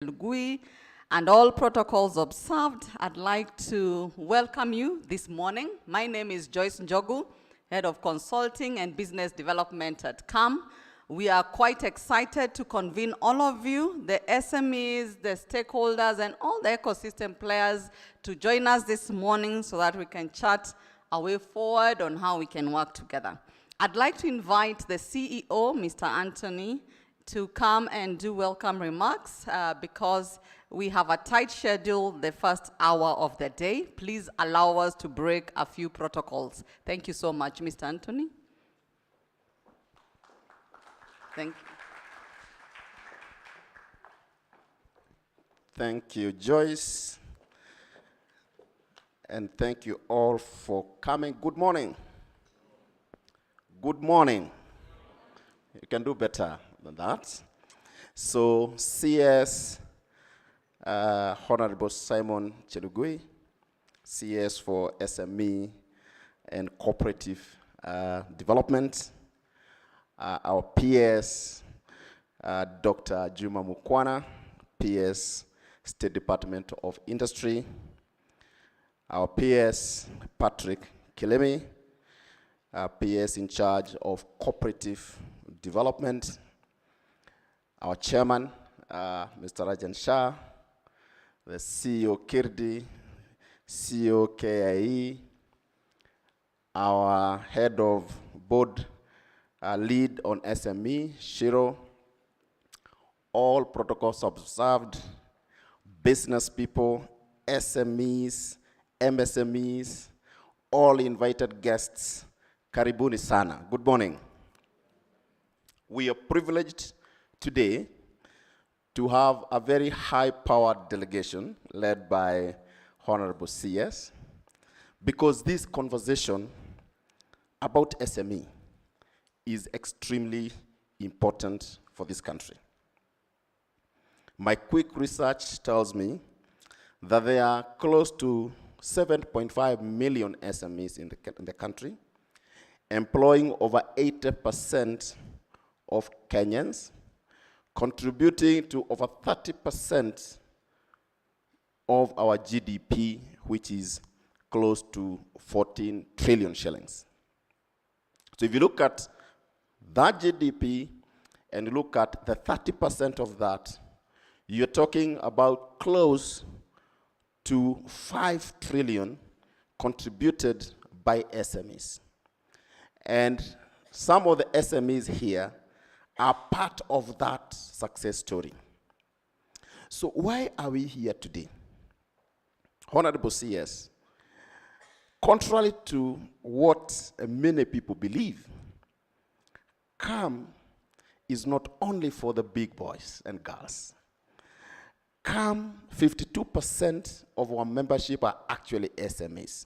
Lugui, and all protocols observed, I'd like to welcome you this morning. My name is Joyce Njogu, Head of Consulting and Business Development at CAM. We are quite excited to convene all of you, the SMEs, the stakeholders, and all the ecosystem players to join us this morning so that we can chat our way forward on how we can work together. I'd like to invite the CEO, Mr. Anthony, to come and do welcome remarks because we have a tight schedule the first hour of the day. Please allow us to break a few protocols. Thank you so much, Mr. Anthony. Thank you. Thank you, Joyce. And thank you all for coming. Good morning. Good morning. You can do better than that. So, CS, Honorable Simon Chelugui, CS for SME and Cooperative Development. Our PS, Dr. Juma Mukwana, PS, State Department of Industry. Our PS, Patrick Kilemi, PS in charge of Cooperative Development. Our chairman, Mr. Rajan Shah, the CEO Kirdi, CEO KIE, our head of board lead on SME, Shiro, all protocols observed, business people, SMEs, MSMEs, all invited guests, karibuni sana. Good morning. We are privileged today to have a very high-powered delegation led by Honorable CS, because this conversation about SME is extremely important for this country. My quick research tells me that there are close to 7.5 million SMEs in the country, employing over 80% of Kenyans, contributing to over 30% of our GDP, which is close to 14 trillion shillings. So if you look at that GDP and you look at the 30% of that, you're talking about close to 5 trillion contributed by SMEs. And some of the SMEs here are part of that success story. So why are we here today? Honorable CS, contrary to what many people believe, CAM is not only for the big boys and girls. CAM, 52% of our membership are actually SMEs.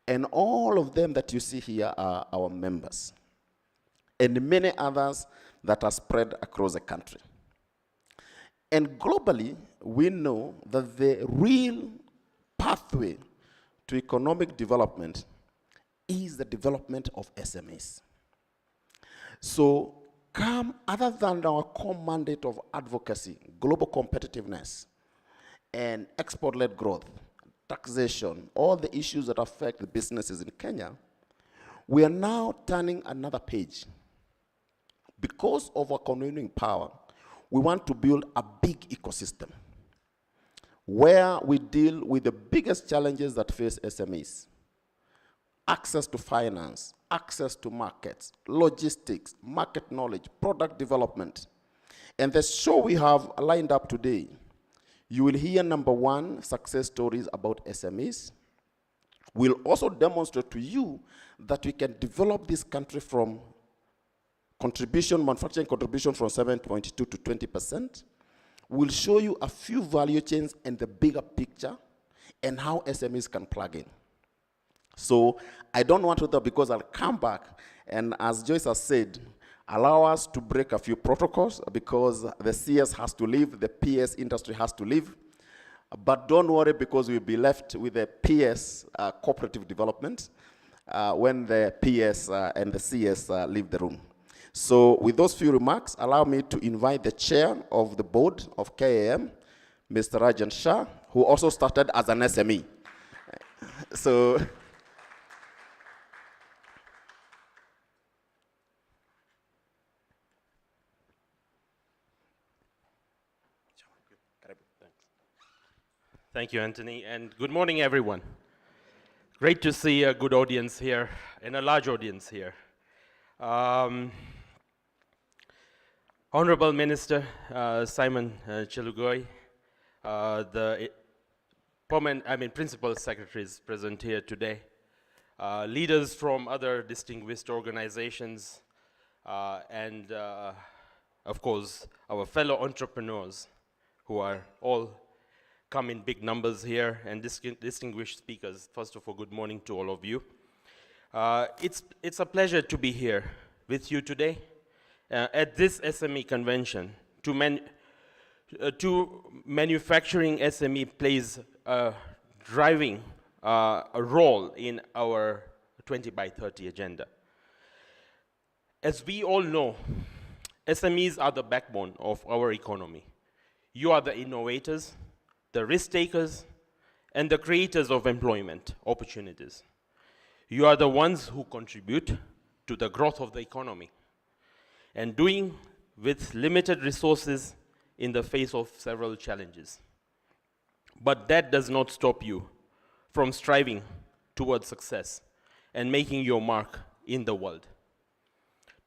And all of them that you see here are our members. And many others that are spread across the country. And globally, we know that the real pathway to economic development is the development of SMEs. So, CAM, other than our core mandate of advocacy, global competitiveness, and export-led growth, taxation, all the issues that affect the businesses in Kenya, we are now turning another page. Because of our convening power, we want to build a big ecosystem where we deal with the biggest challenges that face SMEs. Access to finance, access to markets, logistics, market knowledge, product development. And the show we have lined up today, you will hear number one, success stories about SMEs. We'll also demonstrate to you that we can develop this country from manufacturing contribution from 7.2 to 20%. We'll show you a few value chains and the bigger picture and how SMEs can plug in. So I don't want to do that because I'll come back and, as Joyce has said, allow us to break a few protocols because the CS has to leave, the PS industry has to leave. But don't worry because we'll be left with the PS cooperative development when the PS and the CS leave the room. So with those few remarks, allow me to invite the chair of the board of KAM, Mr. Rajan Shah, who also started as an SME. So, Thank you, Anthony, and good morning, everyone. Great to see a good audience here and a large audience here. Honorable Minister Simon Chelugoi, the Principal Secretaries present here today, leaders from other distinguished organizations, and of course, our fellow entrepreneurs who are all come in big numbers here, and distinguished speakers. First of all, good morning to all of you. It's a pleasure to be here with you today at this SME convention. Manufacturing SME plays a driving a role in our 20 by 30 agenda. As we all know, SMEs are the backbone of our economy. You are the innovators, the risk takers, and the creators of employment opportunities. You are the ones who contribute to the growth of the economy, and doing with limited resources in the face of several challenges. But that does not stop you from striving towards success and making your mark in the world.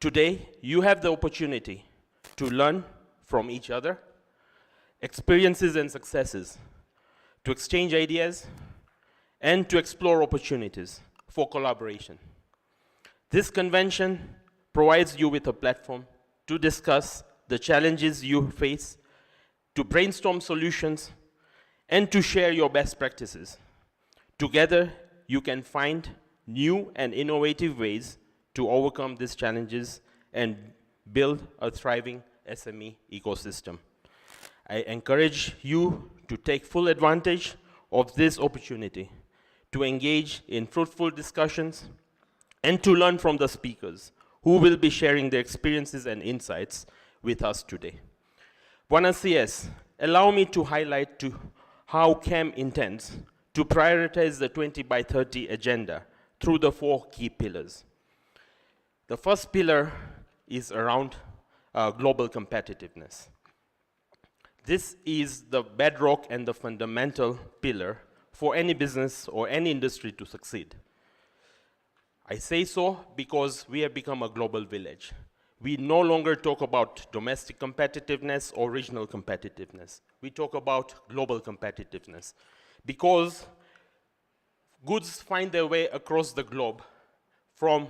Today, you have the opportunity to learn from each other, experiences and successes, to exchange ideas, and to explore opportunities for collaboration. This convention provides you with a platform to discuss the challenges you face, to brainstorm solutions, and to share your best practices. Together, you can find new and innovative ways to overcome these challenges and build a thriving SME ecosystem. I encourage you to take full advantage of this opportunity to engage in fruitful discussions and to learn from the speakers who will be sharing their experiences and insights with us today. Buenos dias. Allow me to highlight how CAM intends to prioritize the 20 by 30 agenda through the 4 key pillars. The first pillar is around global competitiveness. This is the bedrock and the fundamental pillar for any business or any industry to succeed. I say so because we have become a global village. We no longer talk about domestic competitiveness or regional competitiveness. We talk about global competitiveness because goods find their way across the globe from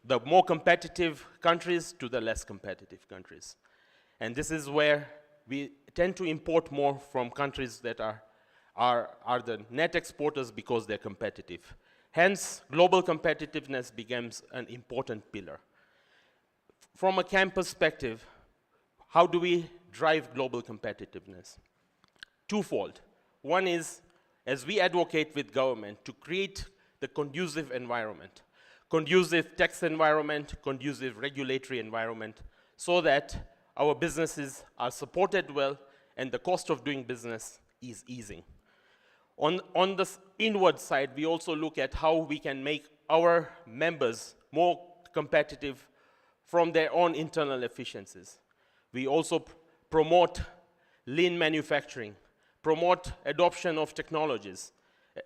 the more competitive countries to the less competitive countries. And this is where we tend to import more from countries that are the net exporters because they're competitive. Hence, global competitiveness becomes an important pillar. From a CAM perspective, how do we drive global competitiveness? Twofold. One is, as we advocate with government to create the conducive environment, conducive tax environment, conducive regulatory environment, so that our businesses are supported well and the cost of doing business is easing. On the inward side, we also look at how we can make our members more competitive from their own internal efficiencies. We also promote lean manufacturing, promote adoption of technologies.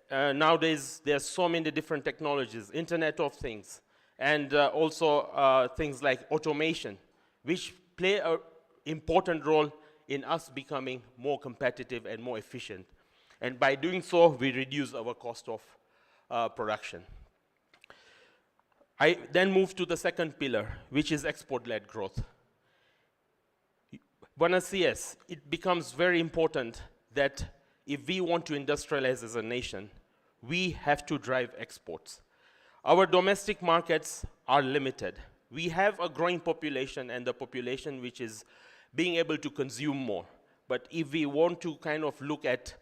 Nowadays, there's so many different technologies, Internet of Things, and also things like automation, which play an important role in us becoming more competitive and more efficient. And by doing so, we reduce our cost of production. I then move to the second pillar, which is export-led growth. Buenos dias, it becomes very important that if we want to industrialize as a nation, we have to drive exports. Our domestic markets are limited. We have a growing population and the population which is being able to consume more. But if we want to kind of look at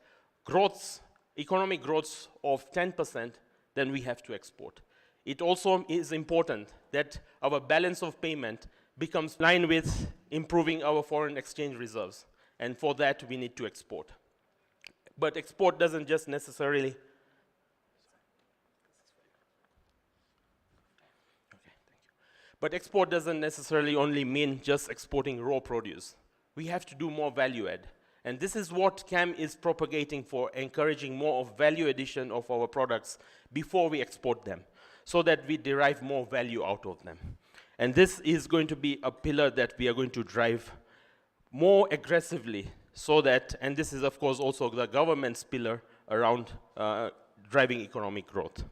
growth, economic growth of 10%, then we have to export. It also is important that our balance of payment becomes in line with improving our foreign exchange reserves. And for that, we need to export. But export doesn't just necessarily But export doesn't necessarily only mean just exporting raw produce. We have to do more value add. And this is what CAM is propagating for, encouraging more of value addition of our products before we export them, so that we derive more value out of them. And this is going to be a pillar that we are going to drive more aggressively, so that, and this is of course also the government's pillar around driving economic growth.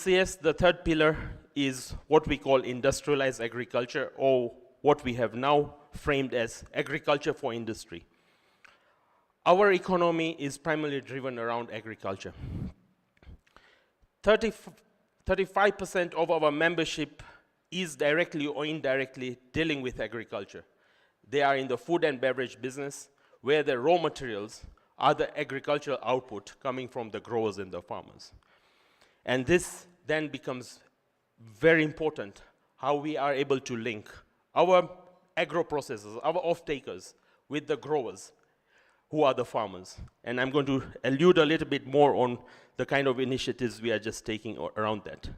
Yes, the third pillar is what we call industrialized agriculture, or what we have now framed as agriculture for industry. Our economy is primarily driven around agriculture. 35% of our membership is directly or indirectly dealing with agriculture. They are in the food and beverage business, where the raw materials are the agricultural output coming from the growers and the farmers. And this then becomes very important, how we are able to link our agro-processors, our off-takers, with the growers, who are the farmers. And I'm going to allude a little bit more on the kind of initiatives we are just taking around that.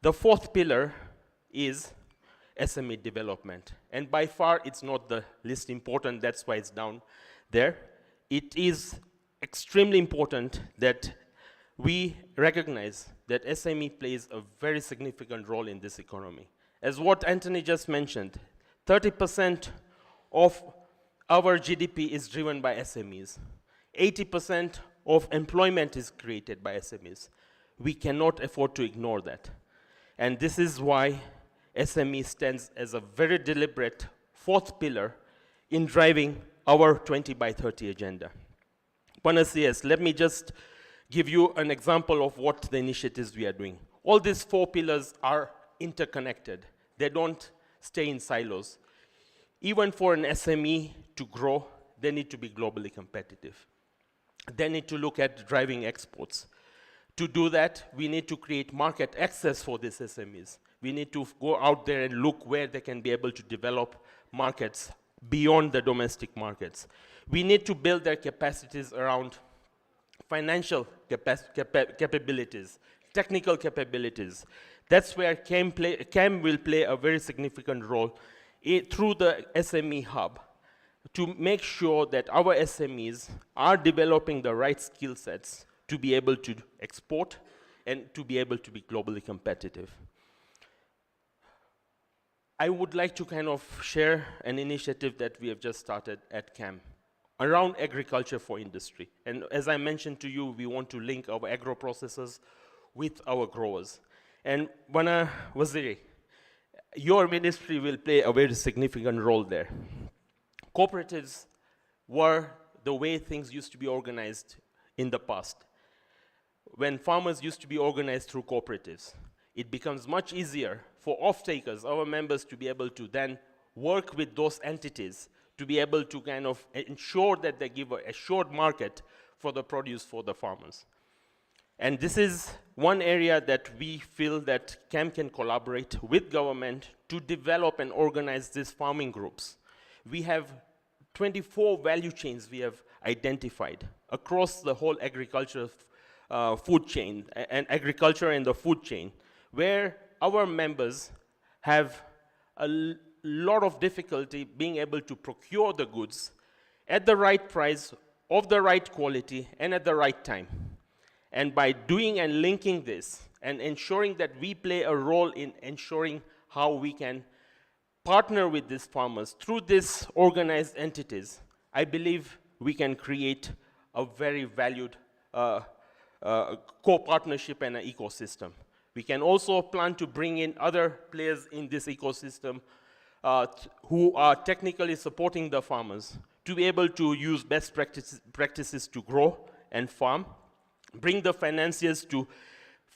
The fourth pillar is SME development. And by far, it's not the least important, that's why it's down there. It is extremely important that we recognize that SME plays a very significant role in this economy. As what Anthony just mentioned, 30% of our GDP is driven by SMEs. 80% of employment is created by SMEs. We cannot afford to ignore that. And this is why SME stands as a very deliberate fourth pillar in driving our 20 by 30 agenda. Yes, let me just give you an example of what the initiatives we are doing. All these four pillars are interconnected. They don't stay in silos. Even for an SME to grow, they need to be globally competitive. They need to look at driving exports. To do that, we need to create market access for these SMEs. We need to go out there and look where they can be able to develop markets beyond the domestic markets. We need to build their capacities around financial capabilities, technical capabilities. That's where CAM will play a very significant role through the SME hub, to make sure that our SMEs are developing the right skill sets to be able to export and to be able to be globally competitive. I would like to kind of share an initiative that we have just started at CAM around agriculture for industry. And as I mentioned to you, we want to link our agro-processors with our growers. And Bwana Waziri, your ministry will play a very significant role there. Cooperatives were the way things used to be organized in the past. When farmers used to be organized through cooperatives, it becomes much easier for off-takers, our members, to be able to then work with those entities to be able to kind of ensure that they give an assured market for the produce for the farmers. And this is one area that we feel that CAM can collaborate with government to develop and organize these farming groups. We have 24 value chains we have identified across the whole agricultural food chain, and agriculture and the food chain, where our members have a lot of difficulty being able to procure the goods at the right price, of the right quality, and at the right time. And by doing and linking this and ensuring that we play a role in ensuring how we can partner with these farmers through these organized entities, I believe we can create a very valued co-partnership and an ecosystem. We can also plan to bring in other players in this ecosystem who are technically supporting the farmers to be able to use best practices to grow and farm, bring the financiers to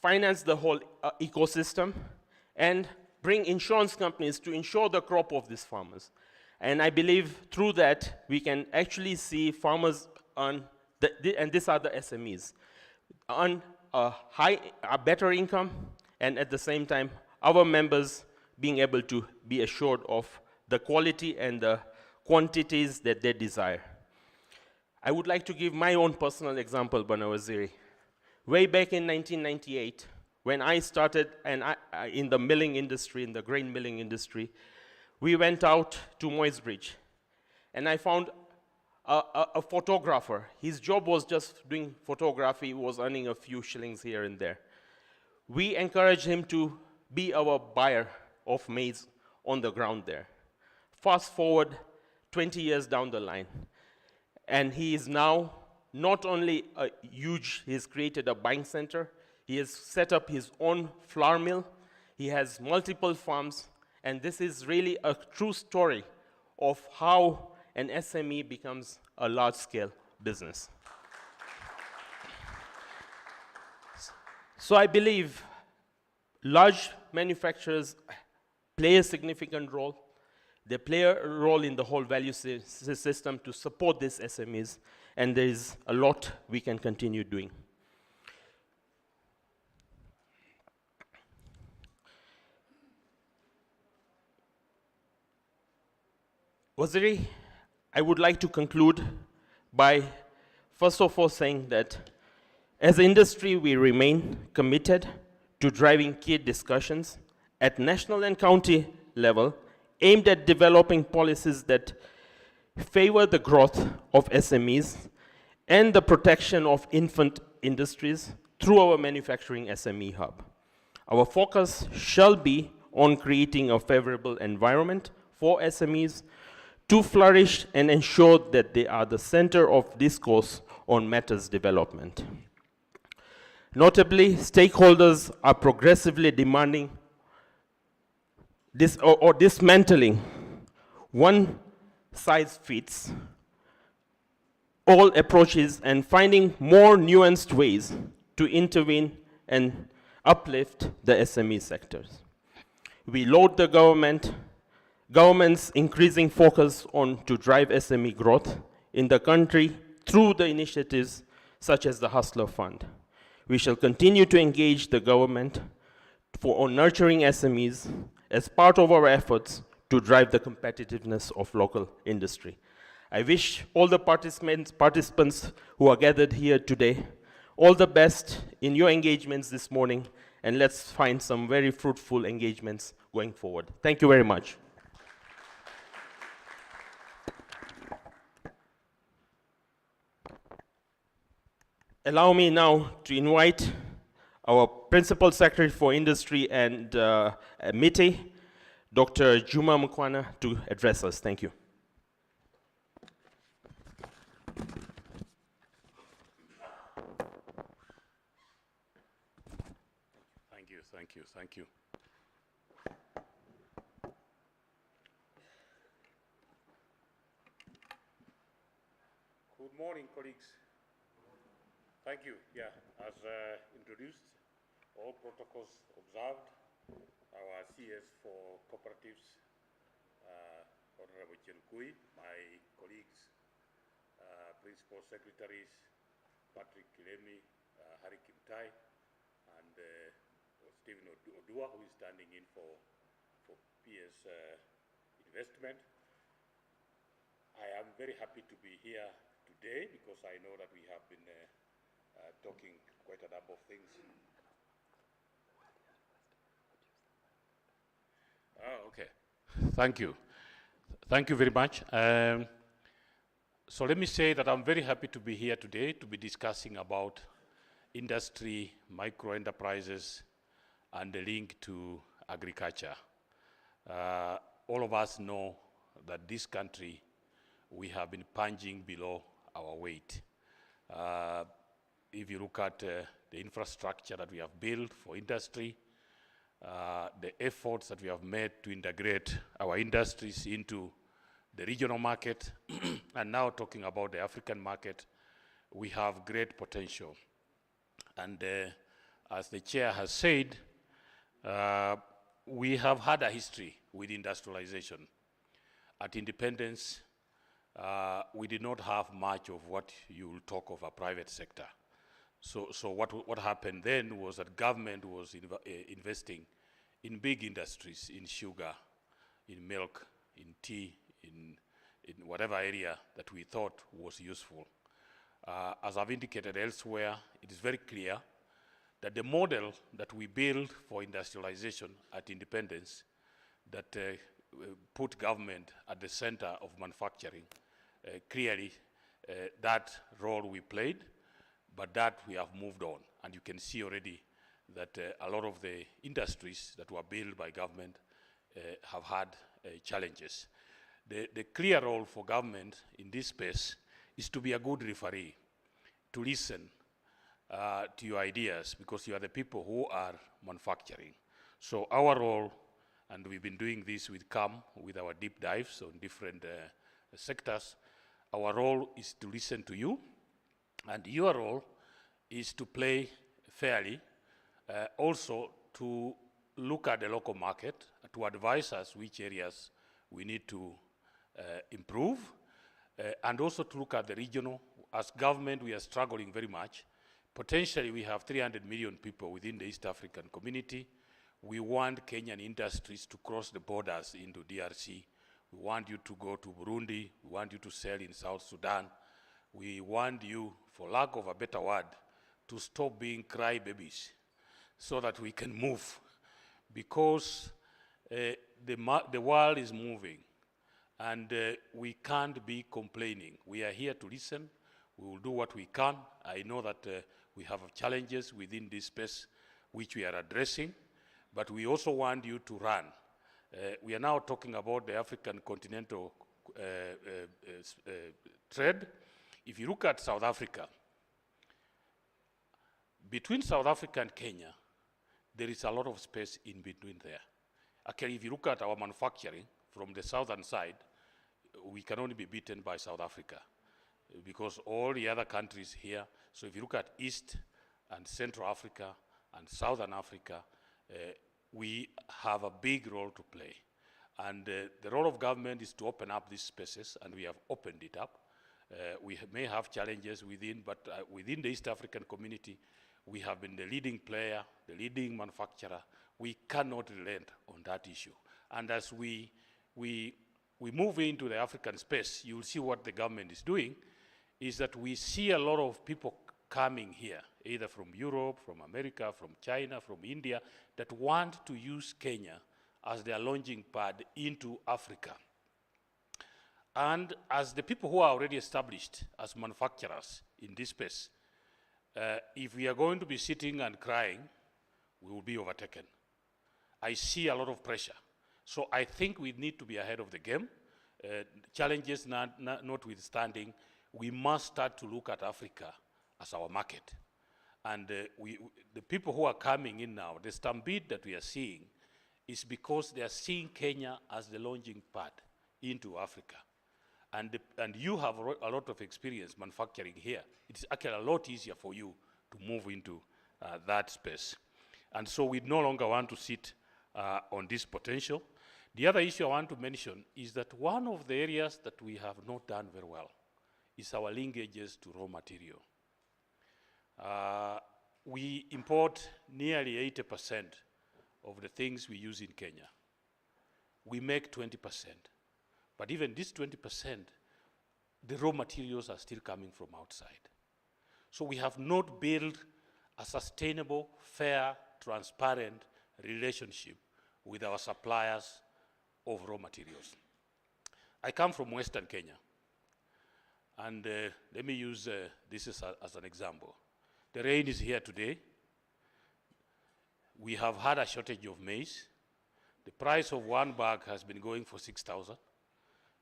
finance the whole ecosystem, and bring insurance companies to insure the crop of these farmers. And I believe through that, we can actually see farmers on, and these are the SMEs, on a better income, and at the same time, our members being able to be assured of the quality and the quantities that they desire. I would like to give my own personal example, Bwana Waziri. Way back in 1998, when I started in the milling industry, in the grain milling industry, we went out to Moisbridge, and I found a photographer. His job was just doing photography, he was earning a few shillings here and there. We encouraged him to be our buyer of maize on the ground there. Fast forward 20 years down the line, and he is now not only he's created a buying center, he has set up his own flour mill, he has multiple farms, and this is really a true story of how an SME becomes a large-scale business. So I believe large manufacturers play a significant role. They play a role in the whole value system to support these SMEs, and there is a lot we can continue doing. Waziri, I would like to conclude by first of all saying that as an industry, we remain committed to driving key discussions at national and county level aimed at developing policies that favor the growth of SMEs and the protection of infant industries through our manufacturing SME hub. Our focus shall be on creating a favorable environment for SMEs to flourish and ensure that they are the center of discourse on matters development. Notably, stakeholders are progressively demanding this or dismantling one size fits all approaches and finding more nuanced ways to intervene and uplift the SME sectors. We laud the government's increasing focus on to drive SME growth in the country through the initiatives such as the Hustler Fund. We shall continue to engage the government on nurturing SMEs as part of our efforts to drive the competitiveness of local industry. I wish all the participants who are gathered here today all the best in your engagements this morning, and let's find some very fruitful engagements going forward. Thank you very much. Allow me now to invite our Principal Secretary for Industry and MITI, Dr. Juma Mukwana, to address us. Thank you. Thank you. Good morning, colleagues. Thank you. Yeah, as introduced, all protocols observed. Our CS for cooperatives, Honorable Chenkui, my colleagues, principal secretaries, Patrick Kilemi, Harry Kimtai, and Stephen Odua, who is standing in for PS investment. I am very happy to be here today because I know that we have been talking quite a number of things. Oh, okay. Thank you. Thank you very much. So let me say that I'm very happy to be here today to be discussing about industry, micro enterprises, and the link to agriculture. All of us know that this country, we have been punching below our weight. If you look at the infrastructure that we have built for industry, the efforts that we have made to integrate our industries into the regional market, and now talking about the African market, we have great potential. And as the chair has said, we have had a history with industrialization. At independence, we did not have much of what you will talk of a private sector. So what happened then was that government was investing in big industries, in sugar, in milk, in tea, in in whatever area that we thought was useful. As I've indicated elsewhere, it is very clear that the model that we build for industrialization at independence, that put government at the center of manufacturing, clearly that role we played, but that we have moved on. And you can see already that a lot of the industries that were built by government have had challenges. The clear role for government in this space is to be a good referee, to listen to your ideas, because you are the people who are manufacturing. So our role, and we've been doing this with CAM, with our deep dives on different sectors, our role is to listen to you, and your role is to play fairly, also to look at the local market, to advise us which areas we need to improve, and also to look at the regional. As government, we are struggling very much. Potentially, we have 300 million people within the East African community. We want Kenyan industries to cross the borders into DRC. We want you to go to Burundi. We want you to sell in South Sudan. We want you, for lack of a better word, to stop being crybabies so that we can move. Because the world is moving, and we can't be complaining. We are here to listen. We will do what we can. I know that we have challenges within this space which we are addressing, but we also want you to run. We are now talking about the African continental trade. If you look at South Africa, between South Africa and Kenya, there is a lot of space in between there. Actually, if you look at our manufacturing from the southern side, we can only be beaten by South Africa, because all the other countries here. So if you look at East and Central Africa and Southern Africa, we have a big role to play. And the role of government is to open up these spaces, and we have opened it up. We may have challenges within, but within the East African community, we have been the leading player, the leading manufacturer. We cannot relent on that issue. And as we move into the African space, you will see what the government is doing, is that we see a lot of people coming here, either from Europe, from America, from China, from India, that want to use Kenya as their launching pad into Africa. And as the people who are already established as manufacturers in this space, if we are going to be sitting and crying, we will be overtaken. I see a lot of pressure. So I think we need to be ahead of the game. Challenges notwithstanding, we must start to look at Africa as our market. And the people who are coming in now, the stampede that we are seeing, is because they are seeing Kenya as the launching pad into Africa. And you have a lot of experience manufacturing here. It's actually a lot easier for you to move into that space. And so we no longer want to sit on this potential. The other issue I want to mention is that one of the areas that we have not done very well is our linkages to raw material. We import nearly 80% of the things we use in Kenya. We make 20%. But even this 20%, the raw materials are still coming from outside. So we have not built a sustainable, fair, transparent relationship with our suppliers of raw materials. I come from Western Kenya, and let me use this as an example. The rain is here today. We have had a shortage of maize. The price of one bag has been going for 6,000.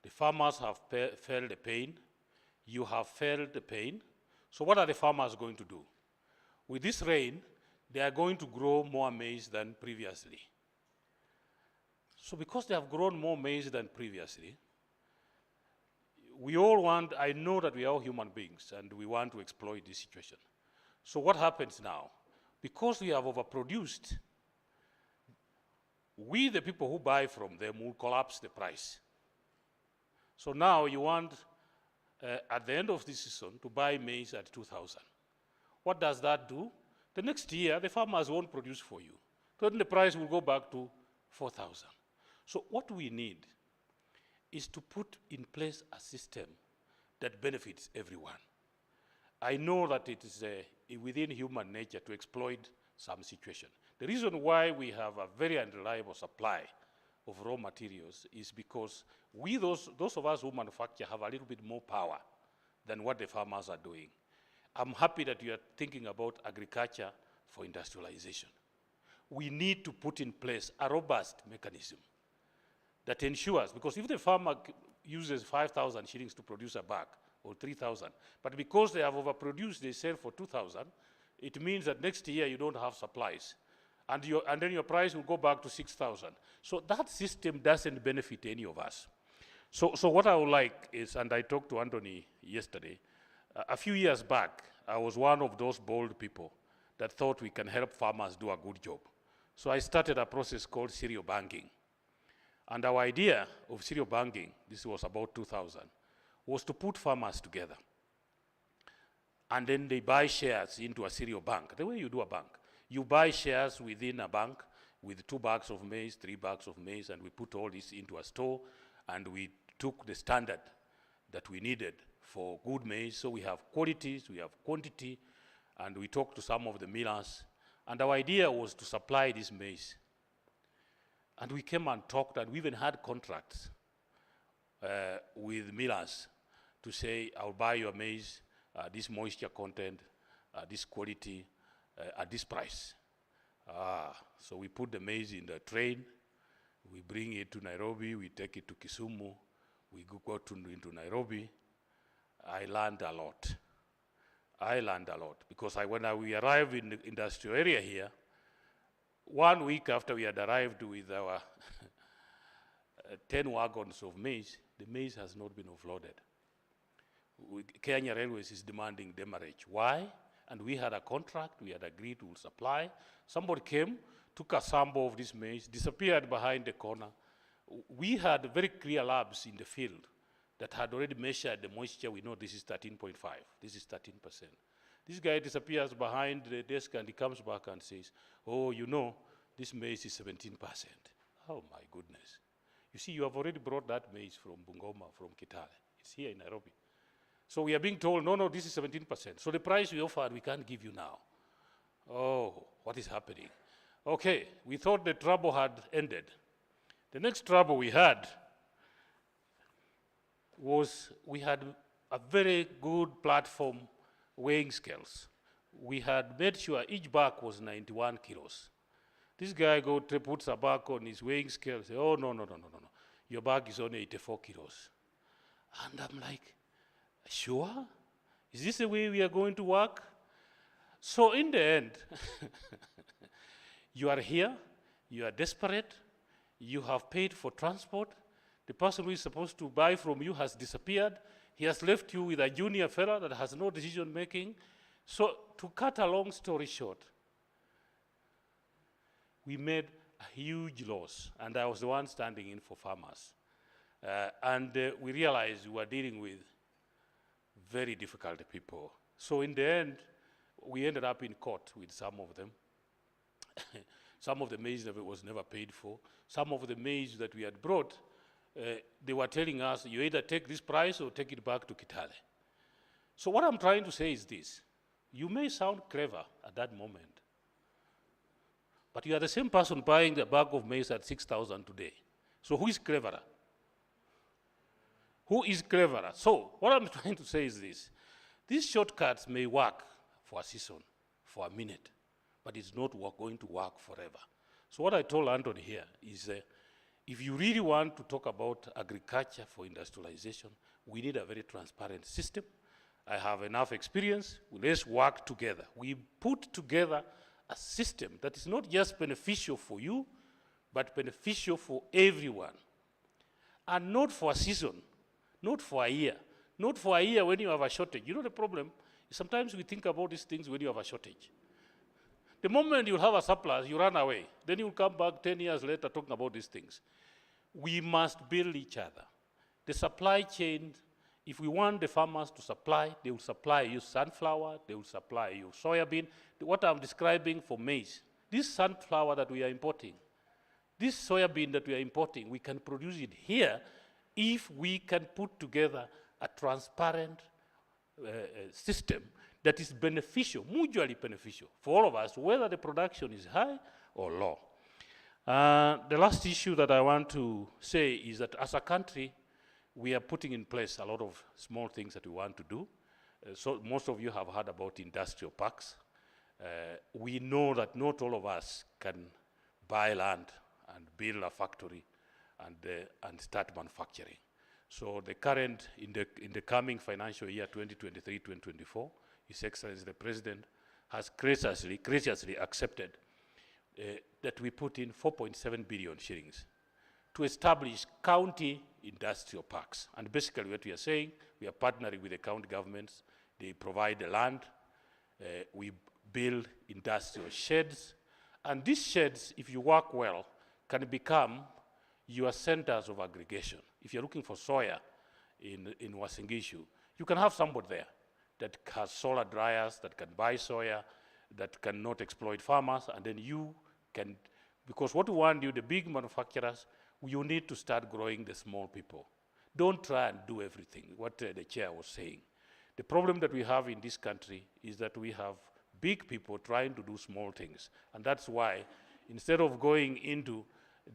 The farmers have felt the pain. You have felt the pain. So what are the farmers going to do? With this rain, they are going to grow more maize than previously. So because they have grown more maize than previously, we all want, I know that we are all human beings and we want to exploit this situation. So what happens now? Because we have overproduced, we, the people who buy from them, will collapse the price. So now you want, at the end of this season, to buy maize at 2,000. What does that do? The next year, the farmers won't produce for you. Then the price will go back to 4,000. So what we need is to put in place a system that benefits everyone. I know that it is within human nature to exploit some situation. The reason why we have a very unreliable supply of raw materials is because we, those of us who manufacture, have a little bit more power than what the farmers are doing. I'm happy that you are thinking about agriculture for industrialization. We need to put in place a robust mechanism that ensures, because if the farmer uses 5,000 shillings to produce a bag, or 3,000, but because they have overproduced, they sell for 2,000, it means that next year you don't have supplies. And then your price will go back to 6,000. So that system doesn't benefit any of us. So what I would like is, and I talked to Anthony yesterday, a few years back, I was one of those bold people that thought we can help farmers do a good job. So I started a process called cereal banking. And our idea of cereal banking, this was about 2000, was to put farmers together. And then they buy shares into a cereal bank. The way you do a bank, you buy shares within a bank with 2 bags of maize, 3 bags of maize, and we put all this into a store, and we took the standard that we needed for good maize. So we have qualities, we have quantity, and we talked to some of the millers, and our idea was to supply this maize. And we came and talked, and we even had contracts with millers to say, I'll buy your maize, this moisture content, this quality, at this price. So we put the maize in the train, we bring it to Nairobi, we take it to Kisumu, we go into Nairobi. I learned a lot. Because when we arrived in the industrial area here, 1 week after we had arrived with our 10 wagons of maize, the maize has not been offloaded. Kenya Railways is demanding demurrage. Why? And we had a contract, we had agreed to supply. Somebody came, took a sample of this maize, disappeared behind the corner. We had very clear labs in the field that had already measured the moisture. We know this is 13.5, this is 13%. This guy disappears behind the desk and he comes back and says, oh, you know, this maize is 17%. Oh my goodness. You see, you have already brought that maize from Bungoma, from Kitale. It's here in Nairobi. So we are being told, no, this is 17%. So the price we offered, we can't give you now. Oh, what is happening? Okay, we thought the trouble had ended. The next trouble we had was we had a very good platform weighing scales. We had made sure each bag was 91 kilos. This guy puts a bag on his weighing scale and says, oh, no. Your bag is only 84 kilos. And I'm like, sure? Is this the way we are going to work? So in the end, you are here, you are desperate, you have paid for transport, the person who is supposed to buy from you has disappeared, he has left you with a junior fellow that has no decision making. So to cut a long story short, we made a huge loss, and I was the one standing in for farmers. We realized we were dealing with very difficult people. So in the end, we ended up in court with some of them. Some of the maize that was never paid for. Some of the maize that we had brought, they were telling us, you either take this price or take it back to Kitale. So what I'm trying to say is this. You may sound clever at that moment, but you are the same person buying the bag of maize at 6,000 today. So who is cleverer? Who is cleverer? So what I'm trying to say is this. These shortcuts may work for a season, for a minute, but it's not going to work forever. So what I told Anthony here is if you really want to talk about agriculture for industrialization, we need a very transparent system. I have enough experience. Let's work together. We put together a system that is not just beneficial for you, but beneficial for everyone. And not for a season, not for a year. Not for a year when you have a shortage. You know the problem? Sometimes we think about these things when you have a shortage. The moment you have a surplus, you run away. Then you come back 10 years later talking about these things. We must build each other. The supply chain, if we want the farmers to supply, they will supply you sunflower, they will supply you soybean. What I'm describing for maize, this sunflower that we are importing, this soybean that we are importing, we can produce it here if we can put together a transparent system that is beneficial, mutually beneficial for all of us, whether the production is high or low. The last issue that I want to say is that as a country, we are putting in place a lot of small things that we want to do. So most of you have heard about industrial parks. We know that not all of us can buy land and build a factory and start manufacturing. So the current, in the coming financial year 2023-2024, His Excellency the President has graciously accepted that we put in 4.7 billion shillings to establish county industrial parks. And basically what we are saying, we are partnering with the county governments. They provide the land. We build industrial sheds. And these sheds, if you work well, can become your centers of aggregation. If you're looking for soya in Uasin Gishu, you can have somebody there that has solar dryers, that can buy soya, that cannot exploit farmers, and then you can, because what we want you, the big manufacturers, you need to start growing the small people. Don't try and do everything, what the chair was saying. The problem that we have in this country is that we have big people trying to do small things. And that's why, instead of going into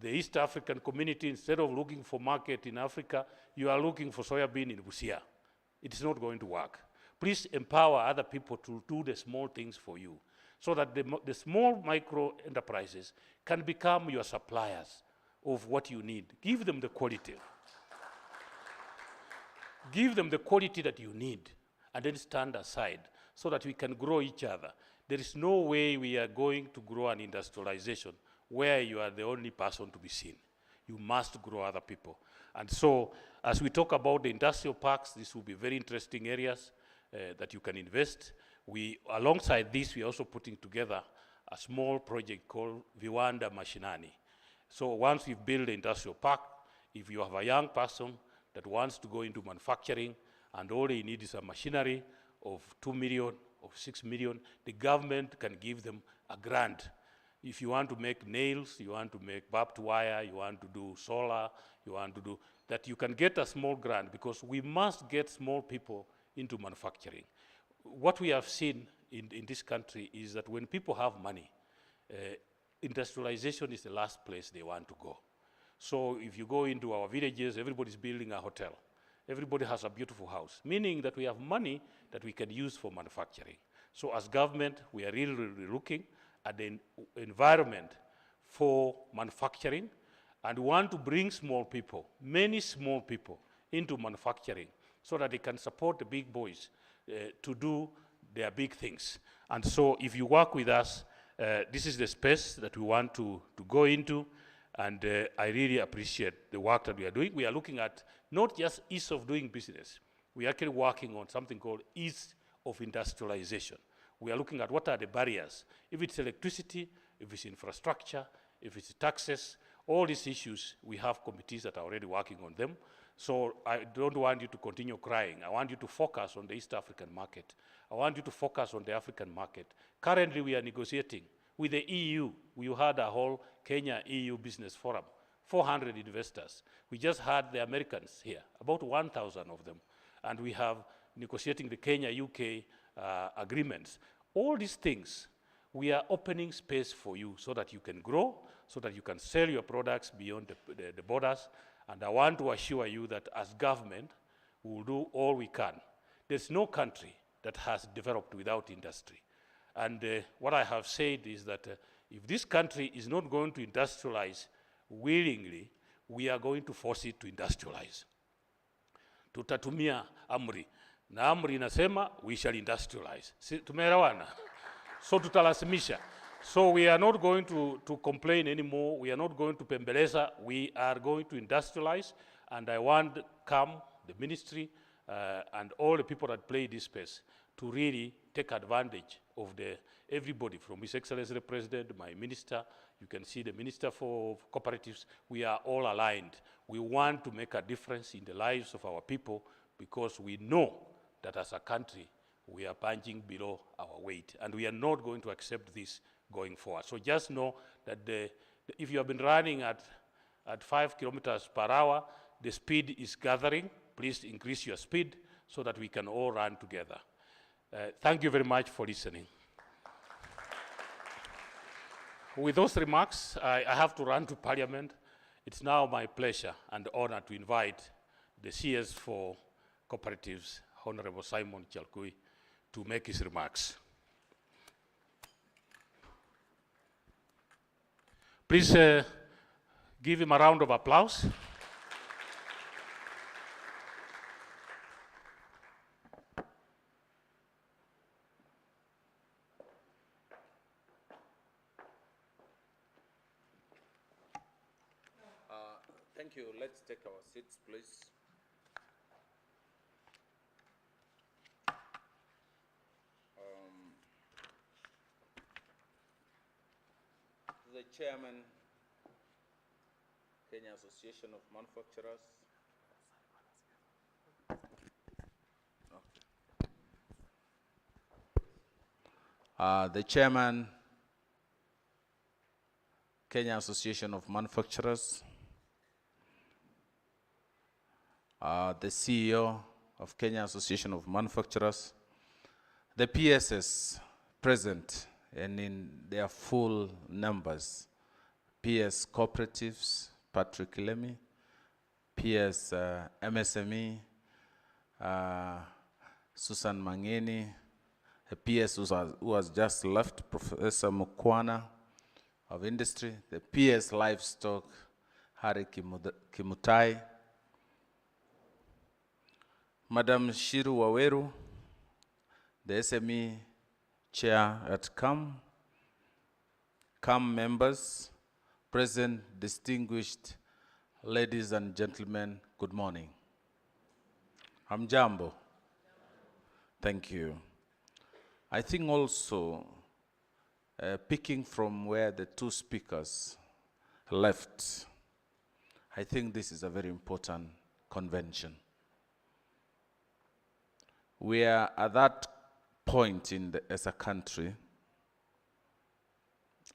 the East African community, instead of looking for market in Africa, you are looking for soybean in Busia. It's not going to work. Please empower other people to do the small things for you, so that the small micro enterprises can become your suppliers of what you need. Give them the quality. Give them the quality that you need, and then stand aside so that we can grow each other. There is no way we are going to grow an industrialization where you are the only person to be seen. You must grow other people. And so, as we talk about the industrial parks, this will be very interesting areas that you can invest. Alongside this, we are also putting together a small project called Viwanda Mashinani. So once we've built the industrial park, if you have a young person that wants to go into manufacturing and all they need is a machinery of 2 million, of 6 million, the government can give them a grant. If you want to make nails, you want to make barbed wire, you want to do solar, you want to do, that you can get a small grant, because we must get small people into manufacturing. What we have seen in this country is that when people have money, industrialization is the last place they want to go. So if you go into our villages, everybody's building a hotel. Everybody has a beautiful house, meaning that we have money that we can use for manufacturing. So as government, we are really looking at the environment for manufacturing, and want to bring small people, many small people, into manufacturing so that they can support the big boys to do their big things. And so if you work with us, this is the space that we want to go into, and I really appreciate the work that we are doing. We are looking at not just ease of doing business. We are actually working on something called ease of industrialization. We are looking at what are the barriers. If it's electricity, if it's infrastructure, if it's taxes, all these issues, we have committees that are already working on them. So I don't want you to continue crying. I want you to focus on the East African market. I want you to focus on the African market. Currently, we are negotiating with the EU. We had a whole Kenya-EU business forum, 400 investors. We just had the Americans here, about 1,000 of them. And we have negotiating the Kenya-UK agreements. All these things, we are opening space for you so that you can grow, so that you can sell your products beyond the borders. And I want to assure you that as government, we will do all we can. There's no country that has developed without industry. And what I have said is that if this country is not going to industrialize willingly, we are going to force it to industrialize. Tutatumia amri. Na amri inasema, we shall industrialize. Tumeelewana? So tutalazimisha. So we are not going to complain anymore. We are not going to pembeleza. We are going to industrialize. And I want the ministry, and all the people that play this space to really take advantage of everybody, from His Excellency the President, my minister, you can see the Minister for Cooperatives. We are all aligned. We want to make a difference in the lives of our people, because we know that as a country, we are punching below our weight, and we are not going to accept this going forward. So just know that if you have been running at 5 kilometers per hour, the speed is gathering. Please increase your speed so that we can all run together. Thank you very much for listening. With those remarks, I have to run to Parliament. It's now my pleasure and honor to invite the CS for Cooperatives, Honorable Simon Chalkui, to make his remarks. Please give him a round of applause. Thank you. Let's take our seats, please. The Chairman, Kenya Association of Manufacturers. The Chairman, Kenya Association of Manufacturers. The CEO of Kenya Association of Manufacturers, the PSS present and in their full numbers, PS Cooperatives, Patrick Lemmy, PS MSME, Susan Mangeni, the PS who has just left, Professor Mukwana of Industry, the PS Livestock, Hari Kimutai, Madam Shiru Waweru, the SME Chair at CAM members, present, distinguished ladies and gentlemen, good morning. Hamjambo. Thank you. I think also, picking from where the two speakers left, I think this is a very important convention. We are at that point as a country,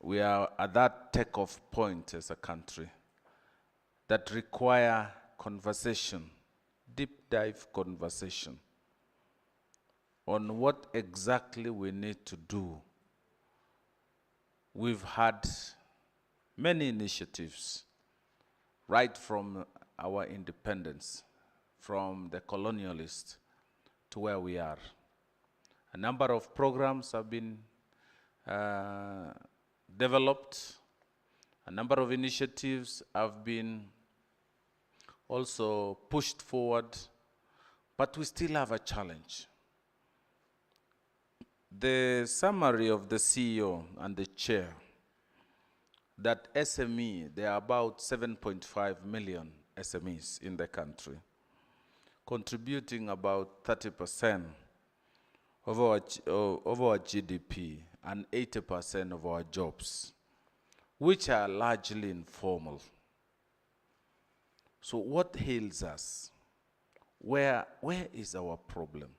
we are at that takeoff point as a country that require conversation, deep dive conversation on what exactly we need to do. We've had many initiatives right from our independence, from the colonialists to where we are. A number of programs have been developed. A number of initiatives have been also pushed forward, but we still have a challenge. The summary of the CEO and the chair, that SME, there are about 7.5 million SMEs in the country, contributing about 30% of our GDP and 80% of our jobs, which are largely informal. So what ails us? Where is our problem?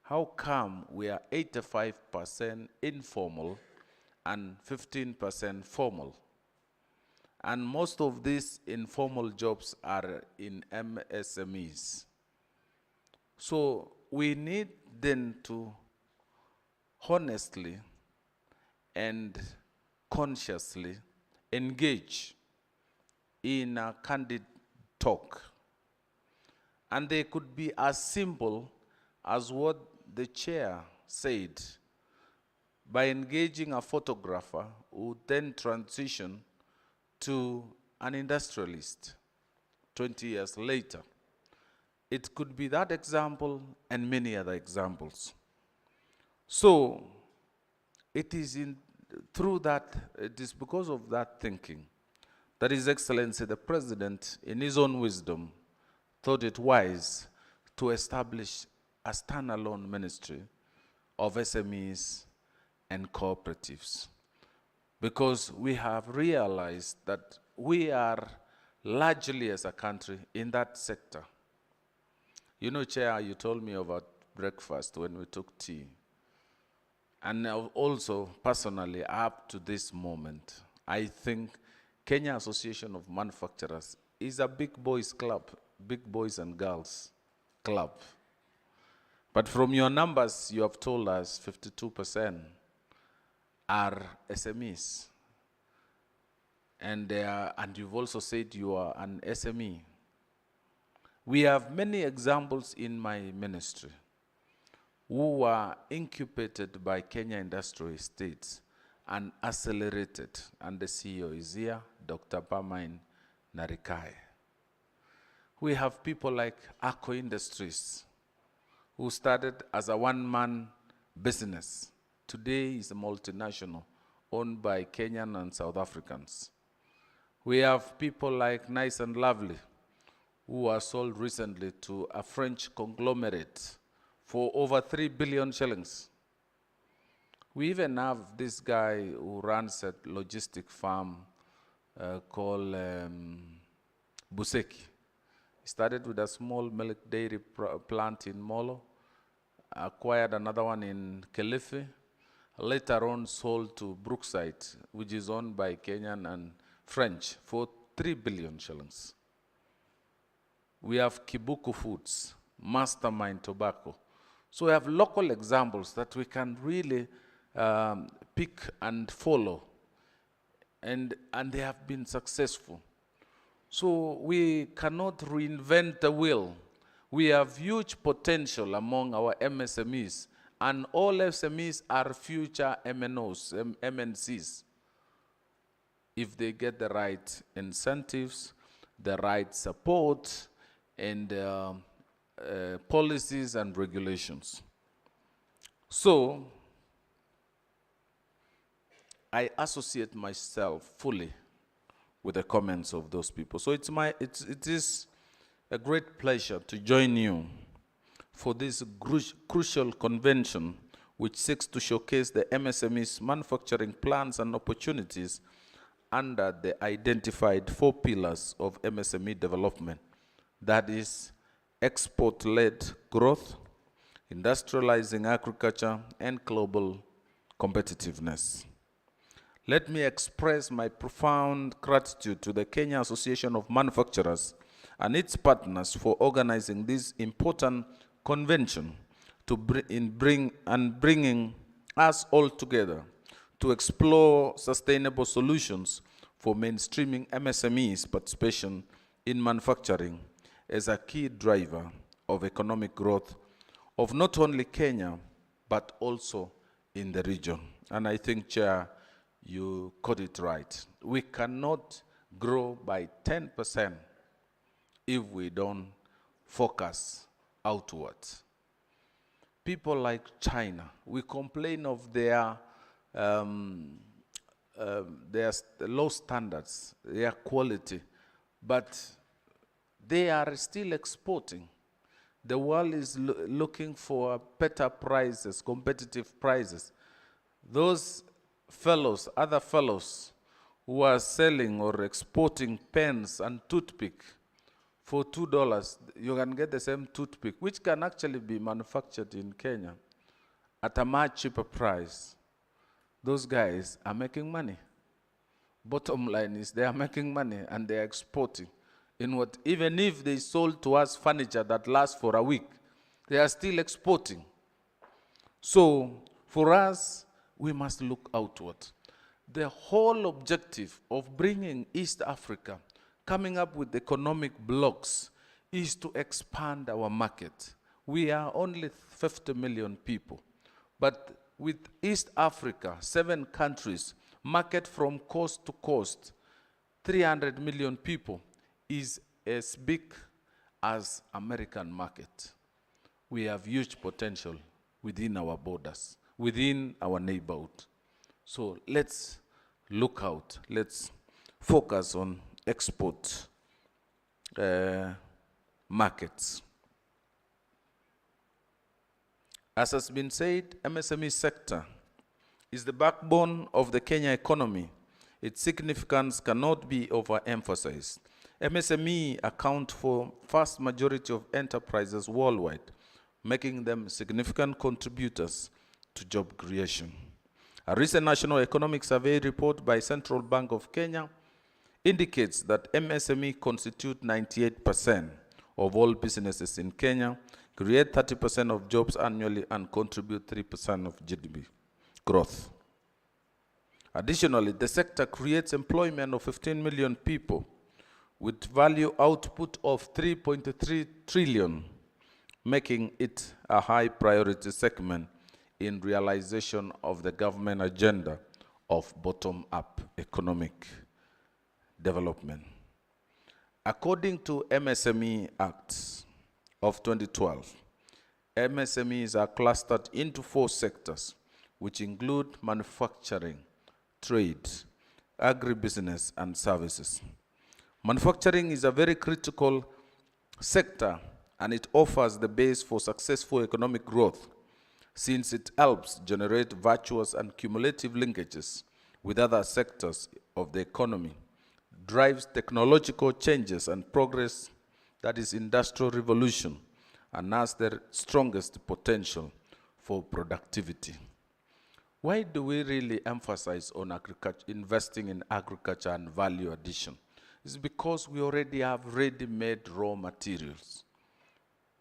How come we are 85% informal and 15% formal? And most of these informal jobs are in MSMEs. So we need then to honestly and consciously engage in a candid talk. And they could be as simple as what the chair said. By engaging a photographer who then transition to an industrialist 20 years later. It could be that example and many other examples. So it is because of that thinking that His Excellency the President, in his own wisdom, thought it wise to establish a standalone ministry of SMEs and cooperatives. Because we have realized that we are largely as a country in that sector. You know, Chair, you told me about breakfast when we took tea. And also, personally, up to this moment, I think Kenya Association of Manufacturers is a big boys club big boys and girls club. But from your numbers, you have told us 52% are SMEs. And you've also said you are an SME. We have many examples in my ministry who were incubated by Kenya Industrial Estates and accelerated. And the CEO is here, Dr. Pamain Narikai. We have people like Ako Industries, who started as a one-man business. Today is a multinational owned by Kenyan and South Africans. We have people like Nice and Lovely, who were sold recently to a French conglomerate for over 3 billion shillings. We even have this guy who runs a logistic farm called Buseki. He started with a small milk dairy plant in Molo, acquired another one in Kilifi, later on sold to Brookside, which is owned by Kenyan and French, for 3 billion shillings. We have Kibuku Foods, Mastermind Tobacco. So we have local examples that we can really pick and follow, and they have been successful. So we cannot reinvent the wheel. We have huge potential among our MSMEs, and all SMEs are future MNOs, MNCs, if they get the right incentives, the right support, and policies and regulations. So I associate myself fully with the comments of those people. So it is a great pleasure to join you for this crucial convention, which seeks to showcase the MSME's manufacturing plans and opportunities under the identified 4 pillars of MSME development. That is export-led growth, industrializing agriculture, and global competitiveness. Let me express my profound gratitude to the Kenya Association of Manufacturers and its partners for organizing this important convention bringing us all together to explore sustainable solutions for mainstreaming MSMEs participation in manufacturing as a key driver of economic growth of not only Kenya, but also in the region. And I think, Chair, you got it right. We cannot grow by 10% if we don't focus outwards. People like China, we complain of their low standards, their quality, but they are still exporting. The world is looking for better prices, competitive prices. Those fellows, other fellows who are selling or exporting pens and toothpick for $2, you can get the same toothpick, which can actually be manufactured in Kenya at a much cheaper price. Those guys are making money. Bottom line is they are making money and they are exporting. Even if they sold to us furniture that lasts for a week, they are still exporting. So for us, we must look outward. The whole objective of bringing East Africa, coming up with economic blocks, is to expand our market. We are only 50 million people, but with East Africa, 7 countries, market from coast to coast, 300 million people, is as big as American market. We have huge potential within our borders, within our neighborhood. So let's look out. Let's focus on export markets. As has been said, MSME sector is the backbone of the Kenya economy. Its significance cannot be overemphasized. MSME account for vast majority of enterprises worldwide, making them significant contributors to job creation. A recent National Economic Survey report by Central Bank of Kenya indicates that MSME constitute 98% of all businesses in Kenya, create 30% of jobs annually, and contribute 3% of GDP growth. Additionally, the sector creates employment of 15 million people with value output of 3.3 trillion, making it a high priority segment in realization of the government agenda of bottom-up economic development. According to MSME Act of 2012, MSMEs are clustered into 4 sectors, which include manufacturing, trade, agribusiness, and services. Manufacturing is a very critical sector, and it offers the base for successful economic growth, since it helps generate virtuous and cumulative linkages with other sectors of the economy, drives technological changes and progress, that is industrial revolution, and has the strongest potential for productivity. Why do we really emphasize on agriculture, investing in agriculture and value addition? It's because we already have ready-made raw materials.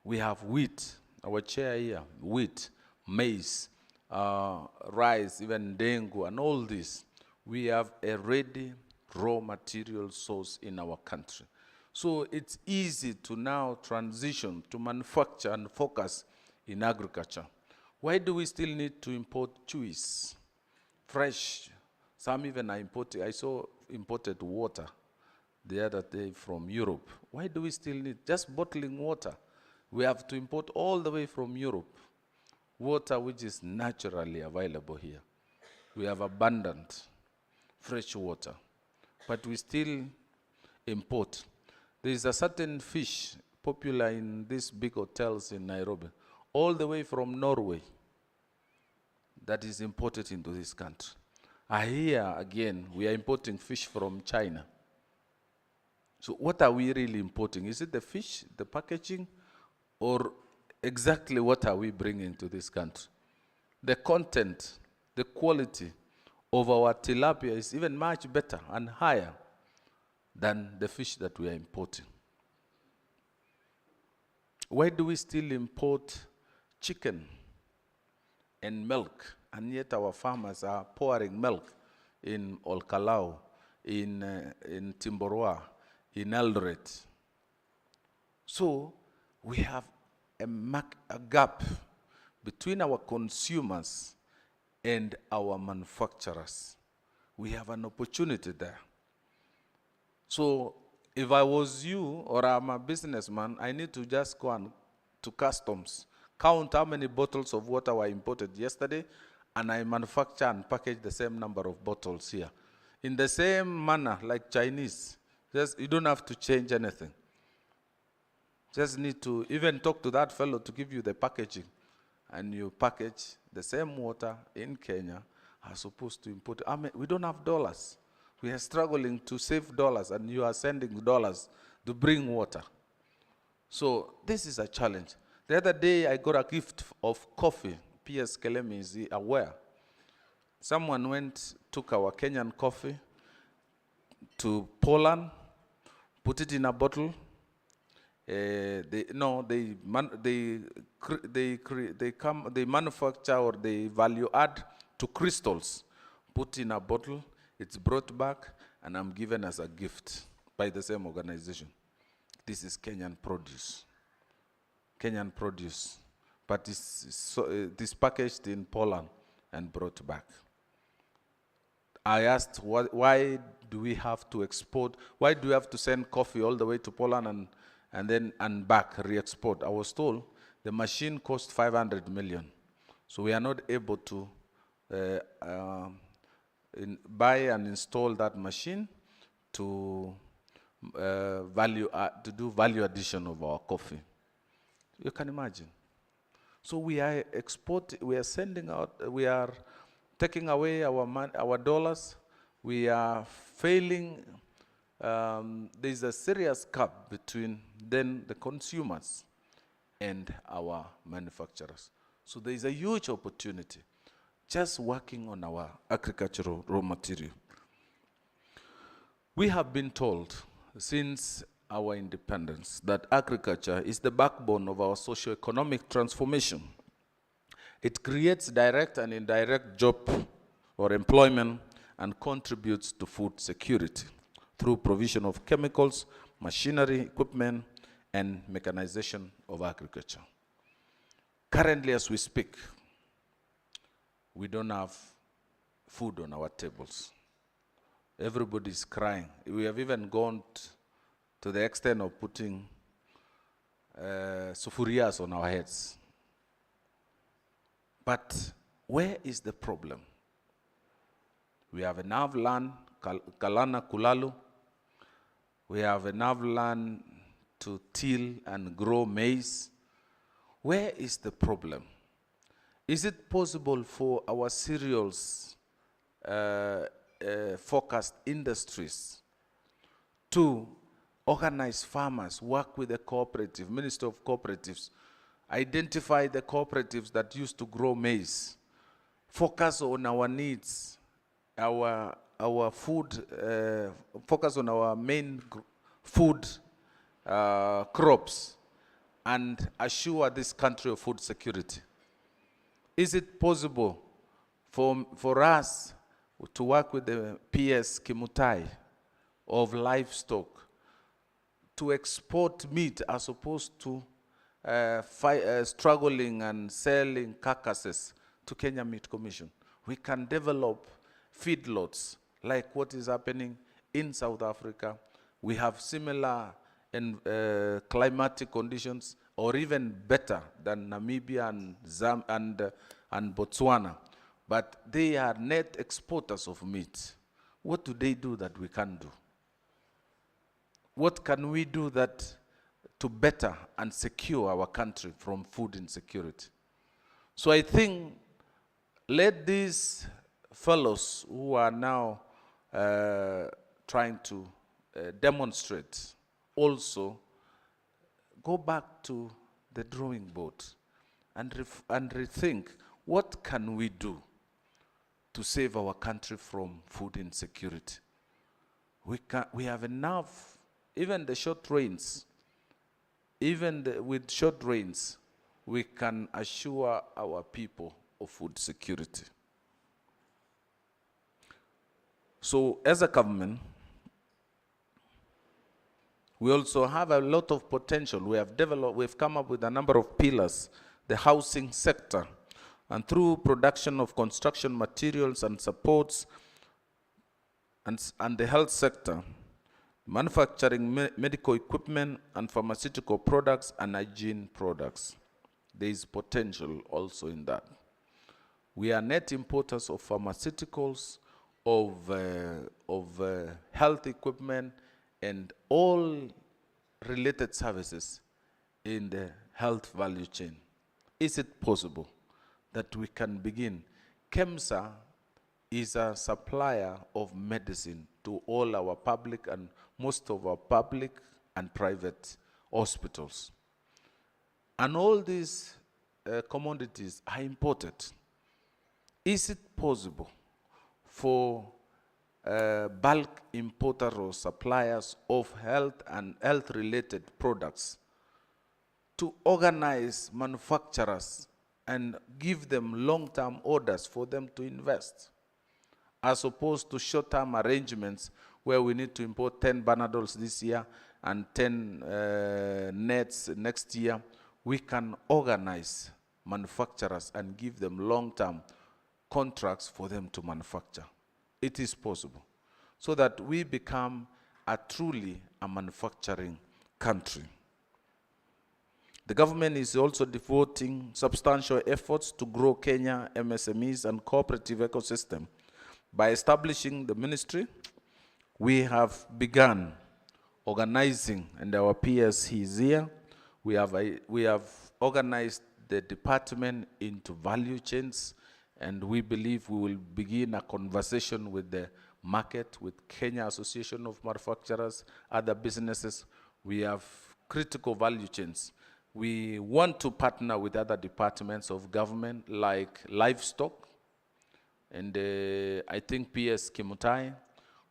We have wheat, our chair here, wheat, maize, rice, even dengu, and all this. We have a ready raw material source in our country. So it's easy to now transition to manufacture and focus in agriculture. Why do we still need to import cheese, fresh? Some even are importing. I saw imported water the other day from Europe. Why do we still need just bottling water? We have to import all the way from Europe, water which is naturally available here. We have abundant fresh water, but we still import. There is a certain fish popular in these big hotels in Nairobi, all the way from Norway, that is imported into this country. Here again, we are importing fish from China. So what are we really importing? Is it the fish, the packaging, or exactly what are we bringing to this country? The content, the quality of our tilapia is even much better and higher than the fish that we are importing. Why do we still import chicken and milk, and yet our farmers are pouring milk in Olkalau, in Timborwa, in Eldoret? So we have a gap between our consumers and our manufacturers. We have an opportunity there. So if I was you or I'm a businessman, I need to just go to customs, count how many bottles of water were imported yesterday, and I manufacture and package the same number of bottles here. In the same manner like Chinese, you don't have to change anything. Just need to even talk to that fellow to give you the packaging, and you package the same water in Kenya as opposed to import. We don't have dollars. We are struggling to save dollars, and you are sending dollars to bring water. So this is a challenge. The other day, I got a gift of coffee. P.S. Kelemi is aware. Someone took our Kenyan coffee to Poland, put it in a bottle. They manufacture or they value add to crystals, put in a bottle. It's brought back, and I'm given as a gift by the same organization. This is Kenyan produce. Kenyan produce, but it's packaged in Poland and brought back. I asked, why do we have to export? Why do we have to send coffee all the way to Poland and back, re-export? I was told the machine cost 500 million. So we are not able to buy and install that machine to do value addition of our coffee. You can imagine. So we are sending out, we are taking away our dollars. We are failing. There's a serious gap between the consumers and our manufacturers. So there is a huge opportunity just working on our agricultural raw material. We have been told since our independence, that agriculture is the backbone of our socio-economic transformation. It creates direct and indirect job or employment and contributes to food security through provision of chemicals, machinery, equipment, and mechanization of agriculture. Currently, as we speak, we don't have food on our tables. Everybody's crying. We have even gone to the extent of putting sufurias on our heads. But where is the problem? We have enough land, Kalana Kulalu. We have enough land to till and grow maize. Where is the problem? Is it possible for our cereals focused industries to organize farmers, work with the cooperative, Minister of Cooperatives, identify the cooperatives that used to grow maize, focus on our needs, our food, focus on our main food crops, and assure this country of food security? Is it possible for us to work with the PS Kimutai of livestock to export meat as opposed to struggling and selling carcasses to Kenya Meat Commission? We can develop feedlots like what is happening in South Africa. We have similar climatic conditions, or even better than Namibia and Botswana. But they are net exporters of meat. What do they do that we can't do? What can we do to better and secure our country from food insecurity? So I think let these fellows who are now trying to demonstrate also go back to the drawing board and rethink, what can we do to save our country from food insecurity? We have enough, even the short rains, with short rains, we can assure our people of food security. So as a government, we also have a lot of potential. We've come up with a number of pillars, the housing sector, and through production of construction materials and supports, and the health sector, manufacturing medical equipment and pharmaceutical products and hygiene products. There is potential also in that. We are net importers of pharmaceuticals, of health equipment, and all related services in the health value chain. Is it possible that we can begin? KEMSA is a supplier of medicine to all our public and most of our public and private hospitals. And all these commodities are imported. Is it possible for bulk importers or suppliers of health and health-related products to organize manufacturers and give them long-term orders for them to invest, as opposed to short-term arrangements where we need to import 10 Banadols this year and 10 nets next year? We can organize manufacturers and give them long-term contracts for them to manufacture. It is possible, so that we become truly a manufacturing country. The government is also devoting substantial efforts to grow Kenya MSMEs and cooperative ecosystem. By establishing the ministry, we have begun organizing, and our PS is here. We have organized the department into value chains, and we believe we will begin a conversation with the market, with Kenya Association of Manufacturers, other businesses. We have critical value chains. We want to partner with other departments of government like livestock, and I think PS Kimutai.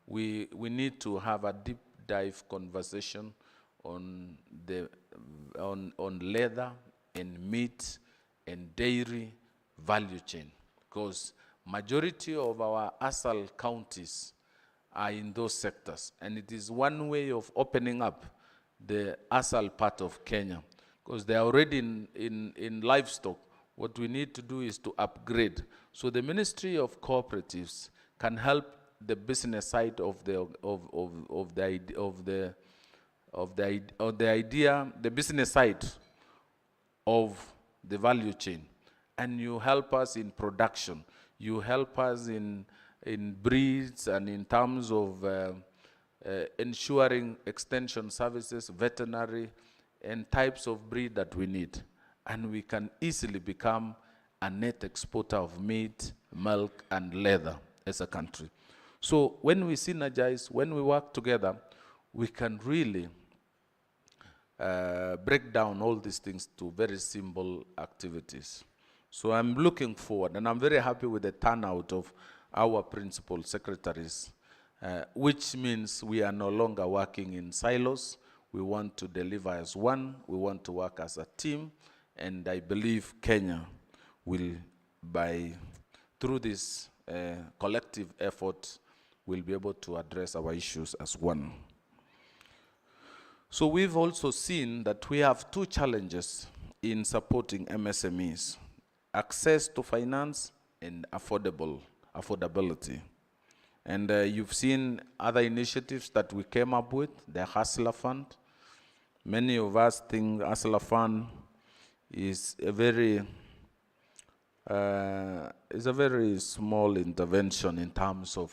We need to have a deep dive conversation on the on leather and meat and dairy value chain, because majority of our ASAL counties are in those sectors, and it is one way of opening up the ASAL part of Kenya, because they are already in livestock. What we need to do is to upgrade. So the Ministry of Cooperatives can help the business side of the business side of the value chain, and you help us in production. You help us in breeds and in terms of ensuring extension services, veterinary, and types of breed that we need. And we can easily become a net exporter of meat, milk, and leather as a country. So when we synergize, when we work together, we can really break down all these things to very simple activities. So I'm looking forward, and I'm very happy with the turnout of our principal secretaries, which means we are no longer working in silos. We want to deliver as one, we want to work as a team, and I believe Kenya will, through this collective effort, will be able to address our issues as one. So we've also seen that we have two challenges in supporting MSMEs: access to finance and affordability. And you've seen other initiatives that we came up with, the Hustler Fund. Many of us think Hustler Fund is a very small intervention in terms of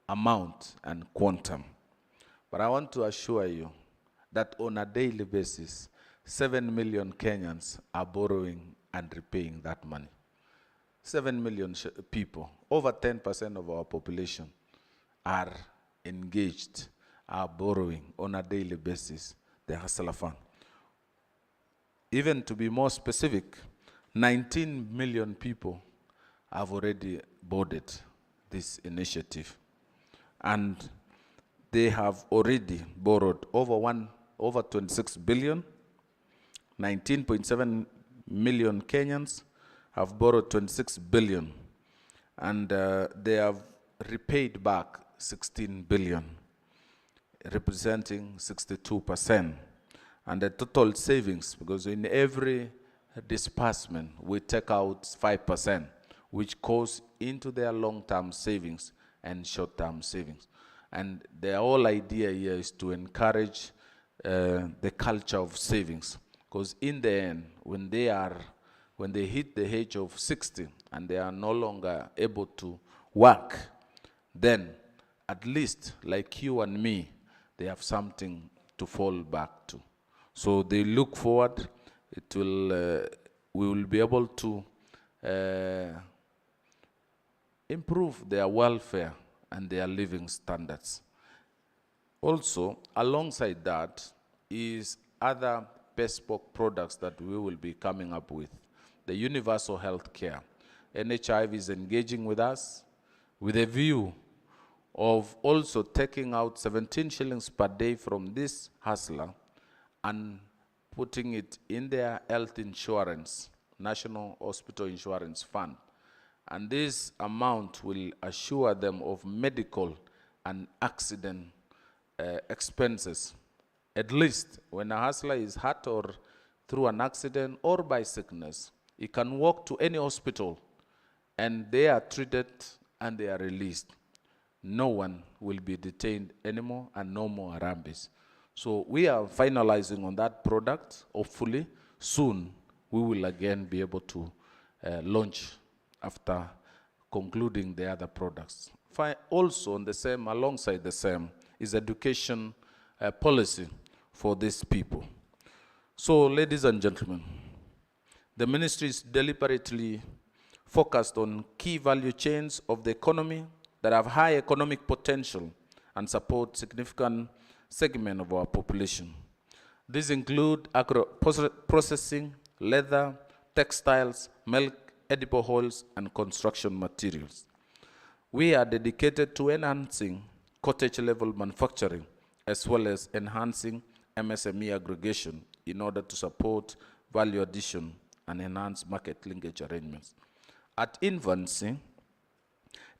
amount and quantum. But I want to assure you that on a daily basis, 7 million Kenyans are borrowing and repaying that money. 7 million people, over 10% of our population, are engaged, are borrowing on a daily basis the Hustler Fund. Even to be more specific, 19 million people have already boarded this initiative. And they have already borrowed over 26 billion. 19.7 million Kenyans have borrowed 26 billion. And they have repaid back 16 billion, representing 62%. And the total savings, because in every disbursement, we take out 5%, which goes into their long-term savings and short-term savings. And the whole idea here is to encourage the culture of savings, because in the end, when they hit the age of 60 and they are no longer able to work, then at least like you and me, they have something to fall back to. So they look forward. We will be able to improve their welfare and their living standards. Also, alongside that is other bespoke products that we will be coming up with. The universal health care. NHIV is engaging with us with a view of also taking out 17 shillings per day from this hustler and putting it in their health insurance, National Hospital Insurance Fund. And this amount will assure them of medical and accident expenses. At least when a hustler is hurt or through an accident or by sickness, he can walk to any hospital and they are treated and they are released. No one will be detained anymore and no more Harambes. So we are finalizing on that product. Hopefully soon we will again be able to launch after concluding the other products. Also on the same, alongside the same, is education policy for these people. So ladies and gentlemen, the ministry is deliberately focused on key value chains of the economy that have high economic potential and support significant segment of our population. These include agro-processing, leather, textiles, milk, edible oils, and construction materials. We are dedicated to enhancing cottage-level manufacturing as well as enhancing MSME aggregation in order to support value addition and enhance market linkage arrangements. At infancy,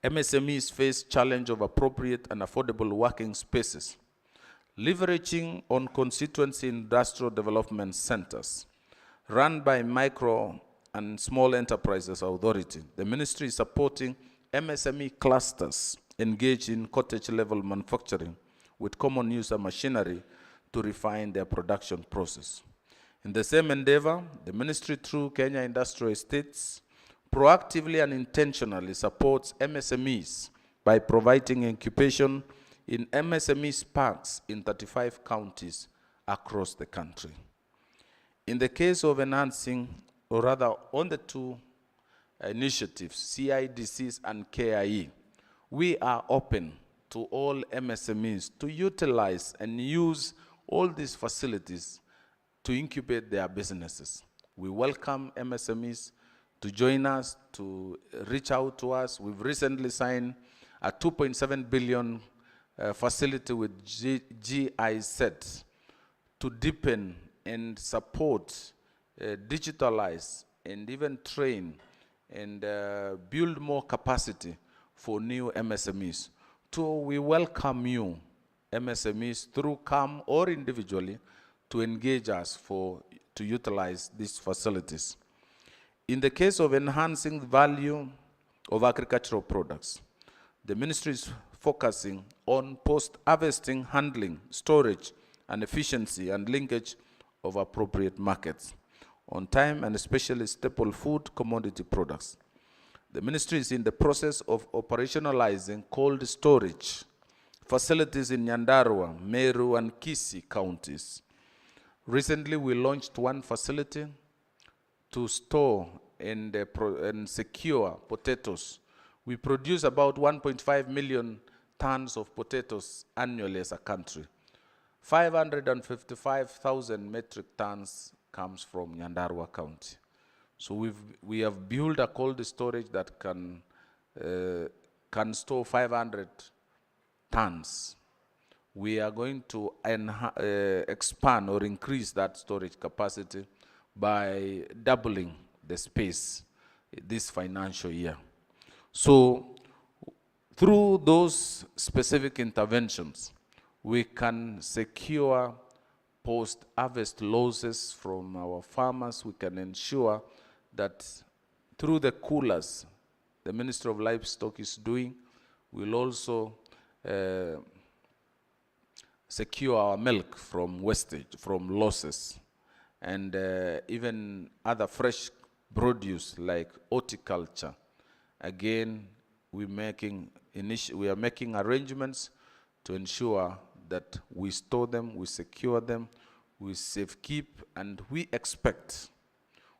MSMEs face challenge of appropriate and affordable working spaces. Leveraging on constituency industrial development centers run by Micro and Small Enterprises Authority, the ministry is supporting MSME clusters engaged in cottage-level manufacturing with common user machinery to refine their production process. In the same endeavor, the ministry, through Kenya Industrial Estates, proactively and intentionally supports MSMEs by providing incubation in MSME parks in 35 counties across the country. In the case of enhancing, or rather on the two initiatives, CIDCs and KIE, we are open to all MSMEs to utilize and use all these facilities to incubate their businesses. We welcome MSMEs to join us, to reach out to us. We've recently signed a 2.7 billion facility with GIZ to deepen and support, digitalize, and even train and build more capacity for new MSMEs. So we welcome you, MSMEs, through CAM or individually, to engage us to utilize these facilities. In the case of enhancing the value of agricultural products, the ministry is focusing on post-harvesting handling, storage, and efficiency and linkage of appropriate markets on time, and especially staple food commodity products. The ministry is in the process of operationalizing cold storage facilities in Nyandarua, Meru, and Kisii counties. Recently, we launched one facility to store and secure potatoes. We produce about 1.5 million tons of potatoes annually as a country. 555,000 metric tons comes from Nyandarua County. So we have built a cold storage that can store 500 tons. We are going to expand or increase that storage capacity by doubling the space this financial year. So through those specific interventions, we can secure post-harvest losses from our farmers. We can ensure that through the coolers the Ministry of Livestock is doing, we'll also secure our milk from wastage, from losses, and even other fresh produce like horticulture. Again, we are making arrangements to ensure that we store them, we secure them, we safekeep, and we expect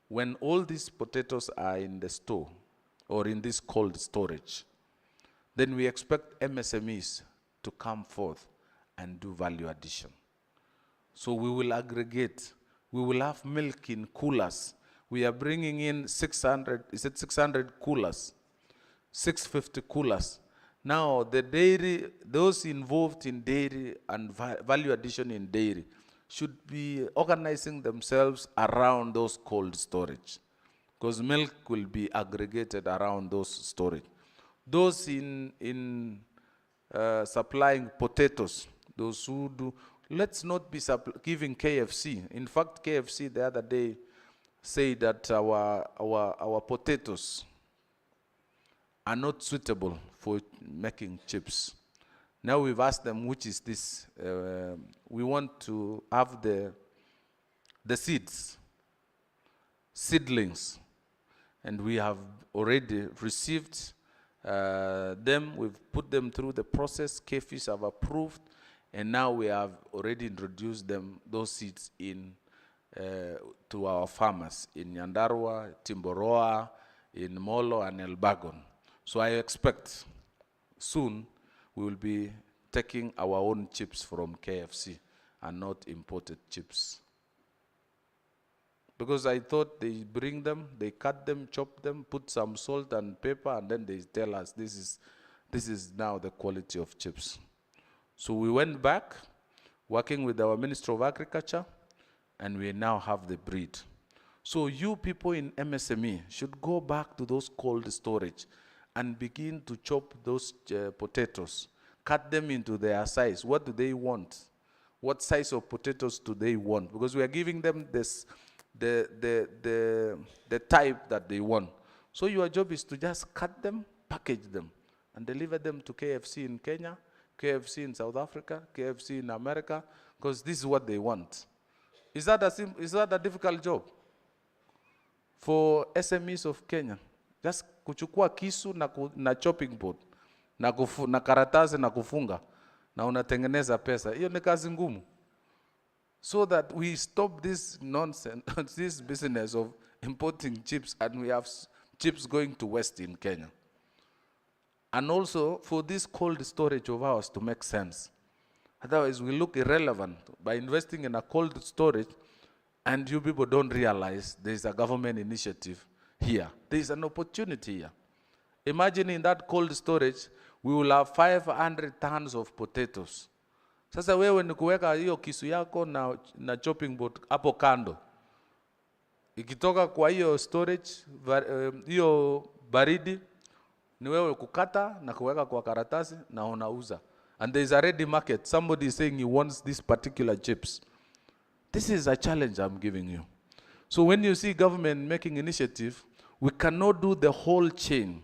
when all these potatoes are in the store or in this cold storage, then we expect MSMEs to come forth and do value addition. So we will aggregate. We will have milk in coolers. We are bringing in 600 coolers, 650 coolers. Now, the dairy, those involved in dairy and value addition in dairy should be organizing themselves around those cold storage, because milk will be aggregated around those storage. Those in supplying potatoes, those who do, let's not be giving KFC. In fact, KFC the other day said that our potatoes are not suitable for making chips. Now we've asked them, which is this? We want to have the seedlings, and we have already received them. We've put them through the process. KFIS have approved, and now we have already introduced those seeds to our farmers in Nyandarua, Timboroa, in Molo, and Elbagon. So I expect soon we will be taking our own chips from KFC and not imported chips. Because I thought they bring them, they cut them, chop them, put some salt and pepper, and then they tell us this is now the quality of chips. So we went back, working with our Ministry of Agriculture, and we now have the breed. So you people in MSME should go back to those cold storage and begin to chop those potatoes, cut them into their size. What do they want? What size of potatoes do they want? Because we are giving them this, the type that they want. So your job is to just cut them, package them, and deliver them to KFC in Kenya, KFC in South Africa, KFC in America, because this is what they want. Is that a difficult job for SMEs of Kenya? Just kuchukua kisu na chopping board, na karatasi na kufunga, na unatengeneza pesa. Hiyo ni kazi ngumu. So that we stop this nonsense, this business of importing chips, and we have chips going to West in Kenya. And also for this cold storage of ours to make sense. Otherwise we look irrelevant by investing in a cold storage, and you people don't realize there is a government initiative here. There is an opportunity here. Imagine in that cold storage, we will have 500 tons of potatoes. Sasa wewe ni kuweka hiyo kisu yako na chopping board hapo kando. Ikitoka kwa hiyo storage, hiyo baridi, ni wewe kukata na kuweka kwa karatasi na unauza. And there is a ready market. Somebody is saying he wants these particular chips. This is a challenge I'm giving you. So when you see government making initiative, we cannot do the whole chain.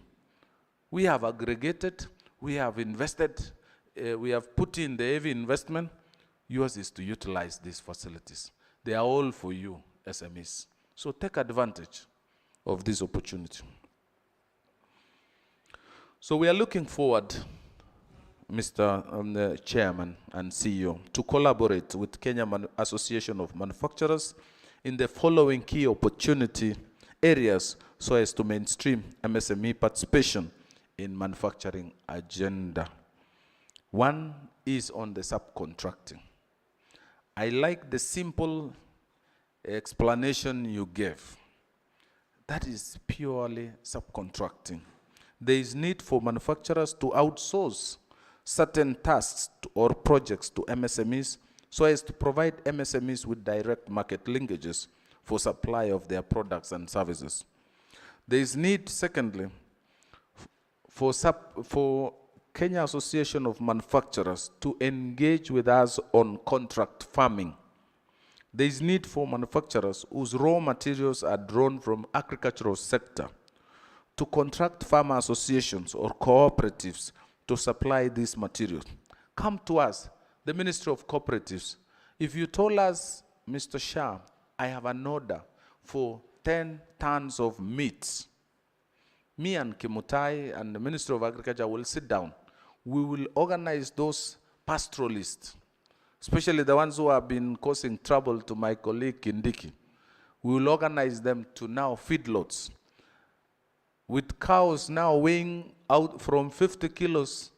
We have aggregated, we have invested, we have put in the heavy investment. Yours is to utilize these facilities. They are all for you, SMEs. So take advantage of this opportunity. So we are looking forward, Mr. Chairman and CEO, to collaborate with Kenya Association of Manufacturers in the following key opportunity areas so as to mainstream MSME participation in manufacturing agenda. One is on the subcontracting. I like the simple explanation you gave. That is purely subcontracting. There is need for manufacturers to outsource certain tasks or projects to MSMEs so as to provide MSMEs with direct market linkages for supply of their products and services. There is need, secondly, for Kenya Association of Manufacturers to engage with us on contract farming. There is need for manufacturers whose raw materials are drawn from agricultural sector to contract farmer associations or cooperatives to supply these materials. Come to us, the Ministry of Cooperatives. If you told us, Mr. Shah, I have an order for 10 tons of meat, me and Kimutai and the Ministry of Agriculture will sit down. We will organize those pastoralists, especially the ones who have been causing trouble to my colleague Kindiki. We will organize them to now feedlots, with cows now weighing out from 50 kilos,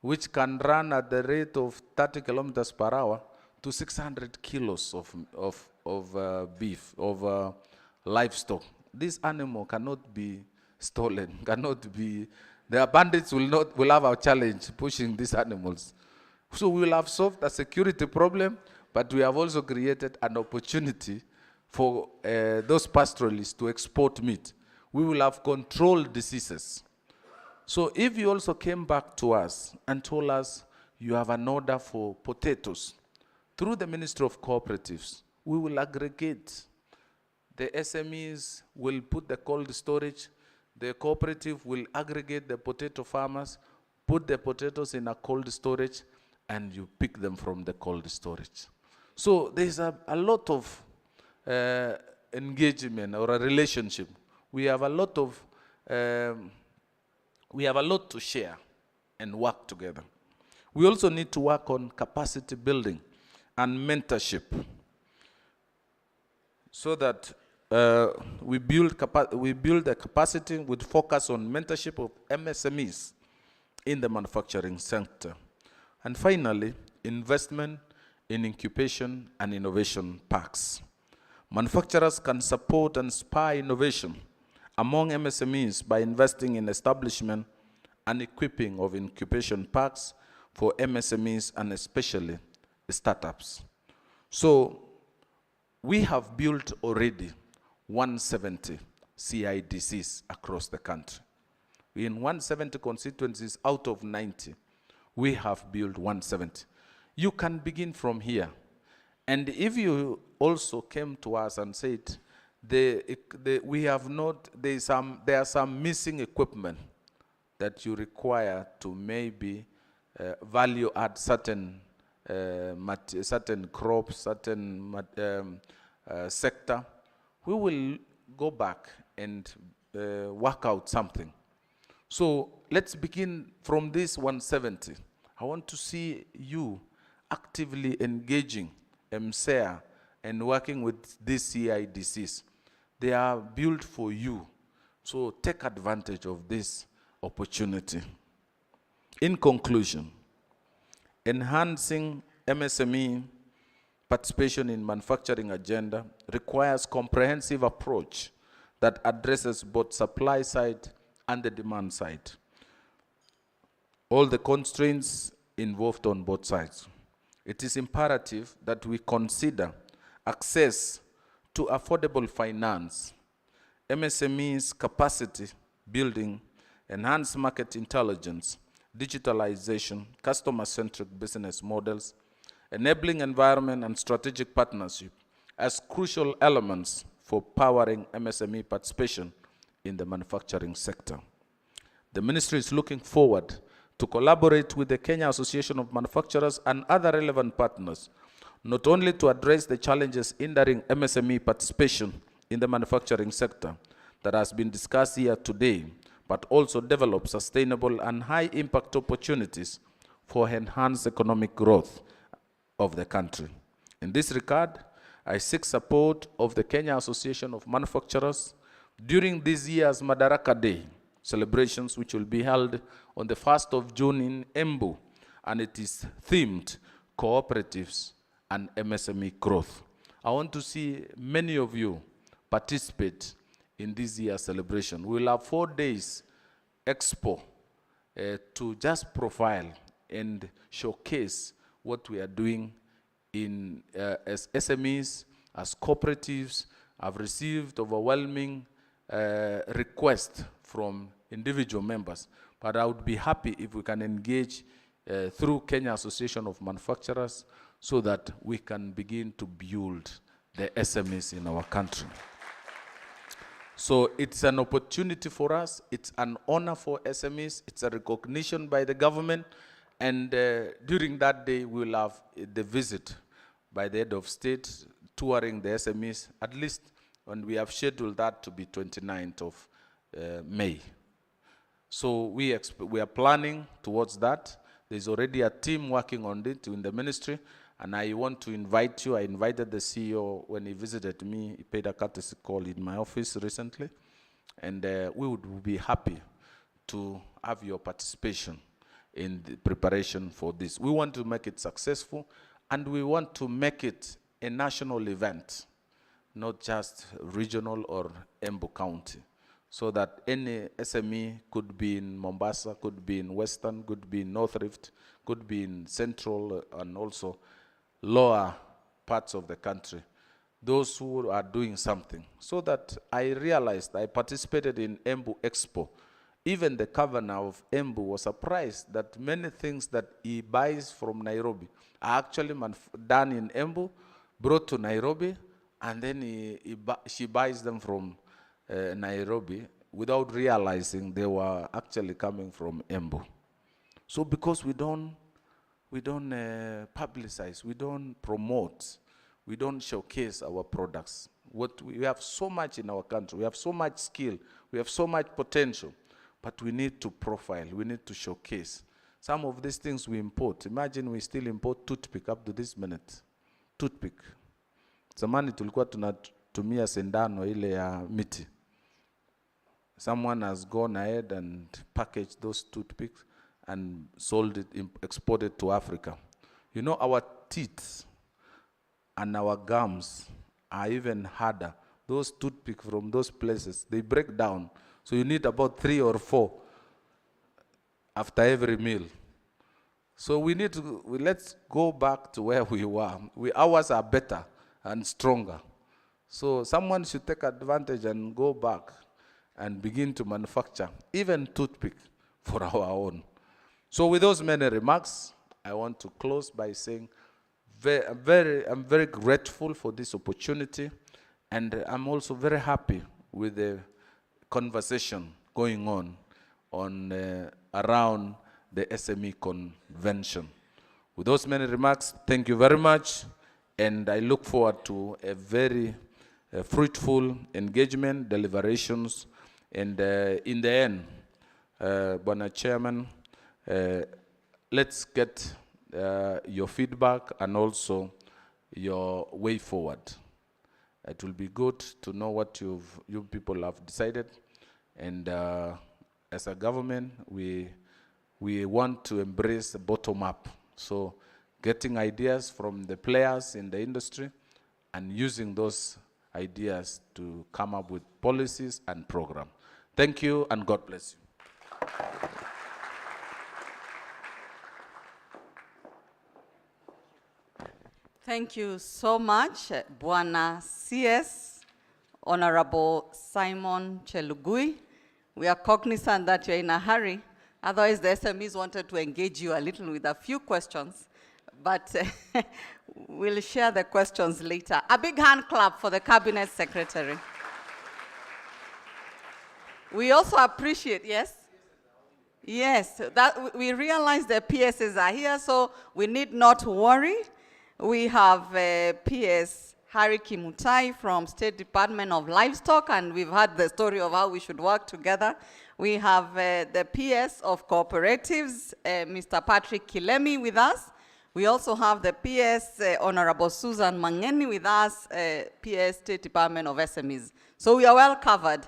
which can run at the rate of 30 kilometers per hour, to 600 kilos of beef, of livestock. This animal cannot be stolen, cannot be, the bandits will have a challenge pushing these animals. So we will have solved a security problem, but we have also created an opportunity for those pastoralists to export meat. We will have controlled diseases. So if you also came back to us and told us you have an order for potatoes, through the Ministry of Cooperatives, we will aggregate. The SMEs will put the cold storage, the cooperative will aggregate the potato farmers, put the potatoes in a cold storage, and you pick them from the cold storage. So there's a lot of engagement or a relationship. We have a lot of, we have a lot to share and work together. We also need to work on capacity building and mentorship so that we build the capacity with focus on mentorship of MSMEs in the manufacturing sector. And finally, investment in incubation and innovation parks. Manufacturers can support and spur innovation among MSMEs by investing in establishment and equipping of incubation parks for MSMEs and especially startups. So we have built already 170 CIDCs across the country. In 170 constituencies out of 90, we have built 170. You can begin from here. And if you also came to us and said, we have not, there are some missing equipment that you require to maybe value add certain certain crops, certain sector, we will go back and work out something. So let's begin from this 170. I want to see you actively engaging MSEA and working with these CIDCs. They are built for you. So take advantage of this opportunity. In conclusion, enhancing MSME participation in manufacturing agenda requires comprehensive approach that addresses both supply side and the demand side. All the constraints involved on both sides. It is imperative that we consider access to affordable finance, MSMEs capacity building, enhanced market intelligence, digitalization, customer-centric business models, enabling environment and strategic partnership as crucial elements for powering MSME participation in the manufacturing sector. The ministry is looking forward to collaborate with the Kenya Association of Manufacturers and other relevant partners, not only to address the challenges hindering MSME participation in the manufacturing sector that has been discussed here today, but also develop sustainable and high-impact opportunities for enhanced economic growth of the country. In this regard, I seek support of the Kenya Association of Manufacturers during this year's Madaraka Day celebrations, which will be held on the 1st of June in Embu, and it is themed Cooperatives and MSME Growth. I want to see many of you participate in this year's celebration. We'll have 4 days expo to just profile and showcase what we are doing in as SMEs, as cooperatives. I've received overwhelming requests from individual members, but I would be happy if we can engage through Kenya Association of Manufacturers so that we can begin to build the SMEs in our country. So it's an opportunity for us, it's an honor for SMEs, it's a recognition by the government, and during that day we'll have the visit by the head of state touring the SMEs, at least, and we have scheduled that to be 29th of May. So we are planning towards that. There's already a team working on it in the ministry, and I want to invite you. I invited the CEO when he visited me. He paid a courtesy call in my office recently, and we would be happy to have your participation in the preparation for this. We want to make it successful, and we want to make it a national event, not just regional or Embu County, so that any SME could be in Mombasa, could be in Western, could be in North Rift, could be in Central and also lower parts of the country, those who are doing something. So that I realized, I participated in Embu Expo. Even the governor of Embu was surprised that many things that he buys from Nairobi are actually done in Embu, brought to Nairobi, and then she buys them from Nairobi without realizing they were actually coming from Embu. So because we don't publicize, we don't promote, we don't showcase our products. We have so much in our country, we have so much skill, we have so much potential, but we need to profile, we need to showcase. Some of these things we import. Imagine we still import toothpick up to this minute. Toothpick. Zamani tulikuwa tunatumia sindano ile ya miti. Someone has gone ahead and packaged those toothpicks and sold it, exported to Africa. You know, our teeth and our gums are even harder. Those toothpicks from those places, they break down. So you need about 3 or 4 after every meal. So let's go back to where we were. Ours are better and stronger. So someone should take advantage and go back and begin to manufacture, even toothpick, for our own. So with those many remarks, I want to close by saying I'm very grateful for this opportunity, and I'm also very happy with the conversation going on around the SME convention. With those many remarks, thank you very much, and I look forward to a very fruitful engagement, deliberations, and in the end, Bwana Chairman, let's get your feedback and also your way forward. It will be good to know what you people have decided, and as a government, we want to embrace the bottom up. So getting ideas from the players in the industry and using those ideas to come up with policies and programs. Thank you, and God bless you. Thank you so much, Bwana CS, Honorable Simon Chelugui. We are cognizant that you're in a hurry. Otherwise, the SMEs wanted to engage you a little with a few questions, but we'll share the questions later. A big hand clap for the Cabinet Secretary. We also appreciate, yes? Yes, that we realize the PSs are here, so we need not worry. We have PS Harry Kimutai from State Department of Livestock, and we've heard the story of how we should work together. We have the PS of Cooperatives, Mr. Patrick Kilemi with us. We also have the PS, Honorable Susan Mangeni with us, PS State Department of SMEs. So we are well covered.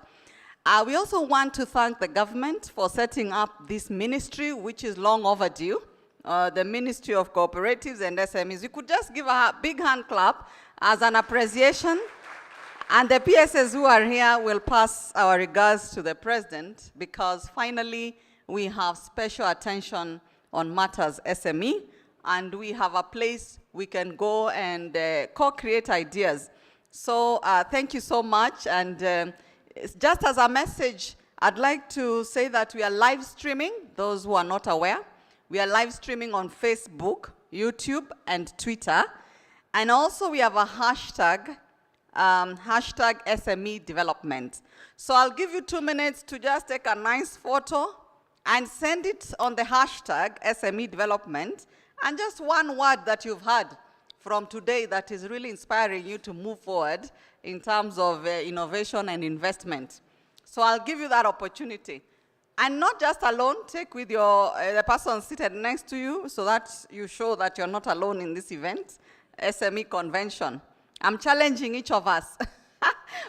We also want to thank the government for setting up this ministry, which is long overdue, the Ministry of Cooperatives and SMEs. We could just give a big hand clap as an appreciation. And the PSs who are here will pass our regards to the President, because finally we have special attention on matters SME, and we have a place we can go and co-create ideas. So thank you so much. And just as a message, I'd like to say that we are live streaming, those who are not aware. We are live streaming on Facebook, YouTube, and Twitter. And also we have a hashtag, hashtag SME development. So I'll give you 2 minutes to just take a nice photo and send it on the hashtag SME development, and just one word that you've heard from today that is really inspiring you to move forward in terms of innovation and investment. So I'll give you that opportunity. And not just alone, take with your, the person seated next to you, so that you show that you're not alone in this event, SME convention. I'm challenging each of us.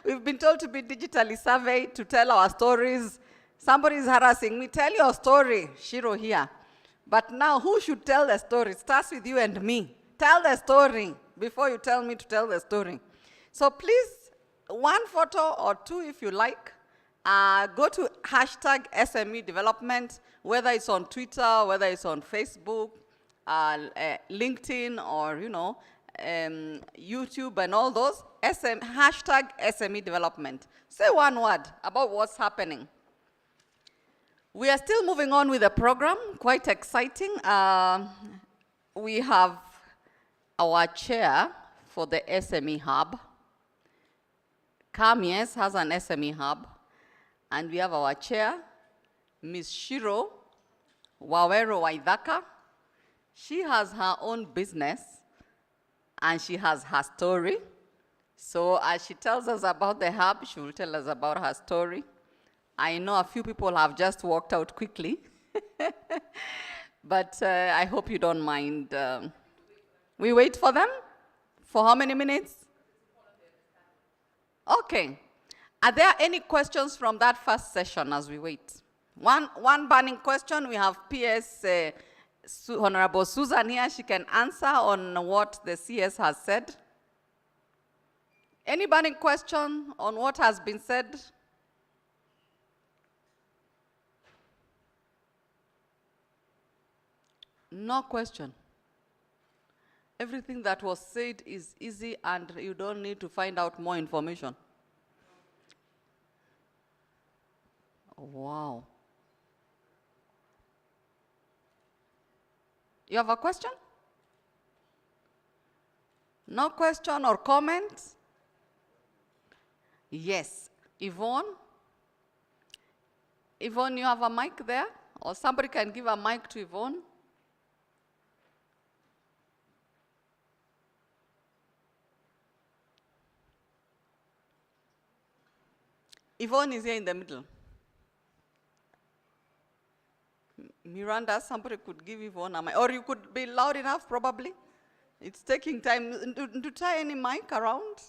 We've been told to be digitally surveyed, to tell our stories. Somebody is harassing me, tell your story, Shiro here. But now who should tell the story? It starts with you and me. Tell the story before you tell me to tell the story. So please, one photo or two if you like. Go to hashtag SME development, whether it's on Twitter, whether it's on Facebook, LinkedIn, or YouTube and all those. Hashtag SME development. Say one word about what's happening. We are still moving on with the program, quite exciting. We have our chair for the SME Hub. Kamies has an SME Hub. And we have our chair, Ms. Shiro Wawero Waithaka. She has her own business, and she has her story. So as she tells us about the hub, she will tell us about her story. I know a few people have just walked out quickly, but I hope you don't mind. We wait for them? For how many minutes? Okay. Are there any questions from that first session as we wait? One burning question. We have PS Honorable Susan here. She can answer on what the CS has said. Any burning question on what has been said? No question. Everything that was said is easy and you don't need to find out more information. Wow. You have a question? No question or comment? Yes. Yvonne? Yvonne, you have a mic there? Or somebody can give a mic to Yvonne? Yvonne is here in the middle. Miranda, somebody could give Yvonne a mic. Or you could be loud enough, probably. It's taking time. To try any mic around?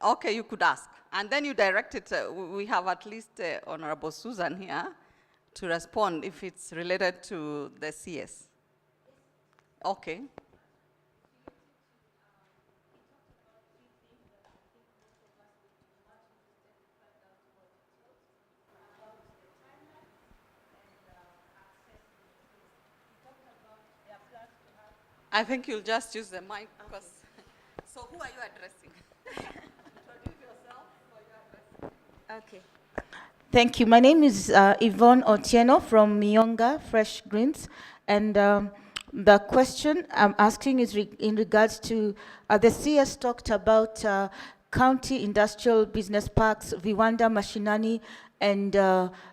Okay, you could ask. And then you direct it. We have at least Honorable Susan here to respond if it's related to the CS. Okay. I think you'll just use the mic because. So who are you addressing? Introduce yourself for your address. Okay. Thank you. My name is Yvonne Otieno from Mionga Fresh Greens. And the question I'm asking is in regards to the CS talked about county industrial business parks, Viwanda Mashinani, and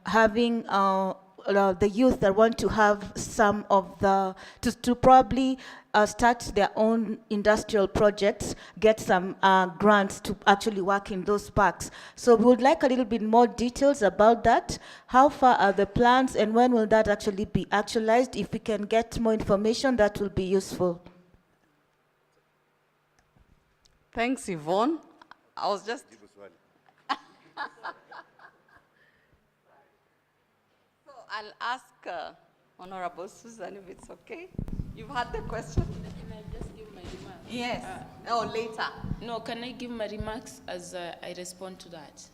having the youth that want to have some of the, to probably start their own industrial projects, get some grants to actually work in those parks. So we would like a little bit more details about that. How far are the plans and when will that actually be actualized? If we can get more information, that will be useful. Thanks, Yvonne. I was just. So I'll ask Honorable Susan if it's okay. You've had the question? Can I just give my remarks? Yes. Later. No, can I give my remarks as I respond to that?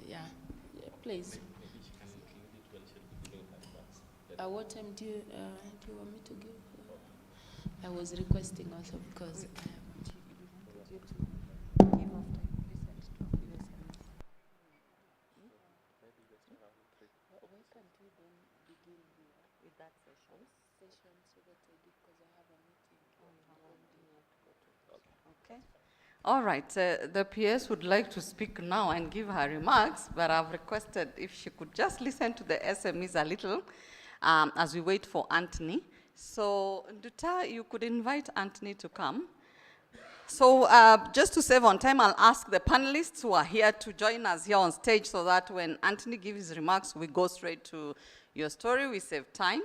Yeah, please. What time do you want me to give? I was requesting also because I wanted you to give after you listened to Why can't we then begin with that session? So that I do because I have a meeting. Okay. All right. The PS would like to speak now and give her remarks, but I've requested if she could just listen to the SMEs a little as we wait for Anthony. So, Nduta, you could invite Anthony to come. So, just to save on time, I'll ask the panelists who are here to join us here on stage so that when Anthony gives his remarks, we go straight to your story. We save time.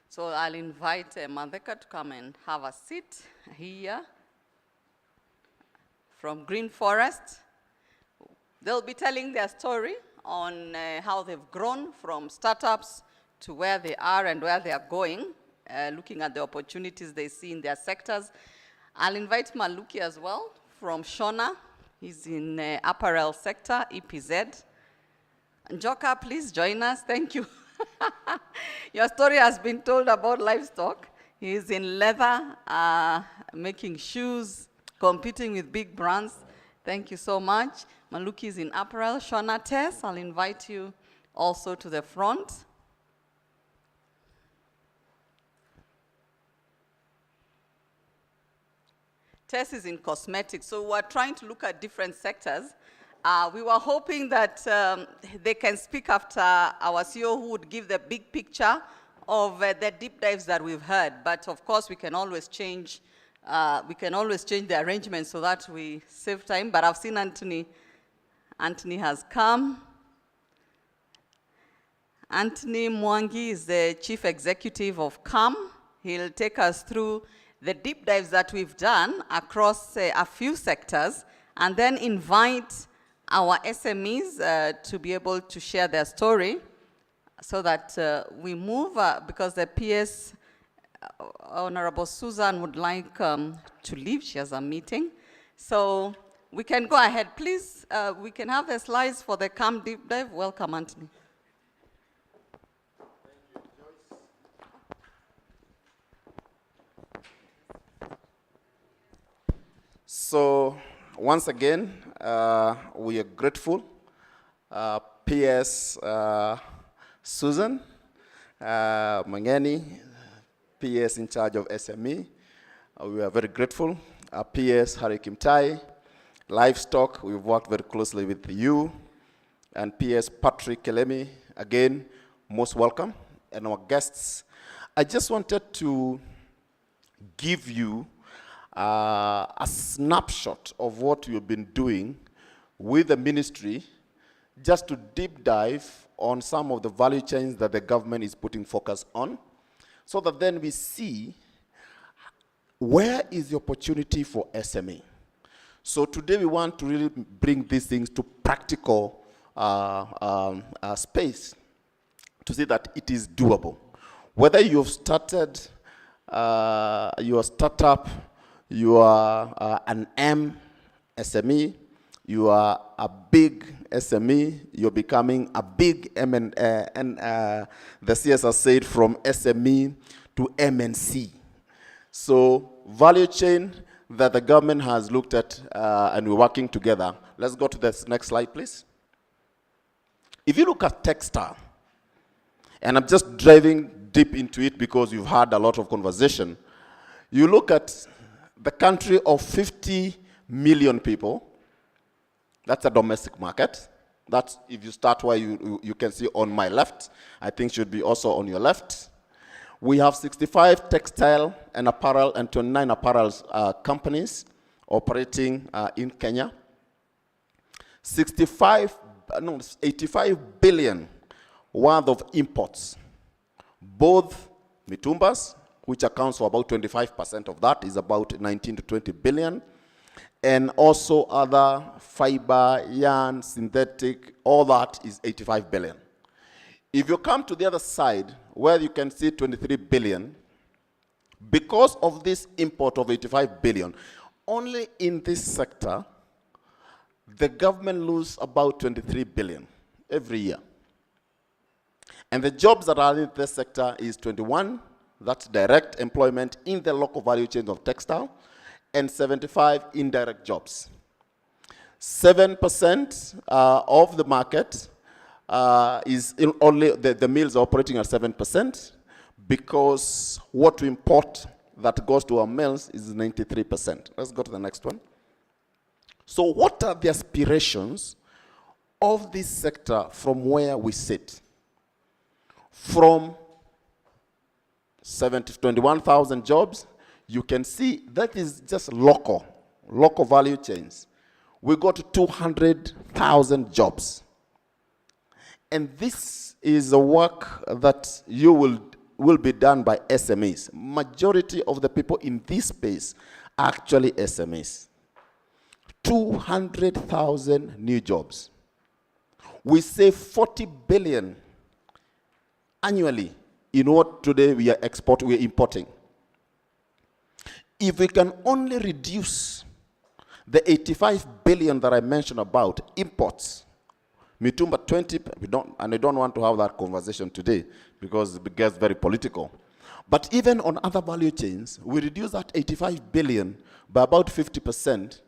So I'll invite Mandeka to come and have a seat here from Green Forest. They'll be telling their story on how they've grown from startups to where they are and where they are going, looking at the opportunities they see in their sectors. I'll invite Maluki as well from Shona. He's in apparel sector, EPZ. Njoka, please join us. Thank you. Your story has been told about livestock. He's in leather, making shoes, competing with big brands. Thank you so much. Maluki is in apparel. Shona Tess, I'll invite you also to the front. Tess is in cosmetics. So we're trying to look at different sectors. We were hoping that they can speak after our CEO who would give the big picture of the deep dives that we've heard. But of course, we can always change the arrangement so that we save time. But I've seen Anthony. Anthony has come. Anthony Mwangi is the Chief Executive of CAM. He'll take us through the deep dives that we've done across a few sectors and then invite our SMEs to be able to share their story so that we move, because the PS, Honorable Susan would like to leave. She has a meeting. So we can go ahead. Please, we can have the slides for the CAM deep dive. Welcome, Anthony. So once again, we are grateful. PS Susan Mangeni, PS in charge of SME. We are very grateful. PS Harry Kimtai, Livestock, we've worked very closely with you. And PS Patrick Kelemi, again, most welcome. And our guests, I just wanted to give you a snapshot of what we've been doing with the ministry, just to deep dive on some of the value chains that the government is putting focus on, so that then we see where is the opportunity for SME. So today we want to really bring these things to practical space to see that it is doable. Whether you've started your startup, you are an SME, you are a big SME, you're becoming a big the CSR said from SME to MNC. So value chain that the government has looked at and we're working together. Let's go to the next slide, please. If you look at textile, and I'm just driving deep into it because you've had a lot of conversation, you look at the country of 50 million people, that's a domestic market. That's, if you start where you can see on my left, I think should be also on your left. We have 65 textile and apparel and 29 apparel companies operating in Kenya. 85 billion worth of imports, both mitumbas, which accounts for about 25% of that, is about 19 to 20 billion, and also other fiber, yarn, synthetic, all that is 85 billion. If you come to the other side, where you can see 23 billion, because of this import of 85 billion, only in this sector, the government loses about 23 billion every year. And the jobs that are in this sector is 21, that's direct employment in the local value chain of textile, and 75 indirect jobs. 7% of the market is only, the mills are operating at 7%, because what we import that goes to our mills is 93%. Let's go to the next one. So what are the aspirations of this sector from where we sit? From 21,000 jobs, you can see that is just local value chains. We got to 200,000 jobs. And this is a work that will be done by SMEs. Majority of the people in this space are actually SMEs. 200,000 new jobs. We save 40 billion annually in what today we are importing. If we can only reduce the 85 billion that I mentioned about imports, Mitumba 20, and I don't want to have that conversation today because it gets very political. But even on other value chains, we reduce that 85 billion by about 50%.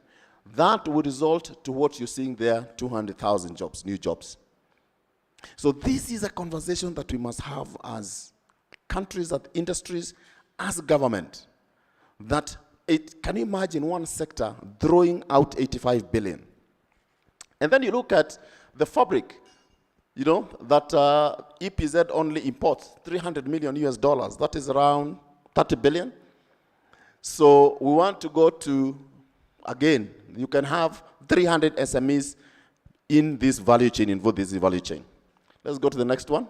That would result to what you're seeing there, 200,000 jobs, new jobs. So this is a conversation that we must have as countries, as industries, as government. That can you imagine one sector throwing out 85 billion? And then you look at the fabric, you know, that EPZ only imports 300 million US dollars. That is around 30 billion. So we want to go to, again, you can have 300 SMEs in this value chain, in this value chain. Let's go to the next one.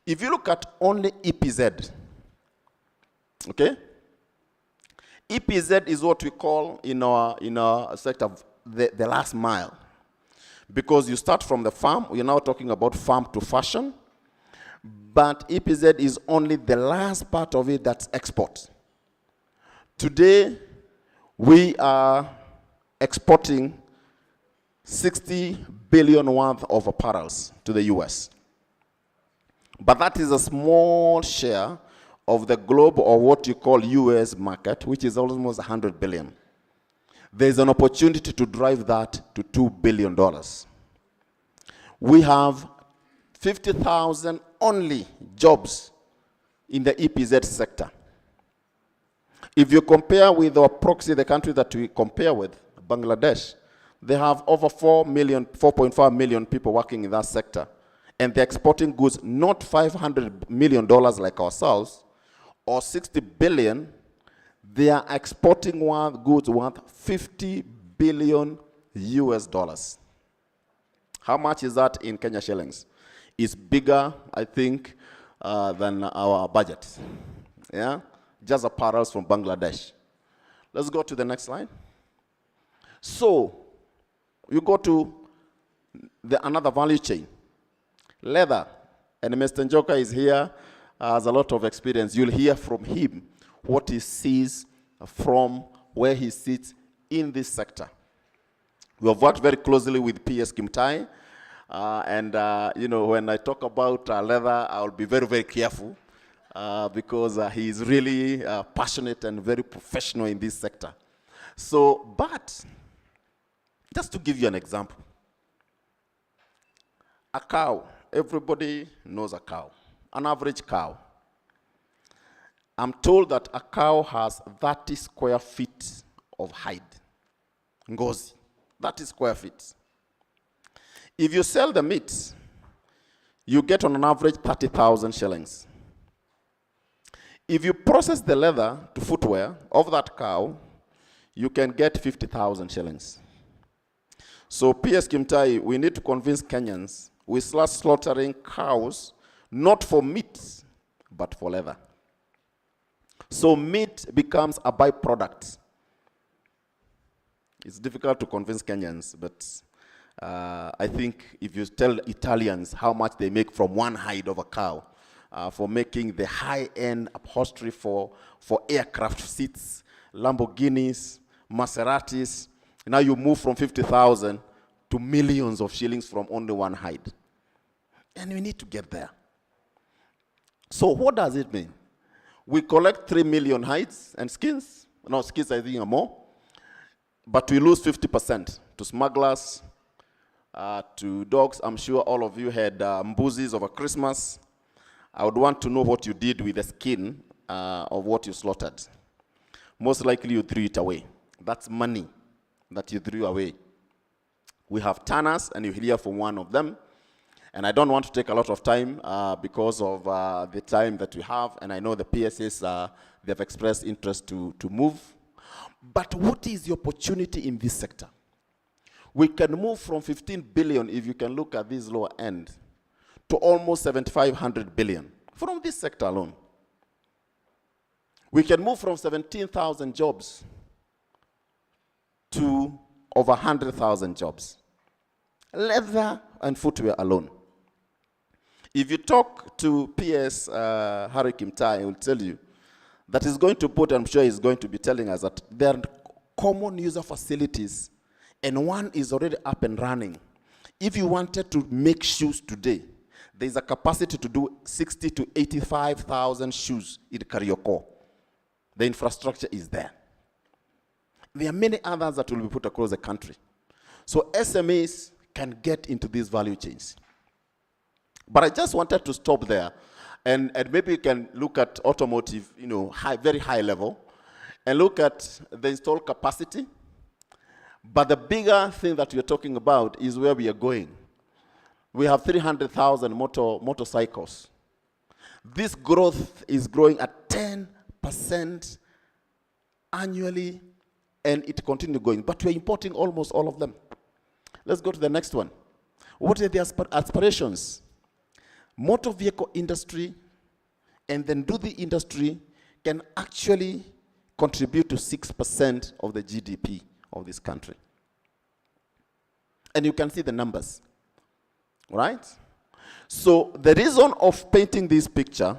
If you look at only EPZ, okay? EPZ is what we call in our sector the last mile. Because you start from the farm, we're now talking about farm to fashion, but EPZ is only the last part of it that's export. Today, we are exporting 60 billion worth of apparels to the US. But that is a small share of the globe, or what you call US market, which is almost 100 billion. There's an opportunity to drive that to $2 billion. We have 50,000 only jobs in the EPZ sector. If you compare with our proxy, the country that we compare with, Bangladesh, they have over 4.5 million people working in that sector. And they're exporting goods, not $500 million like ourselves, or 60 billion. They are exporting goods worth 50 billion US dollars. How much is that in Kenya shillings? It's bigger, I think, than our budget. Yeah? Just apparels from Bangladesh. Let's go to the next slide. So, you go to another value chain. Leather. And Mr. Njoka is here, has a lot of experience. You'll hear from him what he sees from where he sits in this sector. We have worked very closely with PS Kimtai. You know, when I talk about leather, I'll be very, very careful because he's really passionate and very professional in this sector. So, but, just to give you an example, a cow, everybody knows a cow, an average cow. I'm told that a cow has 30 square feet of hide, ngozi, 30 square feet. If you sell the meat, you get on an average 30,000 shillings. If you process the leather to footwear of that cow, you can get 50,000 shillings. So PS Kimtai, we need to convince Kenyans we start slaughtering cows not for meat, but for leather. So meat becomes a byproduct. It's difficult to convince Kenyans, but I think if you tell Italians how much they make from one hide of a cow, for making the high-end upholstery for aircraft seats, Lamborghinis, Maseratis, now you move from 50,000 to millions of shillings from only one hide. And we need to get there. So what does it mean? We collect 3 million hides and skins. No, skins I think are more. But we lose 50% to smugglers, to dogs. I'm sure all of you had mbuzis over Christmas. I would want to know what you did with the skin of what you slaughtered. Most likely you threw it away. That's money that you threw away. We have tanners, and you hear from one of them. And I don't want to take a lot of time because of the time that we have. And I know the PSAs, they've expressed interest to move. But what is the opportunity in this sector? We can move from 15 billion, if you can look at this lower end, to almost 7,500 billion from this sector alone. We can move from 17,000 jobs to over 100,000 jobs. Leather and footwear alone. If you talk to PS Harry Kimtai, he will tell you that he's going to put, I'm sure he's going to be telling us that there are common user facilities and one is already up and running. If you wanted to make shoes today, there's a capacity to do 60 to 85,000 shoes in Karioko. The infrastructure is there. There are many others that will be put across the country. So SMEs can get into these value chains. But I just wanted to stop there, and maybe you can look at automotive, you know, very high level, and look at the installed capacity. But the bigger thing that we're talking about is where we are going. We have 300,000 motorcycles. This growth is growing at 10% annually, and it continues going. But we're importing almost all of them. Let's go to the next one. What are the aspirations? Motor vehicle industry and then do the industry can actually contribute to 6% of the GDP of this country. And you can see the numbers, right? So the reason of painting this picture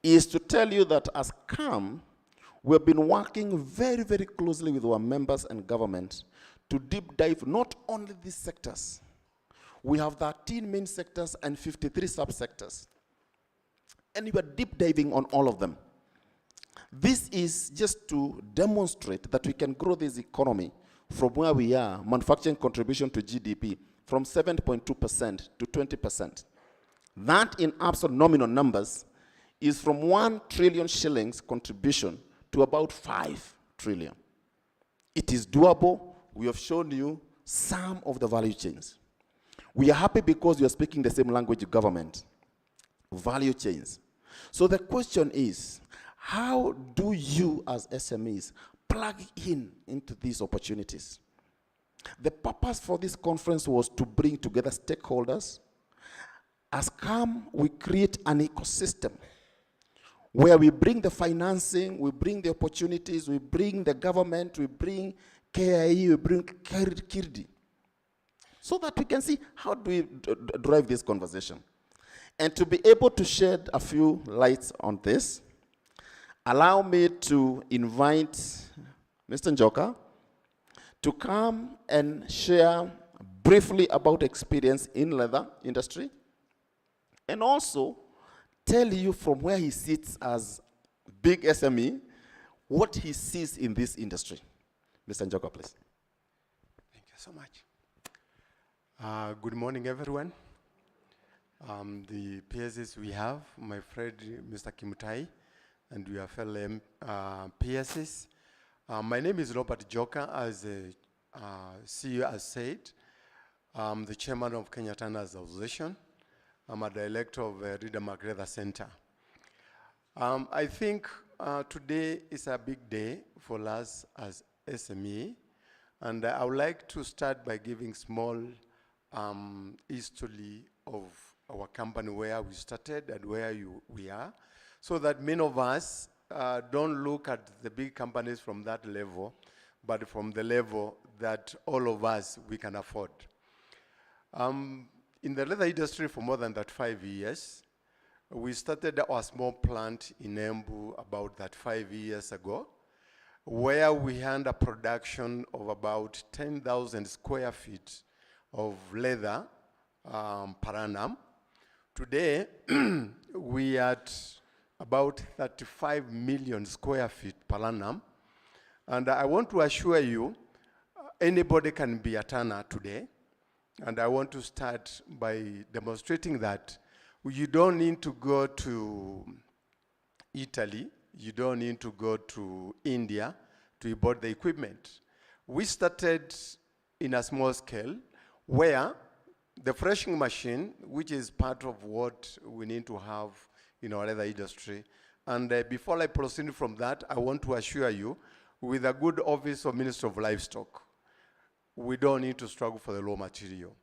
is to tell you that as CAM, we've been working very, very closely with our members and government to deep dive not only these sectors. We have 13 main sectors and 53 subsectors. And we are deep diving on all of them. This is just to demonstrate that we can grow this economy from where we are, manufacturing contribution to GDP, from 7.2% to 20%. That in absolute nominal numbers is from 1 trillion shillings contribution to about 5 trillion. It is doable. We have shown you some of the value chains. We are happy because we are speaking the same language of government, value chains. So the question is, how do you as SMEs plug into these opportunities? The purpose for this conference was to bring together stakeholders. As CAM, we create an ecosystem where we bring the financing, we bring the opportunities, we bring the government, we bring KIE, we bring KIRDI, so that we can see how do we drive this conversation. And to be able to shed a few lights on this, allow me to invite Mr. Njoka to come and share briefly about experience in leather industry, and also tell you from where he sits as big SME, what he sees in this industry. Mr. Njoka, please. Thank you so much. Good morning, everyone. The PSs we have, my friend, Mr. Kimutai, and we are fellow PSs. My name is Robert Joka, as CEO has said. I'm the chairman of Kenya Tanners Association. I'm a director of Reader McGregor Center. I think today is a big day for us as SME, and I would like to start by giving small history of our company, where we started and where we are, so that many of us don't look at the big companies from that level, but from the level that all of us, we can afford. In the leather industry for more than 5 years, we started our small plant in Embu about 5 years ago, where we had a production of about 10,000 square feet of leather per annum. Today, we are at about 35 million square feet per annum. And I want to assure you, anybody can be a tanner today. And I want to start by demonstrating that you don't need to go to Italy, you don't need to go to India to import the equipment. We started in a small scale, where the threshing machine, which is part of what we need to have in our leather industry. And before I proceed from that, I want to assure you, with a good office of Minister of Livestock, we don't need to struggle for the raw material.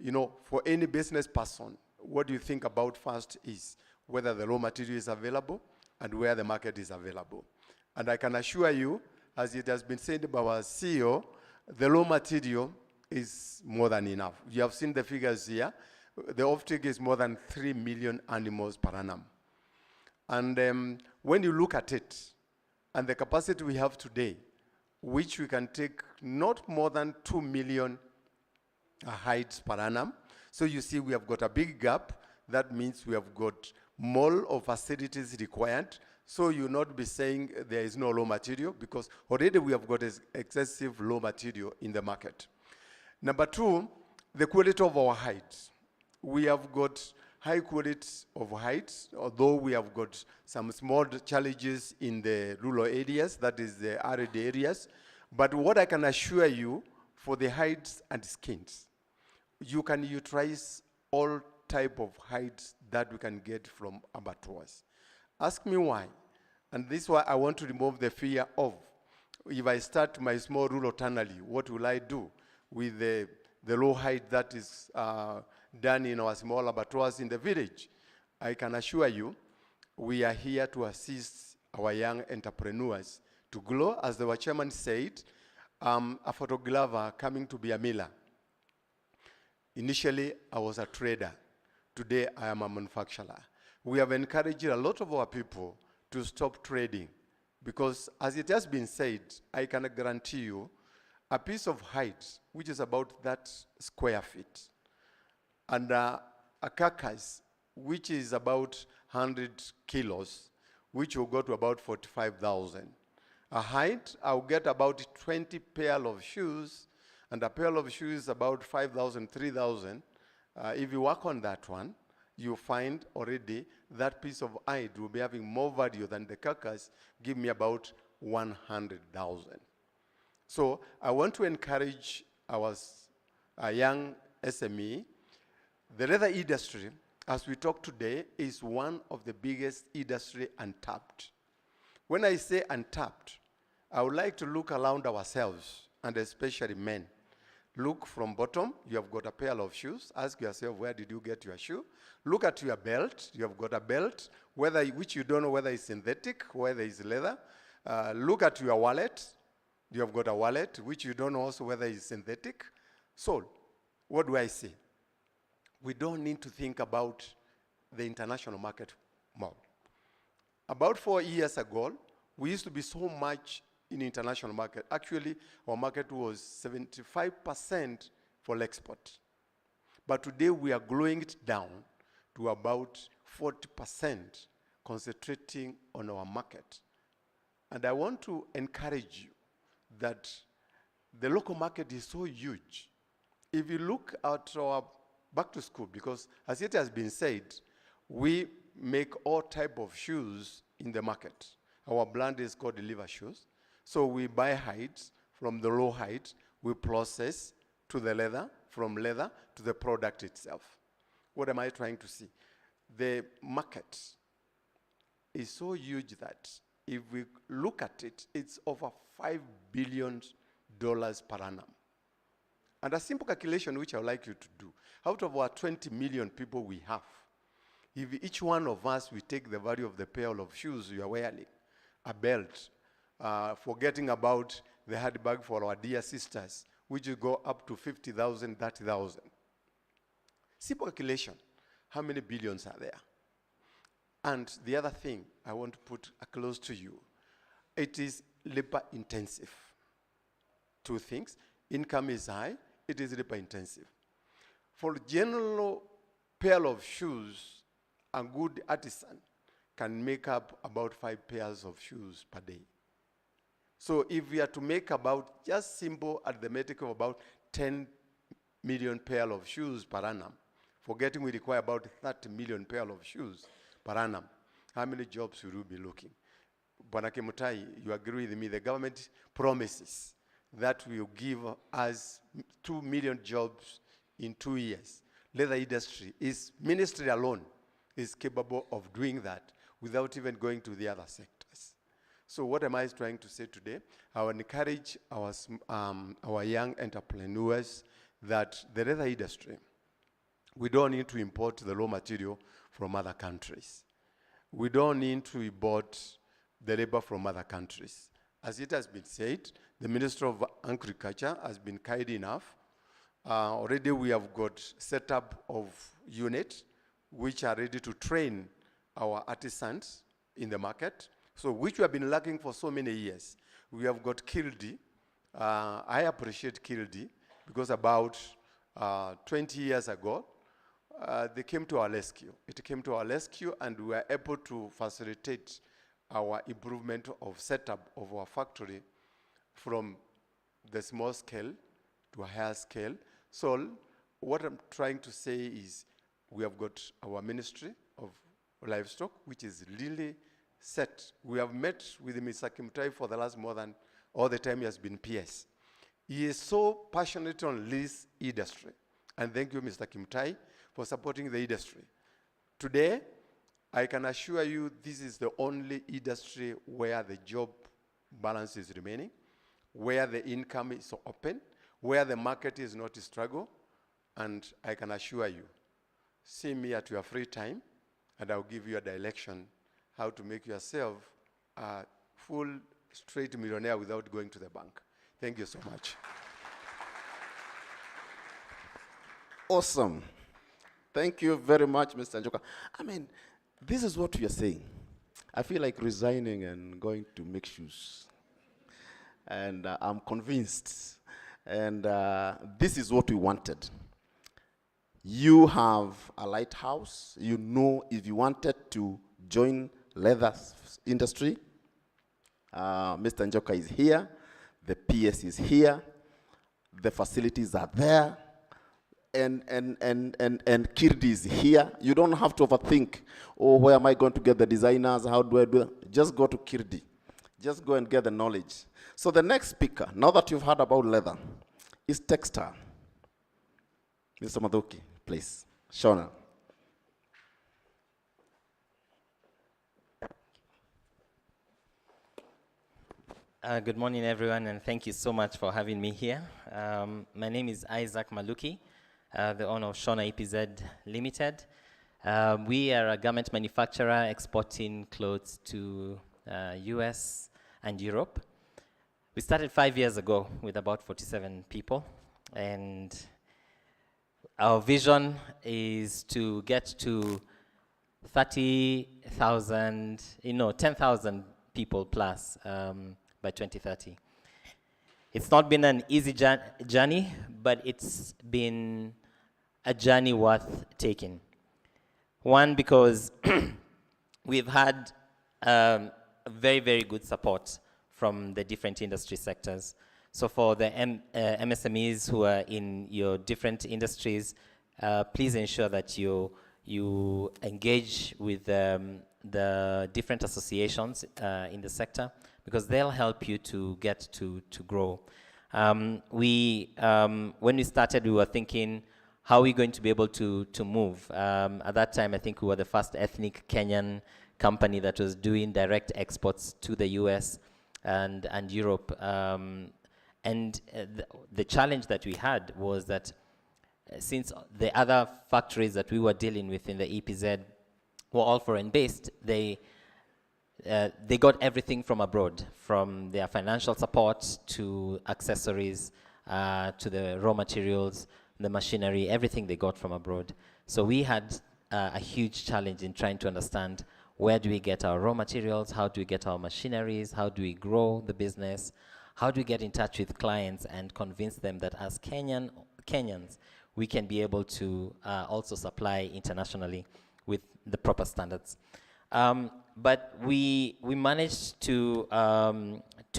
You know, for any business person, what do you think about first is whether the raw material is available and where the market is available. And I can assure you, as it has been said by our CEO, the raw material is more than enough. You have seen the figures here. The offtake is more than 3 million animals per annum. And when you look at it, and the capacity we have today, which we can take not more than 2 million hides per annum. So you see we have got a big gap. That means we have got more of facilities required. So you'll not be saying there is no raw material, because already we have got excessive raw material in the market. Number two, the quality of our hides. We have got high quality of hides, although we have got some small challenges in the rural areas, that is the arid areas. But what I can assure you, for the hides and skins, you can utilize all type of hides that we can get from abattoirs. Ask me why. And this is why I want to remove the fear of, if I start my small rural tannery, what will I do with the raw hide that is done in our small abattoirs in the village? I can assure you, we are here to assist our young entrepreneurs to grow. As the chairman said, a photographer coming to be a miller. Initially, I was a trader. Today, I am a manufacturer. We have encouraged a lot of our people to stop trading, because as it has been said, I can guarantee you, a piece of hide, which is about that square feet, and a carcass, which is about 100 kilos, which will go to about 45,000. a height, I'll get about 20 pair of shoes, and a pair of shoes is about 5,000, 3,000. If you work on that one, you find already that piece of hide will be having more value than the carcass, give me about 100,000. So I want to encourage our young SME. The leather industry, as we talk today, is one of the biggest industry untapped. When I say untapped, I would like to look around ourselves, and especially men. Look from bottom, you have got a pair of shoes. Ask yourself, where did you get your shoe? Look at your belt, you have got a belt, which you don't know whether it's synthetic, whether it's leather. Look at your wallet, you have got a wallet, which you don't know also whether it's synthetic. So, what do I say? We don't need to think about the international market more. About 4 years ago, we used to be so much in the international market. Actually, our market was 75% for export. But today, we are growing it down to about 40%, concentrating on our market. And I want to encourage you that the local market is so huge. If you look at our back to school, because as it has been said, we make all type of shoes in the market. Our brand is called Deliver Shoes. So we buy hides from the raw hide, we process to the leather, from leather to the product itself. What am I trying to see? The market is so huge that if we look at it, it's over $5 billion per annum. And a simple calculation which I would like you to do, out of our 20 million people we have, if each one of us, we take the value of the pair of shoes you are wearing, a belt, forgetting about the handbag for our dear sisters, which will go up to 50,000, 30,000. Simple calculation, how many billions are there? And the other thing I want to put close to you, it is labor intensive. Two things, income is high, it is labor intensive. For general pair of shoes, a good artisan can make up about 5 pairs of shoes per day. So if we are to make about just simple arithmetic of about 10 million pair of shoes per annum, forgetting we require about 30 million pair of shoes per annum, how many jobs will you be looking? Bwana Kimutai, you agree with me, the government promises that will give us 2 million jobs in 2 years. Leather industry ministry alone is capable of doing that without even going to the other sectors. So what am I trying to say today? I will encourage our young entrepreneurs that the leather industry, we don't need to import the raw material from other countries. We don't need to import the labor from other countries. As it has been said, the Minister of Agriculture has been kind enough. Already we have got set up of units which are ready to train our artisans in the market, so which we have been lacking for so many years. We have got Kildi. I appreciate Kildi because about 20 years ago, they came to our rescue. It came to our rescue and we were able to facilitate our improvement of setup of our factory from the small scale to a higher scale. So what I'm trying to say is we have got our Ministry of Livestock, which is really set. We have met with Mr. Kimutai for the last more than all the time he has been PS. He is so passionate on this industry. And thank you, Mr. Kimutai, for supporting the industry. Today, I can assure you this is the only industry where the job balance is remaining, where the income is open, where the market is not a struggle, and I can assure you, see me at your free time, and I'll give you a direction how to make yourself a full straight millionaire without going to the bank. Thank you so much. Awesome. Thank you very much, Mr. Njoka. I mean, this is what we are saying. I feel like resigning and going to make shoes. And I'm convinced. And this is what we wanted. You have a lighthouse. You know if you wanted to join leather industry, Mr. Njoka is here. The PS is here. The facilities are there. And Kirdi is here. You don't have to overthink, oh, where am I going to get the designers? How do I do that? Just go to Kirdi. Just go and get the knowledge. So the next speaker, now that you've heard about leather, is textile. Mr. Maduki, please. Shona. Good morning, everyone, and thank you so much for having me here. My name is Isaac Maluki, the owner of Shona EPZ Limited. We are a garment manufacturer exporting clothes to US and Europe. We started 5 years ago with about 47 people, and our vision is to get to 30,000, 10,000 people plus by 2030. It's not been an easy journey, but it's been a journey worth taking. One, because we've had very, very good support from the different industry sectors. So for the MSMEs who are in your different industries, please ensure that you engage with the different associations in the sector, because they'll help you to get to grow. When we started, we were thinking, how are we going to be able to move? At that time, I think we were the first ethnic Kenyan company that was doing direct exports to the US and Europe. The challenge that we had was that since the other factories that we were dealing with in the EPZ were all foreign-based, they got everything from abroad, from their financial support to accessories, to the raw materials, the machinery, everything they got from abroad. So we had a huge challenge in trying to understand, where do we get our raw materials, how do we get our machineries, how do we grow the business, how do we get in touch with clients and convince them that as Kenyans, we can be able to also supply internationally with the proper standards. But we managed to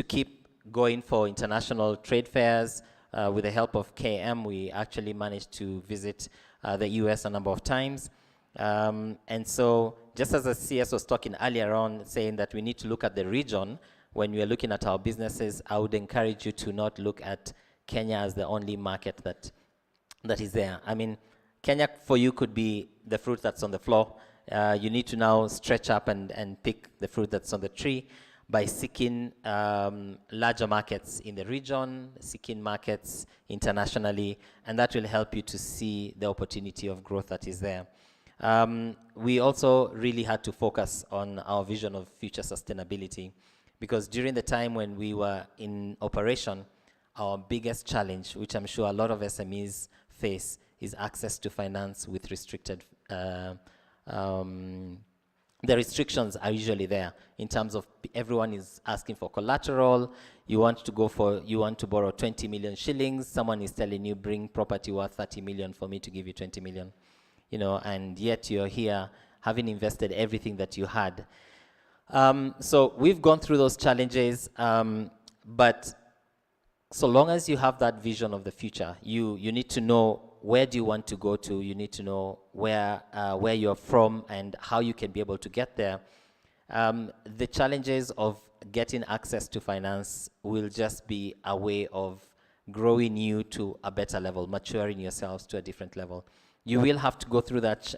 keep going for international trade fairs. With the help of KM, we actually managed to visit the US a number of times. And so, just as the CS was talking earlier on, saying that we need to look at the region, when we are looking at our businesses, I would encourage you to not look at Kenya as the only market that is there. I mean, Kenya for you could be the fruit that's on the floor. You need to now stretch up and pick the fruit that's on the tree by seeking larger markets in the region, seeking markets internationally, and that will help you to see the opportunity of growth that is there. We also really had to focus on our vision of future sustainability, because during the time when we were in operation, our biggest challenge, which I'm sure a lot of SMEs face, is access to finance with restricted the restrictions are usually there in terms of everyone is asking for collateral. You want to borrow 20 million shillings. Someone is telling you, bring property worth 30 million for me to give you 20 million. And yet you're here having invested everything that you had. So we've gone through those challenges, but so long as you have that vision of the future, you need to know, where do you want to go to? You need to know where you're from and how you can be able to get there. The challenges of getting access to finance will just be a way of growing you to a better level, maturing yourselves to a different level. You will have to go through that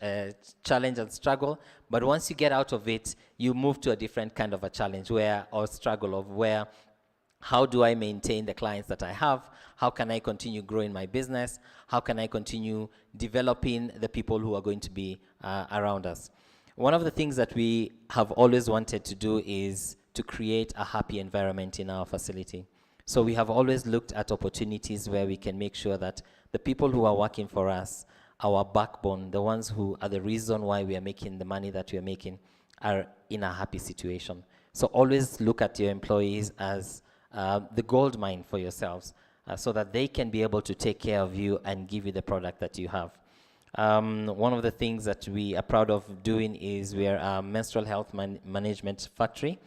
challenge and struggle, but once you get out of it, you move to a different kind of a challenge or struggle of how do I maintain the clients that I have? How can I continue growing my business? How can I continue developing the people who are going to be around us? One of the things that we have always wanted to do is to create a happy environment in our facility. So we have always looked at opportunities where we can make sure that the people who are working for us, our backbone, the ones who are the reason why we are making the money that we are making, are in a happy situation. So always look at your employees as the gold mine for yourselves, so that they can be able to take care of you and give you the product that you have. One of the things that we are proud of doing is we are a menstrual health management factory.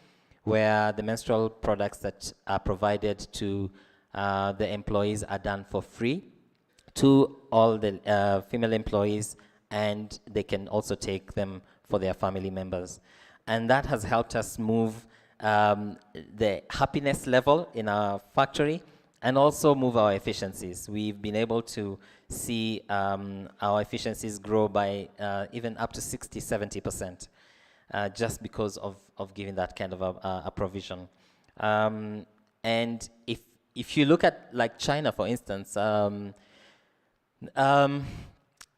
where the menstrual products that are provided to the employees are done for free to all the female employees, and they can also take them for their family members. And that has helped us move the happiness level in our factory and also move our efficiencies. We've been able to see our efficiencies grow by even up to 60–70%, just because of giving that kind of a provision. And if you look at like China, for instance,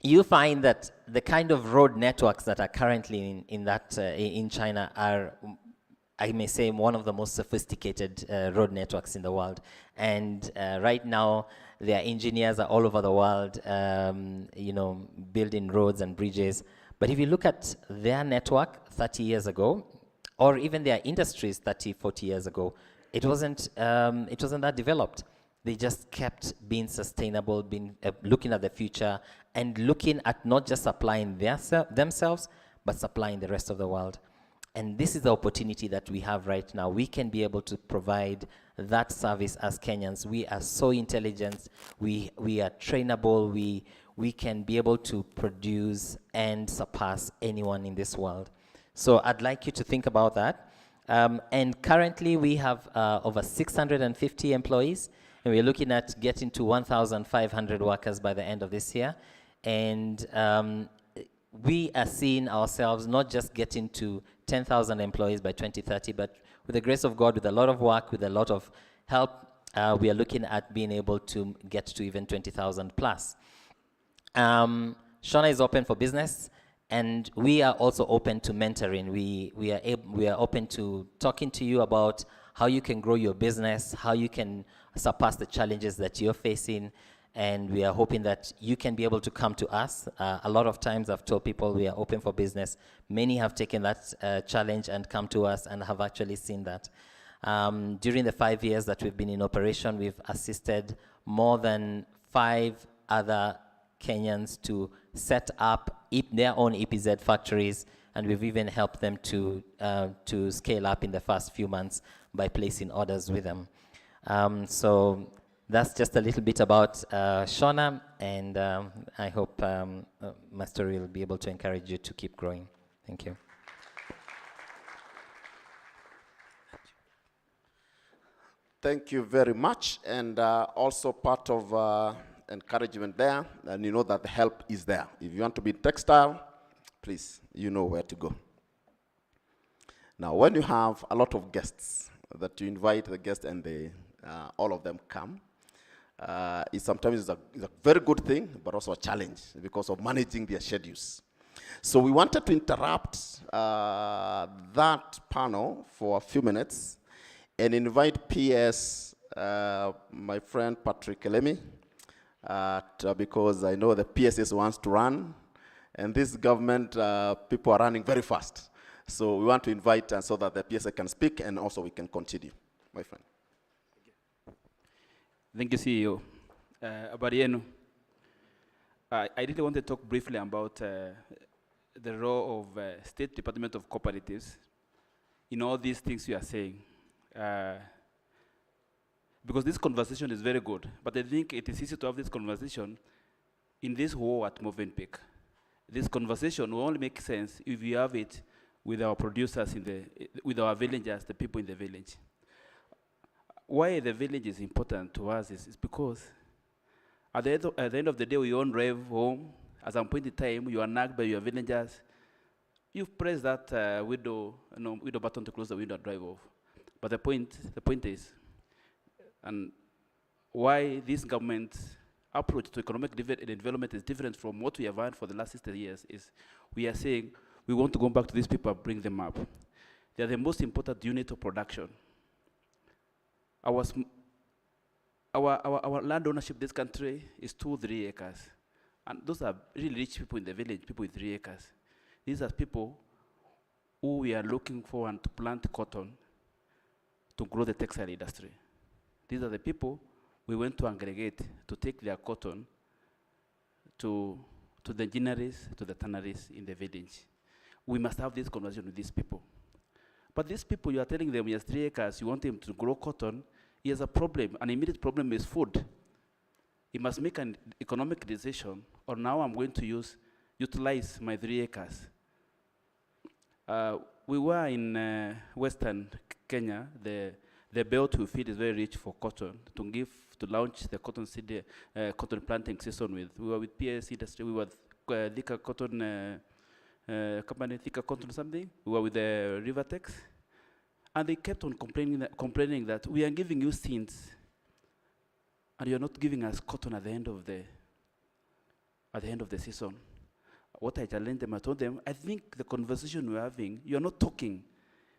you find that the kind of road networks that are currently in China are, I may say, one of the most sophisticated road networks in the world. And right now, their engineers are all over the world, building roads and bridges. But if you look at their network 30 years ago, or even their industries 30–40 years ago, it wasn't that developed. They just kept being sustainable, looking at the future, and looking at not just supplying themselves, but supplying the rest of the world. And this is the opportunity that we have right now. We can be able to provide that service as Kenyans. We are so intelligent. We are trainable. We can be able to produce and surpass anyone in this world. So I'd like you to think about that. And currently we have over 650 employees, and we're looking at getting to 1,500 workers by the end of this year. And we are seeing ourselves not just getting to 10,000 employees by 2030, but with the grace of God, with a lot of work, with a lot of help, we are looking at being able to get to even 20,000 plus. Shona is open for business, and we are also open to mentoring. We are open to talking to you about how you can grow your business, how you can surpass the challenges that you're facing, and we are hoping that you can be able to come to us. A lot of times I've told people we are open for business. Many have taken that challenge and come to us and have actually seen that. During the 5 years that we've been in operation, we've assisted more than 5 other Kenyans to set up their own EPZ factories, and we've even helped them to scale up in the first few months by placing orders with them. So that's just a little bit about Shona, and I hope my story will be able to encourage you to keep growing. Thank you. Thank you very much, and also part of encouragement there, and you know that the help is there. If you want to be textile, please, you know where to go. Now, when you have a lot of guests, that you invite the guests and they, all of them come, it sometimes is a very good thing, but also a challenge because of managing their schedules. So we wanted to interrupt that panel for a few minutes and invite PS, my friend Patrick Elemi, because I know the PSS wants to run, and this government, people are running very fast. So we want to invite so that the PSS can speak, and also we can continue, my friend. Thank you, CEO. Abarienu, I really want to talk briefly about the role of State Department of Cooperatives in all these things you are saying. Because this conversation is very good, but I think it is easy to have this conversation in this war at Movenpick. This conversation will only make sense if we have it with our producers, with our villagers, the people in the village. Why the village is important to us is because at the end of the day, we all drive home. At some point in time, you are nagged by your villagers. You've pressed that window button to close the window and drive off. But the point is, and why this government's approach to economic development is different from what we have had for the last 60 years is we are saying we want to go back to these people and bring them up. They are the most important unit of production. Our land ownership in this country is 2–3 acres. And those are really rich people in the village, people with 3 acres. These are people who we are looking for and to plant cotton to grow the textile industry. These are the people we went to aggregate to take their cotton to the ginneries, to the tanneries in the village. We must have this conversation with these people. But these people, you are telling them, he has 3 acres, you want him to grow cotton, he has a problem. An immediate problem is food. He must make an economic decision, or now I'm going to utilize my 3 acres. We were in Western Kenya. The belt we feed is very rich for cotton. To launch the cotton seed, cotton planting season with. We were with PS industry. We were Thika Cotton company, Thika Cotton something. We were with the Rivertex, and they kept on complaining that we are giving you seeds, and you are not giving us cotton at the end of the season. What I challenged them, I told them, I think the conversation we're having, you're not talking.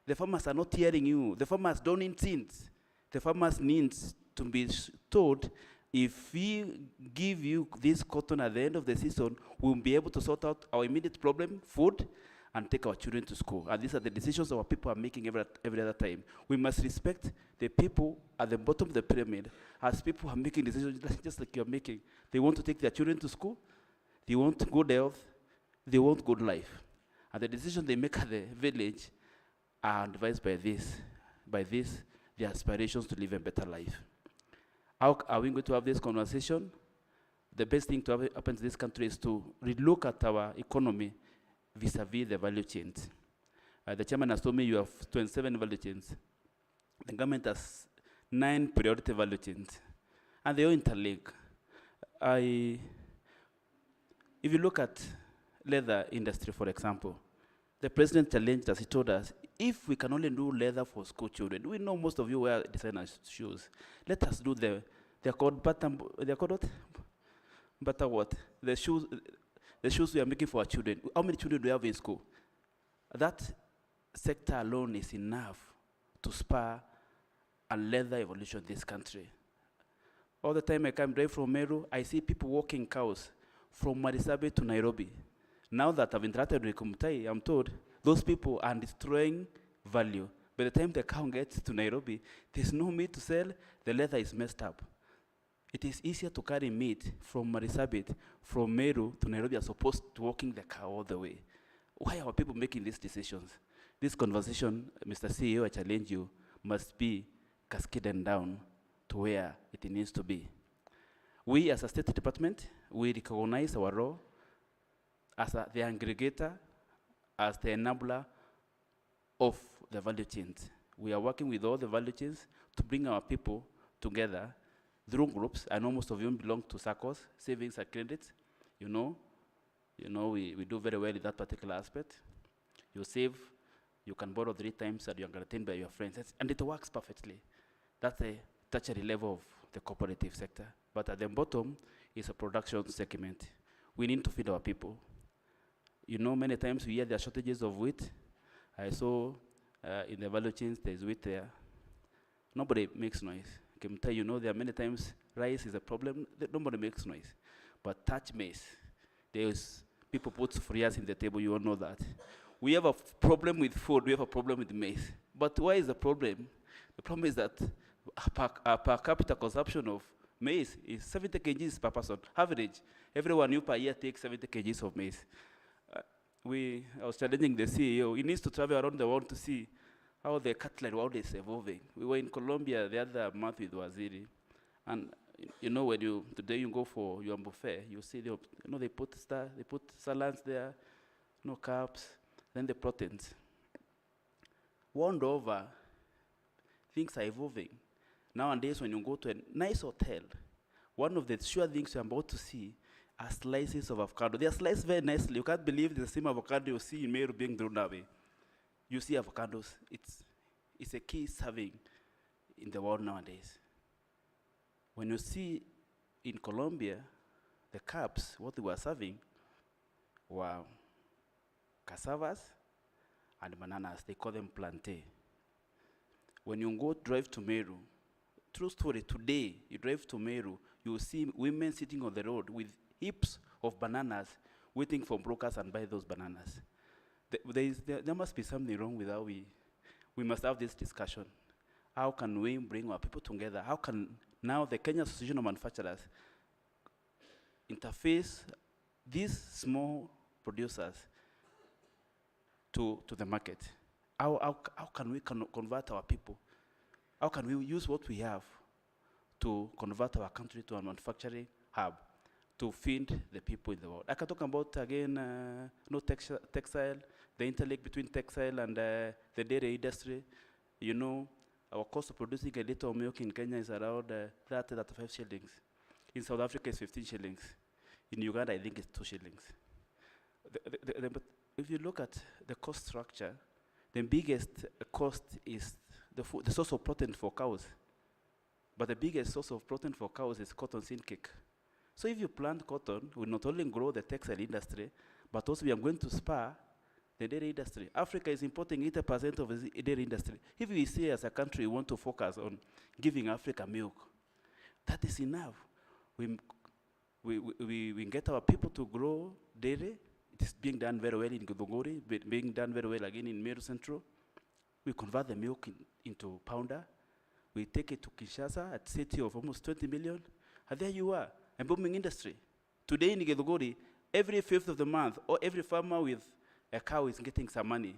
The farmers are not hearing you. The farmers don't need seeds. The farmers need to be told, if we give you this cotton at the end of the season, we'll be able to sort out our immediate problem, food, and take our children to school. And these are the decisions our people are making every other time. We must respect the people at the bottom of the pyramid as people are making decisions just like you're making. They want to take their children to school. They want good health. They want good life. And the decisions they make at the village are advised by this, their aspirations to live a better life. How are we going to have this conversation? The best thing to happen to this country is to relook at our economy vis-a-vis the value chains. The chairman has told me you have 27 value chains. The government has 9 priority value chains, and they all interlink. If you look at leather industry, for example, the president challenged us. He told us, if we can only do leather for school children, we know most of you wear designer shoes. Let us do they're called what? Butter what? The shoes we are making for our children. How many children do we have in school? That sector alone is enough to spur a leather evolution in this country. All the time I come drive from Meru, I see people walking cows from Marisabe to Nairobi. Now that I've interacted with Kumutai, I'm told those people are destroying value. By the time the cow gets to Nairobi, there's no meat to sell, the leather is messed up. It is easier to carry meat from Marisabit, from Meru to Nairobi, as opposed to walking the cow all the way. Why are people making these decisions? This conversation, Mr. CEO, I challenge you, must be cascaded down to where it needs to be. We as a state department, we recognize our role as the aggregator, as the enabler of the value chains. We are working with all the value chains to bring our people together through groups. I know most of you belong to SACCOs, savings and credits. You know we do very well in that particular aspect. You save, you can borrow 3 times, and you're guaranteed by your friends, and it works perfectly. That's a tertiary level of the cooperative sector. But at the bottom is a production segment. We need to feed our people. You know, many times we hear there are shortages of wheat. I saw in the value chains there's wheat there. Nobody makes noise. I can tell you, there are many times rice is a problem, nobody makes noise. But touch maize, there's people put fryers in the table, you all know that. We have a problem with food, we have a problem with maize. But why is the problem? The problem is that our per capita consumption of maize is 70 kgs per person, average. Everyone new per year takes 70 kgs of maize. I was challenging the CEO. He needs to travel around the world to see how the cutlery world is evolving. We were in Colombia the other month with Waziri, and when today you go for your buffet, you see they put salads there, carbs, then the proteins. World over, things are evolving. Nowadays, when you go to a nice hotel, one of the sure things you're about to see are slices of avocado. They are sliced very nicely. You can't believe the same avocado you see in Meru being thrown away. You see avocados. It's a key serving in the world nowadays. When you see in Colombia, the carbs, what they were serving were cassavas and bananas. They call them plantain. When you go drive to Meru, true story, today, you drive to Meru, you will see women sitting on the road with heaps of bananas waiting for brokers and buy those bananas. There must be something wrong with how we must have this discussion. How can we bring our people together? How can now the Kenya Association of Manufacturers interface these small producers to the market? how can we convert our people? How can we use what we have to convert our country to a manufacturing hub to feed the people in the world? I can talk about, again, textile, the interlink between textile and the dairy industry. You know, our cost of producing a liter of milk in Kenya is around 35 shillings. In South Africa, it's 15 shillings. In Uganda, I think it's 2 shillings. But if you look at the cost structure, the biggest cost is the source of protein for cows. But the biggest source of protein for cows is cotton seed cake. So if you plant cotton, we not only grow the textile industry, but also we are going to spur the dairy industry. Africa is importing 80% of the dairy industry. If we say as a country we want to focus on giving Africa milk, that is enough. We get our people to grow dairy. It is being done very well in Githunguri, being done very well again in Meru Central. We convert the milk into powder. We take it to Kinshasa at city of almost 20 million. And there you are, a booming industry. Today in Githunguri, every 5th of the month, or every farmer with a cow is getting some money.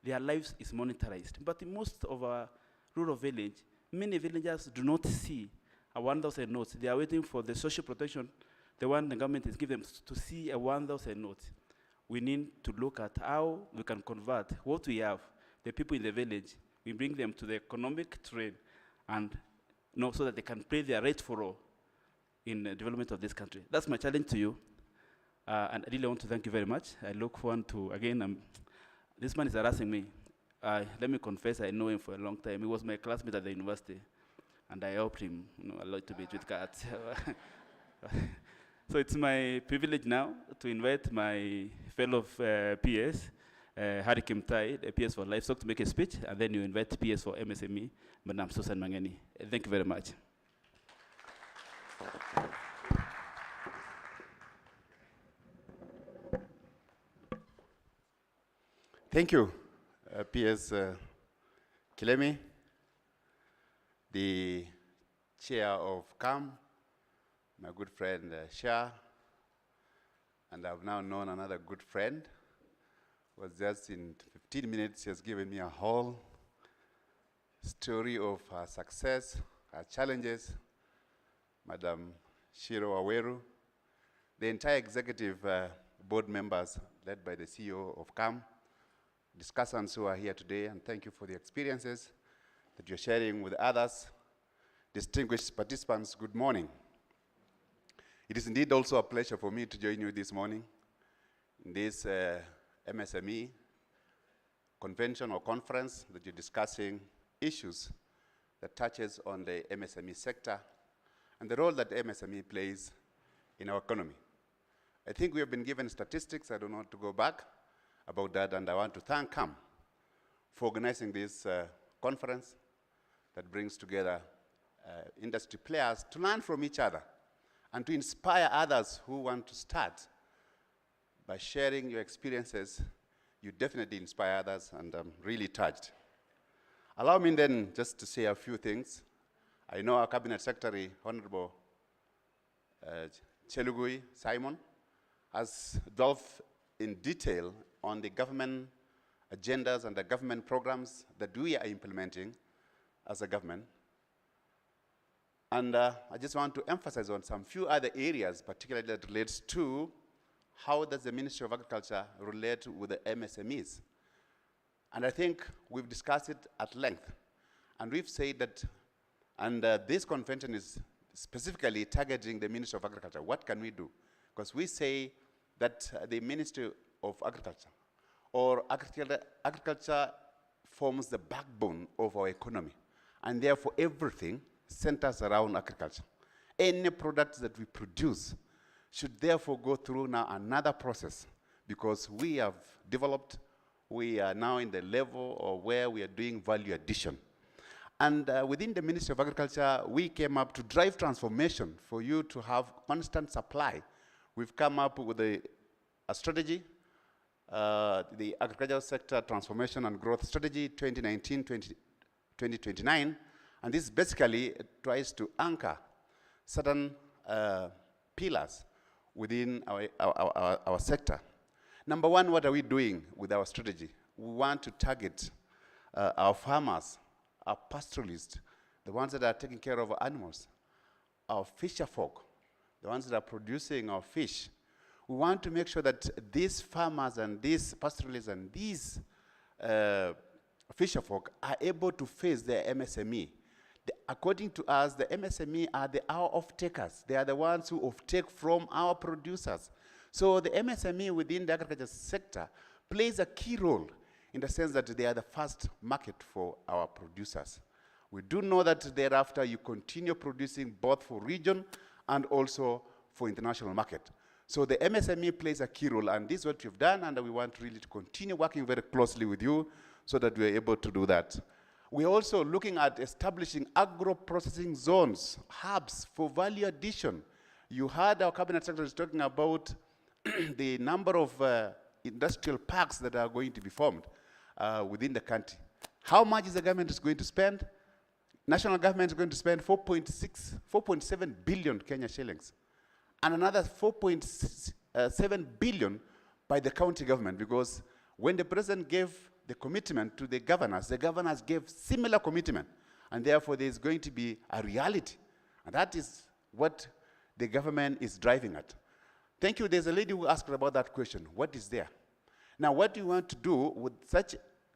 Their lives is monetized. But in most of our rural village, many villagers do not see a 1,000 notes. They are waiting for the social protection, the one the government is giving them, to see a 1,000 notes. We need to look at how we can convert what we have, the people in the village, we bring them to the economic trade, and so that they can play their rightful role in the development of this country. That's my challenge to you. And I really want to thank you very much. I look forward to, again, this man is harassing me. Let me confess, I know him for a long time. He was my classmate at the university, and I helped him a lot to be with cats. So it's my privilege now to invite my fellow PS, Harry Kimtai, the PS for Livestock, to make a speech, and then you invite PS for MSME, Madam Susan Mangeni. Thank you very much. Thank you, PS Kilemi, the chair of CAM, my good friend Shah, and I've now known another good friend. Was just in 15 minutes, she has given me a whole story of her success, her challenges. Madam Shiro Aweru, the entire executive board members led by the CEO of CAM, discussants who are here today, and thank you for the experiences that you're sharing with others. Distinguished participants, good morning. It is indeed also a pleasure for me to join you this morning in this MSME convention or conference that you're discussing issues that touches on the MSME sector and the role that MSME plays in our economy. I think we have been given statistics, I don't want to go back about that, and I want to thank CAM for organizing this conference that brings together industry players to learn from each other and to inspire others who want to start. By sharing your experiences, you definitely inspire others, and I'm really touched. Allow me then just to say a few things. I know our Cabinet Secretary, Honorable Chelugui Simon, has delved in detail on the government agendas and the government programs that we are implementing as a government. And I just want to emphasize on some few other areas, particularly that relates to how does the Ministry of Agriculture relate with the MSMEs. And I think we've discussed it at length. And we've said that, and this convention is specifically targeting the Ministry of Agriculture. What can we do? Because we say that the Ministry of Agriculture or agriculture forms the backbone of our economy. And therefore everything centers around agriculture. Any products that we produce should therefore go through now another process, because we have developed, we are now in the level of where we are doing value addition. And within the Ministry of Agriculture, we came up to drive transformation for you to have constant supply. We've come up with a strategy, the Agricultural Sector Transformation and Growth Strategy 2019-2029, and this basically tries to anchor certain pillars within our sector. Number one, what are we doing with our strategy? We want to target our farmers, our pastoralists, the ones that are taking care of animals, our fisher folk, the ones that are producing our fish. We want to make sure that these farmers and these pastoralists and these fisher folk are able to face their MSME. According to us, the MSME are our off-takers. They are the ones who off-take from our producers. So the MSME within the agriculture sector plays a key role in the sense that they are the first market for our producers. We do know that thereafter you continue producing both for region and also for international market. So the MSME plays a key role, and this is what we've done, and we want really to continue working very closely with you so that we are able to do that. We're also looking at establishing agro-processing zones, hubs for value addition. You heard our cabinet secretary talking about the number of industrial parks that are going to be formed within the country. How much is the government going to spend? National government is going to spend 4.7 billion Kenya shillings, and another 4.7 billion by the county government, because when the president gave the commitment to the governors gave similar commitment, and therefore there is going to be a reality, and that is what the government is driving at. Thank you. There's a lady who asked about that question. What is there? Now, what we want to do with such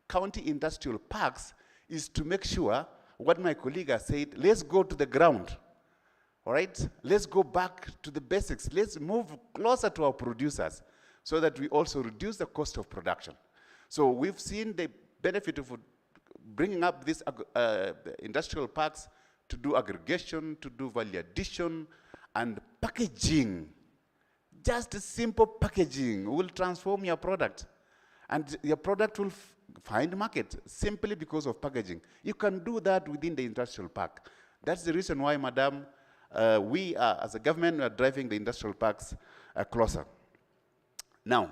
county industrial parks is to make sure what my colleague has said, let's go to the ground, all right? Let's go back to the basics. Let's move closer to our producers so that we also reduce the cost of production. So we've seen the benefit of bringing up these industrial parks to do aggregation, to do value addition, and packaging. Just simple packaging will transform your product, and your product will find market simply because of packaging. You can do that within the industrial park. That's the reason why, Madam, we are, as a government, are driving the industrial parks closer. Now,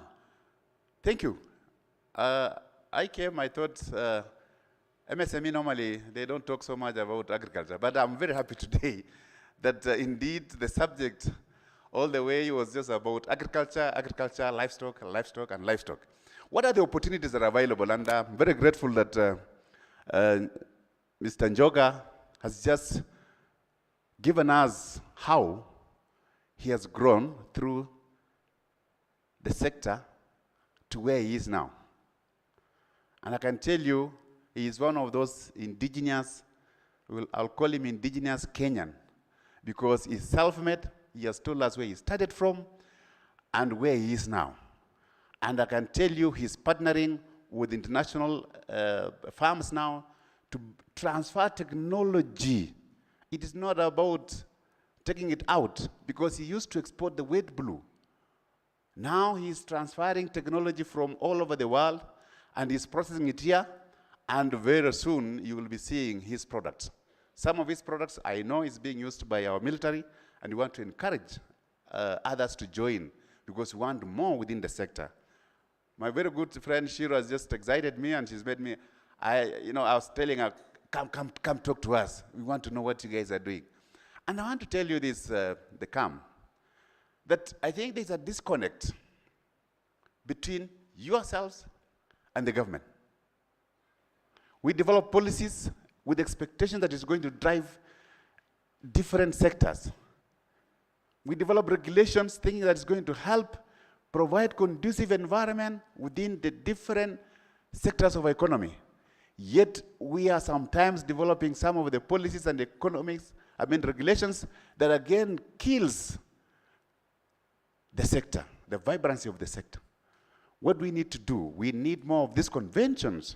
thank you. I thought MSME normally, they don't talk so much about agriculture, but I'm very happy today that indeed the subject all the way was just about agriculture, livestock, and livestock. What are the opportunities that are available? And I'm very grateful that Mr. Njoga has just given us how he has grown through the sector to where he is now. And I can tell you, he is one of those indigenous, I'll call him indigenous Kenyan, because he's self-made. He has told us where he started from and where he is now. And I can tell you he's partnering with international firms now to transfer technology. It is not about taking it out, because he used to export the wet blue. Now he's transferring technology from all over the world, and he's processing it here, and very soon you will be seeing his products. Some of his products I know is being used by our military, and we want to encourage others to join, because we want more within the sector. My very good friend Shiro has just excited me, and she's made me, I was telling her, come talk to us. We want to know what you guys are doing. And I want to tell you this, the CAM, that I think there's a disconnect between yourselves and the government. We develop policies with expectation that it's going to drive different sectors. We develop regulations thinking that it's going to help provide conducive environment within the different sectors of economy. Yet we are sometimes developing some of the policies and regulations that again kills the sector, the vibrancy of the sector. What do we need to do? We need more of these conventions.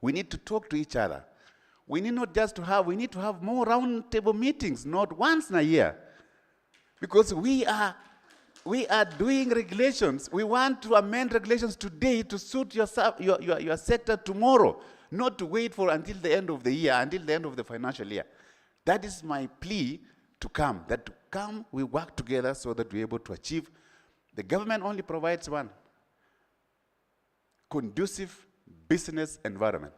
We need to talk to each other. We need not just to have, we need to have more round table meetings, not once in a year. Because we are doing regulations. We want to amend regulations today to suit your sector tomorrow, not to wait for until the end of the year, until the end of the financial year. That is my plea to come, that to come, we work together so that we're able to achieve. The government only provides one, conducive business environment.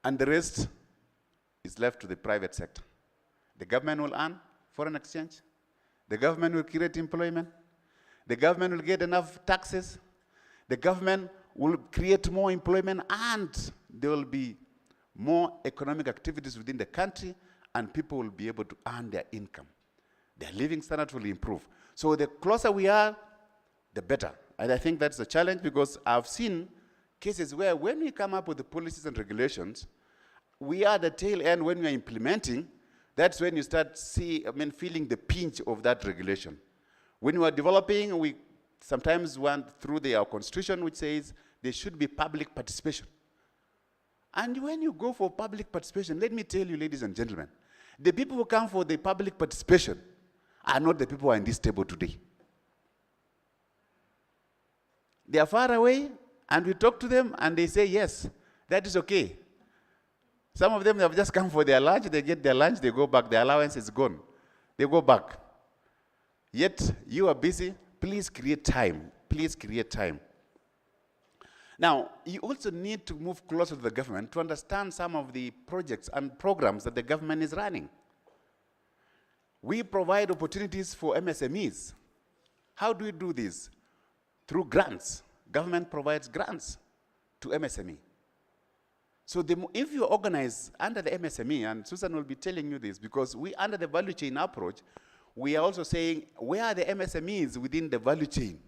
And the rest is left to the private sector. The government will earn foreign exchange. The government will create employment. The government will get enough taxes. The government will create more employment, and there will be more economic activities within the country, and people will be able to earn their income. Their living standard will improve. So the closer we are, the better. And I think that's a challenge, because I've seen cases where when we come up with the policies and regulations, we are at the tail end when we are implementing. That's when you start feeling the pinch of that regulation. When we are developing, we sometimes went through our constitution, which says there should be public participation. And when you go for public participation, let me tell you, ladies and gentlemen, the people who come for the public participation are not the people who are in this table today. They are far away, and we talk to them, and they say, yes, that is okay. Some of them have just come for their lunch, they get their lunch, they go back, their allowance is gone. They go back. Yet, you are busy. Please create time. Please create time. Now, you also need to move closer to the government to understand some of the projects and programs that the government is running. We provide opportunities for MSMEs. How do we do this? Through grants. Government provides grants to MSME. So if you organize under the MSME, and Susan will be telling you this, because we, under the value chain approach, we are also saying, where are the MSMEs within the value chain?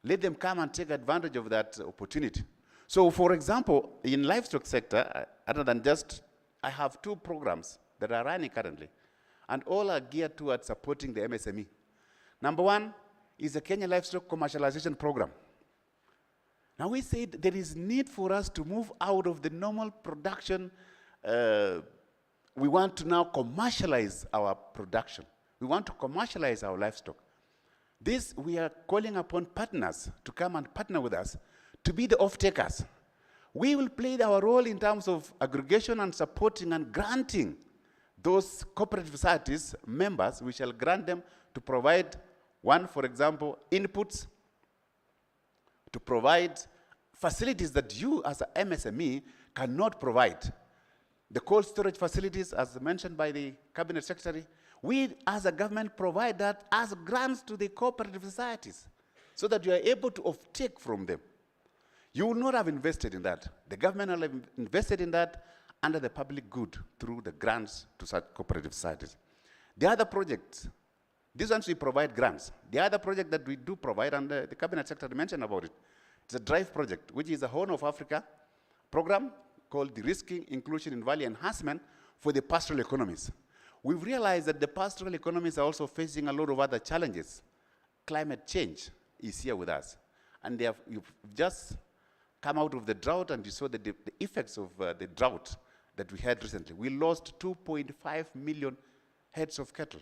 Let them come and take advantage of that opportunity. So, for example, in livestock sector, other than just, I have 2 programs that are running currently, and all are geared towards supporting the MSME. Number 1 is the Kenya Livestock Commercialization Program. Now, we said there is need for us to move out of the normal production. We want to now commercialize our production. We want to commercialize our livestock. This, we are calling upon partners to come and partner with us to be the off-takers. We will play our role in terms of aggregation and supporting and granting those cooperative societies members. We shall grant them to provide, one, for example, inputs, to provide facilities that you as an MSME cannot provide. The cold storage facilities, as mentioned by the Cabinet Secretary, we as a government provide that as grants to the cooperative societies so that you are able to offtake from them. You will not have invested in that. The government will have invested in that under the public good through the grants to such cooperative societies. The other projects, these ones we provide grants. The other project that we do provide, and the Cabinet Secretary mentioned about it, it's a DRIVE project, which is a Horn of Africa program called the Risking, Inclusion, and Value Enhancement for the pastoral economies. We've realized that the pastoral economies are also facing a lot of other challenges. Climate change is here with us. And you've just come out of the drought, and you saw the effects of the drought that we had recently. We lost 2.5 million heads of cattle.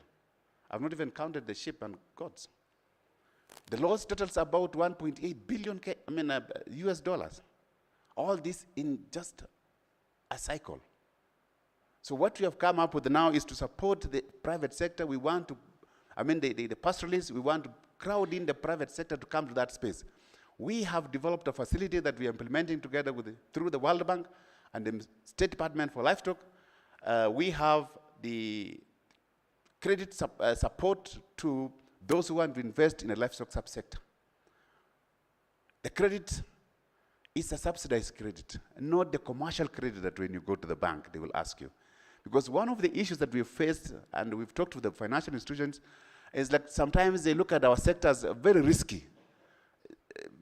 I've not even counted the sheep and goats. The loss totals about 1.8 billion US dollars. All this in just a cycle. So what we have come up with now is to support the private sector. We want to, the pastoralists, we want to crowd in the private sector to come to that space. We have developed a facility that we are implementing together through the World Bank and the State Department for Livestock. We have the credit support to those who want to invest in a livestock subsector. The credit is a subsidized credit, not the commercial credit that when you go to the bank, they will ask you. Because one of the issues that we've faced, and we've talked to the financial institutions, is that sometimes they look at our sector as very risky.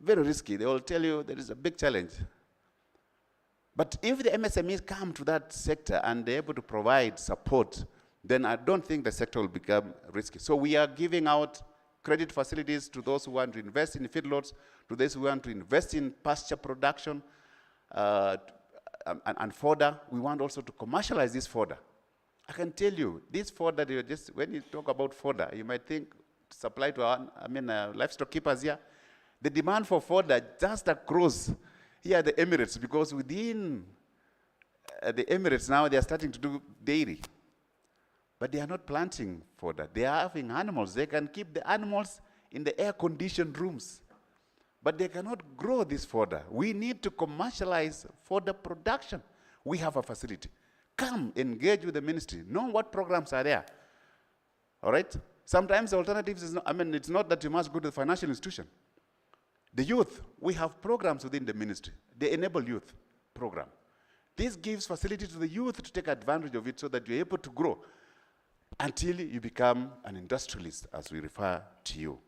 Very risky. They will tell you there is a big challenge. But if the MSMEs come to that sector and they're able to provide support, then I don't think the sector will become risky. So we are giving out credit facilities to those who want to invest in feedlots, to those who want to invest in pasture production, and fodder. We want also to commercialize this fodder. I can tell you, this fodder, when you talk about fodder, you might think supply to our, livestock keepers here. The demand for fodder just across here the Emirates, because within the Emirates now they are starting to do dairy. But they are not planting fodder. They are having animals. They can keep the animals in the air-conditioned rooms. But they cannot grow this fodder. We need to commercialize fodder production. We have a facility. Come, engage with the ministry. Know what programs are there. All right? Sometimes the alternatives is not, it's not that you must go to the financial institution. The youth, we have programs within the ministry. The Enable Youth program. This gives facility to the youth to take advantage of it so that you're able to grow until you become an industrialist, as we refer to you.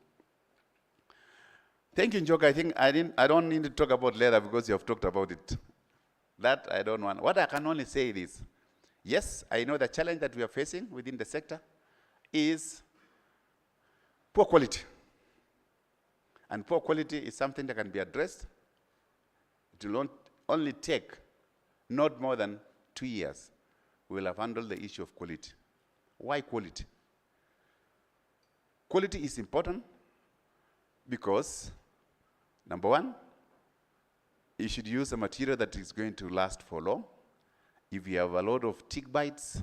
Thank you, Njoka. I think I don't need to talk about leather because you have talked about it. That I don't want. What I can only say is, yes, I know the challenge that we are facing within the sector is poor quality. And poor quality is something that can be addressed. It will only take not more than 2 years. We will have handled the issue of quality. Why quality? Quality is important because, number one, you should use a material that is going to last for long. If you have a lot of tick bites,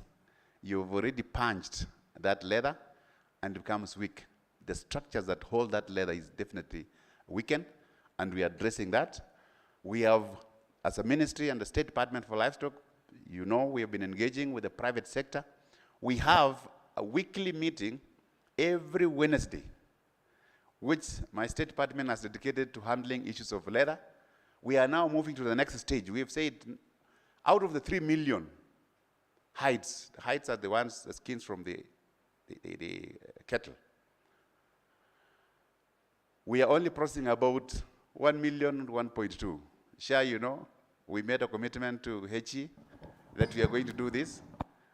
you've already punched that leather and it becomes weak. The structures that hold that leather is definitely weakened, and we are addressing that. We have, as a ministry and the State Department for Livestock, you know, we have been engaging with the private sector. We have a weekly meeting every Wednesday, which my State Department has dedicated to handling issues of leather. We are now moving to the next stage. We have said, out of the 3 million hides, the hides are the ones, the skins from the cattle. We are only processing about 1 million, 1.2. Sure, you know, we made a commitment to HE that we are going to do this,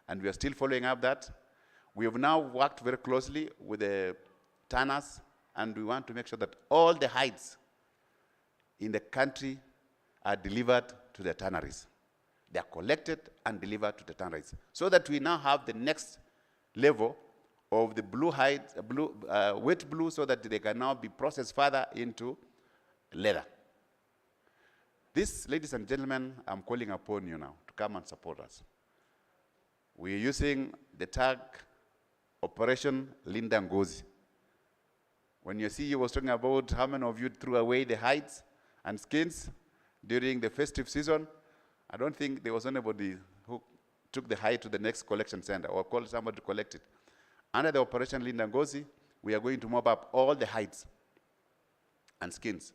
and we are still following up that. We have now worked very closely with the tanners, and we want to make sure that all the hides in the country are delivered to the tanneries. They are collected and delivered to the tanneries, so that we now have the next level of the blue hide, wet blue, so that they can now be processed further into leather. This, ladies and gentlemen, I'm calling upon you now to come and support us. We're using the tag Operation Linda Ngozi. When your CEO was talking about how many of you threw away the hides and skins during the festive season, I don't think there was anybody who took the hide to the next collection center or called somebody to collect it. Under the Operation Linda Ngozi, we are going to mop up all the hides and skins.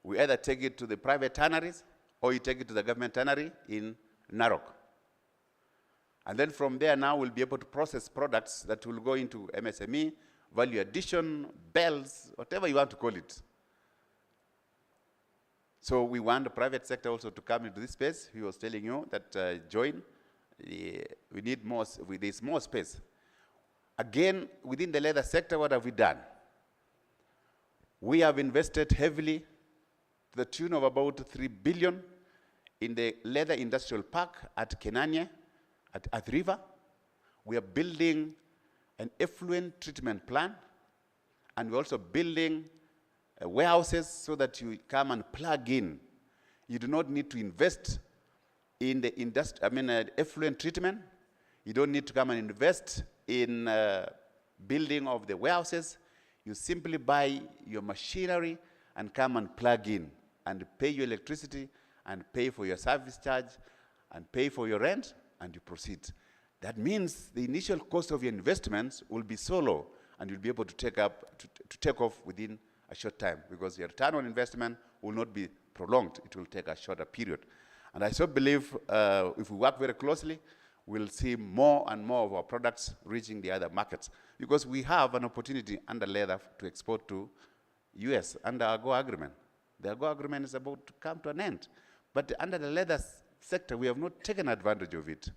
We either take it to the private tanneries or you take it to the government tannery in Narok. And then from there now we'll be able to process products that will go into MSME, value addition, bells, whatever you want to call it. So we want the private sector also to come into this space. He was telling you that join. We need more, there's more space. Again, within the leather sector, what have we done? We have invested heavily to the tune of about 3 billion in the leather industrial park at Kenanya, at River. We are building an effluent treatment plant, and we're also building warehouses so that you come and plug in. You do not need to invest in the effluent treatment. You don't need to come and invest in building of the warehouses. You simply buy your machinery and come and plug in and pay your electricity and pay for your service charge and pay for your rent, and you proceed. That means the initial cost of your investments will be so low, and you'll be able to take off within a short time, because your return on investment will not be prolonged. It will take a shorter period. And I so believe if we work very closely, we'll see more and more of our products reaching the other markets, because we have an opportunity under leather to export to US under our AGOA agreement. The AGOA agreement is about to come to an end. But under the leather sector, we have not taken advantage of it.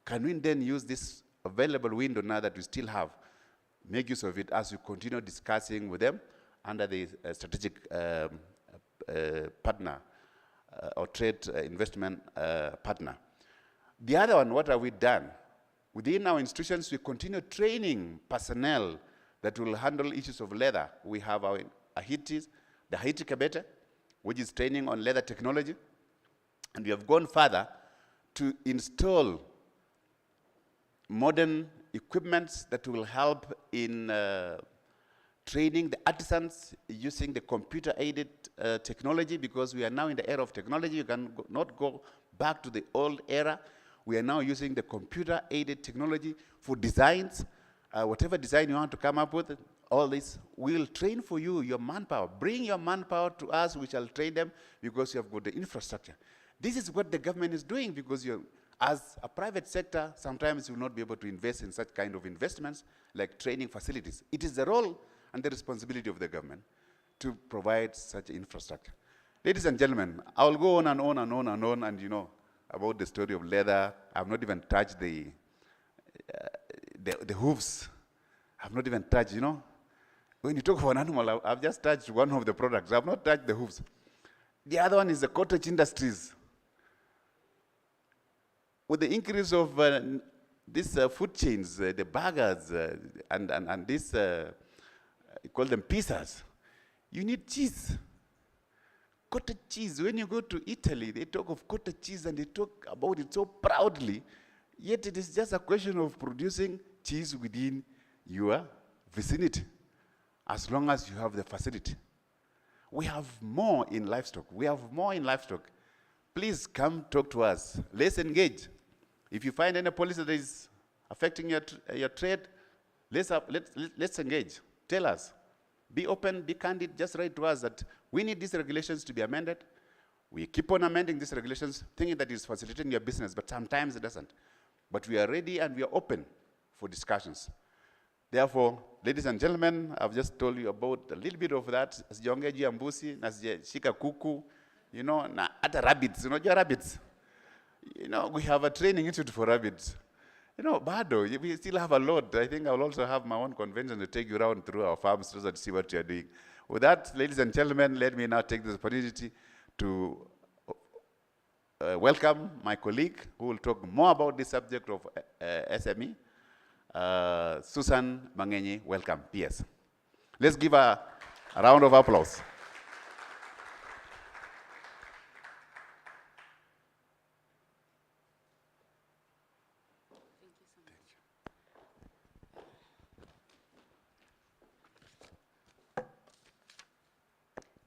Can we then use this available window now that we still have, make use of it as we continue discussing with them under the strategic partner or trade investment partner. The other one, what have we done? Within our institutions, we continue training personnel that will handle issues of leather. We have our Haiti, the Haiti Kabete, which is training on leather technology. And we have gone further to install modern equipments that will help in training the artisans using the computer-aided technology, because we are now in the era of technology. You not go back to the old era. We are now using the computer-aided technology for designs. Whatever design you want to come up with, all this, we'll train for you your manpower. Bring your manpower to us, we shall train them because you have got the infrastructure. This is what the government is doing because as a private sector, sometimes you will not be able to invest in such kind of investments like training facilities. It is the role and the responsibility of the government to provide such infrastructure. Ladies and gentlemen, I will go on and on and on and on, and you know, about the story of leather. I've not even touched the hooves. I've not even touched, you know. When you talk about an animal, I've just touched one of the products. I've not touched the hooves. The other one is the cottage industries. With the increase of these food chains, the burgers, and this, you call them pizzas, you need cheese. Cottage cheese. When you go to Italy, they talk of cottage cheese and they talk about it so proudly, yet it is just a question of producing cheese within your vicinity, as long as you have the facility. We have more in livestock. We have more in livestock. Please come talk to us. Let's engage. If you find any policy that is affecting your trade, let's engage. Tell us. Be open, be candid, just write to us that we need these regulations to be amended. We keep on amending these regulations, thinking that it's facilitating your business, but sometimes it doesn't. But we are ready and we are open for discussions. Therefore, ladies and gentlemen, I've just told you about a little bit of that. As Jongeji Ambusi, as Shika Kuku, you know, na other rabbits, you know, your rabbits. You know, we have a training institute for rabbits. You know, Bado, we still have a lot. I think I'll also have my own convention to take you around through our farms so that see what you're doing. With that, ladies and gentlemen, let me now take this opportunity to welcome my colleague who will talk more about the subject of SME. Susan Mangenyi, welcome, PS. Let's give her a round of applause.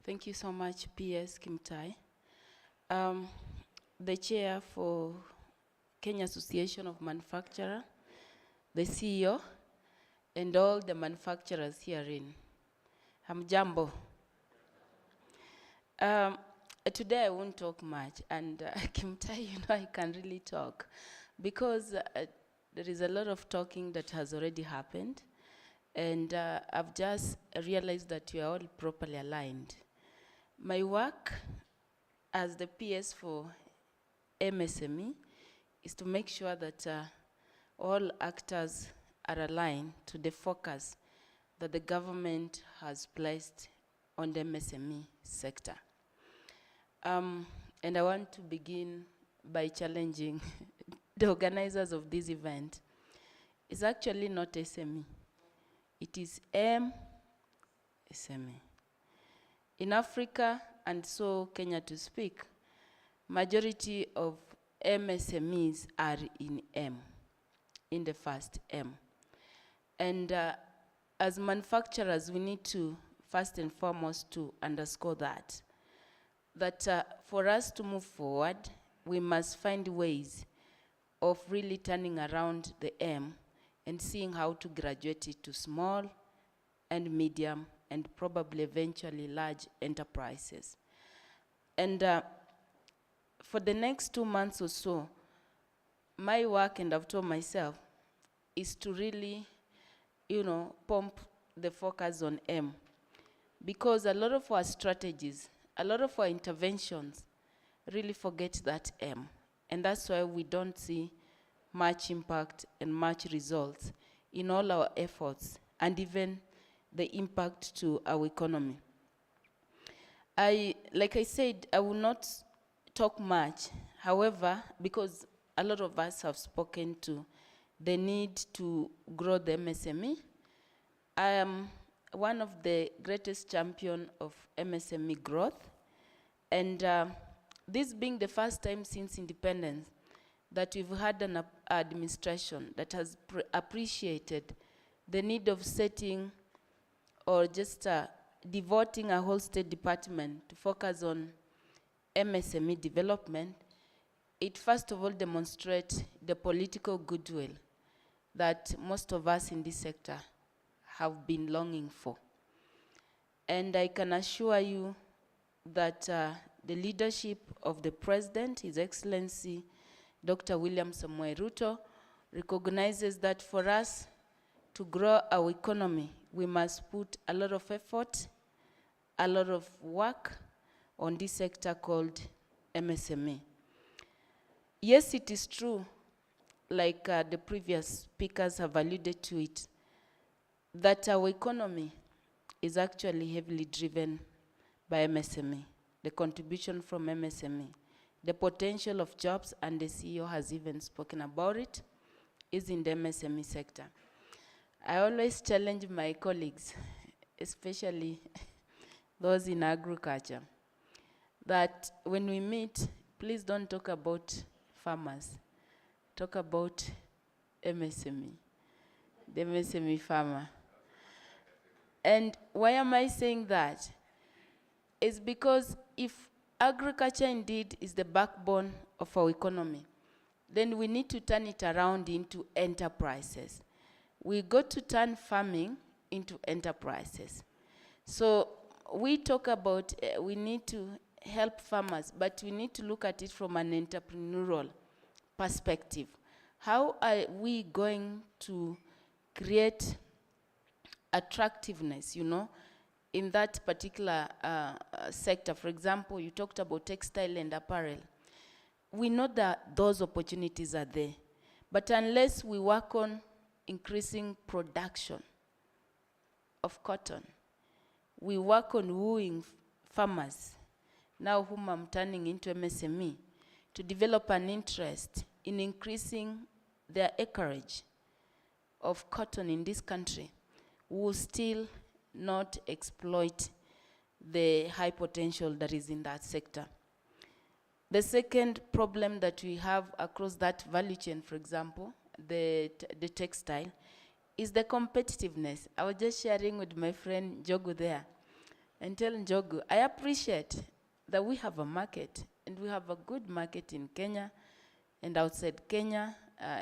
Thank you so much, PS Kimtai. The chair for Kenya Association of Manufacturers, the CEO, and all the manufacturers herein. Hamjambo. Today I won't talk much, and Kimtai, you know, I can really talk because there is a lot of talking that has already happened, and I've just realized that you are all properly aligned. My work as the PS for MSME is to make sure that all actors are aligned to the focus that the government has placed on the MSME sector. And I want to begin by challenging the organizers of this event. It's actually not SME. It is MSME. In Africa, and so Kenya to speak, majority of MSMEs are in M, in the first M. And as manufacturers, we need to, first and foremost, to underscore that for us to move forward, we must find ways of really turning around the M and seeing how to graduate it to small and medium and probably eventually large enterprises. And for the next 2 months or so, my work, and I've told myself, is to really, you know, pump the focus on M. Because a lot of our strategies, a lot of our interventions really forget that M. And that's why we don't see much impact and much results in all our efforts, and even the impact to our economy. Like I said, I will not talk much. However, because a lot of us have spoken to the need to grow the MSME, I am one of the greatest champion of MSME growth. And this being the first time since independence that we've had an administration that has appreciated the need of setting or just devoting a whole state department to focus on MSME development, it first of all demonstrates the political goodwill that most of us in this sector have been longing for. And I can assure you that the leadership of the President, His Excellency Dr. William Samoei Ruto, recognizes that for us to grow our economy, we must put a lot of effort, a lot of work on this sector called MSME. Yes, it is true, like the previous speakers have alluded to it, that our economy is actually heavily driven by MSME, the contribution from MSME. The potential of jobs, and the CEO has even spoken about it, is in the MSME sector. I always challenge my colleagues, especially those in agriculture, that when we meet, please don't talk about farmers, talk about MSME, the MSME farmer. And why am I saying that? It's because if agriculture indeed is the backbone of our economy, then we need to turn it around into enterprises. We got to turn farming into enterprises. So we talk about we need to help farmers, but we need to look at it from an entrepreneurial perspective. How are we going to create attractiveness, you know, in that particular sector? For example, you talked about textile and apparel. We know that those opportunities are there, but unless we work on increasing production of cotton, we work on wooing farmers, now whom I'm turning into MSME, to develop an interest in increasing their acreage of cotton in this country, we will still not exploit the high potential that is in that sector. The second problem that we have across that value chain, for example, the textile, is the competitiveness. I was just sharing with my friend Jogu there, and telling Jogu, I appreciate that we have a market, and we have a good market in Kenya and outside Kenya.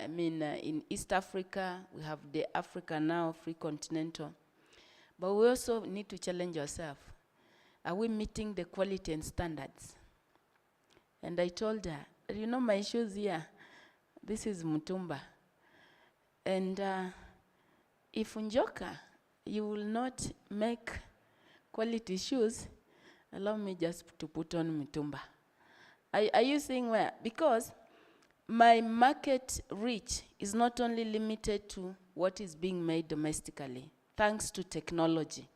In East Africa, we have the Africa Now, Free Continental. But we also need to challenge ourselves. Are we meeting the quality and standards? And I told her, you know my shoes here, this is Mutumba. And if Njoka, you will not make quality shoes, allow me just to put on Mutumba. Are you seeing where? Because my market reach is not only limited to what is being made domestically, thanks to technology.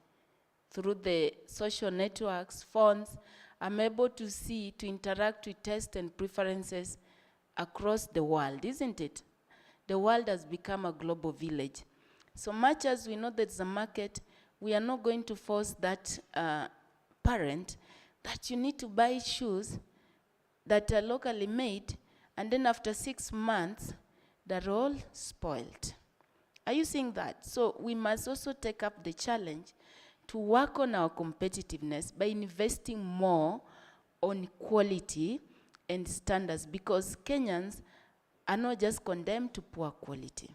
Through the social networks, phones, I'm able to see, to interact with tastes and preferences across the world, isn't it? The world has become a global village. So much as we know there's a market, we are not going to force that parent that you need to buy shoes that are locally made, and then after 6 months, they're all spoiled. Are you seeing that? So we must also take up the challenge to work on our competitiveness by investing more on quality and standards, because Kenyans are not just condemned to poor quality.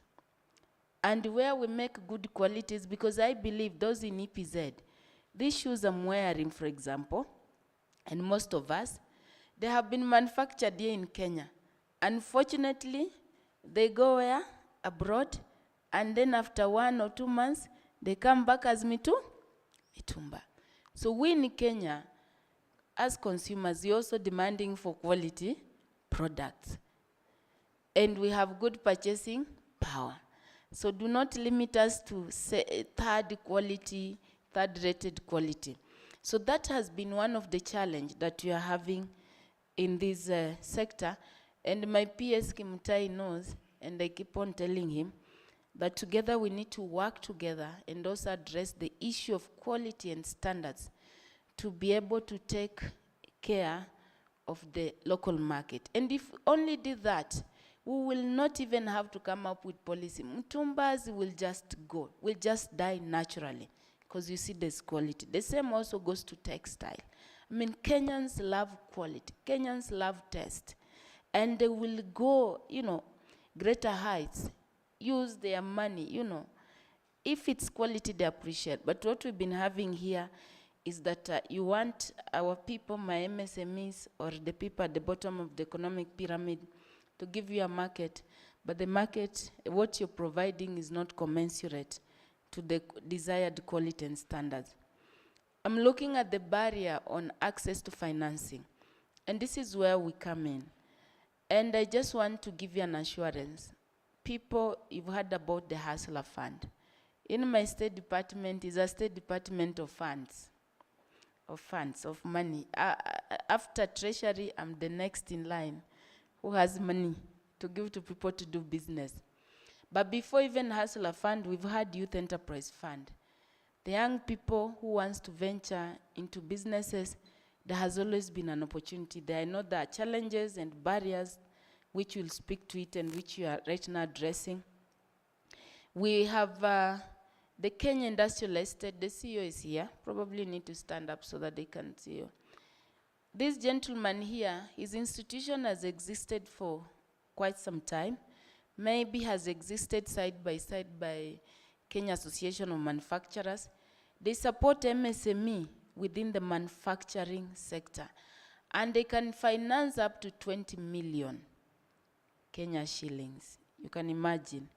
And where we make good qualities, because I believe those in EPZ, these shoes I'm wearing, for example, and most of us, they have been manufactured here in Kenya. Unfortunately, they go where? Abroad, and then after 1 or 2 months, they come back as mitumba. So we in Kenya, as consumers, we're also demanding for quality products. And we have good purchasing power. So do not limit us to say third rated quality. So that has been one of the challenges that we are having in this sector. And my PS Kimutai knows, and I keep on telling him, that together we need to work together and also address the issue of quality and standards to be able to take care of the local market. And if only did that, we will not even have to come up with policy. Mtumbas will just go, will just die naturally, because you see there's quality. The same also goes to textile. I mean, Kenyans love quality. Kenyans love taste. And they will go, greater heights, use their money, If it's quality, they appreciate. But what we've been having here is that you want our people, my MSMEs, or the people at the bottom of the economic pyramid, to give you a market, but the market, what you're providing is not commensurate to the desired quality and standards. I'm looking at the barrier on access to financing, and this is where we come in. And I just want to give you an assurance. People, you've heard about the Hustler Fund. In my State Department is a State Department of funds, of money. After Treasury, I'm the next in line who has money to give to people to do business. But before even Hustler Fund, we've had Youth Enterprise Fund. The young people who wants to venture into businesses, there has always been an opportunity there. I know there are challenges and barriers which we'll speak to it and which you are right now addressing. We have the Kenya Industrial Estate. The CEO is here. Probably need to stand up so that they can see you. This gentleman here, his institution has existed for quite some time. Maybe has existed side by Kenya Association of Manufacturers. They support MSME within the manufacturing sector. And they can finance up to 20 million Kenya shillings. You can imagine.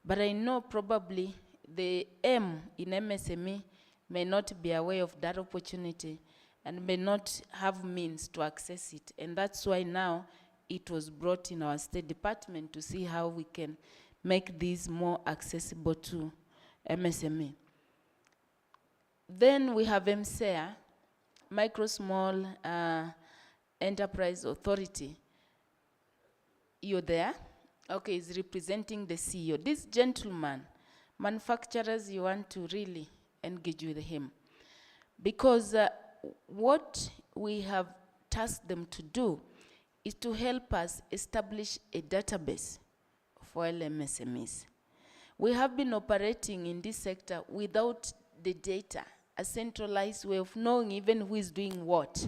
But I know probably the M in MSME may not be aware of that opportunity and may not have means to access it. And that's why now it was brought in our State Department to see how we can make these more accessible to MSME. Then we have MSEA, Micro Small Enterprise Authority. You're there? Okay, he's representing the CEO. This gentleman, manufacturers, you want to really engage with him. Because what we have tasked them to do is to help us establish a database for LMSMEs. We have been operating in this sector without the data, a centralized way of knowing even who is doing what,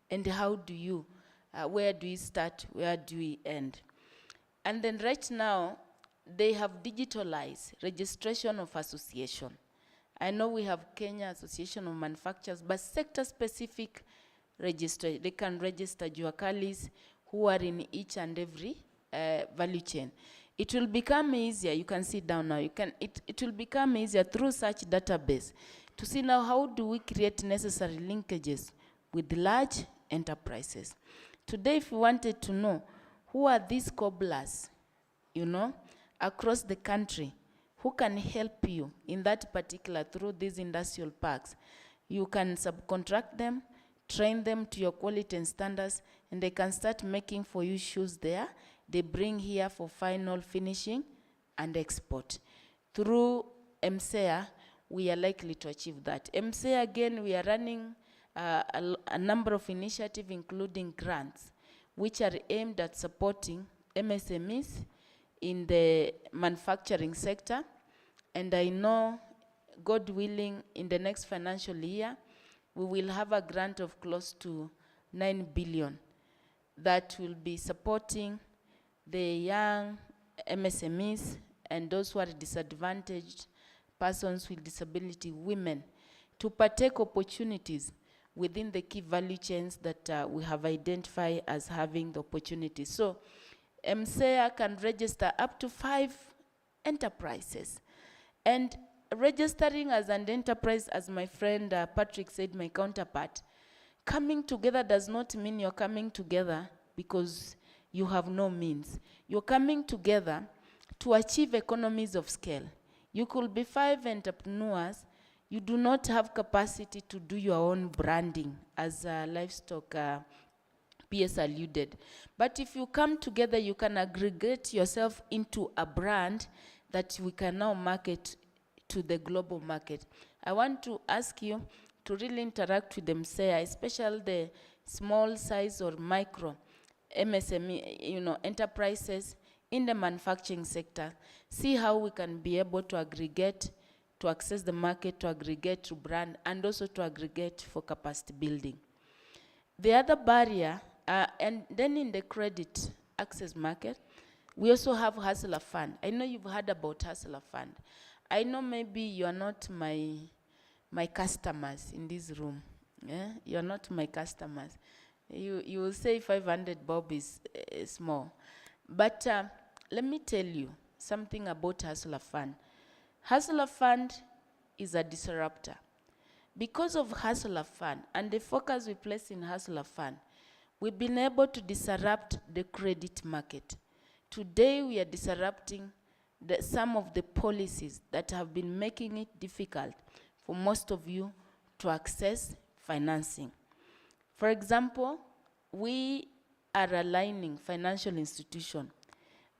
and how do you, where do you start, where do we end. And then right now, they have digitalized registration of association. I know we have Kenya Association of Manufacturers, but sector-specific registration. They can register Juakalis who are in each and every value chain. It will become easier. You can sit down now. It will become easier through such database to see now how do we create necessary linkages with large enterprises. Today, if you wanted to know who are these cobblers, you know, across the country, who can help you in that particular through these industrial parks, you can subcontract them, train them to your quality and standards, and they can start making for you shoes there. They bring here for final finishing and export. Through MSEA, we are likely to achieve that. MSEA, again, we are running a number of initiatives, including grants, which are aimed at supporting MSMEs in the manufacturing sector. And I know, God willing, in the next financial year, we will have a grant of close to 9 billion that will be supporting the young MSMEs and those who are disadvantaged, persons with disability, women, to partake opportunities within the key value chains that we have identified as having the opportunities. So MSEA can register up to 5 enterprises. And registering as an enterprise, as my friend Patrick said, my counterpart, coming together does not mean you're coming together because you have no means. You're coming together to achieve economies of scale. You could be 5 entrepreneurs. You do not have capacity to do your own branding, as livestock PS alluded. But if you come together, you can aggregate yourself into a brand that we can now market to the global market. I want to ask you to really interact with them, say, especially the small size or micro MSME, enterprises in the manufacturing sector. See how we can be able to aggregate, to access the market, to aggregate to brand, and also to aggregate for capacity building. The other barrier, and then in the credit access market, we also have Hustler Fund. I know you've heard about Hustler Fund. I know maybe you are not my customers in this room. Yeah? You are not my customers. You will say 500 bob is small. But let me tell you something about Hustler Fund. Hustler Fund is a disruptor. Because of Hustler Fund and the focus we place in Hustler Fund, we've been able to disrupt the credit market. Today we are disrupting some of the policies that have been making it difficult for most of you to access financing. For example, we are aligning financial institutions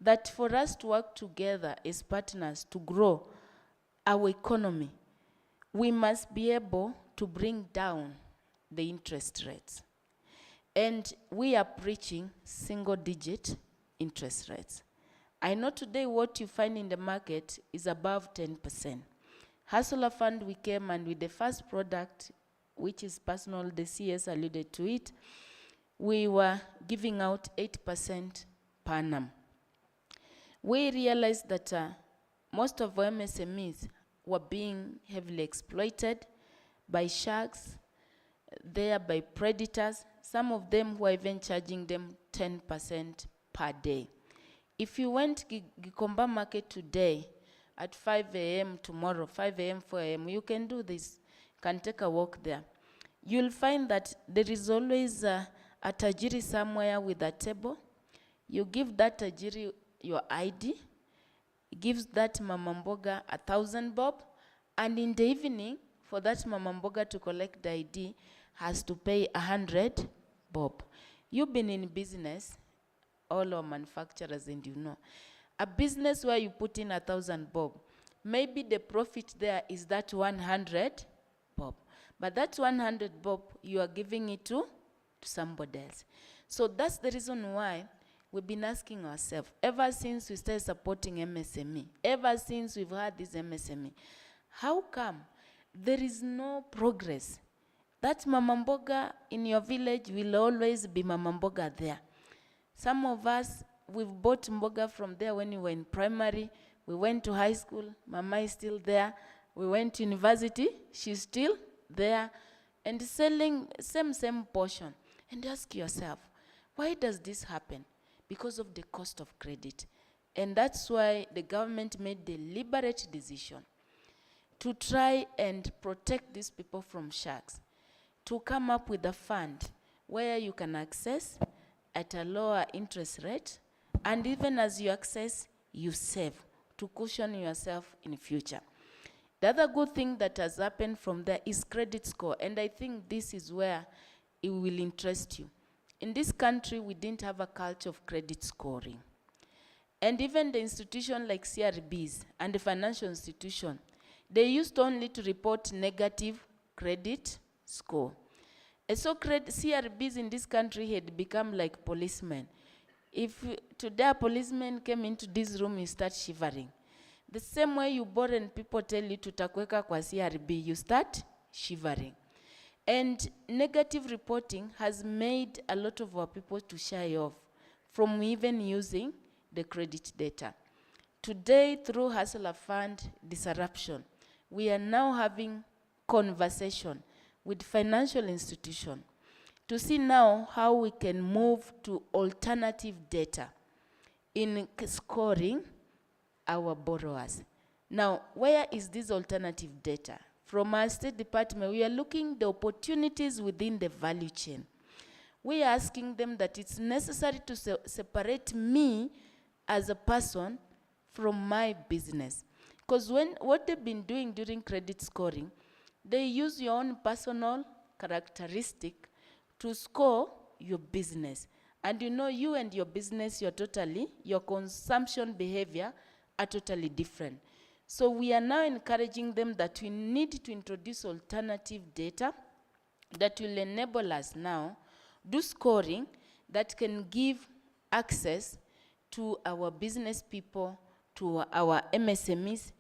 that for us to work together as partners to grow our economy, we must be able to bring down the interest rates. And we are preaching single-digit interest rates. I know today what you find in the market is above 10%. Hustler Fund, we came and with the first product, which is personal, the CS alluded to it, we were giving out 8% per annum. We realized that most of our MSMEs were being heavily exploited by sharks, by predators. Some of them were even charging them 10% per day. If you went to Gikomba market today at 5 a.m. tomorrow, 5 a.m., 4 a.m., you can do this. You can take a walk there. You'll find that there is always a tajiri somewhere with a table. You give that tajiri your ID, gives that mama mboga 1,000 bob, and in the evening, for that mama mboga to collect the ID, has to pay 100 bob. You've been in business, all our manufacturers, and you know. A business where you put in 1,000 bob, maybe the profit there is that 100 bob. But that 100 bob, you are giving it to somebody else. So that's the reason why we've been asking ourselves, ever since we started supporting MSME, ever since we've had this MSME, how come there is no progress? That mama mboga in your village will always be mama mboga there. Some of us, we've bought mboga from there when we were in primary. We went to high school, mama is still there. We went to university, she's still there. And selling same portion. And ask yourself, why does this happen? Because of the cost of credit. And that's why the government made the deliberate decision to try and protect these people from sharks, to come up with a fund where you can access at a lower interest rate, and even as you access, you save to cushion yourself in the future. The other good thing that has happened from there is credit score, and I think this is where it will interest you. In this country, we didn't have a culture of credit scoring. And even the institution like CRBs and the financial institution, they used only to report negative credit score. And so CRBs in this country had become like policemen. If today a policeman came into this room, you start shivering. The same way you borrow and people tell you tutakweka kwa CRB, you start shivering. And negative reporting has made a lot of our people to shy off from even using the credit data. Today, through Hustler Fund disruption, we are now having conversation with financial institutions to see now how we can move to alternative data in scoring our borrowers. Now, where is this alternative data? From our State Department, we are looking the opportunities within the value chain. We are asking them that it's necessary to separate me as a person from my business. Because what they've been doing during credit scoring, they use your own personal characteristic to score your business. And you know, you and your business, your consumption behavior are totally different. So we are now encouraging them that we need to introduce alternative data that will enable us now do scoring that can give access to our business people, to our MSMEs,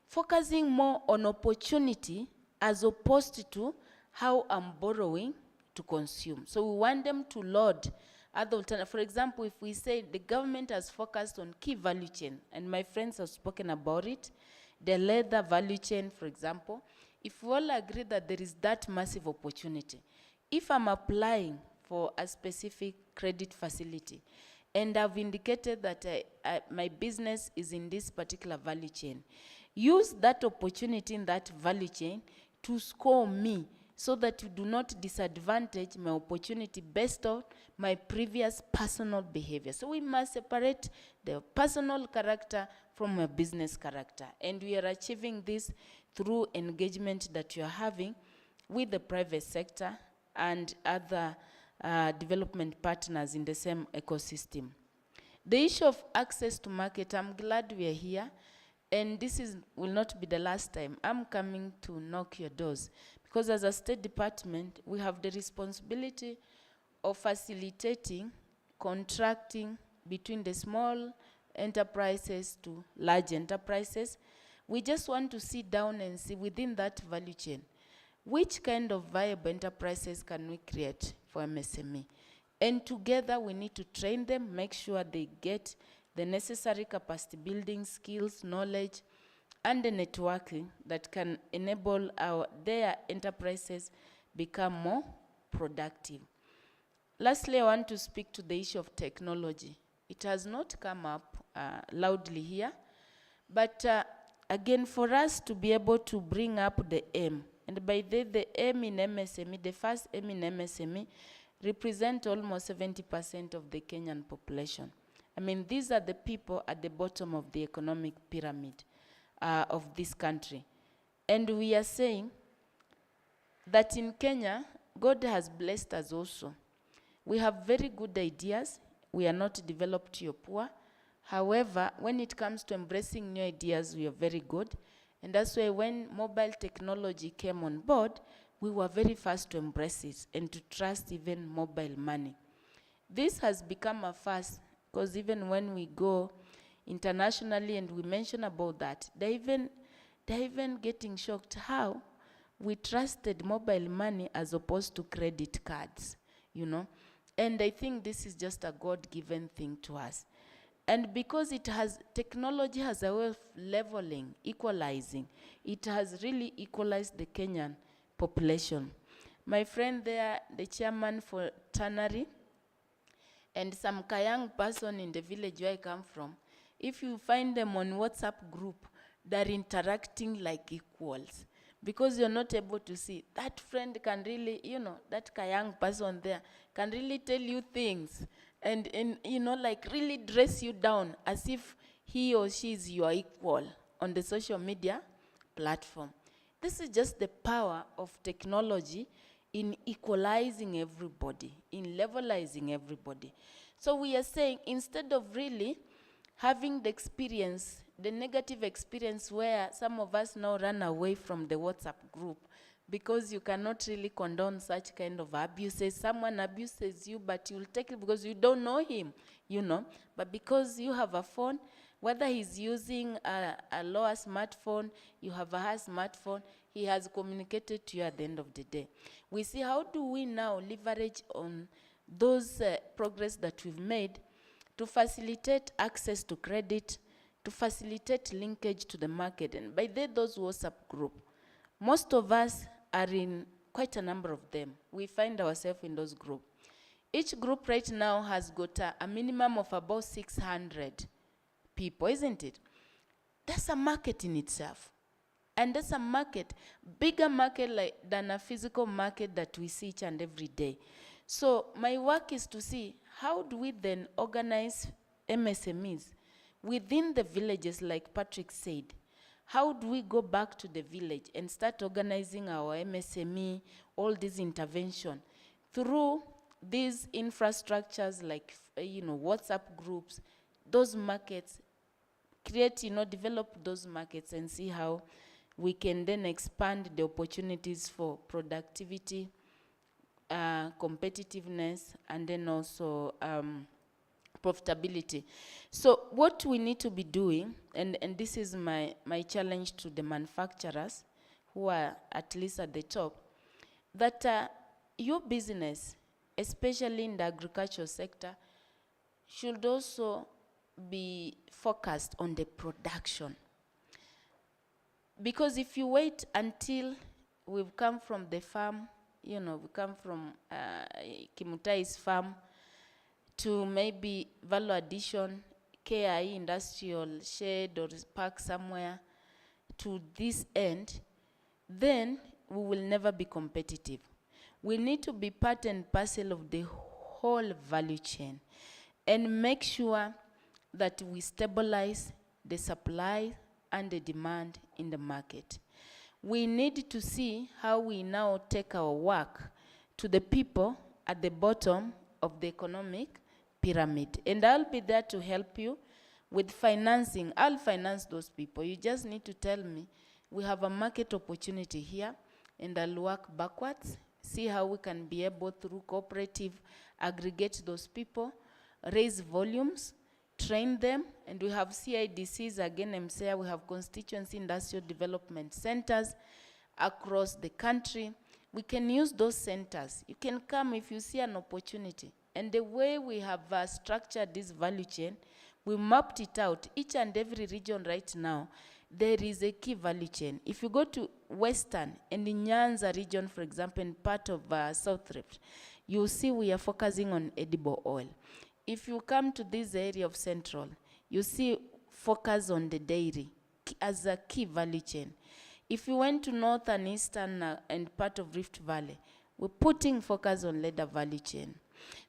focusing more on opportunity as opposed to how I'm borrowing to consume. So we want them to load other alternatives. For example, if we say the government has focused on key value chain, and my friends have spoken about it, the leather value chain, for example, if we all agree that there is that massive opportunity, if I'm applying for a specific credit facility and I've indicated that my business is in this particular value chain, use that opportunity in that value chain to score me so that you do not disadvantage my opportunity based on my previous personal behavior. So we must separate the personal character from a business character. And we are achieving this through engagement that you are having with the private sector and other development partners in the same ecosystem. The issue of access to market, I'm glad we are here. And this will not be the last time I'm coming to knock your doors. Because as a State Department, we have the responsibility of facilitating contracting between the small enterprises to large enterprises. We just want to sit down and see within that value chain, which kind of viable enterprises can we create for MSME? And together we need to train them, make sure they get the necessary capacity building skills, knowledge, and the networking that can enable their enterprises become more productive. Lastly, I want to speak to the issue of technology. It has not come up loudly here, but again, for us to be able to bring up the aim, and by the aim in MSME, the first aim in MSME, represent almost 70% of the Kenyan population. I mean, these are the people at the bottom of the economic pyramid of this country. And we are saying that in Kenya, God has blessed us also. We have very good ideas. We are not developed or poor. However, when it comes to embracing new ideas, we are very good. And that's why when mobile technology came on board, we were very fast to embrace it and to trust even mobile money. This has become a first, because even when we go internationally and we mention about that, they're even getting shocked how we trusted mobile money as opposed to credit cards, you know. And I think this is just a God-given thing to us. And because technology has a way of leveling, equalizing, it has really equalized the Kenyan population. My friend there, the chairman for Tannery, and some young person in the village where I come from, if you find them on WhatsApp group, they're interacting like equals. Because you're not able to see, that friend can really, you know, that young person there can really tell you things and you know, like really dress you down as if he or she is your equal on the social media platform. This is just the power of technology in equalizing everybody, in levelizing everybody. So we are saying, instead of really having the experience, the negative experience where some of us now run away from the WhatsApp group because you cannot really condone such kind of abuses. Someone abuses you, but you'll take it because you don't know him, you know. But because you have a phone, whether he's using a lower smartphone, you have a high smartphone, he has communicated to you at the end of the day. We see how do we now leverage on those progress that we've made to facilitate access to credit, to facilitate linkage to the market. And by those WhatsApp group, most of us are in quite a number of them. We find ourselves in those groups. Each group right now has got a minimum of about 600 people, isn't it? That's a market in itself. And that's a market, bigger market than a physical market that we see each and every day. So my work is to see how do we then organize MSMEs within the villages, like Patrick said. How do we go back to the village and start organizing our MSME, all these intervention through these infrastructures like, you know, WhatsApp groups, those markets, create, you know, develop those markets and see how we can then expand the opportunities for productivity, competitiveness, and then also profitability. So what we need to be doing, and this is my challenge to the manufacturers who are at least at the top, that your business, especially in the agricultural sector, should also be focused on the production. Because if you wait until we've come from the farm, you know, we come from Kimutai's farm to maybe value addition, KIE industrial shed or park somewhere to this end, then we will never be competitive. We need to be part and parcel of the whole value chain and make sure that we stabilize the supply and the demand in the market. We need to see how we now take our work to the people at the bottom of the economic pyramid. And I'll be there to help you with financing. I'll finance those people. You just need to tell me, we have a market opportunity here, and I'll work backwards, see how we can be able through cooperative, aggregate those people, raise volumes, train them, and we have CIDCs, again, MCA, we have constituency industrial development centers across the country. We can use those centers. You can come if you see an opportunity. And the way we have structured this value chain, we mapped it out. Each and every region right now, there is a key value chain. If you go to Western and in Nyanza region, for example, in part of South Rift, you'll see we are focusing on edible oil. If you come to this area of Central, you see focus on the dairy as a key value chain. If you went to North and Eastern and part of Rift Valley, we're putting focus on leather value chain.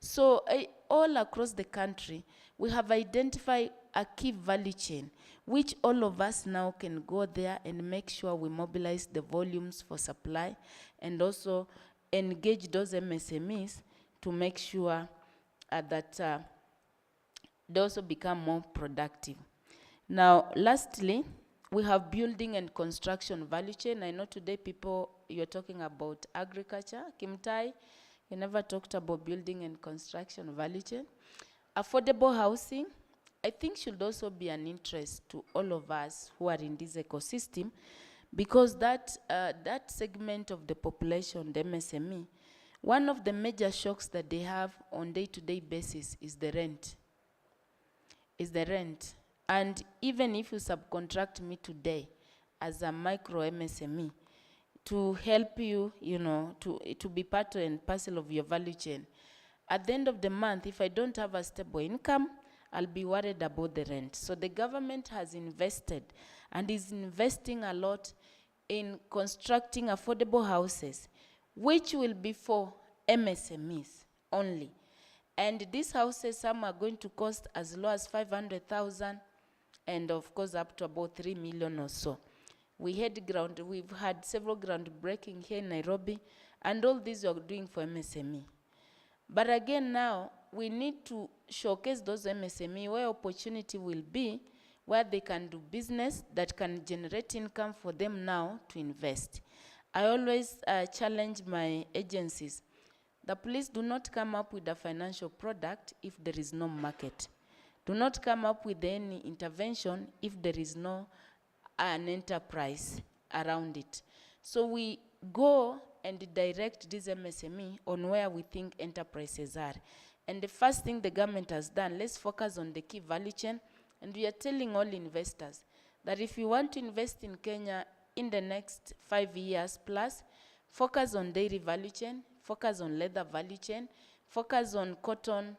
So all across the country, we have identified a key value chain, which all of us now can go there and make sure we mobilize the volumes for supply and also engage those MSMEs to make sure that they also become more productive. Now, lastly, we have building and construction value chain. I know today people, you're talking about agriculture. Kimtai, you never talked about building and construction value chain. Affordable housing, I think should also be an interest to all of us who are in this ecosystem, because that segment of the population, the MSME, one of the major shocks that they have on day-to-day basis is the rent. And even if you subcontract me today as a micro MSME to help you, you know, to be part and parcel of your value chain, at the end of the month, if I don't have a stable income, I'll be worried about the rent. So the government has invested and is investing a lot in constructing affordable houses, which will be for MSMEs only. And these houses, some are going to cost as low as 500,000 and of course up to about 3 million or so. We've had several groundbreaking here in Nairobi, and all these are doing for MSME. But again now, we need to showcase those MSME where opportunity will be, where they can do business that can generate income for them now to invest. I always challenge my agencies that please do not come up with a financial product if there is no market. Do not come up with any intervention if there is no an enterprise around it. So we go and direct this MSME on where we think enterprises are. And the first thing the government has done, let's focus on the key value chain. And we are telling all investors that if you want to invest in Kenya in the next 5 years plus, focus on dairy value chain, focus on leather value chain, focus on cotton,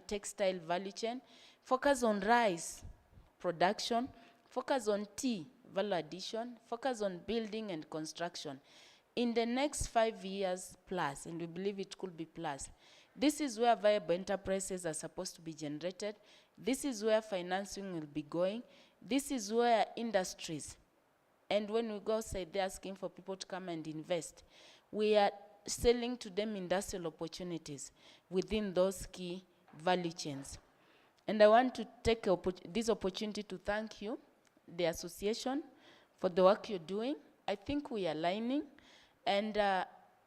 textile value chain, focus on rice production, focus on tea value addition, focus on building and construction. In the next 5 years plus, and we believe it could be plus, this is where viable enterprises are supposed to be generated. This is where financing will be going. This is where industries, and when we go outside, they're asking for people to come and invest. We are selling to them industrial opportunities within those key value chains. And I want to take this opportunity to thank you, the association, for the work you're doing. I think we are aligning, and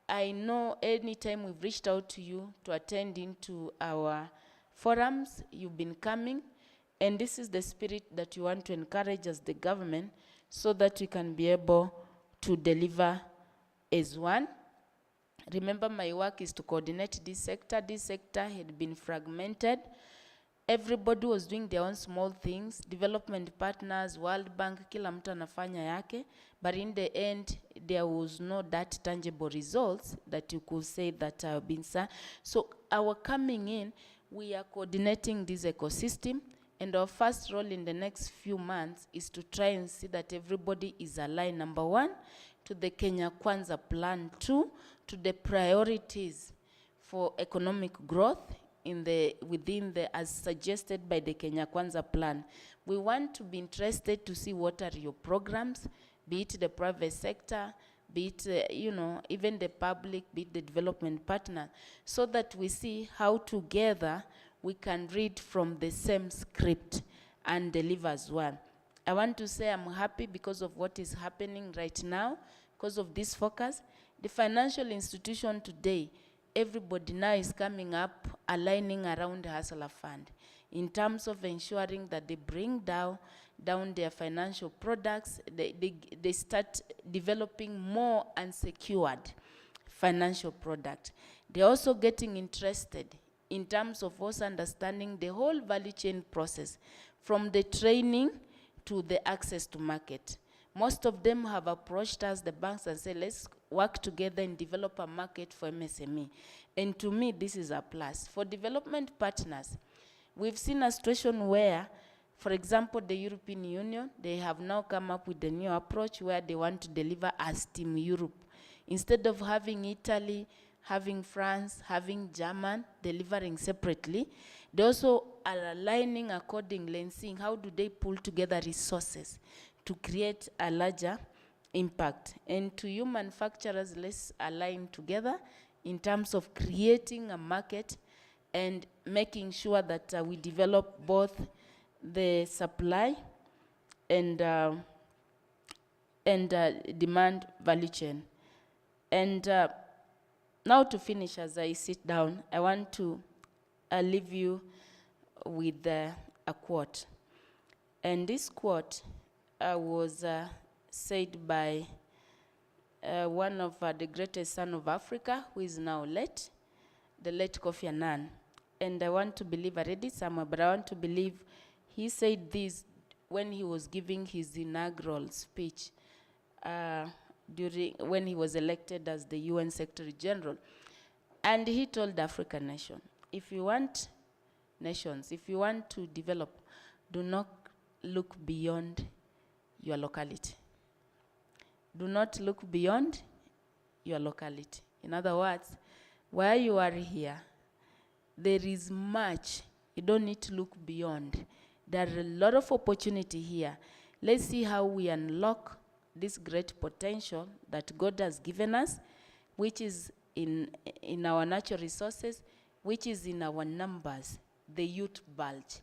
I know anytime we've reached out to you to attend into our forums, you've been coming, and this is the spirit that you want to encourage as the government so that we can be able to deliver as one. Remember, my work is to coordinate this sector. This sector had been fragmented, everybody was doing their own small things, development partners, World Bank, kila mtu anafanya yake, but in the end, there was no that tangible results that you could say that have been seen. So our coming in, we are coordinating this ecosystem, and our first role in the next few months is to try and see that everybody is aligned, number one, to the Kenya Kwanza Plan 2, to the priorities for economic growth within the, as suggested by the Kenya Kwanza Plan. We want to be interested to see what are your programs, be it the private sector, be it, even the public, be it the development partner, so that we see how together we can read from the same script and deliver as well. I want to say I'm happy because of what is happening right now, because of this focus. The financial institution today, everybody now is coming up, aligning around the Hustler Fund in terms of ensuring that they bring down their financial products, they start developing more unsecured financial product. They're also getting interested in terms of us understanding the whole value chain process, from the training to the access to market. Most of them have approached us, the banks, and said, let's work together and develop a market for MSME. And to me, this is a plus. For development partners, we've seen a situation where, for example, the European Union, they have now come up with a new approach where they want to deliver as Team Europe. Instead of having Italy, having France, having German, delivering separately, they also are aligning accordingly and seeing how do they pull together resources to create a larger impact. And to you manufacturers, let's align together in terms of creating a market and making sure that we develop both the supply and demand value chain. And now to finish, as I sit down, I want to leave you with a quote. And this quote was said by one of the greatest sons of Africa, who is now late, the late Kofi Annan. And I want to believe, I read it somewhere, but I want to believe he said this when he was giving his inaugural speech when he was elected as the UN Secretary General. And he told the African nation, if you want nations, if you want to develop, do not look beyond your locality. Do not look beyond your locality. In other words, where you are here, there is much. You don't need to look beyond. There are a lot of opportunity here. Let's see how we unlock this great potential that God has given us, which is in our natural resources, which is in our numbers, the youth bulge,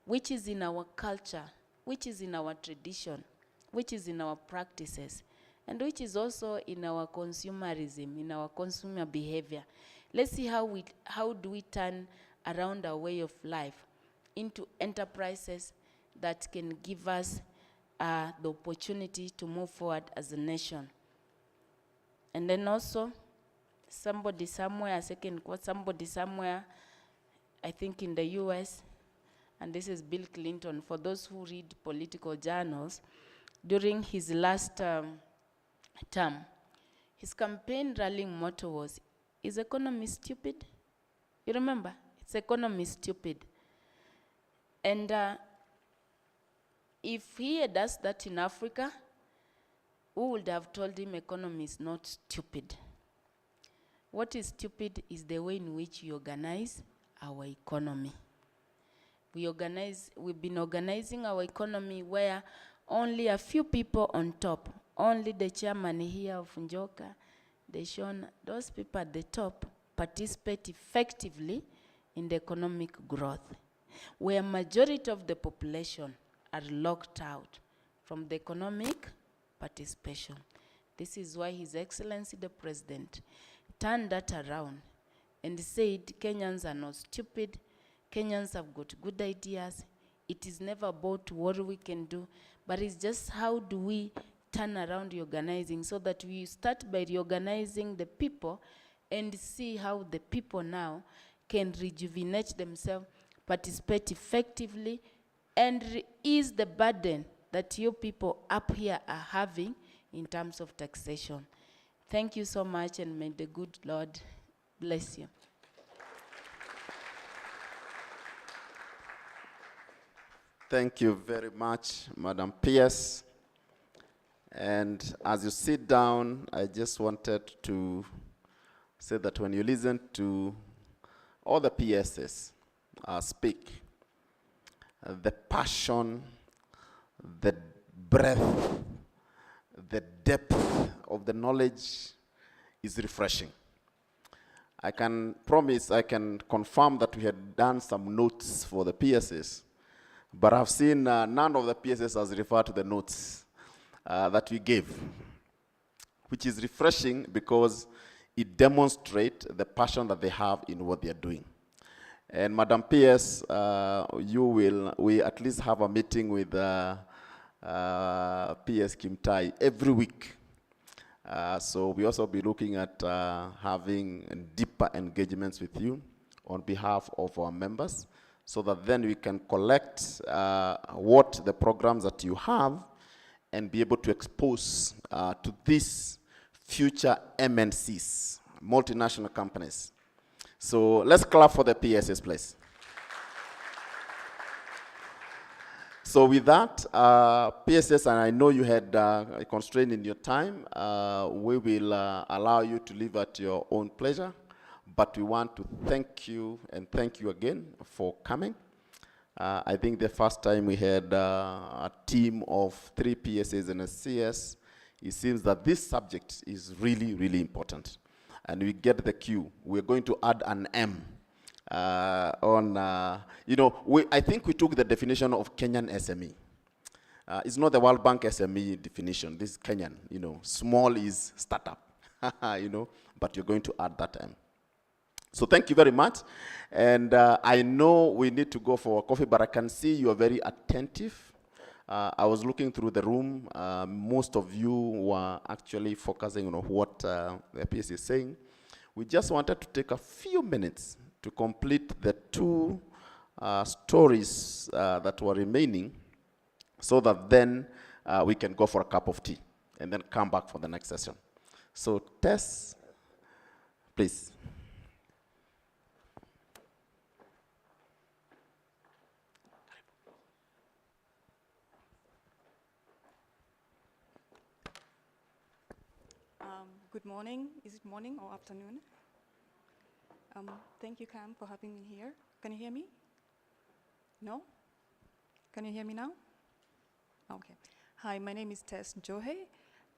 which is in our culture, which is in our tradition, which is in our practices, and which is also in our consumerism, in our consumer behavior. Let's see how do we turn around our way of life into enterprises that can give us the opportunity to move forward as a nation. And then also, somebody somewhere, a second quote, somebody somewhere, I think in the US, and this is Bill Clinton, for those who read political journals, during his last term, his campaign rallying motto was, is economy stupid? You remember? It's economy stupid. And if he had asked that in Africa, we would have told him economy is not stupid. What is stupid is the way in which we organize our economy. We've been organizing our economy where only a few people on top, only the chairman here of Njoka, the Shona, those people at the top participate effectively in the economic growth, where majority of the population are locked out from the economic participation. This is why His Excellency the President turned that around and said Kenyans are not stupid, Kenyans have got good ideas. It is never about what we can do, but it's just how do we turn around the organizing so that we start by reorganizing the people and see how the people now can rejuvenate themselves, participate effectively, and ease the burden that you people up here are having in terms of taxation. Thank you so much, and may the good Lord bless you. Thank you very much, Madam PS. And as you sit down, I just wanted to say that when you listen to all the PSs speak, the passion, the breadth, the depth of the knowledge is refreshing. I can promise, I can confirm that we had done some notes for the PSs, but I've seen none of the PSs has referred to the notes that we gave, which is refreshing because it demonstrates the passion that they have in what they are doing. And Madam PS, we at least have a meeting with PS Kim Tai every week. So we also be looking at having deeper engagements with you on behalf of our members, so that then we can collect what the programs that you have and be able to expose to these future MNCs, multinational companies. So let's clap for the PSs, please. So with that, PSS, and I know you had a constraint in your time, we will allow you to leave at your own pleasure, but we want to thank you and thank you again for coming. I think the first time we had a team of 3 PSAs and a CS, it seems that this subject is really, really important. And we get the cue. We're going to add an M I think we took the definition of Kenyan SME. It's not the World Bank SME definition. This is Kenyan, small is startup, but you're going to add that M. So thank you very much. And I know we need to go for a coffee, but I can see you are very attentive. I was looking through the room. Most of you were actually focusing on what the PS is saying. We just wanted to take a few minutes to complete the 2 stories that were remaining, so that then we can go for a cup of tea and then come back for the next session. So Tess, please. Good morning. Is it morning or afternoon? Thank you, Cam, for having me here. Can you hear me? No? Can you hear me now? Okay. Hi, my name is Tess Johe.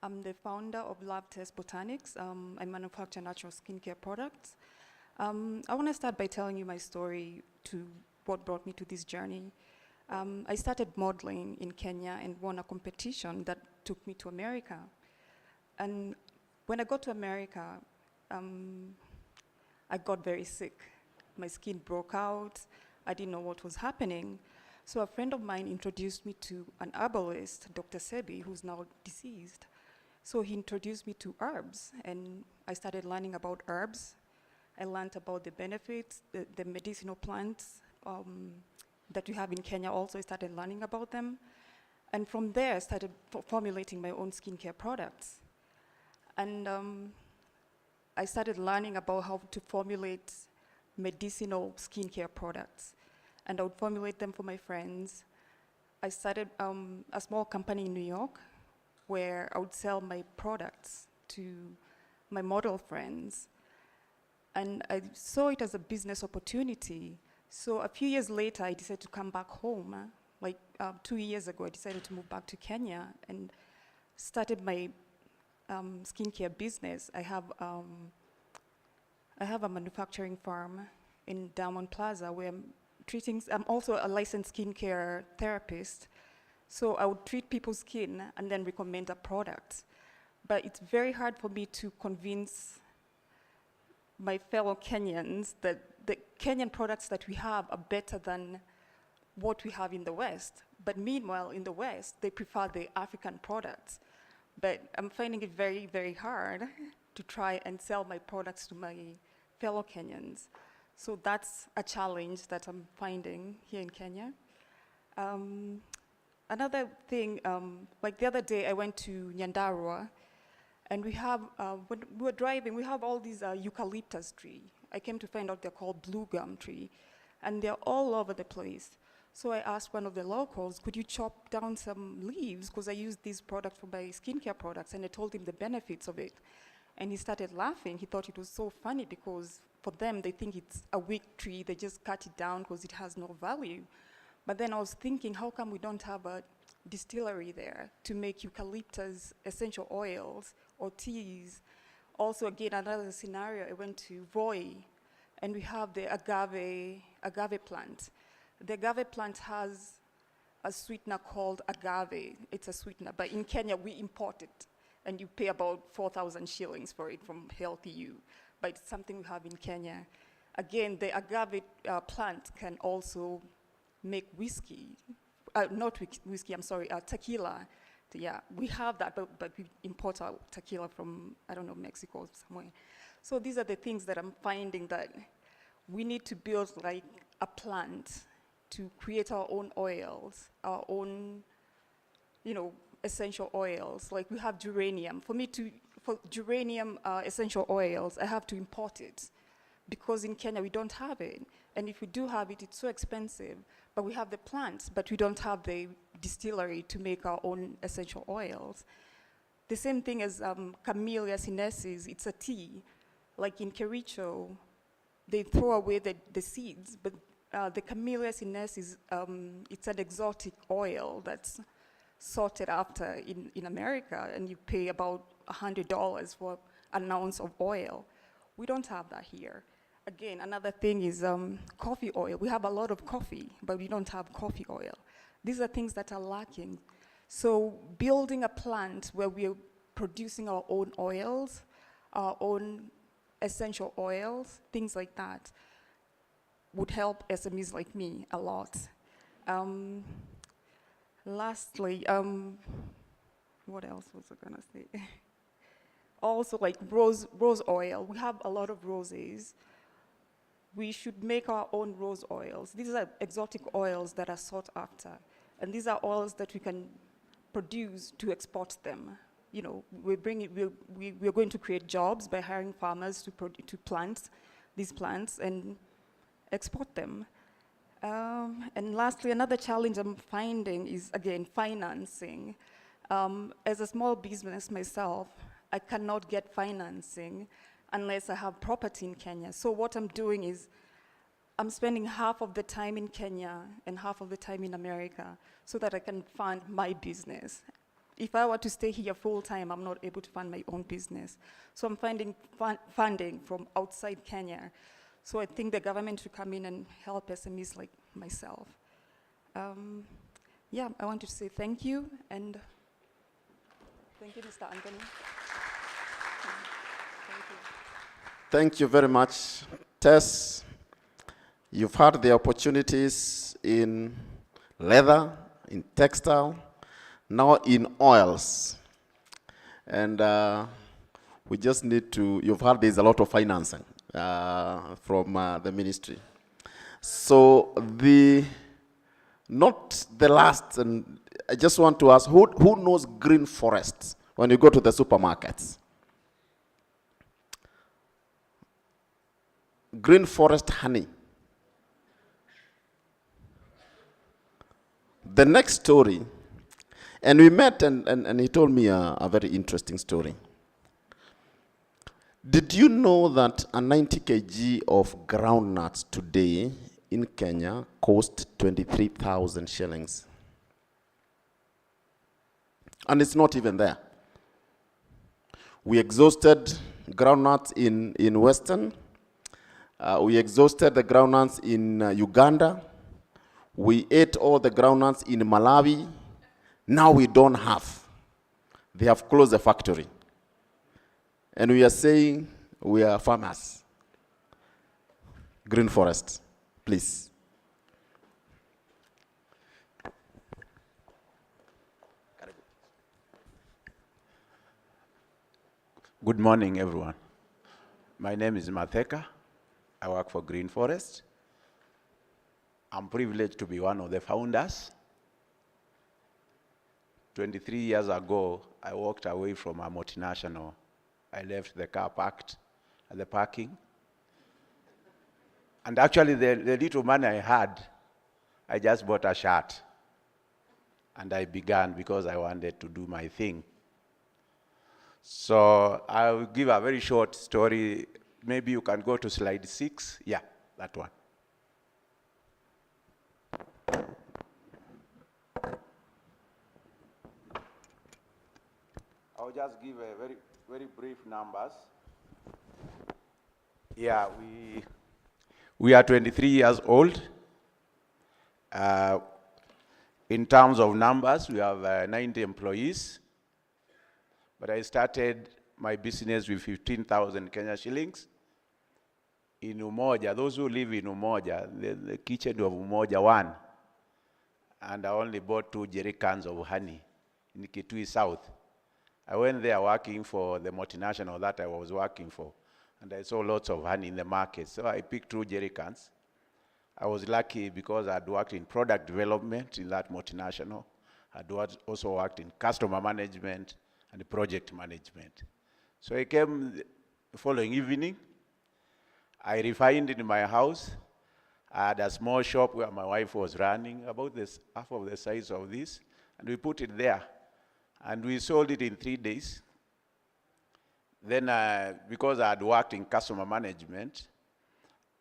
I'm the founder of Lab Test Botanics. I manufacture natural skincare products. I want to start by telling you my story to what brought me to this journey. I started modeling in Kenya and won a competition that took me to America. And when I got to America, I got very sick. My skin broke out. I didn't know what was happening. So a friend of mine introduced me to an herbalist, Dr. Sebi, who's now deceased. So he introduced me to herbs, and I started learning about herbs. I learned about the benefits, the medicinal plants that we have in Kenya also. I started learning about them. And from there, I started formulating my own skincare products. And I started learning about how to formulate medicinal skincare products. And I would formulate them for my friends. I started a small company in New York where I would sell my products to my model friends. And I saw it as a business opportunity. So a few years later, I decided to come back home. 2 years ago, I decided to move back to Kenya and started my skincare business. I have a manufacturing farm in Diamond Plaza where I'm also a licensed skincare therapist. So I would treat people's skin and then recommend a product. But it's very hard for me to convince my fellow Kenyans that the Kenyan products that we have are better than what we have in the West. But meanwhile, in the West, they prefer the African products. But I'm finding it very, very hard to try and sell my products to my fellow Kenyans. So that's a challenge that I'm finding here in Kenya. Another thing, like the other day I went to Nyandarua, and we have, when we were driving, we have all these eucalyptus tree. I came to find out they're called blue gum tree, and they're all over the place. So I asked one of the locals, could you chop down some leaves? Because I use these products for my skincare products, and I told him the benefits of it. And he started laughing. He thought it was so funny because for them, they think it's a weak tree. They just cut it down because it has no value. But then I was thinking, how come we don't have a distillery there to make eucalyptus essential oils or teas? Also, again, another scenario, I went to Voi, and we have the agave plant. The agave plant has a sweetener called agave. It's a sweetener, but in Kenya, we import it, and you pay about 4,000 shillings for it from Healthy You, but it's something we have in Kenya. Again, the agave plant can also make whiskey, not whiskey, I'm sorry, tequila. Yeah, we have that, but we import our tequila from, I don't know, Mexico or somewhere. So these are the things that I'm finding that we need to build like a plant to create our own oils, our own, essential oils. Like we have geranium. For geranium essential oils, I have to import it because in Kenya we don't have it. And if we do have it, it's so expensive. But we have the plants, but we don't have the distillery to make our own essential oils. The same thing as Camellia sinensis, it's a tea. Like in Kericho, they throw away the seeds, but the Camellia sinensis, it's an exotic oil that's sorted after in America, and you pay about $100 for an ounce of oil. We don't have that here. Again, another thing is coffee oil. We have a lot of coffee, but we don't have coffee oil. These are things that are lacking. So building a plant where we're producing our own oils, our own essential oils, things like that, would help SMEs like me a lot. Lastly, what else was I gonna say? Also, like rose oil. We have a lot of roses. We should make our own rose oils. These are exotic oils that are sought after. And these are oils that we can produce to export them. We're going to create jobs by hiring farmers to plant these plants and export them. And lastly, another challenge I'm finding is, again, financing. As a small business myself, I cannot get financing unless I have property in Kenya. So what I'm doing is I'm spending half of the time in Kenya and half of the time in America so that I can fund my business. If I were to stay here full time, I'm not able to fund my own business. So I'm finding funding from outside Kenya. So I think the government should come in and help SMEs like myself. Yeah, I want to say thank you, and thank you, Mr. Anthony. Thank you. Thank you very much, Tess. You've had the opportunities in leather, in textile, now in oils. And we just need to, you've heard there's a lot of financing from the ministry. So not the last, and I just want to ask, who knows green forests when you go to the supermarkets? Green forest honey. The next story, and we met and he told me a very interesting story. Did you know that a 90 kg of groundnuts today in Kenya cost 23,000 shillings? And it's not even there. We exhausted groundnuts in Western. We exhausted the groundnuts in Uganda. We ate all the groundnuts in Malawi. Now we don't have. They have closed the factory. And we are saying we are farmers. Green forest, please. Good morning, everyone. My name is Matheka. I work for Green Forest. I'm privileged to be one of the founders. 23 years ago, I walked away from a multinational. I left the car parked at the parking. And actually, the little money I had, I just bought a shirt. And I began because I wanted to do my thing. So I'll give a very short story. Maybe you can go to slide 6. Yeah, that one. I'll just give a very brief numbers. Yeah, we are 23 years old. In terms of numbers, we have 90 employees. But I started my business with 15,000 Kenya shillings in Umoja. Those who live in Umoja, the kitchen of Umoja 1. And I only bought 2 jerry cans of honey in Kitui South. I went there working for the multinational that I was working for. And I saw lots of honey in the market. So I picked 2 jerry cans. I was lucky because I'd worked in product development in that multinational. I'd also worked in customer management and project management. So I came the following evening. I refined in my house. I had a small shop where my wife was running, about half of the size of this, and we put it there. And we sold it in 3 days. Then, because I had worked in customer management,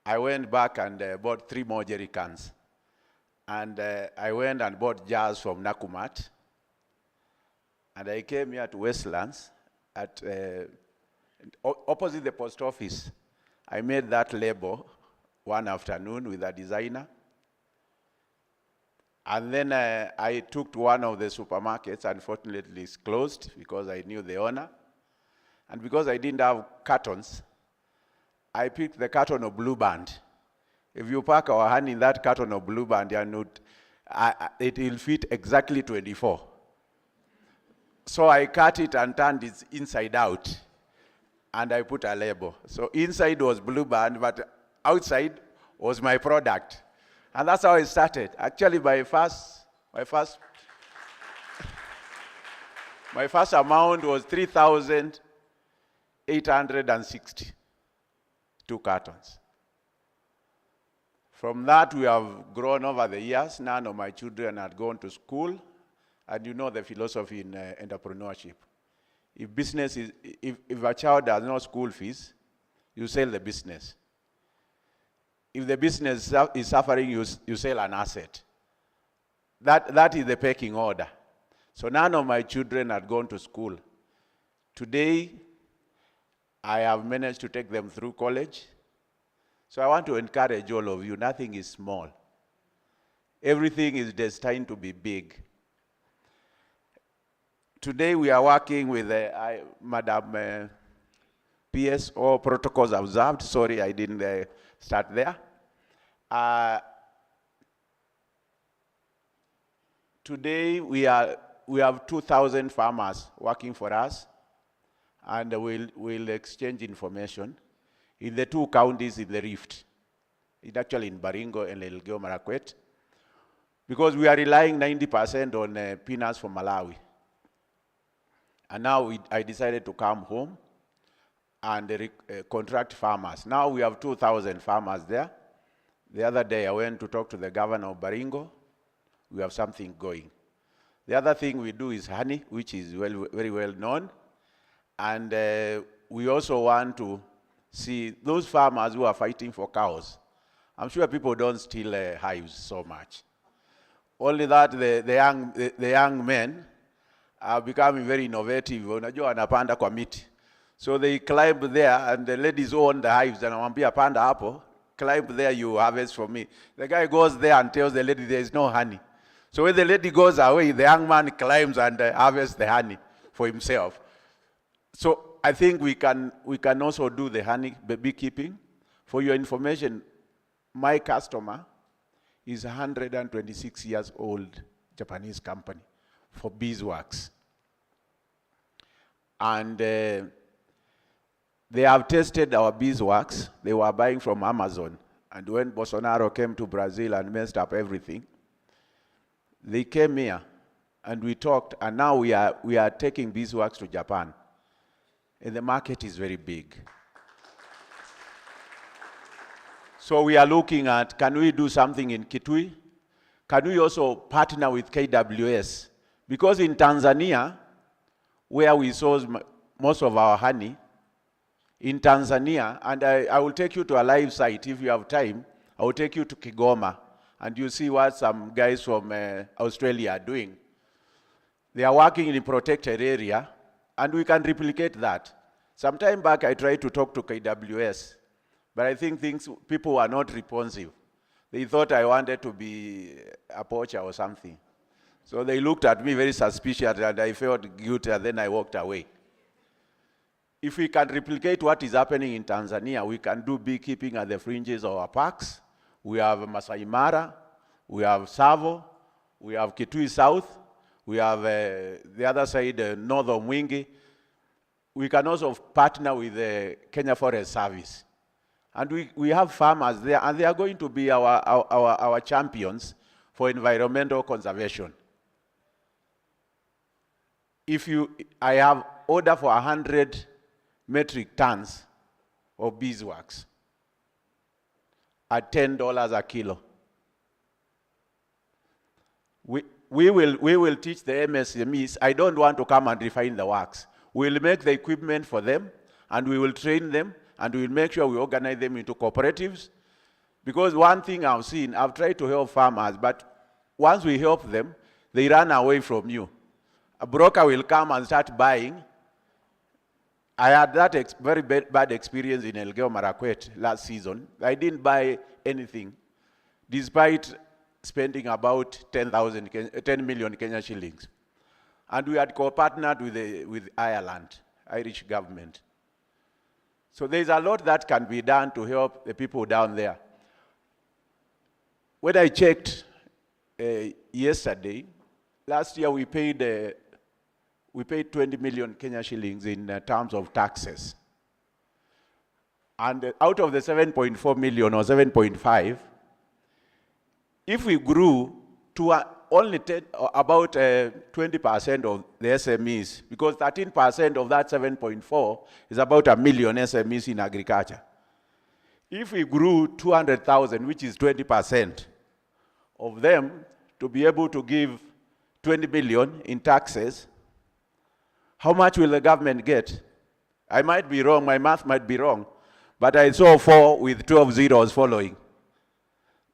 I went back and bought 3 more jerry cans. And I went and bought jars from Nakumat. And I came here to Westlands at opposite the post office. I made that label one afternoon with a designer. And then I took to one of the supermarkets. Unfortunately, it's closed because I knew the owner. And because I didn't have cartons, I picked the carton of Blue Band. If you pack our honey in that carton of Blue Band, it will fit exactly 24. So I cut it and turned it inside out. And I put a label. So inside was Blue Band, but outside was my product. And that's how it started. Actually, my first amount was 3,860. 2 cartons. From that, we have grown over the years. None of my children had gone to school. And you know the philosophy in entrepreneurship. If a child has no school fees, you sell the business. If the business is suffering, you sell an asset. That is the pecking order. So none of my children had gone to school. Today, I have managed to take them through college. So I want to encourage all of you, nothing is small. Everything is destined to be big. Today we are working with Madam PS, all protocols observed. Sorry, I didn't start there. Today we have 2,000 farmers working for us, and we'll exchange information in the 2 counties in the Rift. It's actually in Baringo and Elgeyo Marakwet, because we are relying 90% on peanuts from Malawi. And now I decided to come home and contract farmers. Now we have 2,000 farmers there. The other day I went to talk to the governor of Baringo. We have something going. The other thing we do is honey, which is very well known. And we also want to see those farmers who are fighting for cows. I'm sure people don't steal hives so much. Only that the young men are becoming very innovative. Unajua wanapanda kwa miti. So they climb there, and the ladies own the hives, and wanambia panda hapo, climb there, you harvest for me. The guy goes there and tells the lady there is no honey. So when the lady goes away, the young man climbs and harvests the honey for himself. So I think we can also do the honey beekeeping. For your information, my customer is a 126 years old Japanese company for beeswax. And They have tested our beeswax. They were buying from Amazon. And when Bolsonaro came to Brazil and messed up everything, they came here and we talked, and now we are taking beeswax to Japan. And the market is very big. So we are looking at, can we do something in Kitui? Can we also partner with KWS? Because in Tanzania, where we source most of our honey, in Tanzania, and I will take you to a live site if you have time. I will take you to Kigoma, and you see what some guys from Australia are doing. They are working in a protected area, and we can replicate that. Some time back, I tried to talk to KWS, but I think people were not responsive. They thought I wanted to be a poacher or something. So they looked at me very suspicious, and I felt guilty, and then I walked away. If we can replicate what is happening in Tanzania, we can do beekeeping at the fringes of our parks. We have Masai Mara, we have Savo, we have Kitui South, we have the other side, Northern Mwingi. We can also partner with the Kenya Forest Service. And we have farmers there, and they are going to be our champions for environmental conservation. I have order for 100 metric tons of beeswax at $10 a kilo. We will teach the MSMEs. I don't want to come and refine the wax. We'll make the equipment for them, and we will train them, and we'll make sure we organize them into cooperatives. Because one thing I've seen, I've tried to help farmers, but once we help them, they run away from you. A broker will come and start buying. I had that very bad experience in Elgeyo Marakwet last season. I didn't buy anything, despite spending about 10 million Kenya shillings. And we had co-partnered with Ireland, Irish government. So there's a lot that can be done to help the people down there. When I checked yesterday, last year we paid 20 million Kenya shillings in terms of taxes. And out of the 7.4 million or 7.5, if we grew to only about 20% of the SMEs, because 13% of that 7.4 is about 1 million SMEs in agriculture. If we grew 200,000, which is 20% of them, to be able to give 20 million in taxes, how much will the government get? I might be wrong, my math might be wrong, but I saw 4 with 12 zeros following.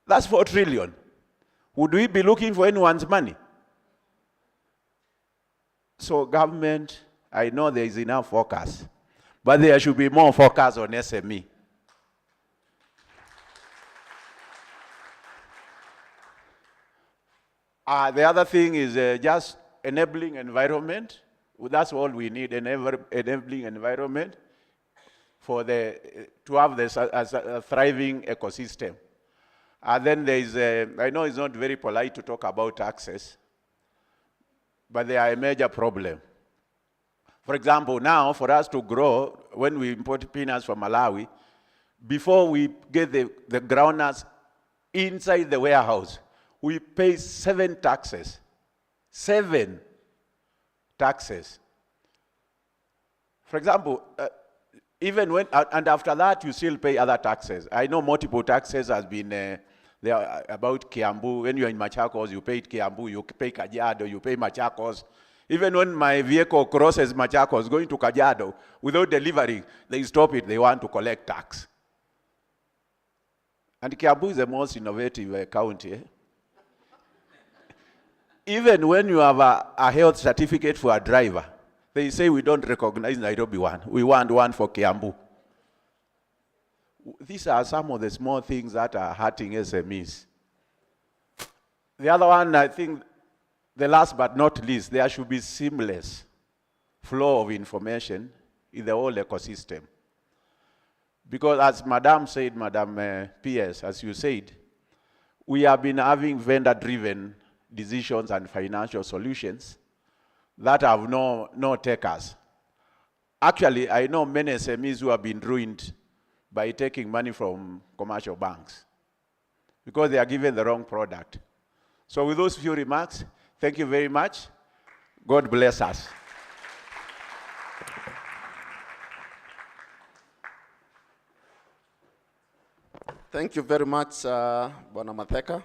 That's 4 trillion. Would we be looking for anyone's money? So government, I know there is enough focus, but there should be more focus on SME. The other thing is just enabling environment. That's all we need, enabling environment to have this as a thriving ecosystem. And then there is, I know it's not very polite to talk about taxes, but they are a major problem. For example, now for us to grow, when we import peanuts from Malawi, before we get the groundnuts inside the warehouse, we pay 7 taxes. 7 taxes. For example, even when, and after that, you still pay other taxes. I know multiple taxes has been there about Kiambu. When you're in Machakos, you pay Kiambu, you pay Kajiado, you pay Machakos. Even when my vehicle crosses Machakos, going to Kajiado, without delivering, they stop it, they want to collect tax. And Kiambu is the most innovative county. Eh? Even when you have a health certificate for a driver, they say we don't recognize Nairobi one. We want one for Kiambu. These are some of the small things that are hurting SMEs. The other one, I think, the last but not least, there should be seamless flow of information in the whole ecosystem. Because as Madam said, Madam PS, as you said, we have been having vendor-driven decisions and financial solutions that have no takers. Actually, I know many SMEs who have been ruined by taking money from commercial banks because they are given the wrong product. So with those few remarks, thank you very much. God bless us. Thank you very much, Bwana Matheka.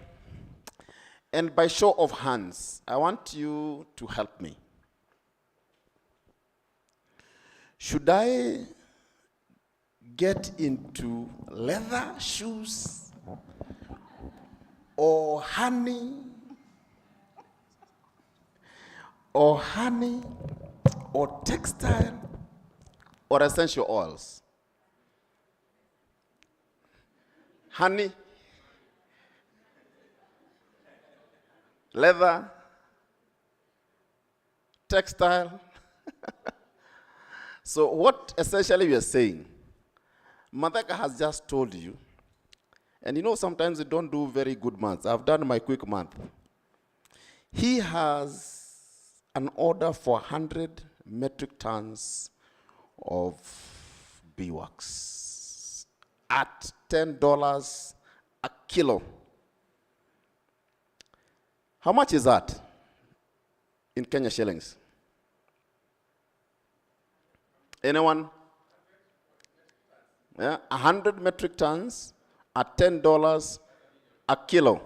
And by show of hands, I want you to help me. Should I get into leather shoes or honey or textile or essential oils? Honey, leather, textile. So what essentially we are saying, Matheka has just told you, and you know sometimes you don't do very good months. I've done my quick month. He has an order for 100 metric tons of beeswax at $10 a kilo. How much is that in Kenya shillings? Anyone? Yeah, 100 metric tons at $10 a kilo.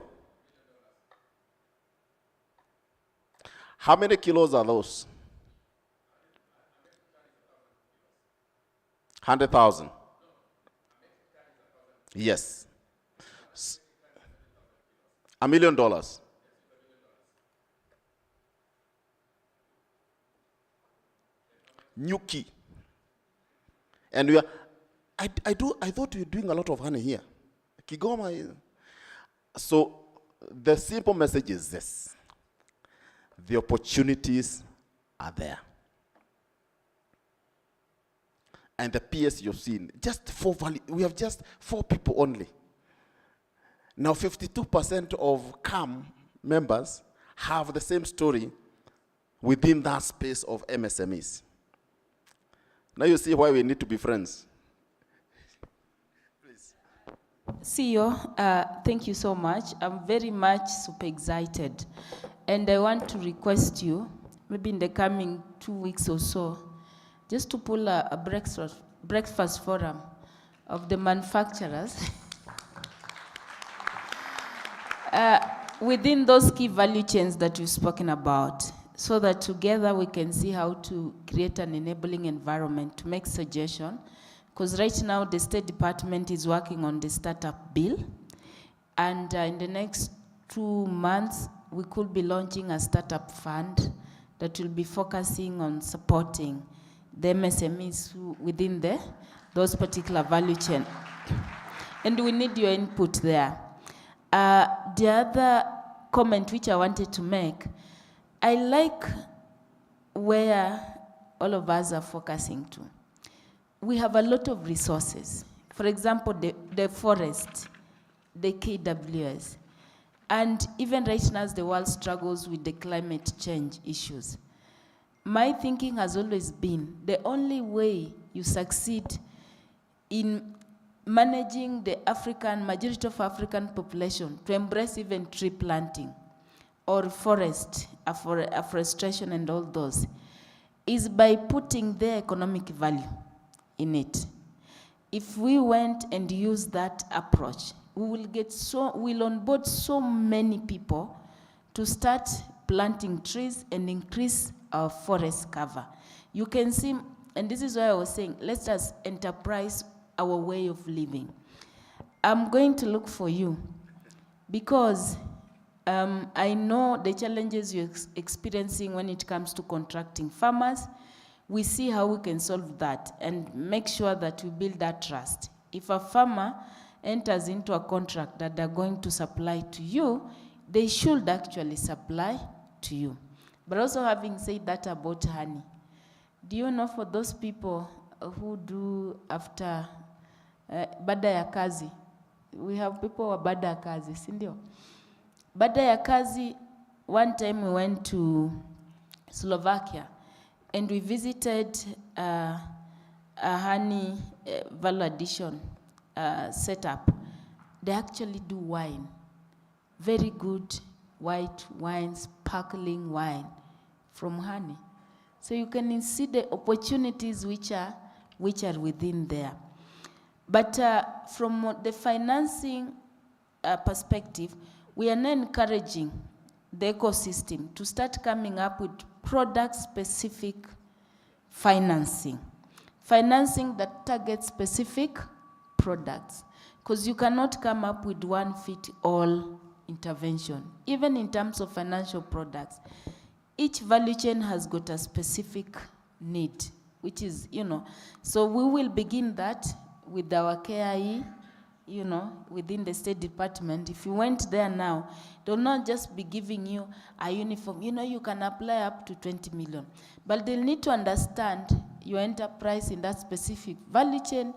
How many kilos are those? 100,000. Yes. $1 million. Nyuki. And we are, I thought you were doing a lot of honey here. Kigoma. So the simple message is this. The opportunities are there. And the PS you've seen, just we have just 4 people only. Now 52% of CAM members have the same story within that space of MSMEs. Now you see why we need to be friends. Please. CEO, thank you so much. I'm very much super excited. And I want to request you, maybe in the coming 2 weeks or so, just to pull a breakfast forum of the manufacturers within those key value chains that you've spoken about, so that together we can see how to create an enabling environment to make suggestion. Because right now the State Department is working on the startup bill, and in the next 2 months we could be launching a startup fund that will be focusing on supporting the MSMEs within those particular value chain. And we need your input there. The other comment which I wanted to make, I like where all of us are focusing to. We have a lot of resources. For example, the forest, the KWS, and even right now as the world struggles with the climate change issues. My thinking has always been the only way you succeed in managing the majority of African population to embrace even tree planting or forest, afforestation and all those, is by putting their economic value in it. If we went and used that approach, we'll onboard so many people to start planting trees and increase our forest cover. You can see, and this is why I was saying, let's just enterprise our way of living. I'm going to look for you because I know the challenges you're experiencing when it comes to contracting farmers. We see how we can solve that and make sure that we build that trust. If a farmer enters into a contract that they're going to supply to you, they should actually supply to you. But also having said that about honey, do you know for those people who do after baada ya kazi, we have people wa baada ya kazi, si ndio? Baada ya kazi, one time we went to Slovakia, and we visited a honey value addition setup. They actually do wine, very good white wine, sparkling wine from honey. So you can see the opportunities which are within there. But from the financing perspective, we are now encouraging the ecosystem to start coming up with product-specific financing. Financing that targets specific products. Because you cannot come up with one-fit-all intervention. Even in terms of financial products, each value chain has got a specific need, which is, so we will begin that with our KIE, within the State Department. If you went there now, they'll not just be giving you a uniform. You can apply up to 20 million. But they'll need to understand your enterprise in that specific value chain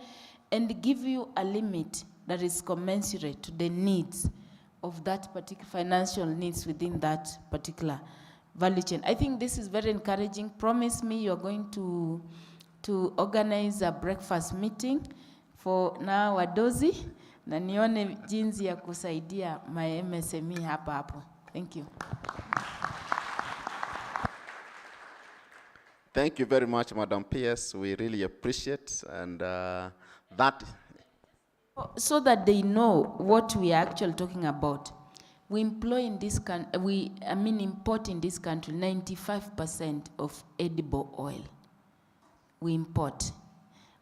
and give you a limit that is commensurate to the needs of that particular financial needs within that particular value chain. I think this is very encouraging. Promise me you're going to organize a breakfast meeting for now wadozi na nione jinsi ya kusaidia my MSME hapa hapo. Thank you. Thank you very much, Madam PS. We really appreciate and that. So that they know what we are actually talking about. We employ in this country, import in this country 95% of edible oil. We import.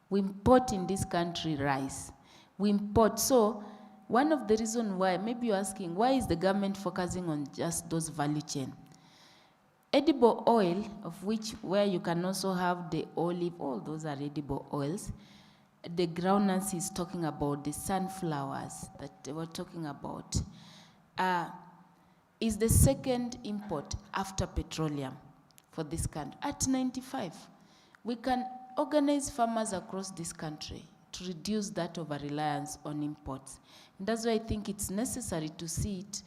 We import in this country rice. We import. So one of the reasons why, maybe you're asking, why is the government focusing on just those value chain? Edible oil, of which where you can also have the olive, all those are edible oils. The groundnuts is talking about, the sunflowers that they were talking about, is the second import after petroleum for this country at 95. We can organize farmers across this country to reduce that over-reliance on imports. And that's why I think it's necessary to see it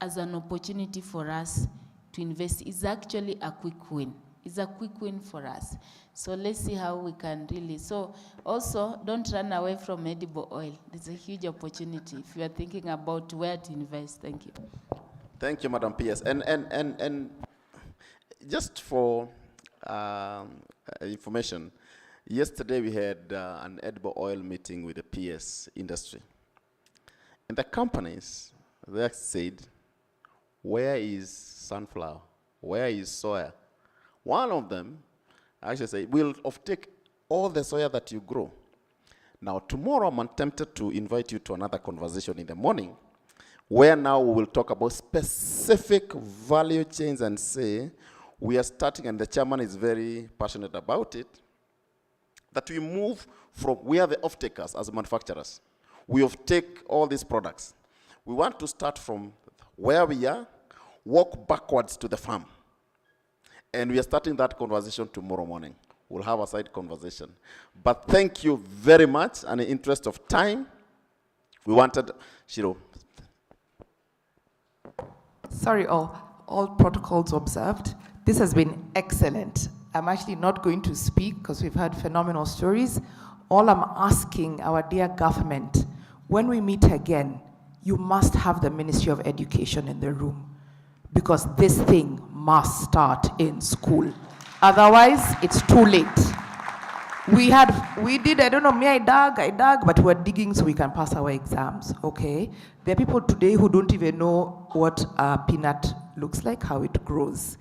as an opportunity for us to invest. It's actually a quick win. It's a quick win for us. So let's see how we can really. So also, don't run away from edible oil. It's a huge opportunity if you are thinking about where to invest. Thank you. Thank you, Madam PS. And just for information, yesterday we had an edible oil meeting with the PS industry. And the companies, they said, where is sunflower? Where is soya? One of them actually said, we'll take all the soya that you grow. Now, tomorrow I'm tempted to invite you to another conversation in the morning, where now we will talk about specific value chains and say, we are starting, and the chairman is very passionate about it, that we move from, we are the off-takers as manufacturers. We off-take all these products. We want to start from where we are, walk backwards to the farm. And we are starting that conversation tomorrow morning. We'll have a side conversation. But thank you very much, and in the interest of time, we wanted, Shiro. Sorry, all protocols observed. This has been excellent. I'm actually not going to speak because we've had phenomenal stories. All I'm asking our dear government, when we meet again, you must have the Ministry of Education in the room, because this thing must start in school. Otherwise, it's too late. We did, I don't know, I dug, but we're digging so we can pass our exams, okay? There are people today who don't even know what a peanut looks like, how it grows.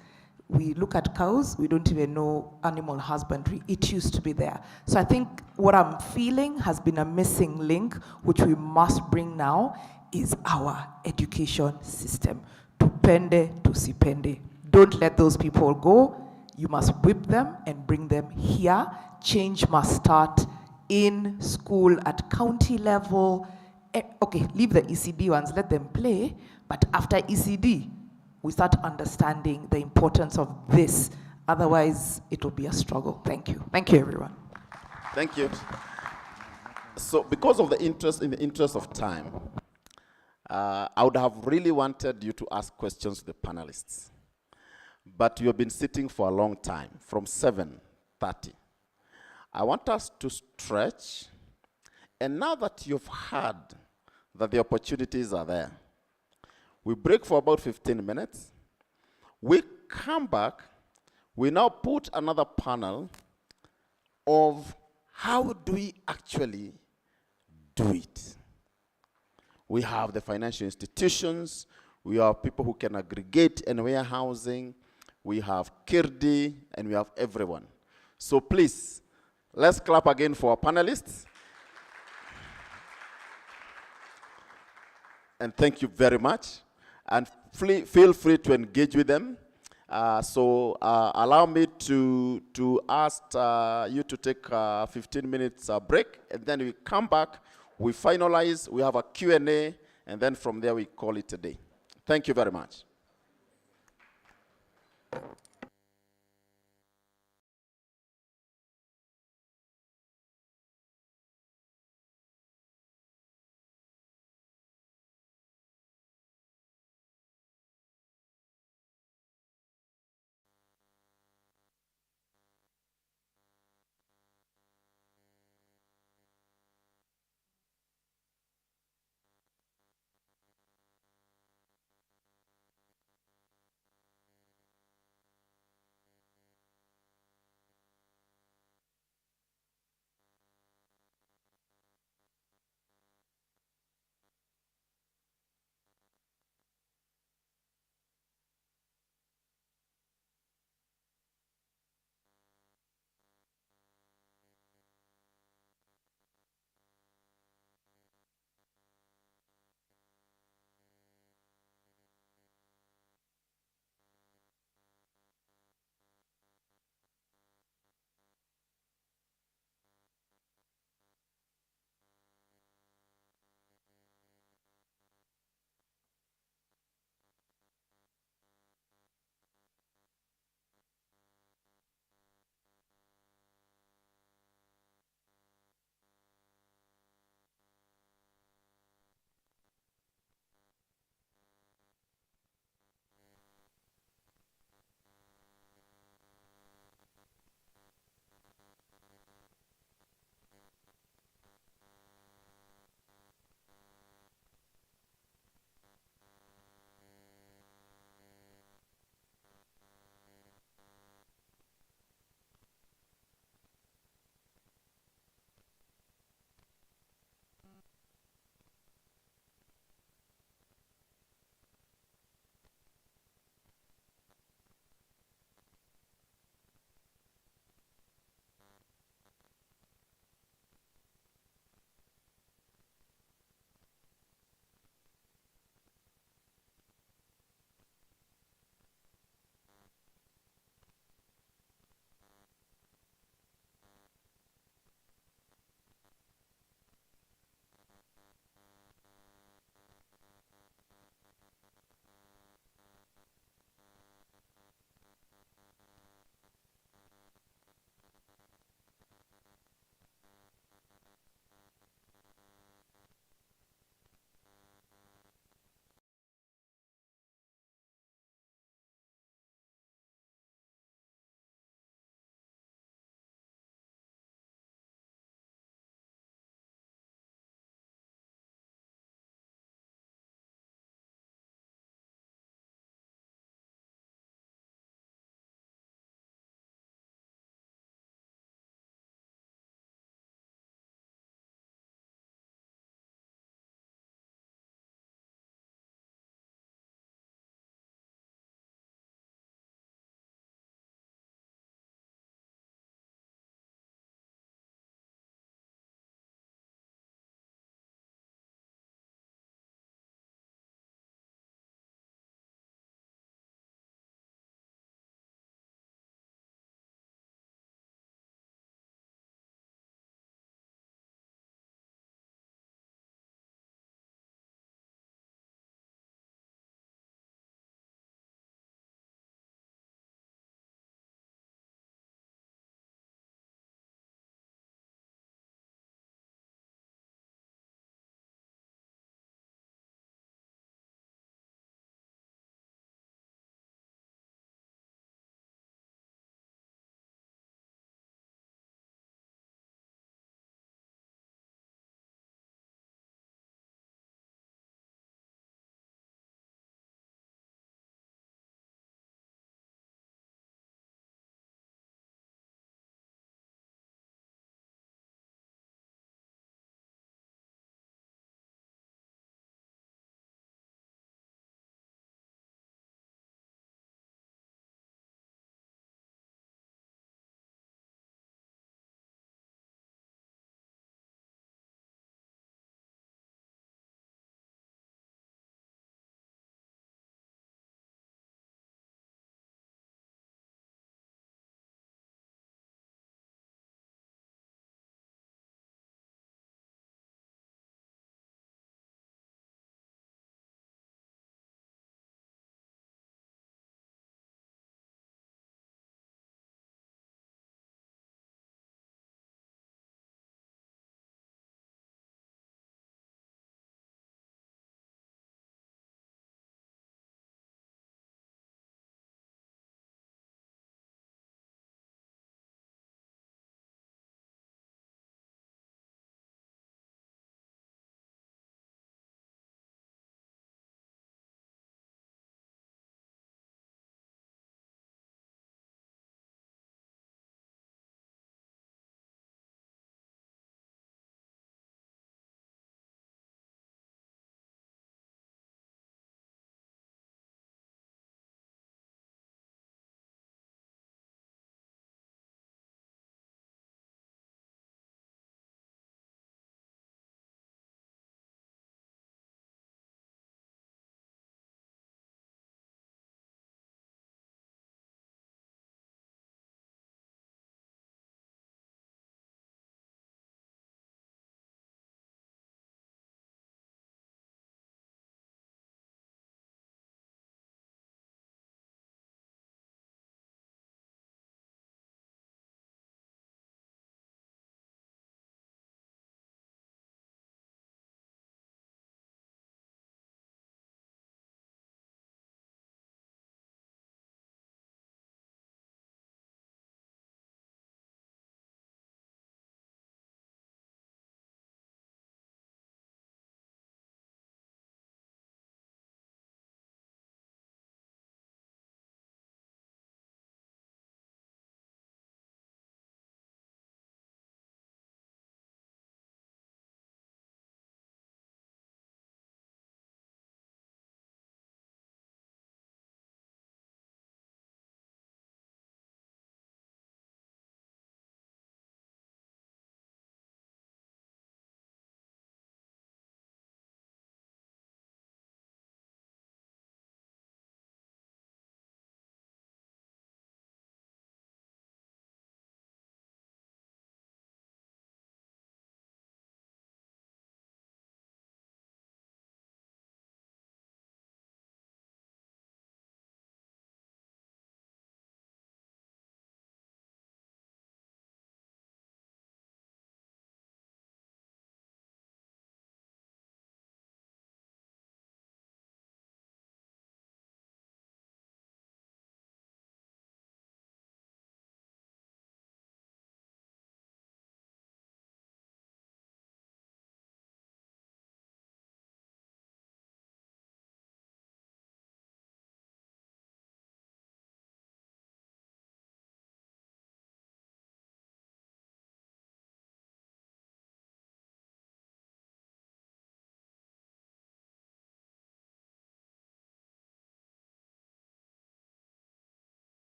We look at cows, we don't even know animal husbandry. It used to be there. So I think what I'm feeling has been a missing link, which we must bring now, is our education system. Tupende, tusipende. Don't let those people go. You must whip them and bring them here. Change must start in school at county level. Okay, leave the ECD ones, let them play. But after ECD, we start understanding the importance of this. Otherwise, it will be a struggle. Thank you. Thank you, everyone. Thank you. So because of the interest of time, I would have really wanted you to ask questions to the panelists. but you have been sitting for a long time, from 7:30. I want us to stretch, and now that you've heard that the opportunities are there, we break for about 15 minutes. We come back, we now put another panel of how do we actually do it. We have the financial institutions, we have people who can aggregate and warehousing, we have Kirdi, and we have everyone. So please, let's clap again for our panelists. And thank you very much. And feel free to engage with them. Allow me to ask you to take a 15 minutes break, and then we come back, we finalize, we have a Q&A, and then from there we call it a day. Thank you very much.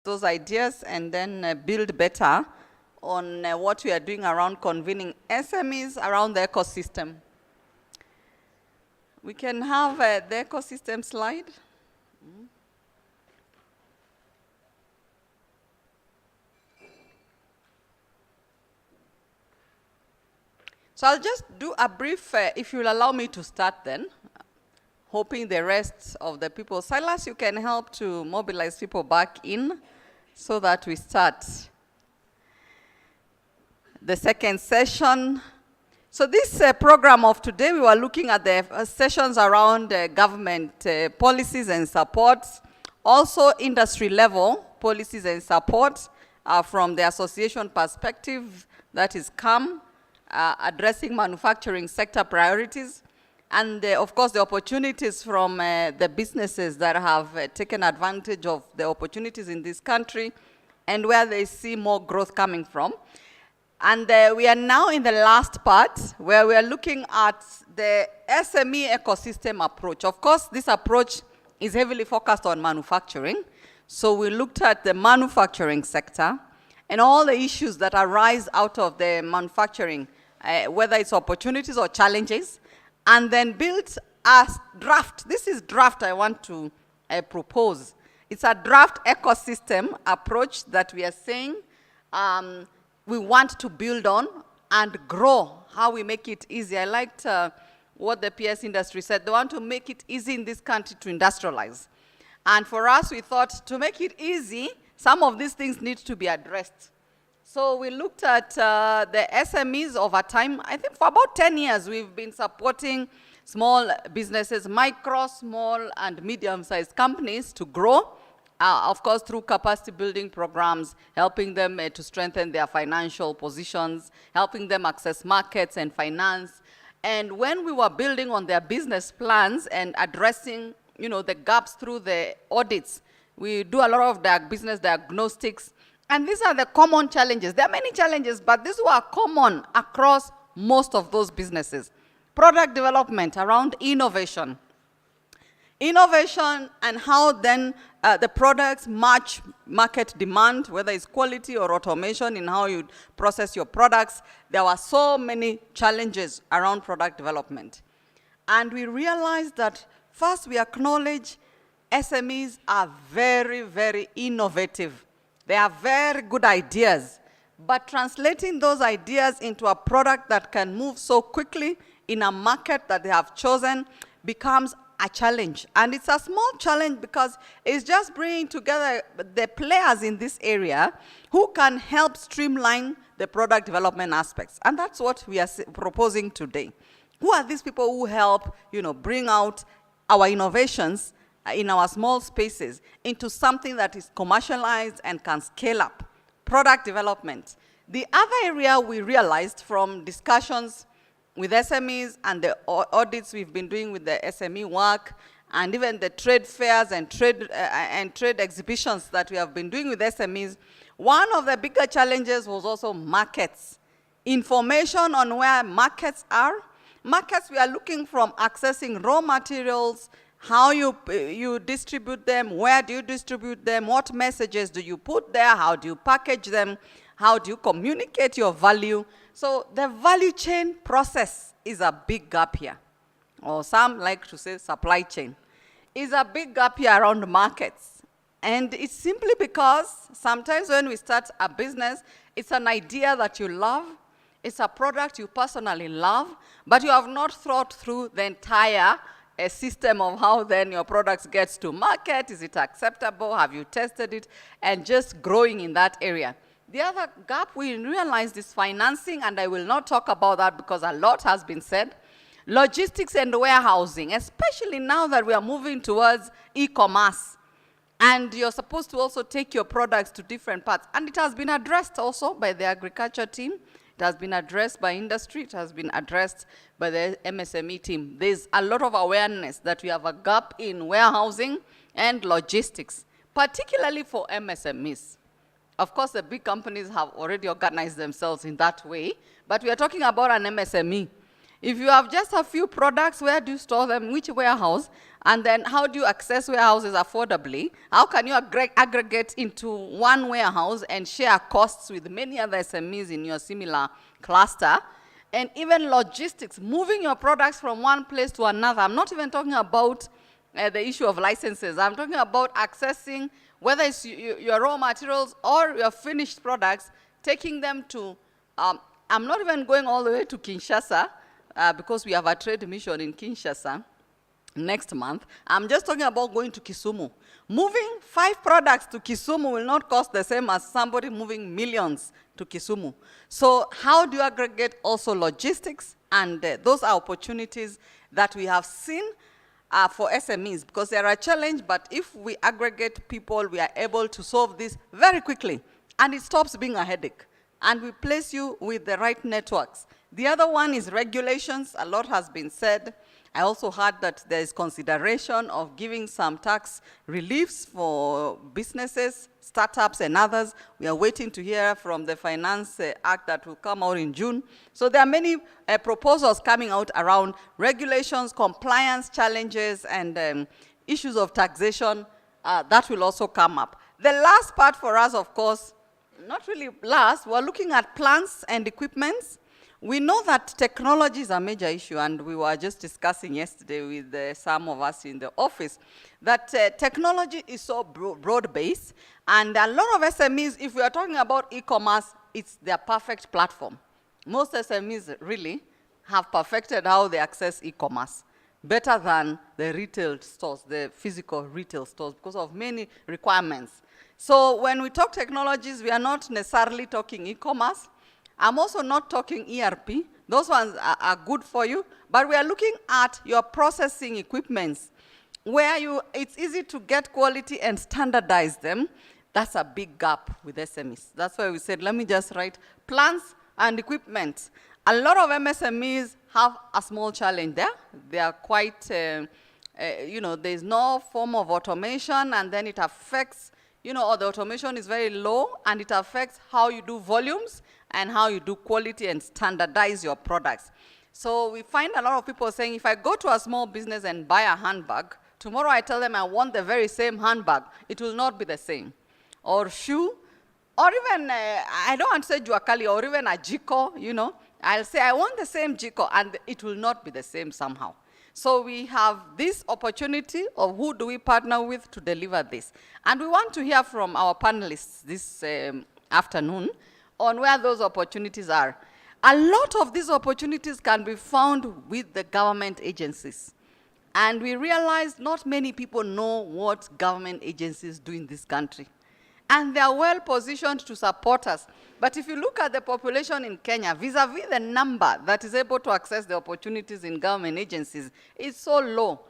those ideas and then build better on what we are doing around convening SMEs around the ecosystem. We can have the ecosystem slide. So I'll just do a brief, if you'll allow me to start then, hoping the rest of the people. Silas, you can help to mobilize people back in so that we start the second session. So this program of today, we were looking at the sessions around government policies and supports, also industry level policies and support from the association perspective, that is CAM, addressing manufacturing sector priorities, and of course the opportunities from the businesses that have taken advantage of the opportunities in this country and where they see more growth coming from. And we are now in the last part where we are looking at the SME ecosystem approach. Of course, this approach is heavily focused on manufacturing. So we looked at the manufacturing sector and all the issues that arise out of the manufacturing, whether it's opportunities or challenges, and then built a draft. This is draft I want to propose. It's a draft ecosystem approach that we are saying we want to build on and grow, how we make it easy. I liked what the PS industry said. They want to make it easy in this country to industrialize. And for us, we thought to make it easy, some of these things need to be addressed. So we looked at the SMEs over time. I think for about 10 years, we've been supporting small businesses, micro, small, and medium-sized companies to grow, of course, through capacity building programs, helping them to strengthen their financial positions, helping them access markets and finance. And when we were building on their business plans and addressing, the gaps through the audits, we do a lot of business diagnostics. And these are the common challenges. There are many challenges, but these were common across most of those businesses. Product development around innovation. Innovation and how then the products match market demand, whether it's quality or automation in how you process your products. There were so many challenges around product development. And we realized that first we acknowledge SMEs are very, very innovative. They have very good ideas, but translating those ideas into a product that can move so quickly in a market that they have chosen becomes a challenge. And it's a small challenge because it's just bringing together the players in this area who can help streamline the product development aspects. And that's what we are proposing today. Who are these people who help, bring out our innovations in our small spaces into something that is commercialized and can scale up? Product development. The other area we realized from discussions with SMEs and the audits we've been doing with the SME work, and even the trade fairs and trade exhibitions that we have been doing with SMEs, one of the bigger challenges was also markets. Information on where markets are. Markets, we are looking from accessing raw materials, how you distribute them, where do you distribute them, what messages do you put there, how do you package them, how do you communicate your value. So the value chain process is a big gap here. Or some like to say supply chain. Is a big gap here around markets. And it's simply because sometimes when we start a business, it's an idea that you love, it's a product you personally love, but you have not thought through the entire system of how then your product gets to market. Is it acceptable? Have you tested it? And just growing in that area. The other gap we realized is financing, and I will not talk about that because a lot has been said. Logistics and warehousing, especially now that we are moving towards e-commerce. And you're supposed to also take your products to different parts. And it has been addressed also by the agriculture team. It has been addressed by industry. It has been addressed by the MSME team. There's a lot of awareness that we have a gap in warehousing and logistics, particularly for MSMEs. Of course, the big companies have already organized themselves in that way, but we are talking about an MSME. If you have just a few products, where do you store them? Which warehouse? And then how do you access warehouses affordably? How can you aggregate into one warehouse and share costs with many other SMEs in your similar cluster? And even logistics, moving your products from one place to another. I'm not even talking about the issue of licenses. I'm talking about accessing, whether it's your raw materials or your finished products, taking them to, I'm not even going all the way to Kinshasa, because we have a trade mission in Kinshasa next month. I'm just talking about going to Kisumu. Moving 5 products to Kisumu will not cost the same as somebody moving millions to Kisumu. So how do you aggregate also logistics? And those are opportunities that we have seen for SMEs, because they are a challenge, but if we aggregate people, we are able to solve this very quickly, and it stops being a headache, and we place you with the right networks. The other one is regulations. A lot has been said. I also heard that there is consideration of giving some tax reliefs for businesses, startups, and others. We are waiting to hear from the Finance Act that will come out in June. So there are many proposals coming out around regulations, compliance challenges, and issues of taxation that will also come up. The last part for us, of course, not really last, we're looking at plants and equipments. We know that technology is a major issue, and we were just discussing yesterday with some of us in the office that technology is so broad-based, and a lot of SMEs, if we are talking about e-commerce, it's their perfect platform. Most SMEs really have perfected how they access e-commerce better than the retail stores, the physical retail stores, because of many requirements. So when we talk technologies, we are not necessarily talking e-commerce. I'm also not talking ERP. Those ones are good for you, but we are looking at your processing equipments, where it's easy to get quality and standardize them. That's a big gap with SMEs. That's why we said, let me just write plants and equipment. A lot of MSMEs have a small challenge there. They are quite, there's no form of automation, and then it affects, or the automation is very low, and it affects how you do volumes and how you do quality and standardize your products. So we find a lot of people saying, if I go to a small business and buy a handbag, tomorrow I tell them I want the very same handbag, it will not be the same. Or shoe, or even, I don't want to say juakali, or even a jiko, I'll say I want the same jiko, and it will not be the same somehow. So we have this opportunity of who do we partner with to deliver this. And we want to hear from our panelists this afternoon on where those opportunities are. A lot of these opportunities can be found with the government agencies. And we realize not many people know what government agencies do in this country. And they are well positioned to support us. But if you look at the population in Kenya, vis-a-vis the number that is able to access the opportunities in government agencies, it's so low.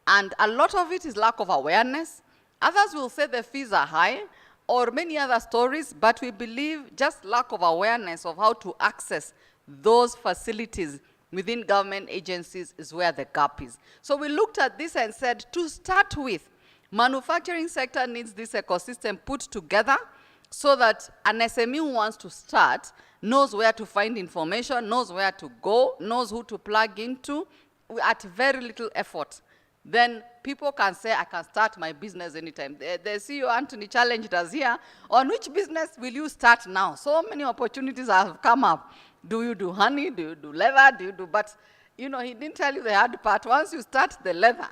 And a lot of it is lack of awareness. Others will say the fees are high, or many other stories, but we believe just lack of awareness of how to access those facilities within government agencies is where the gap is. So we looked at this and said, to start with, manufacturing sector needs this ecosystem put together so that an SME who wants to start knows where to find information, knows where to go, knows who to plug into at very little effort. Then people can say, I can start my business anytime. The CEO, Anthony, challenged us here, on which business will you start now? So many opportunities have come up. Do you do honey? Do you do leather? Do you do, but he didn't tell you the hard part. Once you start the leather,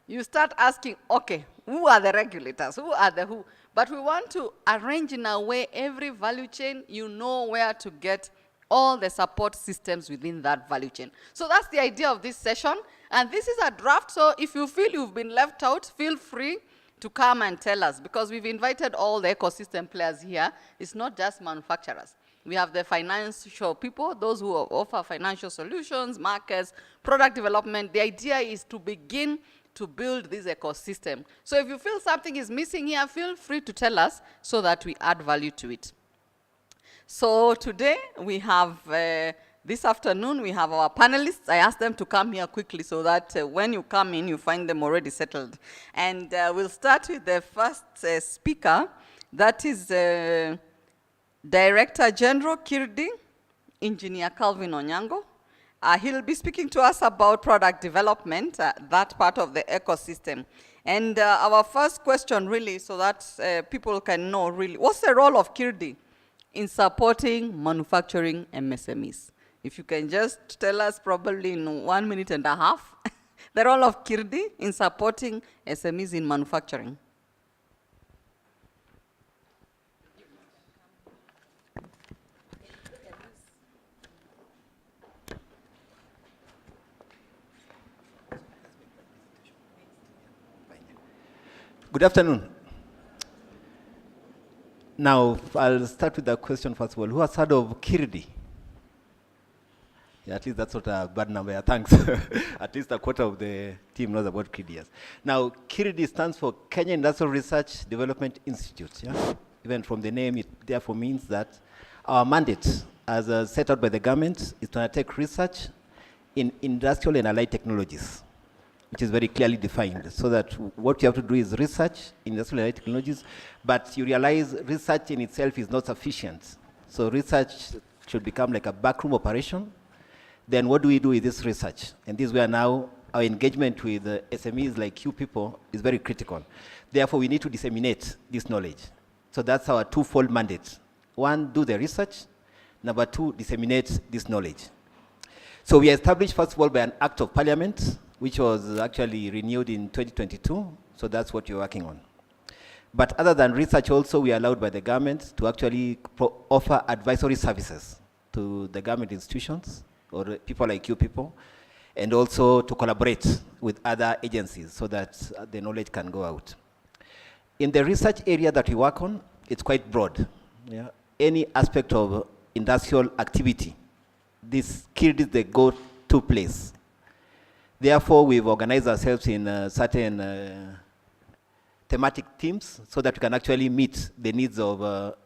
you start asking, okay, who are the regulators? Who are the who? But we want to arrange in a way every value chain, you know where to get all the support systems within that value chain. So that's the idea of this session. And this is a draft, so if you feel you've been left out, feel free to come and tell us, because we've invited all the ecosystem players here. It's not just manufacturers. We have the financial people, those who offer financial solutions, markets, product development. The idea is to begin to build this ecosystem. So if you feel something is missing here, feel free to tell us so that we add value to it. So today we have, this afternoon we have our panelists. I asked them to come here quickly so that when you come in, you find them already settled. And we'll start with the first speaker. That is Director General Kirdi, Engineer Calvin Onyango. He'll be speaking to us about product development, that part of the ecosystem. And our first question really, so that people can know really, what's the role of KIRDI in supporting manufacturing MSMEs? If you can just tell us probably in 1.5 minutes, the role of KIRDI in supporting SMEs in manufacturing. Good afternoon. Now, I'll start with the question first of all. Who has heard of KIRDI? Yeah, at least that's not a bad number. Yeah, thanks. At least a quarter of the team knows about KIRDI. Yes. Now, KIRDI stands for Kenya Industrial Research Development Institute. Yeah? Even from the name, it therefore means that our mandate, as set out by the government, is to undertake research in industrial and allied technologies, which is very clearly defined, so that what you have to do is research in industrial and allied technologies, but you realize research in itself is not sufficient. So research should become like a backroom operation. Then what do we do with this research? And this is where now our engagement with SMEs like you people is very critical. Therefore, we need to disseminate this knowledge. So that's our twofold mandate. One, do the research. Number two, disseminate this knowledge. So we established, first of all, by an act of parliament, which was actually renewed in 2022. So that's what you're working on. But other than research also, we are allowed by the government to actually offer advisory services to the government institutions or people like you people, and also to collaborate with other agencies so that the knowledge can go out. In the research area that we work on, it's quite broad. Yeah? Any aspect of industrial activity, this KIRDI is the go-to place. Therefore, we've organized ourselves in certain thematic teams so that we can actually meet the needs of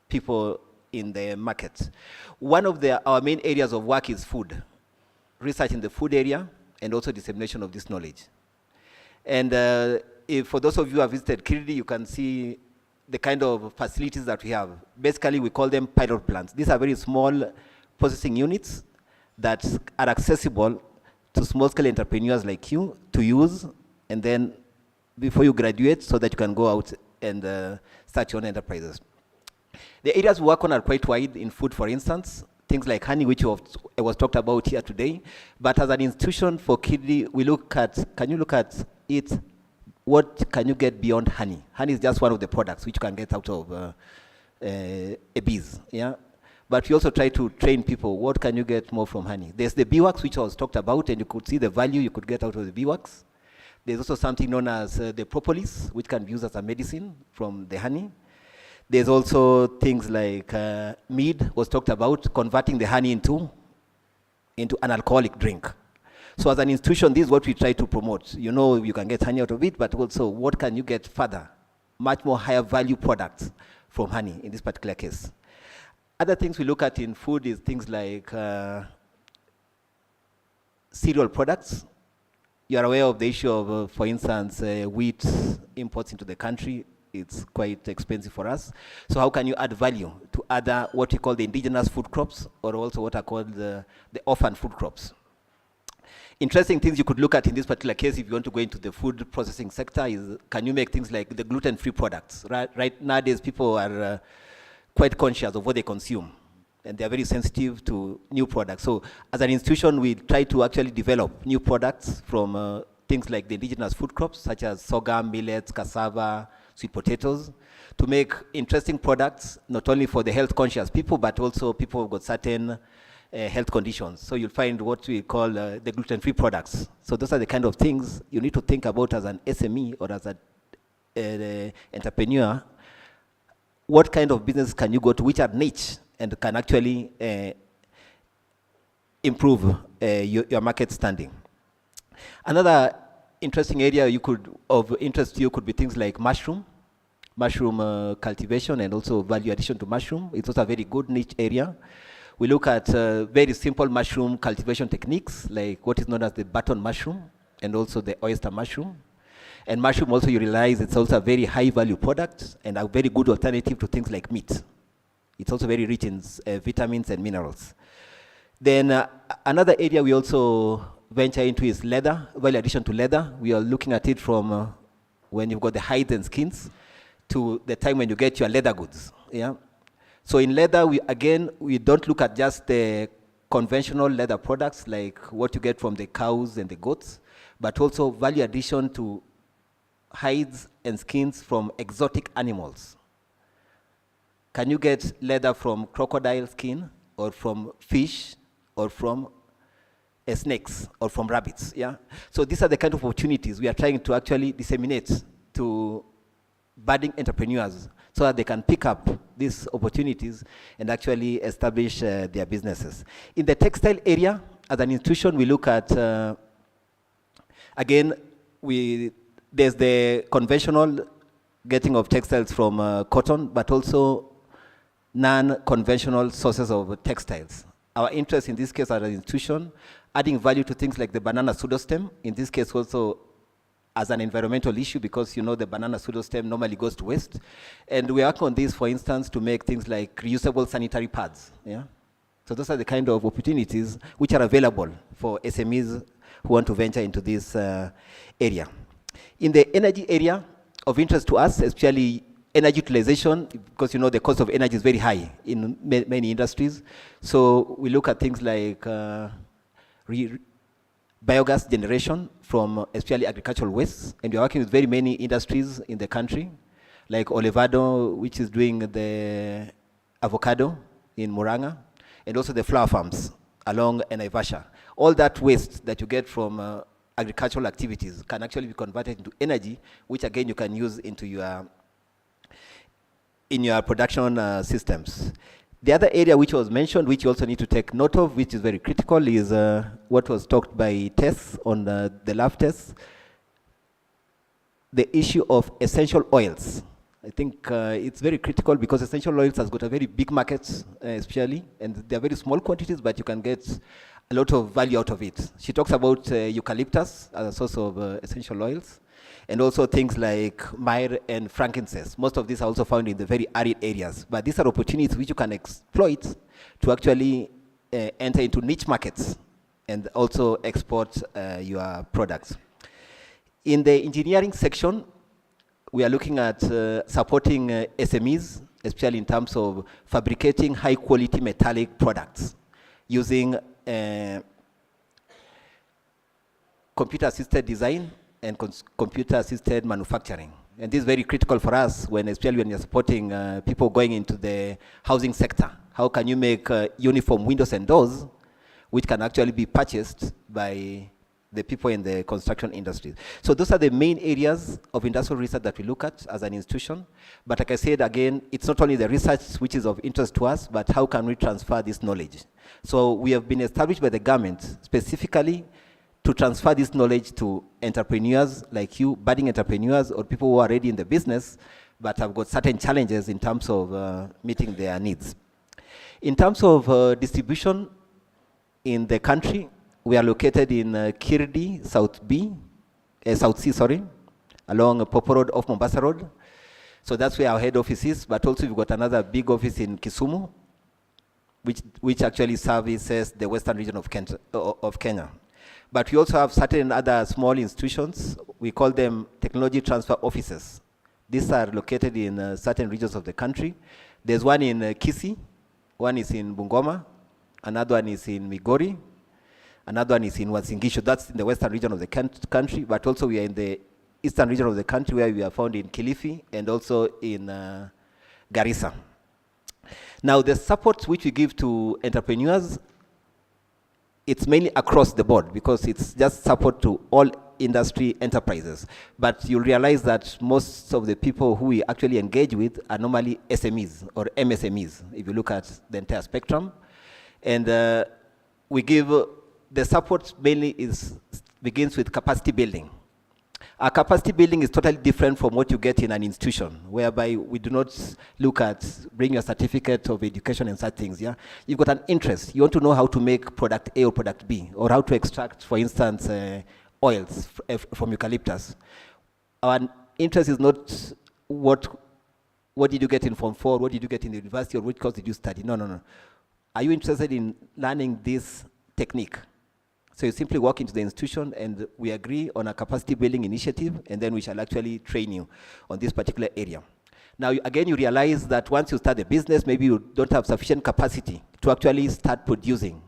people in the market. One of our main areas of work is food, research in the food area, and also dissemination of this knowledge. And if for those of you who have visited KIRDI, you can see the kind of facilities that we have. Basically, we call them pilot plants. These are very small processing units that are accessible to small-scale entrepreneurs like you to use, and then before you graduate, so that you can go out and start your own enterprises. The areas we work on are quite wide in food, for instance, things like honey, which was talked about here today. But as an institution for KIRDI, we look at, can you look at it, what can you get beyond honey? Honey is just one of the products which you can get out of a bees, yeah? But we also try to train people, what can you get more from honey? There's the beeswax, which was talked about, and you could see the value you could get out of the beeswax. There's also something known as the propolis, which can be used as a medicine from the honey. There's also things like mead was talked about, converting the honey into an alcoholic drink. So as an institution, this is what we try to promote. You know, you can get honey out of it, but also what can you get further? Much more higher value products from honey in this particular case. Other things we look at in food is things like cereal products. You are aware of the issue of, for instance, wheat imports into the country. It's quite expensive for us. So how can you add value to other, what we call the indigenous food crops, or also what are called the orphan food crops? Interesting things you could look at in this particular case, if you want to go into the food processing sector, is can you make things like the gluten-free products? Right nowadays, people are quite conscious of what they consume, and they're very sensitive to new products. So as an institution, we try to actually develop new products from things like the indigenous food crops, such as sorghum, millets, cassava, sweet potatoes, to make interesting products, not only for the health conscious people, but also people who've got certain health conditions. So you'll find what we call the gluten-free products. So those are the kind of things you need to think about as an SME or as an entrepreneur. What kind of business can you go to, which are niche and can actually improve your market standing? Another interesting area of interest to you could be things like mushroom cultivation, and also value addition to mushroom. It's also a very good niche area. We look at very simple mushroom cultivation techniques, like what is known as the button mushroom and also the oyster mushroom. And mushroom also, you realize it's also a very high value product and a very good alternative to things like meat. It's also very rich in vitamins and minerals. Then another area we also venture into is leather, value addition to leather. We are looking at it from when you've got the hides and skins to the time when you get your leather goods. Yeah. So in leather, we don't look at just the conventional leather products like what you get from the cows and the goats, but also value addition to hides and skins from exotic animals. Can you get leather from crocodile skin or from fish or from snakes or from rabbits? Yeah. So these are the kind of opportunities we are trying to actually disseminate to budding entrepreneurs so that they can pick up these opportunities and actually establish their businesses. In the textile area, as an institution, we look at, again, there's the conventional getting of textiles from cotton, but also non-conventional sources of textiles. Our interest in this case as an institution, adding value to things like the banana pseudostem, in this case also as an environmental issue, because you know the banana pseudostem normally goes to waste. And we work on this, for instance, to make things like reusable sanitary pads. Yeah? So those are the kind of opportunities which are available for SMEs who want to venture into this area. In the energy area of interest to us, especially energy utilization, because you know the cost of energy is very high in many industries. So we look at things like biogas generation from especially agricultural wastes, and we are working with very many industries in the country, like Olevado, which is doing the avocado in Muranga, and also the flower farms along Naivasha. All that waste that you get from agricultural activities can actually be converted into energy, which again you can use into your production systems. The other area which was mentioned, which you also need to take note of, which is very critical, is what was talked by Tess on the lab test, the issue of essential oils. I think it's very critical because essential oils has got a very big market, especially, and they're very small quantities, but you can get a lot of value out of it. She talks about eucalyptus as a source of essential oils, and also things like myrrh and frankincense. Most of these are also found in the very arid areas. But these are opportunities which you can exploit to actually enter into niche markets and also export your products. In the engineering section, we are looking at supporting SMEs, especially in terms of fabricating high quality metallic products using computer assisted design and computer-assisted manufacturing. And this is very critical for us, especially when you're supporting people going into the housing sector. How can you make uniform windows and doors, which can actually be purchased by the people in the construction industry? So those are the main areas of industrial research that we look at as an institution. But like I said, again, it's not only the research which is of interest to us, but how can we transfer this knowledge? So we have been established by the government specifically to transfer this knowledge to entrepreneurs like you, budding entrepreneurs, or people who are already in the business, but have got certain challenges in terms of meeting their needs. In terms of distribution in the country, we are located in Kirdi, South C, along Popo Road off Mombasa Road. So that's where our head office is, but also we've got another big office in Kisumu, which actually services the western region of Kenya. But we also have certain other small institutions. We call them technology transfer offices. These are located in certain regions of the country. There's one in Kisii, one is in Bungoma, another one is in Migori, another one is in Uasin Gishu. That's in the western region of the country, but also we are in the eastern region of the country where we are found in Kilifi and also in Garissa. Now, the support which we give to entrepreneurs, it's mainly across the board because it's just support to all industry enterprises. But you'll realize that most of the people who we actually engage with are normally SMEs or MSMEs, if you look at the entire spectrum. And we give, the support mainly begins with capacity building. Our capacity building is totally different from what you get in an institution, whereby we do not look at bring your certificate of education and such things. Yeah, you've got an interest. You want to know how to make product A or product B, or how to extract, for instance, oils from eucalyptus. Our interest is not what did you get in Form 4, what did you get in the university, or which course did you study. No. are you interested in learning this technique? So you simply walk into the institution and we agree on a capacity building initiative, and then we shall actually train you on this particular area. Now, again, you realize that once you start the business, maybe you don't have sufficient capacity to actually start producing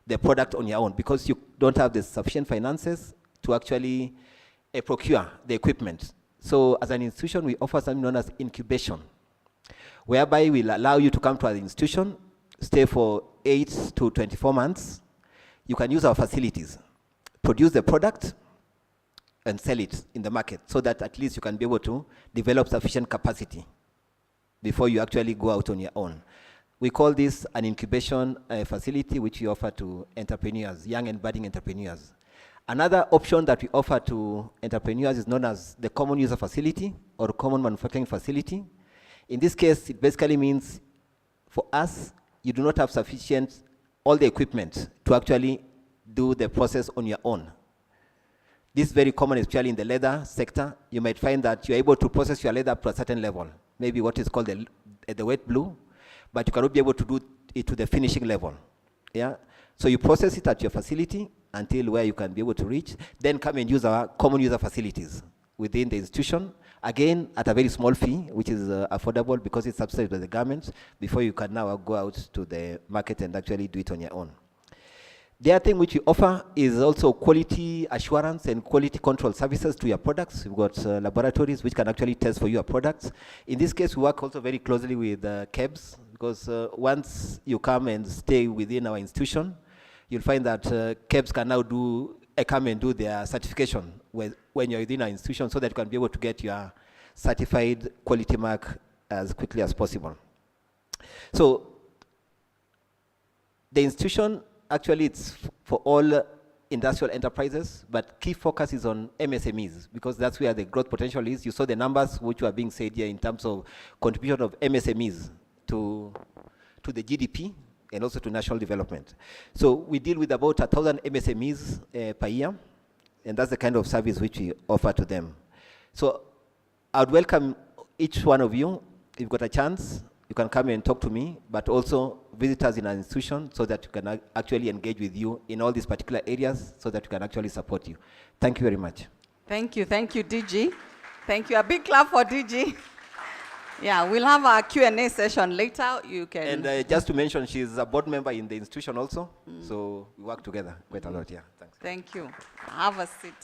the product on your own because you don't have the sufficient finances to actually procure the equipment. So as an institution, we offer something known as incubation, whereby we'll allow you to come to our institution, stay for 8 to 24 months. You can use our facilities, produce the product, and sell it in the market so that at least you can be able to develop sufficient capacity before you actually go out on your own. We call this an incubation facility, which we offer to entrepreneurs, young and budding entrepreneurs. Another option that we offer to entrepreneurs is known as the common user facility or common manufacturing facility. In this case, it basically means for us, you do not have sufficient, all the equipment to actually do the process on your own. This is very common, especially in the leather sector. You might find that you're able to process your leather up to a certain level, maybe what is called the wet blue, but you cannot be able to do it to the finishing level. Yeah? So you process it at your facility until where you can be able to reach, then come and use our common user facilities within the institution, again, at a very small fee, which is affordable because it's subsidized by the government, before you can now go out to the market and actually do it on your own. The other thing which we offer is also quality assurance and quality control services to your products. We've got laboratories which can actually test for your products. In this case, we work also very closely with KEBS, because once you come and stay within our institution, you'll find that KEBS can now come and do their certification when you're within our institution, so that you can be able to get your certified quality mark as quickly as possible. So the institution, actually, it's for all industrial enterprises, but key focus is on MSMEs, because that's where the growth potential is. You saw the numbers which were being said here in terms of contribution of MSMEs to the GDP and also to national development. So we deal with about 1,000 MSMEs per year, and that's the kind of service which we offer to them. So I would welcome each one of you, if you've got a chance, you can come and talk to me, but also visit us in our institution so that we can actually engage with you in all these particular areas so that we can actually support you. Thank you very much. Thank you, DG. Thank you. A big clap for DG. Yeah, we'll have a Q&A session later. You can. And just to mention, she's a board member in the institution also, so we work together quite a lot. Yeah, thanks. Thank you. Have a seat.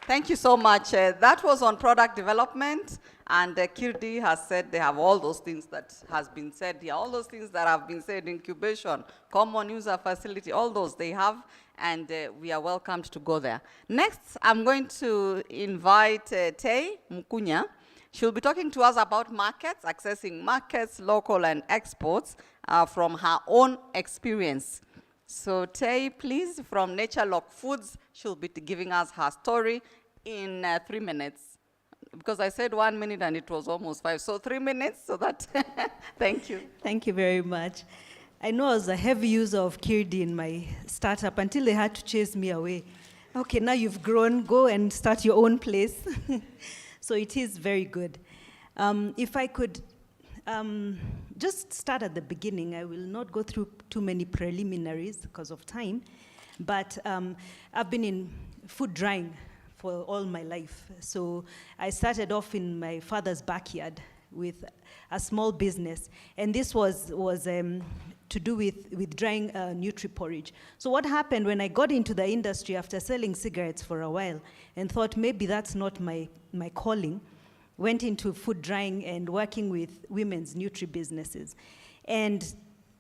Thank you so much. That was on product development, and Kirdi has said they have all those things that has been said here, all those things that have been said, incubation, common user facility, all those they have, and we are welcomed to go there. Next, I'm going to invite Tei Mukunya. She'll be talking to us about markets, accessing markets, local and exports from her own experience. So Tei, please, from Nature Lock Foods, she'll be giving us her story in 3 minutes. Because I said 1 minute and it was almost 5, so 3 minutes, so that, thank you. Thank you very much. I know I was a heavy user of Kirdi in my startup until they had to chase me away. Okay, now you've grown, go and start your own place. So it is very good. If I could just start at the beginning, I will not go through too many preliminaries because of time, but I've been in food drying for all my life. So I started off in my father's backyard with a small business, and this was to do with drying nutri-porridge. So what happened when I got into the industry after selling cigarettes for a while and thought maybe that's not my calling, went into food drying and working with women's nutri businesses. And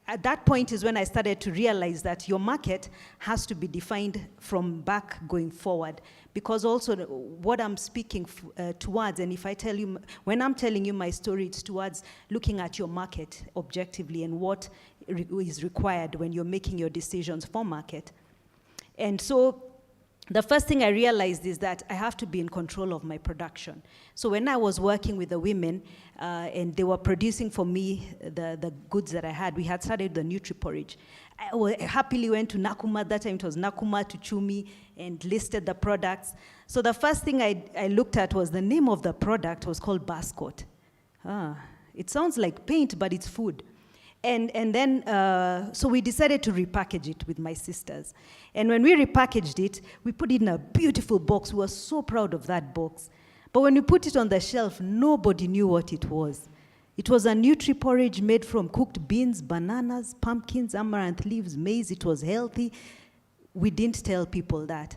at that point is when I started to realize that your market has to be defined from back going forward, because also what I'm speaking towards, and if I tell you, when I'm telling you my story, it's towards looking at your market objectively and what is required when you're making your decisions for market. And so the first thing I realized is that I have to be in control of my production. So when I was working with the women and they were producing for me the goods that I had, we had started the nutri-porridge. I happily went to Nakuma, that time it was Nakuma to Chumi, and listed the products. So the first thing I looked at was the name of the product was called Bascot. It sounds like paint, but it's food. And then, so we decided to repackage it with my sisters. And when we repackaged it, we put it in a beautiful box. We were so proud of that box. But when we put it on the shelf, nobody knew what it was. It was a nutri porridge made from cooked beans, bananas, pumpkins, amaranth leaves, maize. It was healthy. We didn't tell people that.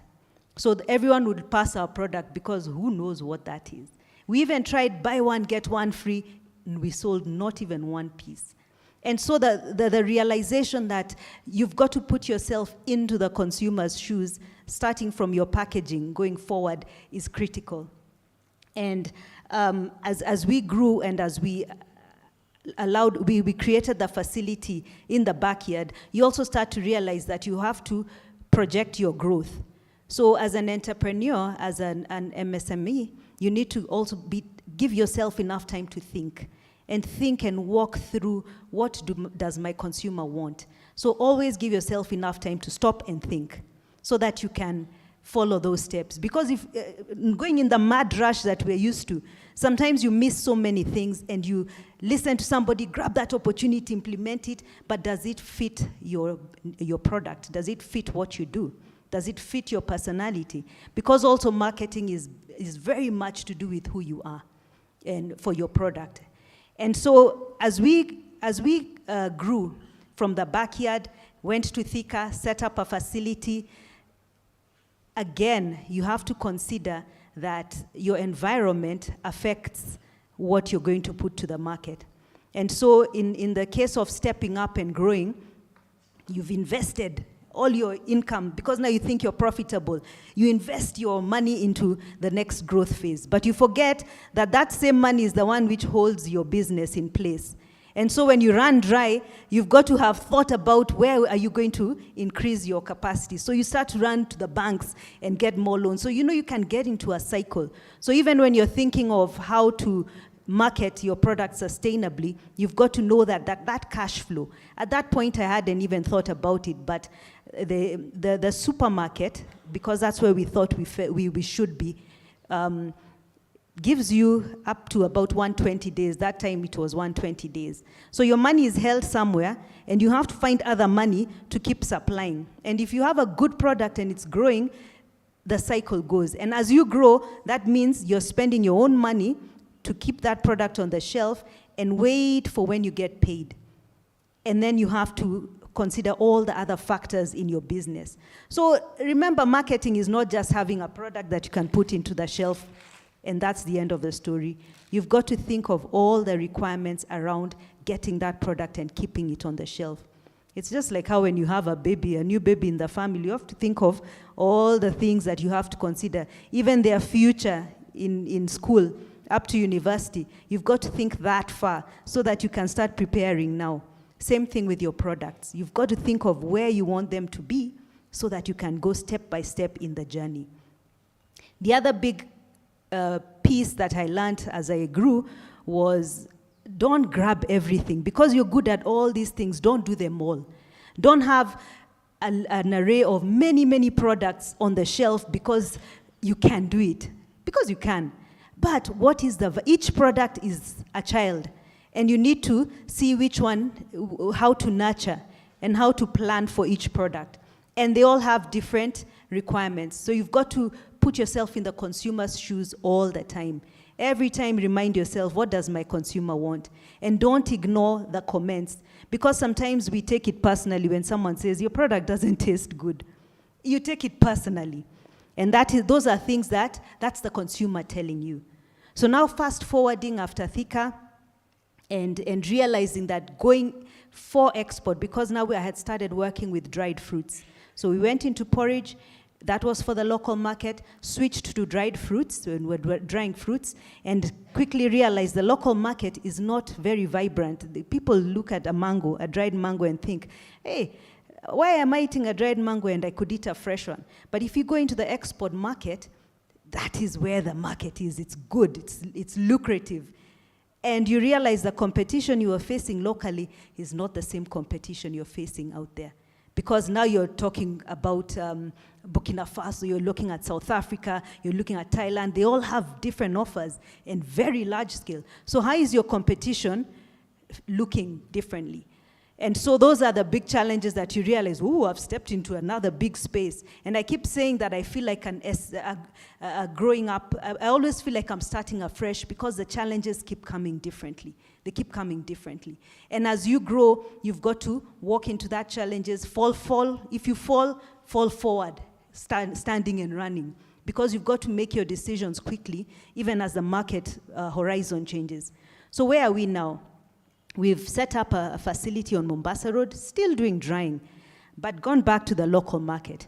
So everyone would pass our product because who knows what that is. We even tried buy one, get one free, and we sold not even one piece. And so the realization that you've got to put yourself into the consumer's shoes, starting from your packaging, going forward, is critical. And as we grew and as we we created the facility in the backyard, you also start to realize that you have to project your growth. So as an entrepreneur, as an MSME, you need to also give yourself enough time to think and walk through what does my consumer want. So always give yourself enough time to stop and think so that you can follow those steps. Because if going in the mad rush that we're used to, sometimes you miss so many things and you listen to somebody, grab that opportunity, implement it, but does it fit your product? Does it fit what you do? Does it fit your personality? Because also marketing is very much to do with who you are and for your product. And so as we grew from the backyard, went to Thika, set up a facility, again, you have to consider that your environment affects what you're going to put to the market. And so in the case of stepping up and growing, you've invested all your income, because now you think you're profitable. You invest your money into the next growth phase. But you forget that that same money is the one which holds your business in place. And so when you run dry, you've got to have thought about where are you going to increase your capacity. So you start to run to the banks and get more loans. So you know you can get into a cycle. So even when you're thinking of how to market your product sustainably, you've got to know that cash flow. At that point, I hadn't even thought about it, but the supermarket, because that's where we thought we should be, gives you up to about 120 days. That time it was 120 days. So your money is held somewhere, and you have to find other money to keep supplying. And if you have a good product and it's growing, the cycle goes. And as you grow, that means you're spending your own money to keep that product on the shelf and wait for when you get paid. And then you have to consider all the other factors in your business. So remember, marketing is not just having a product that you can put into the shelf and that's the end of the story. You've got to think of all the requirements around getting that product and keeping it on the shelf. It's just like how when you have a baby, a new baby in the family, you have to think of all the things that you have to consider, even their future in school, up to university. You've got to think that far so that you can start preparing now. Same thing with your products. You've got to think of where you want them to be so that you can go step by step in the journey. The other big piece that I learned as I grew was don't grab everything. Because you're good at all these things, don't do them all. Don't have an array of many, many products on the shelf because you can do it. Because you can. But what is each product is a child. And you need to see which one, how to nurture and how to plan for each product. And they all have different requirements. So you've got to put yourself in the consumer's shoes all the time. Every time remind yourself, what does my consumer want? And don't ignore the comments. Because sometimes we take it personally when someone says, your product doesn't taste good. You take it personally. And those are things that's the consumer telling you. So now fast forwarding after Thika and realizing that going for export, because now I had started working with dried fruits. So we went into porridge, that was for the local market, switched to dried fruits, when we're drying fruits, and quickly realized the local market is not very vibrant. The people look at a dried mango, and think, hey, why am I eating a dried mango and I could eat a fresh one? But if you go into the export market, that is where the market is. It's good, it's lucrative. And you realize the competition you are facing locally is not the same competition you're facing out there. Because now you're talking about Burkina Faso, you're looking at South Africa, you're looking at Thailand. They all have different offers and very large scale. So how is your competition looking differently? And so those are the big challenges that you realize, ooh, I've stepped into another big space. And I keep saying that I feel like growing up, I always feel like I'm starting afresh because the challenges keep coming differently. They keep coming differently. And as you grow, you've got to walk into that challenges, fall. If you fall forward, standing and running. Because you've got to make your decisions quickly, even as the market horizon changes. So where are we now? We've set up a facility on Mombasa Road, still doing drying, but gone back to the local market.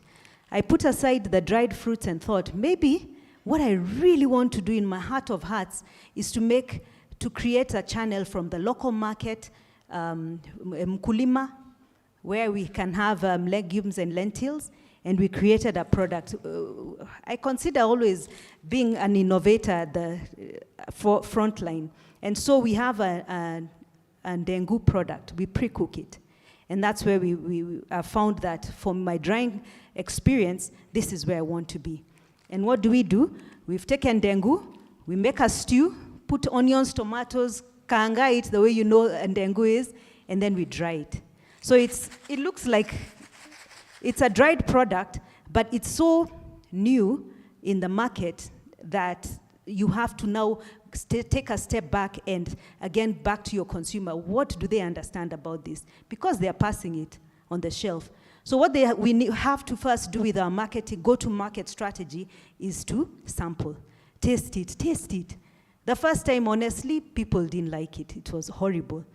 I put aside the dried fruits and thought, maybe what I really want to do in my heart of hearts is to create a channel from the local market, Mkulima, where we can have legumes and lentils, and we created a product. I consider always being an innovator at the front line. And so we have a dengu product. We pre-cook it. And that's where we found that from my drying experience, this is where I want to be. And what do? We've taken dengu, we make a stew, put onions, tomatoes, kaanga it the way you know dengu is, and then we dry it. So it looks like it's a dried product, but it's so new in the market that you have to now take a step back and again back to your consumer. What do they understand about this? Because they are passing it on the shelf. So what we have to first do with our marketing, go-to-market strategy is to sample. Taste it. The first time, honestly, people didn't like it. It was horrible.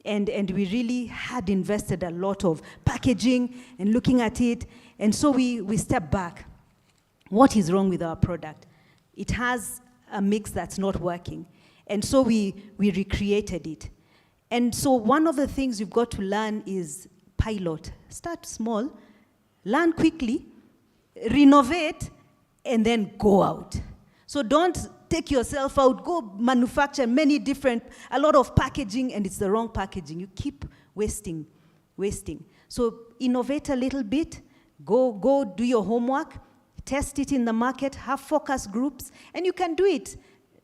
And we really had invested a lot of packaging and looking at it. And so we stepped back. What is wrong with our product? It has a mix that's not working. And so we recreated it. And so one of the things you've got to learn is pilot. Start small, learn quickly, renovate, and then go out. So don't take yourself out, go manufacture a lot of packaging, and it's the wrong packaging. You keep wasting. So innovate a little bit, go do your homework, test it in the market, have focus groups, and you can do it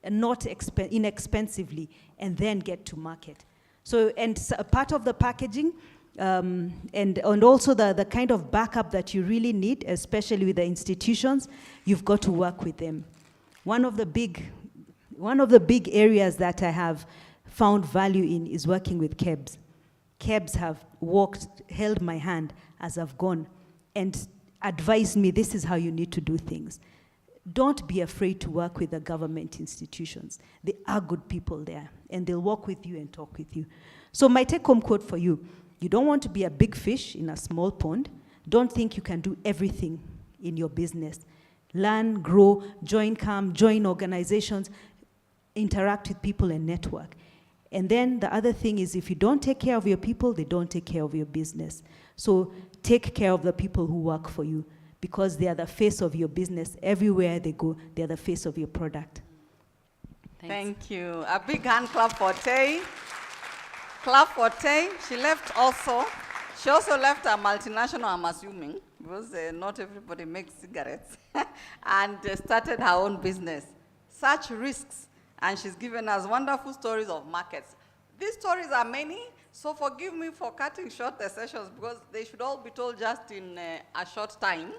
not inexpensively, and then get to market. So, and part of the packaging, and also the kind of backup that you really need, especially with the institutions, you've got to work with them. One of the big areas that I have found value in is working with KEBS. KEBS have held my hand as I've gone, and advised me, this is how you need to do things. Don't be afraid to work with the government institutions. They are good people there, and they'll walk with you and talk with you. So my take-home quote for you, you don't want to be a big fish in a small pond. Don't think you can do everything in your business. Learn, grow, join organizations, interact with people and network. And then the other thing is, if you don't take care of your people, they don't take care of your business. So take care of the people who work for you, because they are the face of your business. Everywhere they go, they are the face of your product. Thank you. A big hand clap for Tay. Clap for Tay. She also left a multinational, I'm assuming, because not everybody makes cigarettes, and started her own business. Such risks. And she's given us wonderful stories of markets. These stories are many, so forgive me for cutting short the sessions, because they should all be told just in a short time.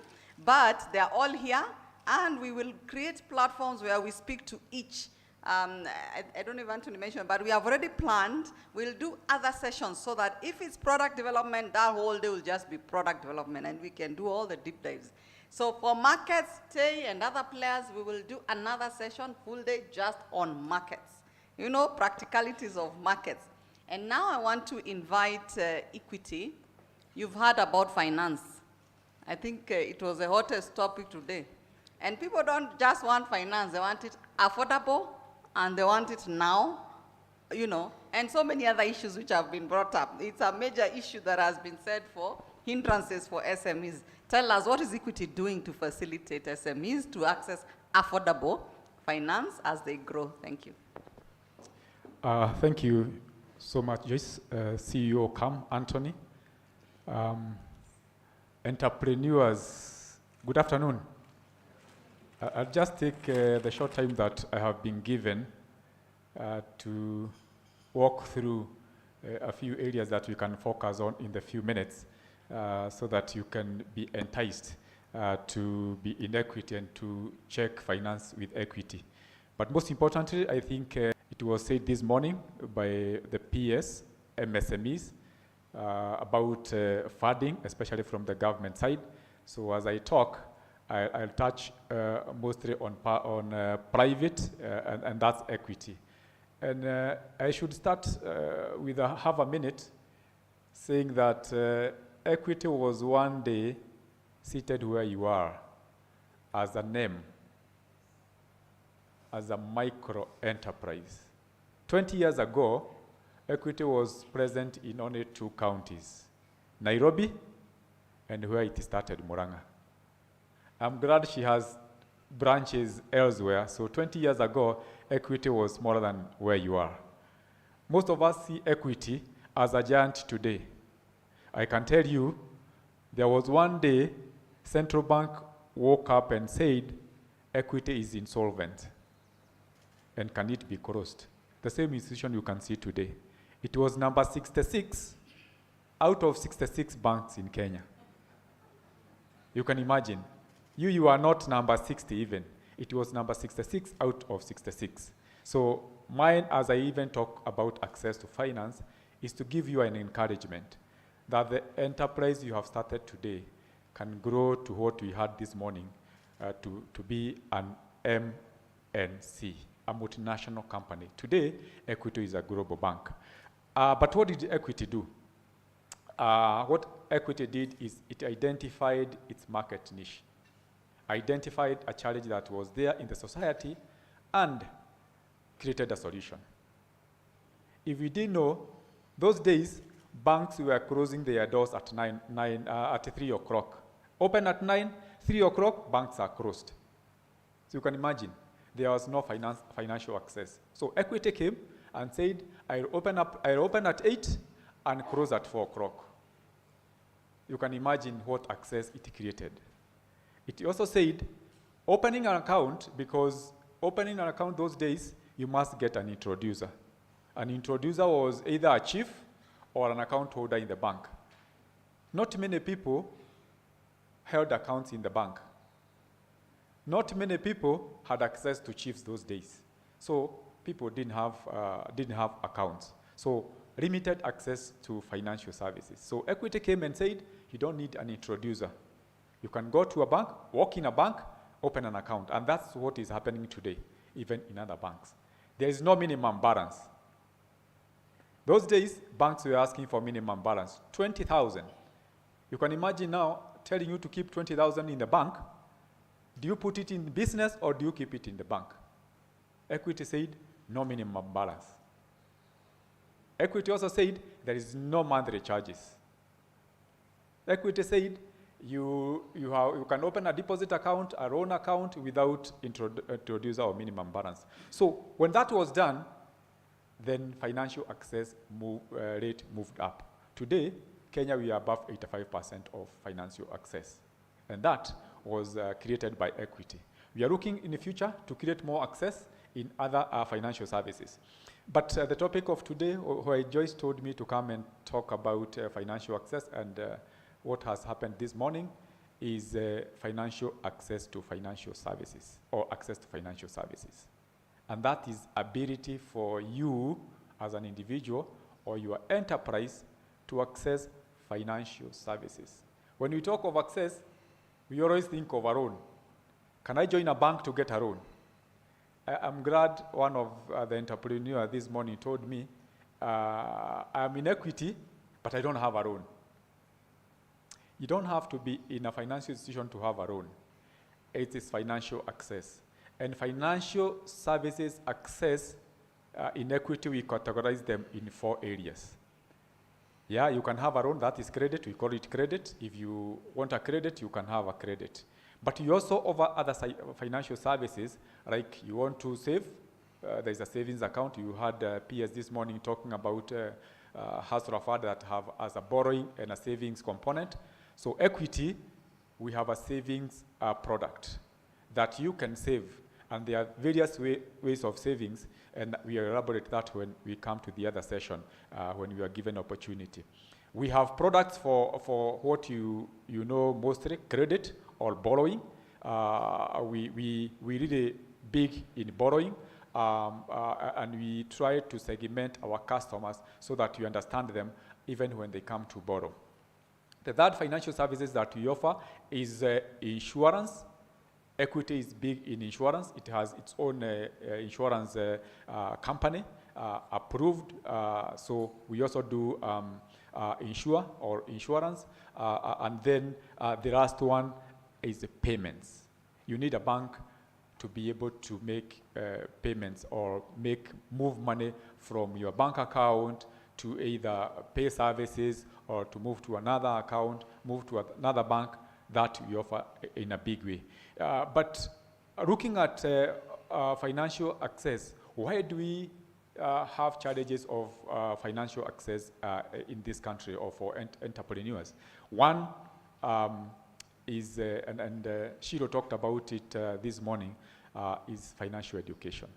But they're all here, and we will create platforms where we speak to each. I don't even want to mention, but we have already planned. We'll do other sessions so that if it's product development, that whole day will just be product development, and we can do all the deep dives. So for markets, Tay and other players, we will do another session, full day, just on markets. You know, practicalities of markets. And now I want to invite Equity. You've heard about finance. I think it was the hottest topic today. And people don't just want finance, they want it affordable, and they want it now, you know, and so many other issues which have been brought up. It's a major issue that has been said for hindrances for SMEs. Tell us, what is Equity doing to facilitate SMEs to access affordable finance as they grow? Thank you. Thank you so much, Joyce. CEO CAM, Anthony. Entrepreneurs, good afternoon. I'll just take the short time that I have been given to walk through a few areas that we can focus on in the few minutes so that you can be enticed to be in equity and to check finance with equity. But most importantly, I think it was said this morning by the PS, MSMEs, about funding, especially from the government side. So as I talk, I'll touch mostly on private, and that's equity. And I should start with half a minute saying that equity was one day seated where you are as a name, as a micro enterprise. 20 years ago, equity was present in only 2 counties, Nairobi and where it started, Murang'a. I'm glad she has branches elsewhere. So 20 years ago, equity was more than where you are. Most of us see equity as a giant today. I can tell you, there was one day, central bank woke up and said, equity is insolvent and can it be closed? The same institution you can see today. It was number 66 out of 66 banks in Kenya. You can imagine. You are not number 60 even. It was number 66 out of 66. So mine, as I even talk about access to finance, is to give you an encouragement that the enterprise you have started today can grow to what we had this morning, to be an MNC, a multinational company. Today, Equity is a global bank. But what did Equity do? What Equity did is it identified its market niche, identified a challenge that was there in the society, and created a solution. If we didn't know, those days, banks were closing their doors at 3 o'clock. Open at 9, 3 o'clock, banks are closed. So you can imagine, there was no financial access. So Equity came and said, I'll open at 8 and close at 4 o'clock. You can imagine what access it created. It also said, opening an account, because opening an account those days, you must get an introducer. An introducer was either a chief or an account holder in the bank. Not many people held accounts in the bank. Not many people had access to chiefs those days. So people didn't have accounts. So limited access to financial services. So Equity came and said, you don't need an introducer. You can go to a bank, walk in a bank, open an account. And that's what is happening today, even in other banks. There is no minimum balance. Those days, banks were asking for minimum balance, 20,000. You can imagine now telling you to keep 20,000 in the bank. Do you put it in business or do you keep it in the bank? Equity said, no minimum balance. Equity also said, there is no monthly charges. Equity said, you can open a deposit account, a loan account without introducer or minimum balance. So when that was done, then financial access rate moved up. Today, Kenya, we are above 85% of financial access. And that was created by Equity. We are looking in the future to create more access in other financial services. But the topic of today, where Joyce told me to come and talk about financial access and what has happened this morning, is financial access to financial services, or access to financial services. And that is ability for you as an individual or your enterprise to access financial services. When we talk of access, we always think of a loan. Can I join a bank to get a loan? I'm glad one of the entrepreneurs this morning told me, I'm in Equity, but I don't have a loan. You don't have to be in a financial institution to have a loan. It is financial access. And financial services access, in Equity, we categorize them in 4 areas. Yeah, you can have a loan, that is credit, we call it credit. If you want a credit, you can have a credit. But you also offer other financial services, like you want to save, there's a savings account. You had PS this morning talking about household fund that have as a borrowing and a savings component. So Equity, we have a savings product that you can save. And there are various ways of savings, and we elaborate that when we come to the other session, when we are given opportunity. We have products for what you know mostly, credit or borrowing. We really big in borrowing, and we try to segment our customers so that you understand them even when they come to borrow. The third financial services that we offer is insurance. Equity is big in insurance. It has its own insurance company approved. So we also do insurance. And then the last one is the payments. You need a bank to be able to make payments or move money from your bank account to either pay services or to move to another account, move to another bank. That we offer in a big way. But looking at financial access, why do we have challenges of financial access in this country or for entrepreneurs? One is, and Shiro talked about it this morning, is financial education.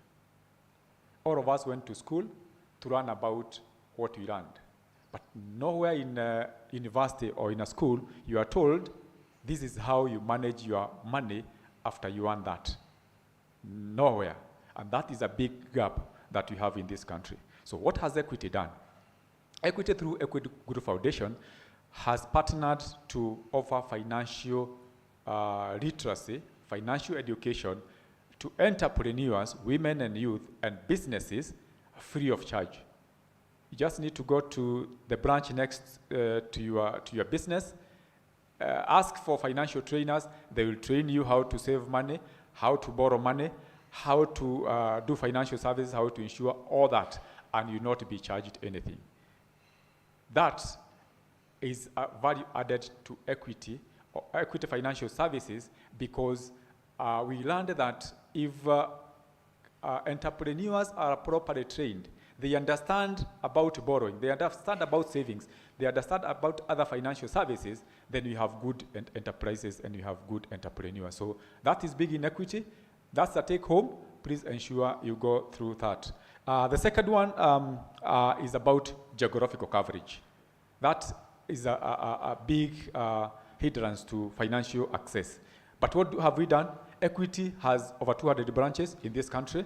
All of us went to school to learn about what we learned. But nowhere in university or in a school you are told this is how you manage your money after you earn that. Nowhere. And that is a big gap that we have in this country. So what has Equity done? Equity, through Equity Guru Foundation, has partnered to offer financial literacy, financial education to entrepreneurs, women and youth, and businesses free of charge. You just need to go to the branch next to your business, ask for financial trainers. They will train you how to save money, how to borrow money, how to do financial services, how to insure, all that, and you not be charged anything. That is value added to Equity, or Equity Financial Services, because we learned that if entrepreneurs are properly trained, they understand about borrowing, they understand about savings, they understand about other financial services, then we have good enterprises and we have good entrepreneurs. So that is big in Equity. That's the take home. Please ensure you go through that. The second one is about geographical coverage. That is a big hindrance to financial access. But what have we done? Equity has over 200 branches in this country.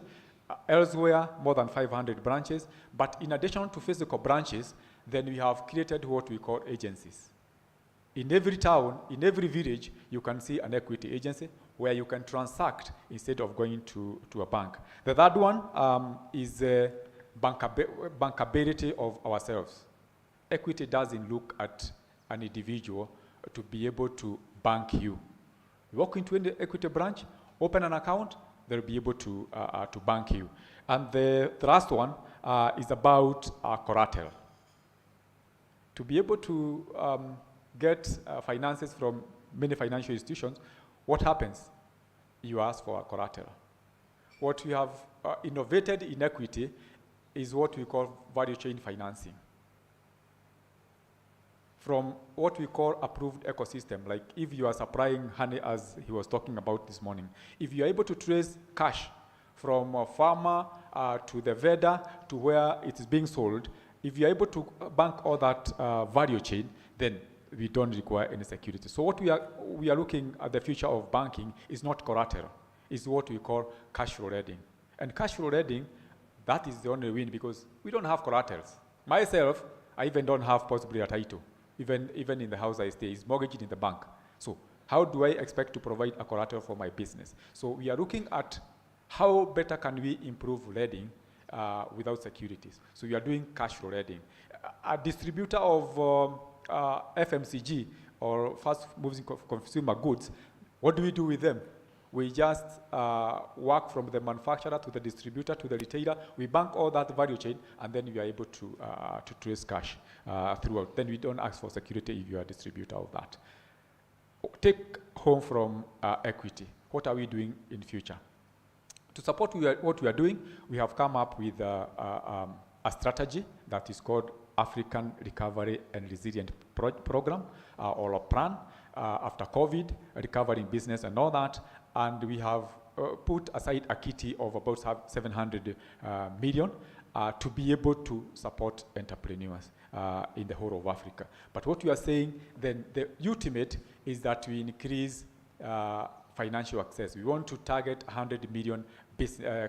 Elsewhere, more than 500 branches. But in addition to physical branches, then we have created what we call agencies. In every town, in every village, you can see an Equity agency where you can transact instead of going to a bank. The third one is bankability of ourselves. Equity doesn't look at an individual to be able to bank you. You walk into any Equity branch, open an account, they'll be able to bank you. And the last one is about collateral. To be able to get finances from many financial institutions, what happens? You ask for a collateral. What we have innovated in Equity is what we call value chain financing. From what we call approved ecosystem, like if you are supplying honey, as he was talking about this morning, if you are able to trace cash from a farmer to the vendor to where it is being sold, if you are able to bank all that value chain, then we don't require any security. So what we are looking at the future of banking is not collateral, it's what we call cash flow lending. And cash flow lending, that is the only win because we don't have collaterals. Myself, I even don't have possibly a title. Even in the house I stay, is mortgaged in the bank. So how do I expect to provide a collateral for my business? So we are looking at how better can we improve lending without securities. So we are doing cash flow lending. A distributor of FMCG or fast-moving consumer goods, what do we do with them? We just work from the manufacturer to the distributor to the retailer. We bank all that value chain, and then we are able to trace cash throughout. Then we don't ask for security if you are a distributor of that. Take home from Equity. What are we doing in future? To support what we are doing, we have come up with a strategy that is called African Recovery and Resilient Program, or a plan after COVID, recovering business and all that. And we have put aside a kitty of about 700 million to be able to support entrepreneurs in the whole of Africa. But what we are saying, then the ultimate is that we increase financial access. We want to target 100 million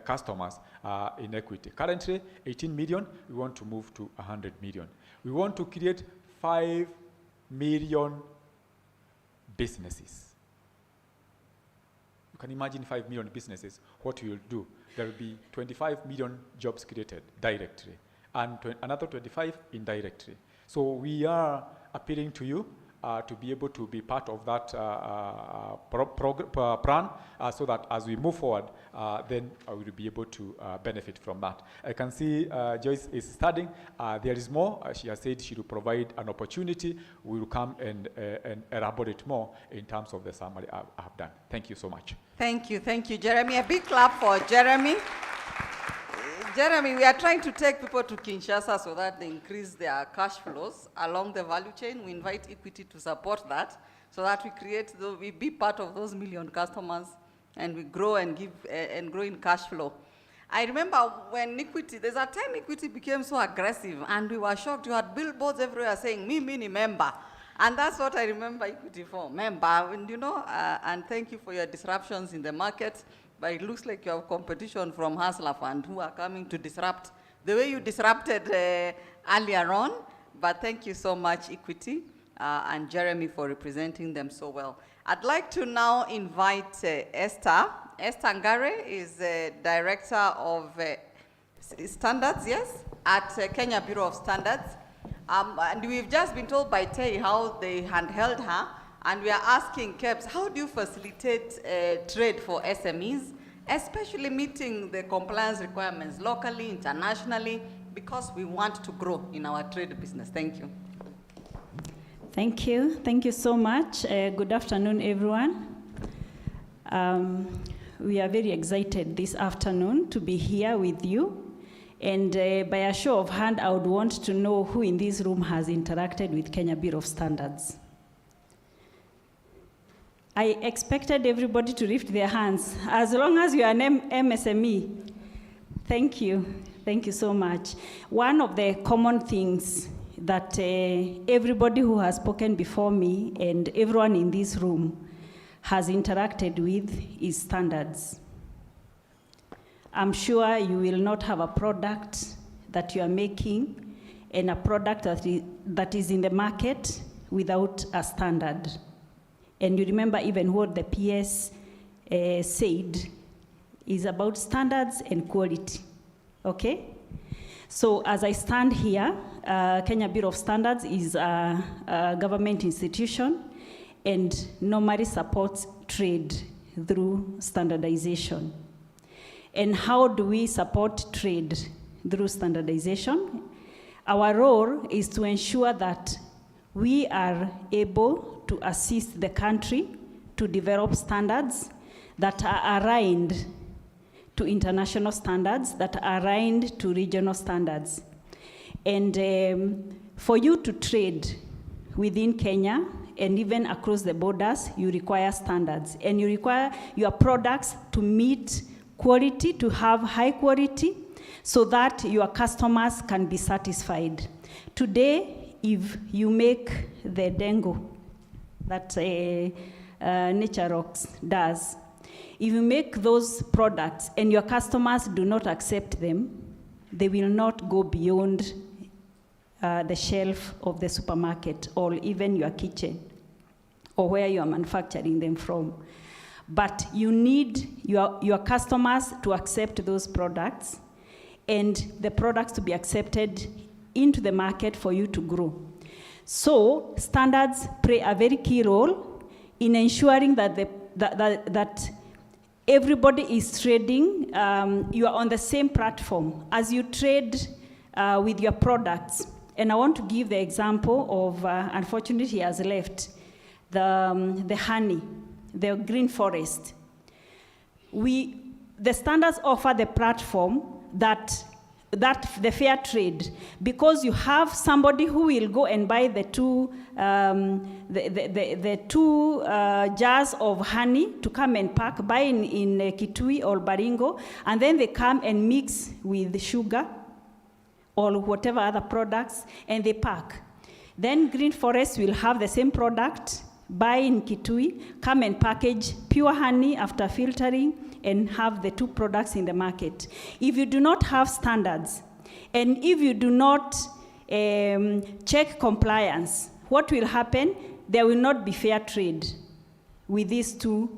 customers in equity. Currently, 18 million, we want to move to 100 million. We want to create 5 million businesses. You can imagine 5 million businesses, what you will do. There will be 25 million jobs created directly, and another 25 indirectly. So we are appealing to you to be able to be part of that plan, so that as we move forward, then we will be able to benefit from that. I can see Joyce is studying. There is more. She has said she will provide an opportunity. We will come and elaborate more in terms of the summary I have done. Thank you so much. Thank you, Jeremy. A big clap for Jeremy. Jeremy, we are trying to take people to Kinshasa so that they increase their cash flows along the value chain. We invite Equity to support that so that we be part of those million customers and we grow and give and grow in cash flow. I remember when Equity, there's a time Equity became so aggressive and we were shocked. You had billboards everywhere saying, me, member. And that's what I remember Equity for, member. And, and thank you for your disruptions in the market. But it looks like you have competition from Hustler Fund who are coming to disrupt the way you disrupted earlier on. But thank you so much, Equity, and Jeremy for representing them so well. I'd like to now invite Esther. Esther Ngare is Director of Standards, yes, at Kenya Bureau of Standards. And we've just been told by Tay how they handheld her. And we are asking KEBS, how do you facilitate trade for SMEs, especially meeting the compliance requirements locally, internationally, because we want to grow in our trade business? Thank you. Thank you. Thank you so much. Good afternoon, everyone. We are very excited this afternoon to be here with you. And by a show of hand, I would want to know who in this room has interacted with Kenya Bureau of Standards. I expected everybody to lift their hands. As long as you are an MSME, thank you. Thank you so much. One of the common things that everybody who has spoken before me and everyone in this room has interacted with is standards. I'm sure you will not have a product that you are making and a product that is in the market without a standard. And you remember even what the PS said is about standards and quality, okay? So as I stand here, Kenya Bureau of Standards is a government institution and normally supports trade through standardization. And how do we support trade through standardization? Our role is to ensure that we are able to assist the country to develop standards that are aligned to international standards, that are aligned to regional standards. And for you to trade within Kenya and even across the borders, you require standards. And you require your products to meet quality, to have high quality, so that your customers can be satisfied. Today, if you make the dengo that Nature Rocks does, if you make those products and your customers do not accept them, they will not go beyond the shelf of the supermarket or even your kitchen or where you are manufacturing them from. But you need your customers to accept those products and the products to be accepted into the market for you to grow. So standards play a very key role in ensuring that that everybody is trading, you are on the same platform as you trade with your products. And I want to give the example of, unfortunately he has left, the honey, the green forest. The standards offer the platform that the fair trade, because you have somebody who will go and buy the two jars of honey to come and pack, buy in Kitui or Baringo, and then they come and mix with sugar or whatever other products, and they pack. Then Green Forest will have the same product, buy in Kitui, come and package pure honey after filtering, and have the two products in the market. If you do not have standards, and if you do not check compliance, what will happen? There will not be fair trade with these two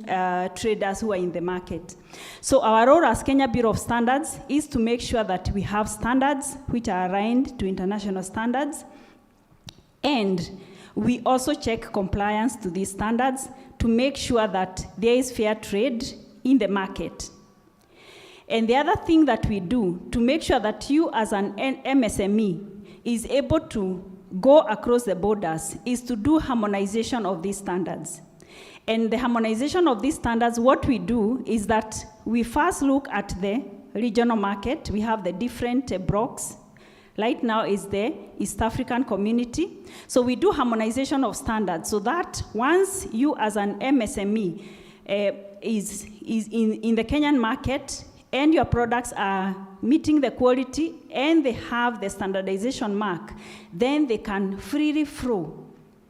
traders who are in the market. So our role as Kenya Bureau of Standards is to make sure that we have standards which are aligned to international standards, and we also check compliance to these standards to make sure that there is fair trade in the market. And the other thing that we do to make sure that you as an MSME is able to go across the borders is to do harmonization of these standards. And the harmonization of these standards, what we do is that we first look at the regional market. We have the different blocks. Right now is the East African community. So we do harmonization of standards so that once you as an MSME is in the Kenyan market and your products are meeting the quality and they have the standardization mark, then they can freely flow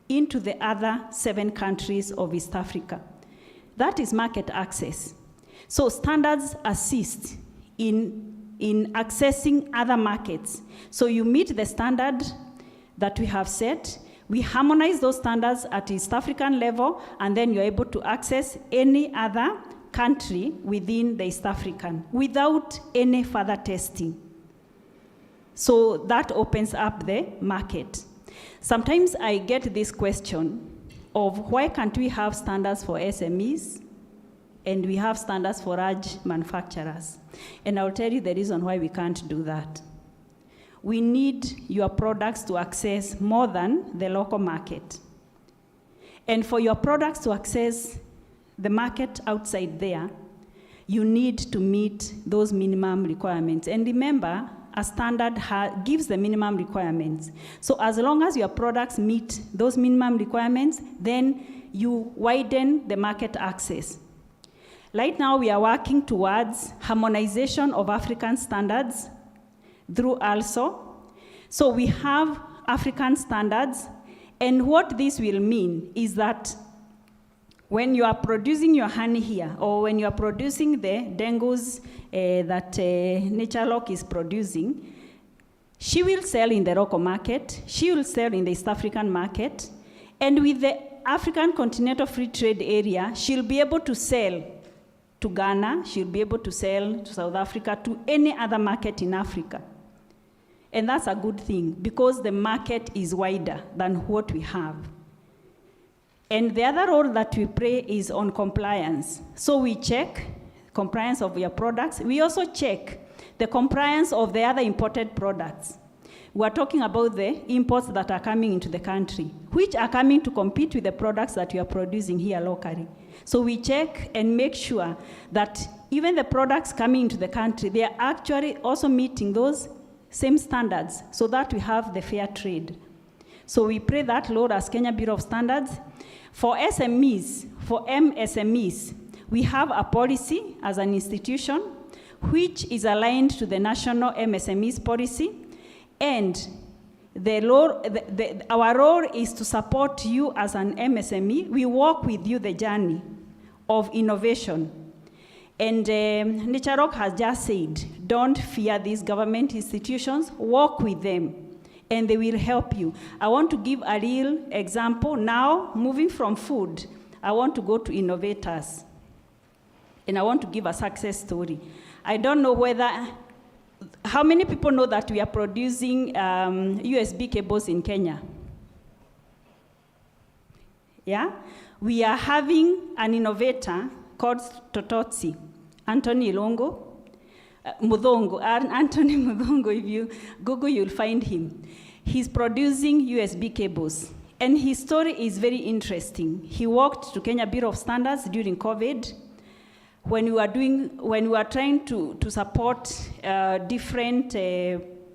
into the other 7 countries of East Africa. That is market access. So standards assist in accessing other markets. So you meet the standard that we have set, we harmonize those standards at East African level, and then you're able to access any other country within the East African without any further testing. So that opens up the market. Sometimes I get this question of why can't we have standards for SMEs and we have standards for large manufacturers? And I'll tell you the reason why we can't do that. We need your products to access more than the local market. And for your products to access the market outside there, you need to meet those minimum requirements. And remember, a standard gives the minimum requirements. So as long as your products meet those minimum requirements, then you widen the market access. Right now, we are working towards harmonization of African standards through also. So we have African standards, and what this will mean is that when you are producing your honey here, or when you are producing the dengus that Naturelog is producing, she will sell in the local market, she will sell in the East African market, and with the African Continental Free Trade Area, she'll be able to sell to Ghana, she'll be able to sell to South Africa, to any other market in Africa. And that's a good thing, because the market is wider than what we have. And the other role that we play is on compliance. So we check compliance of your products. We also check the compliance of the other imported products. We're talking about the imports that are coming into the country, which are coming to compete with the products that we are producing here locally. So we check and make sure that even the products coming into the country, they are actually also meeting those same standards so that we have the fair trade. So we play that role as Kenya Bureau of Standards. For SMEs, for MSMEs, we have a policy as an institution which is aligned to the national MSMEs policy, and our role is to support you as an MSME. We walk with you the journey of innovation. And Naturelog has just said, don't fear these government institutions, walk with them, and they will help you. I want to give a real example. Now, moving from food, I want to go to innovators. And I want to give a success story. I don't know how many people know that we are producing USB cables in Kenya? Yeah? We are having an innovator called Tototsi, Anthony Mudhongo, if you Google, you'll find him. He's producing USB cables. And his story is very interesting. He worked to Kenya Bureau of Standards during COVID. when we were trying to support different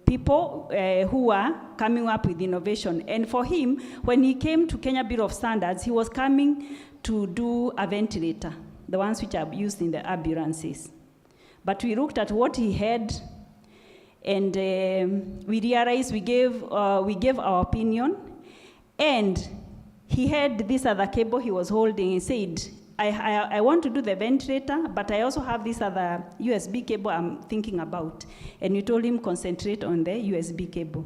people who are coming up with innovation. And for him, when he came to Kenya Bureau of Standards, he was coming to do a ventilator, the ones which are used in the ambulances. But we looked at what he had, and we realized we gave our opinion, and he had this other cable he was holding. He said, I want to do the ventilator, but I also have this other USB cable I'm thinking about. And we told him concentrate on the USB cable.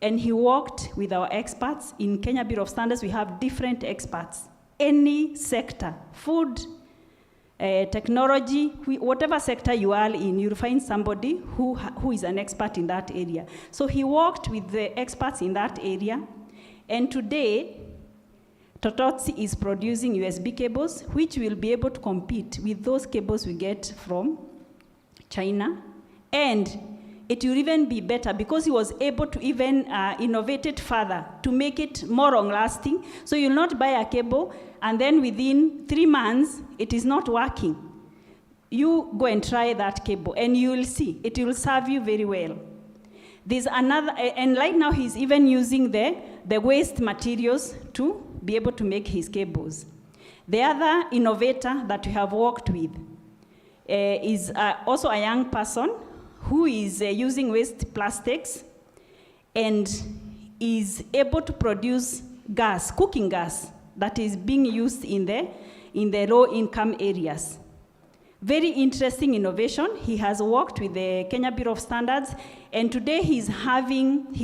And he worked with our experts. In Kenya Bureau of Standards, we have different experts. Any sector, food, technology, whatever sector you are in, you'll find somebody who is an expert in that area. So he worked with the experts in that area. And today, Tototsi is producing USB cables, which will be able to compete with those cables we get from China. And it will even be better because he was able to even innovate it further to make it more long-lasting. So you'll not buy a cable, and then within 3 months, it is not working. You go and try that cable, and you will see. It will serve you very well. There's another, and right now he's even using the waste materials to be able to make his cables. The other innovator that we have worked with is also a young person who is using waste plastics and is able to produce gas, cooking gas, that is being used in the low-income areas. Very interesting innovation. He has worked with the Kenya Bureau of Standards, and today he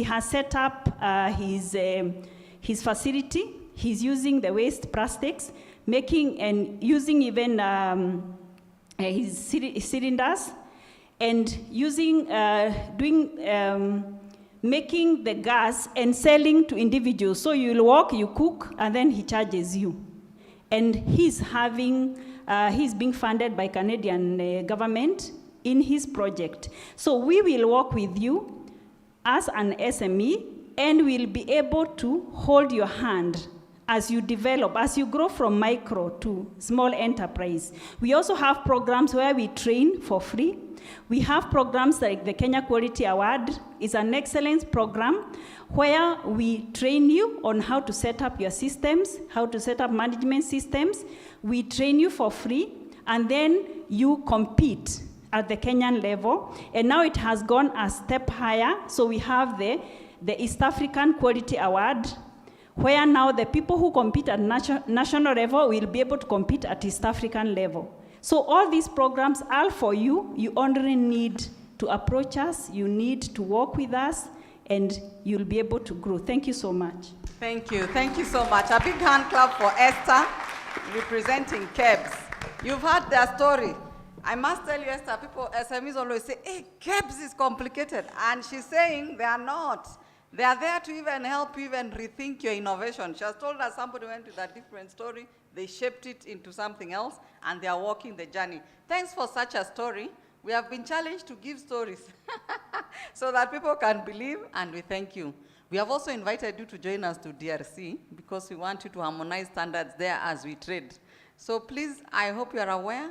has set up his facility. He's using the waste plastics, making and using even his cylinders, and using, making the gas and selling to individuals. So you'll work, you cook, and then he charges you. And he's being funded by Canadian government in his project. So we will work with you as an SME, and we'll be able to hold your hand as you develop, as you grow from micro to small enterprise. We also have programs where we train for free. We have programs like the Kenya Quality Award. It's an excellence program where we train you on how to set up your systems, how to set up management systems. We train you for free, and then you compete at the Kenyan level. And now it has gone a step higher, so we have the East African Quality Award, where now the people who compete at national level will be able to compete at East African level. So all these programs are for you. You only need to approach us, you need to work with us, and you'll be able to grow. Thank you so much. Thank you so much. A big hand clap for Esther, representing KEBS. You've heard their story. I must tell you, Esther, people, SMEs always say, hey, KEBS is complicated. And she's saying they are not. They are there to even help you even rethink your innovation. She has told us somebody went with a different story, they shaped it into something else, and they are walking the journey. Thanks for such a story. We have been challenged to give stories so that people can believe, and we thank you. We have also invited you to join us to DRC because we want you to harmonize standards there as we trade. So please, I hope you are aware,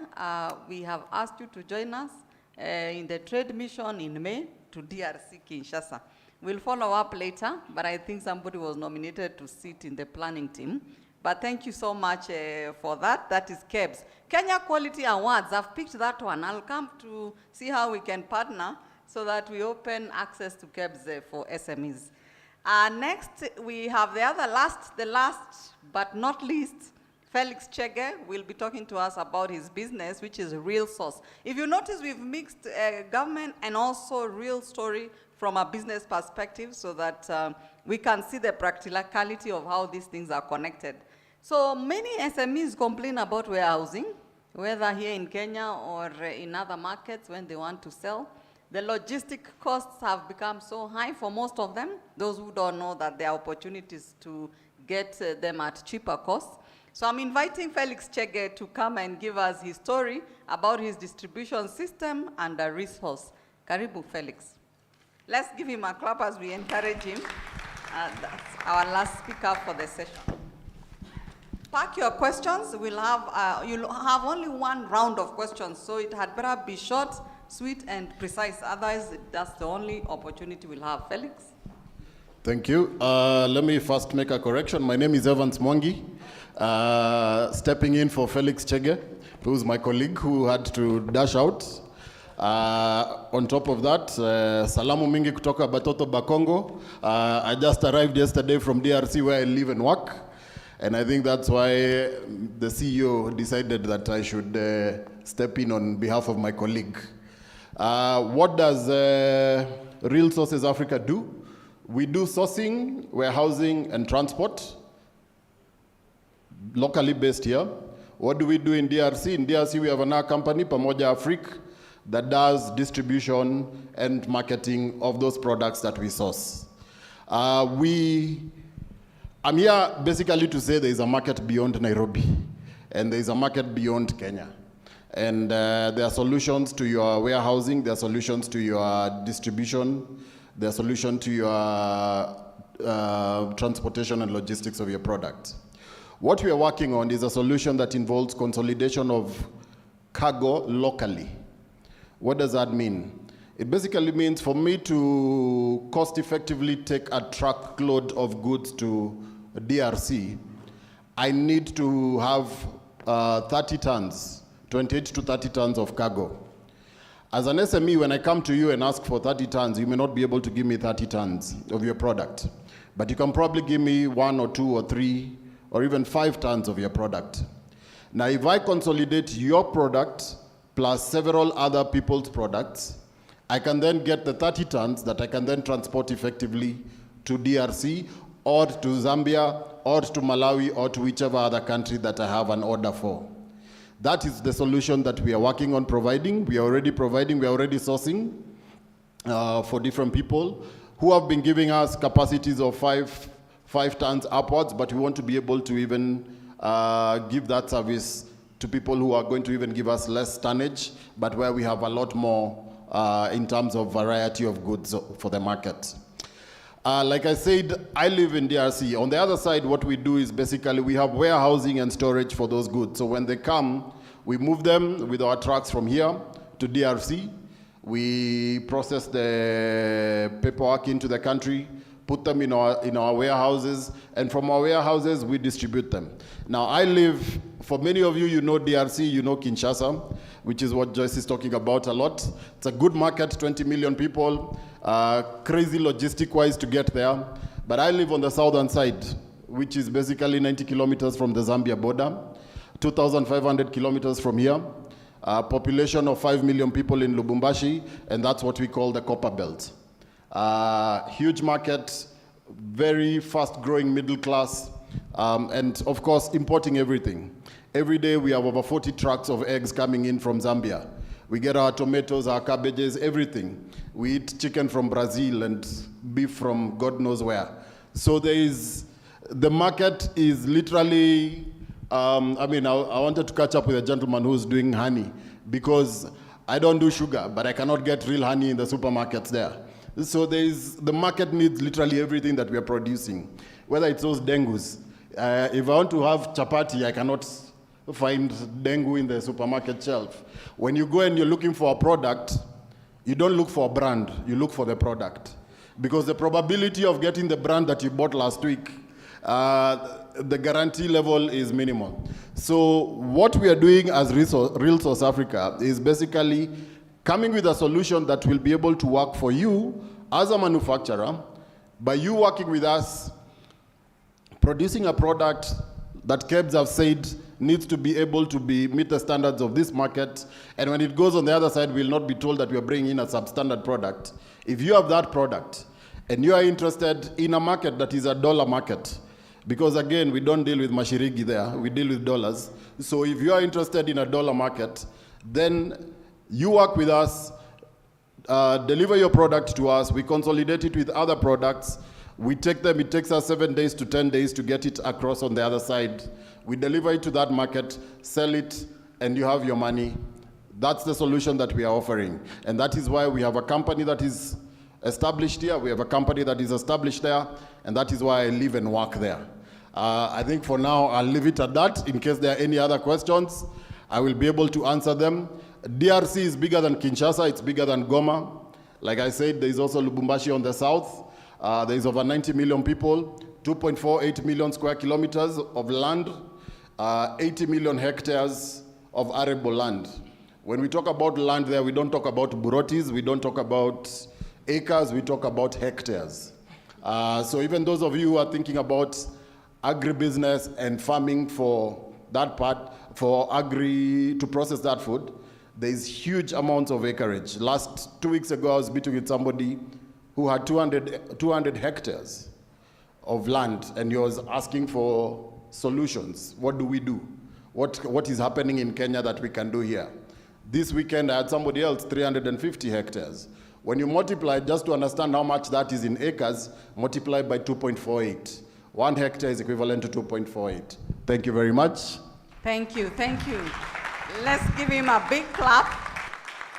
we have asked you to join us in the trade mission in May to DRC Kinshasa. We'll follow up later, but I think somebody was nominated to sit in the planning team. But thank you so much for that. That is KEBS. Kenya Quality Awards, I've picked that one. I'll come to see how we can partner so that we open access to KEBS for SMEs. Next, we have the last but not least, Felix Chege will be talking to us about his business, which is Real Source. If you notice, we've mixed government and also real story from a business perspective so that we can see the practicality of how these things are connected. So many SMEs complain about warehousing, whether here in Kenya or in other markets when they want to sell. The logistic costs have become so high for most of them, those who don't know that there are opportunities to get them at cheaper costs. So I'm inviting Felix Chege to come and give us his story about his distribution system and a resource. Karibu, Felix. Let's give him a clap as we encourage him. That's our last speaker for the session. Pack your questions. We'll have, you'll have only one round of questions, so it had better be short, sweet, and precise. Otherwise, that's the only opportunity we'll have. Felix? Thank you. Let me first make a correction. My name is Evans Mwangi, stepping in for Felix Chege, who's my colleague who had to dash out. On top of that, salamu mingi kutoka Batoto Bakongo. I just arrived yesterday from DRC where I live and work. And I think that's why the CEO decided that I should step in on behalf of my colleague. What does Real Sources Africa do? We do sourcing, warehousing, and transport, locally based here. What do we do in DRC? In DRC, we have another company, Pamoja Afrique, that does distribution and marketing of those products that we source. I'm here basically to say there is a market beyond Nairobi, and there is a market beyond Kenya. And there are solutions to your warehousing, there are solutions to your distribution, there are solutions to your transportation and logistics of your product. What we are working on is a solution that involves consolidation of cargo locally. What does that mean? It basically means for me to cost effectively take a truckload of goods to DRC, I need to have 30 tons, 28 to 30 tons of cargo. As an SME, when I come to you and ask for 30 tons, you may not be able to give me 30 tons of your product, but you can probably give me 1 or 2 or 3 or even 5 tons of your product. Now, if I consolidate your product plus several other people's products, I can then get the 30 tons that I can then transport effectively to DRC or to Zambia or to Malawi or to whichever other country that I have an order for. That is the solution that we are working on providing. We are already providing, we are already sourcing for different people who have been giving us capacities of 5 tons upwards, but we want to be able to even give that service to people who are going to even give us less tonnage, but where we have a lot more in terms of variety of goods for the market. Like I said, I live in DRC. On the other side, what we do is basically we have warehousing and storage for those goods. So when they come, we move them with our trucks from here to DRC. We process the paperwork into the country, put them in our warehouses, and from our warehouses, we distribute them. Now, I live, for many of you, you know DRC, you know Kinshasa, which is what Joyce is talking about a lot. It's a good market, 20 million people, crazy logistic-wise to get there. But I live on the southern side, which is basically 90 kilometers from the Zambia border, 2,500 kilometers from here, population of 5 million people in Lubumbashi, and that's what we call the Copper Belt. Huge market, very fast-growing middle class, and of course, importing everything. Every day we have over 40 trucks of eggs coming in from Zambia. We get our tomatoes, our cabbages, everything. We eat chicken from Brazil and beef from God knows where. So the market is literally, I wanted to catch up with a gentleman who's doing honey because I don't do sugar, but I cannot get real honey in the supermarkets there. So the market needs literally everything that we are producing, whether it's those dengus. If I want to have chapati, I cannot find dengu in the supermarket shelf. When you go and you're looking for a product, you don't look for a brand, you look for the product. Because the probability of getting the brand that you bought last week, the guarantee level is minimal. So what we are doing as Real Source Africa is basically coming with a solution that will be able to work for you as a manufacturer, by you working with us, producing a product that KEBS have said needs to be able to meet the standards of this market, and when it goes on the other side, we'll not be told that we are bringing in a substandard product. If you have that product, and you are interested in a market that is a dollar market, because again, we don't deal with mashirigi there, we deal with dollars. So if you are interested in a dollar market, then you work with us, deliver your product to us, we consolidate it with other products, we take them, it takes us 7 days to 10 days to get it across on the other side. We deliver it to that market, sell it, and you have your money. That's the solution that we are offering. And that is why we have a company that is established here, we have a company that is established there, and that is why I live and work there. I think for now, I'll leave it at that. In case there are any other questions, I will be able to answer them. DRC is bigger than Kinshasa, it's bigger than Goma. Like I said, there is also Lubumbashi on the south. There is over 90 million people, 2.48 million square kilometers of land, 80 million hectares of arable land. When we talk about land there, we don't talk about burotis, we don't talk about acres, we talk about hectares. So even those of you who are thinking about agribusiness and farming for that part, for to process that food, there is huge amounts of acreage. 2 weeks ago, I was meeting with somebody who had 200 hectares of land, and he was asking for solutions. What do we do? What is happening in Kenya that we can do here? This weekend, I had somebody else, 350 hectares. When you multiply, just to understand how much that is in acres, multiply by 2.48. 1 hectare is equivalent to 2.48. Thank you very much. Thank you, thank you. Let's give him a big clap.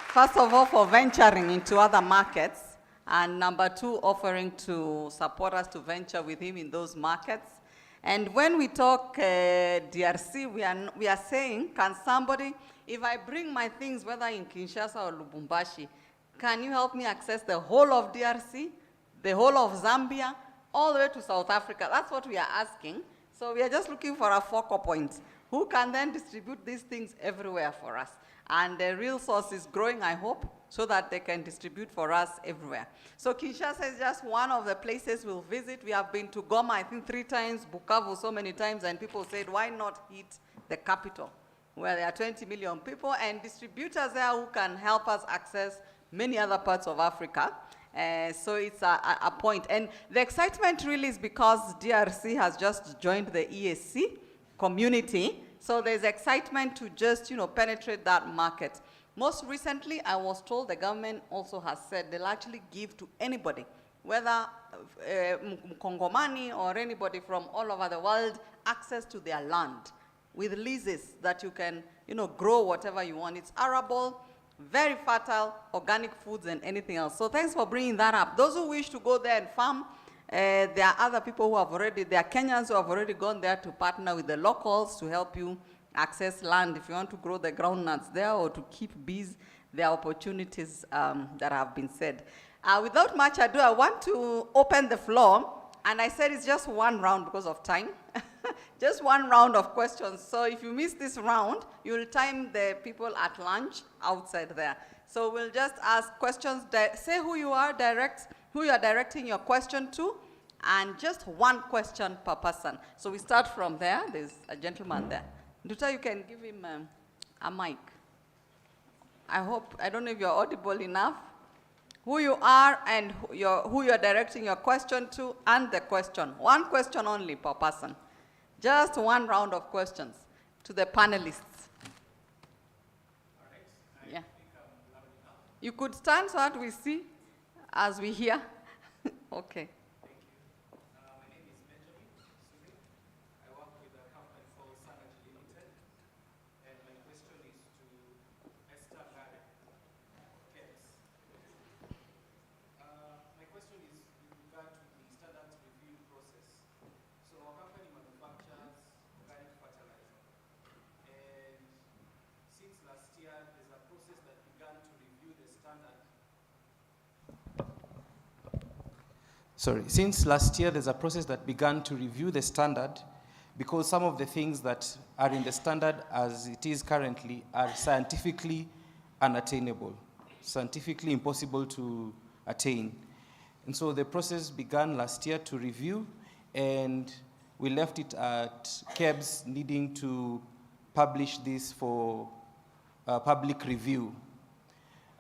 First of all, for venturing into other markets, and number 2, offering to support us to venture with him in those markets. And when we talk DRC, we are saying, can somebody, if I bring my things, whether in Kinshasa or Lubumbashi, can you help me access the whole of DRC, the whole of Zambia, all the way to South Africa? That's what we are asking. So we are just looking for a focal point. Who can then distribute these things everywhere for us? And the real source is growing, I hope, so that they can distribute for us everywhere. So Kinshasa is just one of the places we'll visit. We have been to Goma, I think 3 times, Bukavu so many times, and people said, why not hit the capital, where there are 20 million people, and distributors there who can help us access many other parts of Africa. So it's a point. And the excitement really is because DRC has just joined the EAC community. So there's excitement to just, penetrate that market. Most recently, I was told the government also has said they'll actually give to anybody, whether Congomani or anybody from all over the world, access to their land with leases that you can, grow whatever you want. It's arable, very fertile, organic foods and anything else. So thanks for bringing that up. Those who wish to go there and farm, there are other people who have already, there are Kenyans who have already gone there to partner with the locals to help you access land. If you want to grow the groundnuts there or to keep bees, there are opportunities that have been said. Without much ado, I want to open the floor. And I said it's just one round because of time. Just one round of questions. So if you miss this round, you'll time the people at lunch outside there. So we'll just ask questions. Say who you are, who you are directing your question to, and just one question per person. So we start from there. There's a gentleman there. Nduta, you can give him a mic. I don't know if you're audible enough. Who you are and who you're directing your question to, and the question. One question only per person. Just one round of questions to the panelists. Yeah. You could stand so that we see as we hear. Okay. Since last year, there's a process that began to review the standard because some of the things that are in the standard as it is currently are scientifically unattainable, scientifically impossible to attain. And so the process began last year to review, and we left it at KEBS needing to publish this for public review.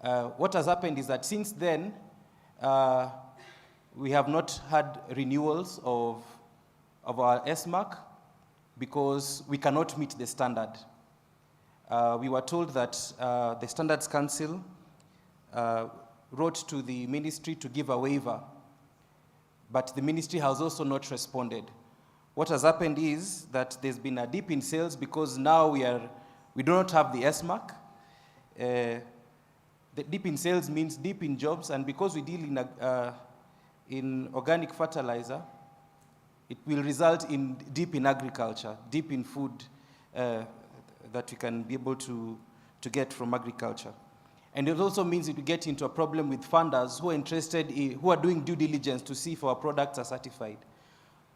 What has happened is that since then, we have not had renewals of our SMAC because we cannot meet the standard. We were told that the Standards Council wrote to the ministry to give a waiver, but the ministry has also not responded. What has happened is that there's been a dip in sales because now we do not have the SMAC. The dip in sales means dip in jobs, and because we deal in organic fertilizer, it will result in deep in agriculture, deep in food that we can be able to get from agriculture. And it also means it will get into a problem with funders who are interested in, who are doing due diligence to see if our products are certified.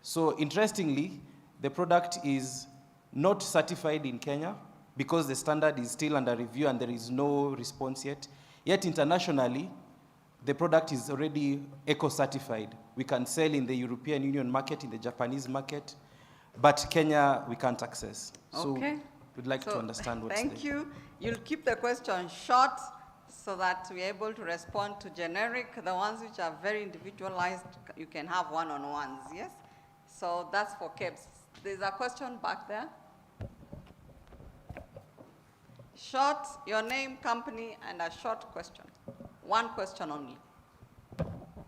So interestingly, the product is not certified in Kenya because the standard is still under review and there is no response yet. Yet internationally, the product is already eco-certified. We can sell in the European Union market, in the Japanese market, but Kenya we can't access. Okay. So we'd like to understand what's Thank there. you. You'll keep the question short so that we're able to respond to generic. The ones which are very individualized, you can have one-on-ones, yes? So that's for KEBS. There's a question back there. Short, your name, company, and a short question. One question only.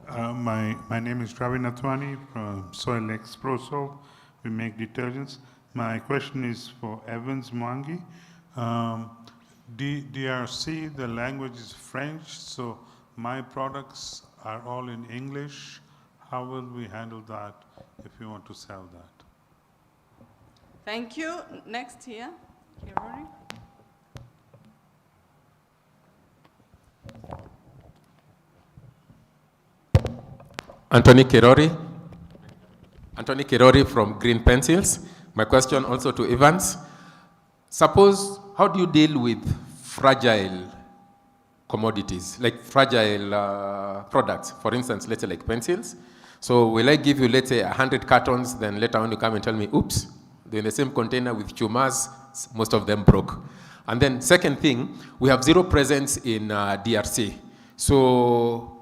My name is Ravi Natwani from Soil X Proso. We make detergents. My question is for Evans Mwangi. DRC, the language is French, so my products are all in English. How will we handle that if we want to sell that? Thank you. Next here, Kirori. Anthony Kirori from Green Pencils. My question also to Evans. Suppose, how do you deal with fragile commodities, like fragile products? For instance, let's say like pencils. So will I give you, let's say, 100 cartons, then later on you come and tell me, oops, they're in the same container with chumas, most of them broke. And then second thing, we have zero presence in DRC. So,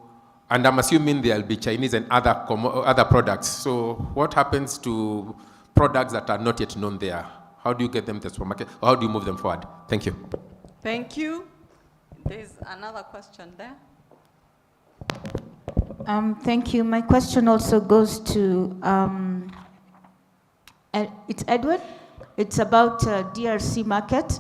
and I'm assuming there'll be Chinese and other products. So what happens to products that are not yet known there? How do you get them to the supermarket? Or how do you move them forward? Thank you. Thank you. There's another question there. Thank you. My question also goes to, it's Edward. It's about DRC market,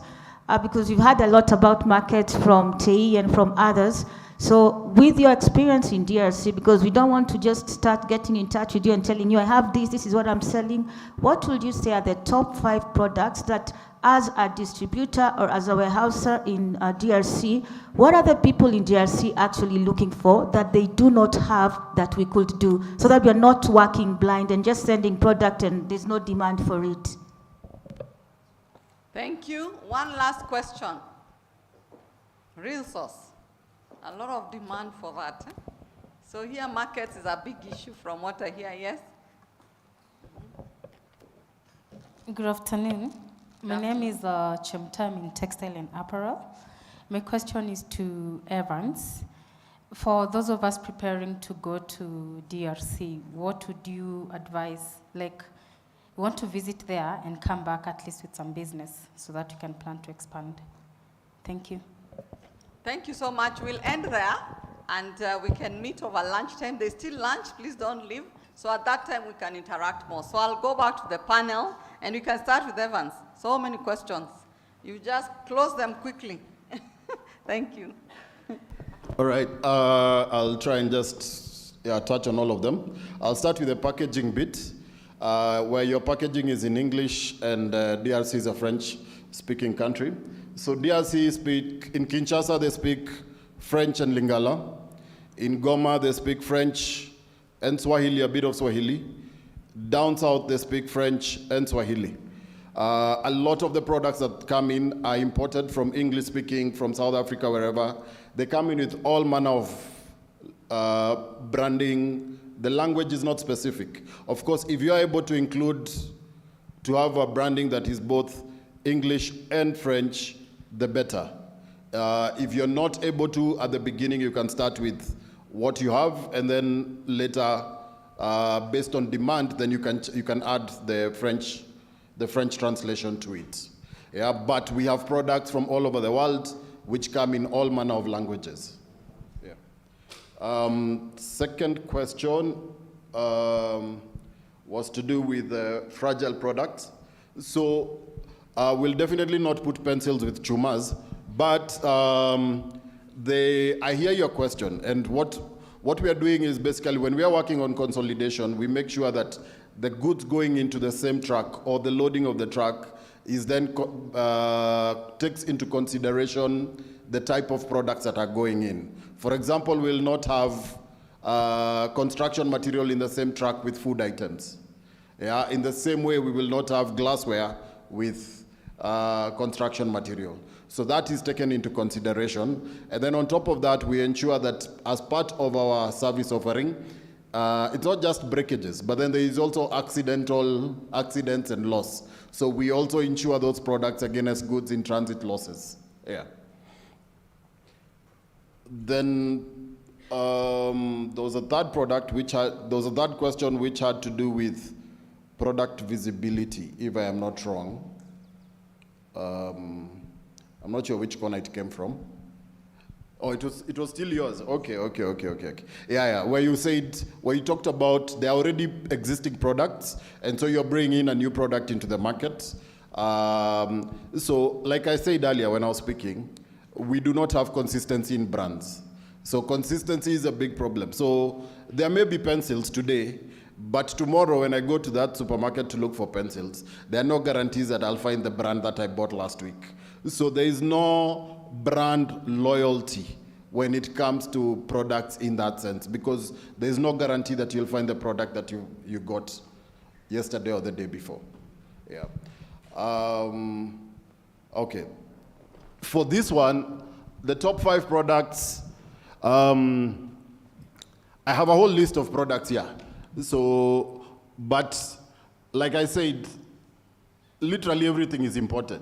because we've heard a lot about markets from TEI and from others. So with your experience in DRC, because we don't want to just start getting in touch with you and telling you, I have this is what I'm selling, what would you say are the top 5 products that as a distributor or as a warehouser in DRC, what are the people in DRC actually looking for that they do not have that we could do, so that we're not working blind and just sending product and there's no demand for it? Thank you. One last question. Real source. A lot of demand for that. So here markets is a big issue from what I hear, yes? Good afternoon. My name is Chemtam in Textile and Apparel. My question is to Evans. For those of us preparing to go to DRC, what would you advise? Like, we want to visit there and come back at least with some business so that we can plan to expand. Thank you. Thank you so much. We'll end there and we can meet over lunchtime. There's still lunch, please don't leave. So at that time we can interact more. So I'll go back to the panel and we can start with Evans. So many questions. You just close them quickly. Thank you. All right, I'll try and just touch on all of them. I'll start with the packaging bit, where your packaging is in English and DRC is a French-speaking country. So DRC speak, in Kinshasa they speak French and Lingala. In Goma they speak French and Swahili, a bit of Swahili. Down south they speak French and Swahili. A lot of the products that come in are imported from English speaking, from South Africa, wherever. They come in with all manner of branding. The language is not specific. Of course, if you are able to include, to have a branding that is both English and French, the better. If you're not able to, at the beginning, you can start with what you have, and then later, based on demand, then you can add the French translation to it. Yeah, but we have products from all over the world which come in all manner of languages. Yeah. Second question was to do with fragile products. So we'll definitely not put pencils with chumas, but I hear your question, and what we are doing is basically when we are working on consolidation, we make sure that the goods going into the same truck or the loading of the truck is then takes into consideration the type of products that are going in. For example, we'll not have construction material in the same truck with food items. Yeah, in the same way, we will not have glassware with construction material. So that is taken into consideration. And then on top of that, we ensure that as part of our service offering, it's not just breakages, but then there is also accidents and loss. So we also insure those products against goods in transit losses. Yeah. Then there was a third question which had to do with product visibility, if I am not wrong. I'm not sure which corner it came from. Oh, it was still yours. Okay. Yeah. Where you talked about there are already existing products, and so you're bringing in a new product into the market. So, like I said earlier when I was speaking, we do not have consistency in brands. So consistency is a big problem. So there may be pencils today, but tomorrow when I go to that supermarket to look for pencils, there are no guarantees that I'll find the brand that I bought last week. So there is no brand loyalty when it comes to products in that sense, because there is no guarantee that you'll find the product that you got yesterday or the day before. Yeah. Okay. For this one, the top 5 products, I have a whole list of products here. So, but like I said, literally everything is imported.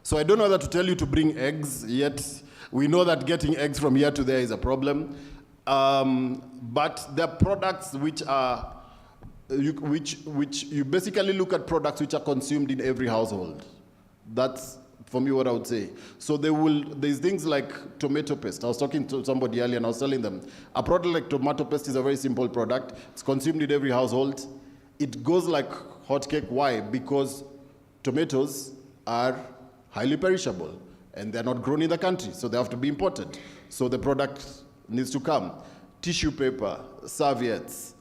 So I don't know whether to tell you to bring eggs, yet we know that getting eggs from here to there is a problem. But the products which are, which you basically look at products which are consumed in every household. That's, for me, what I would say. So there's things like tomato paste. I was talking to somebody earlier and I was telling them, a product like tomato paste is a very simple product. It's consumed in every household. It goes like hotcake. Why? Because tomatoes are highly perishable and they're not grown in the country, so they have to be imported. So the product needs to come. Tissue paper, serviettes,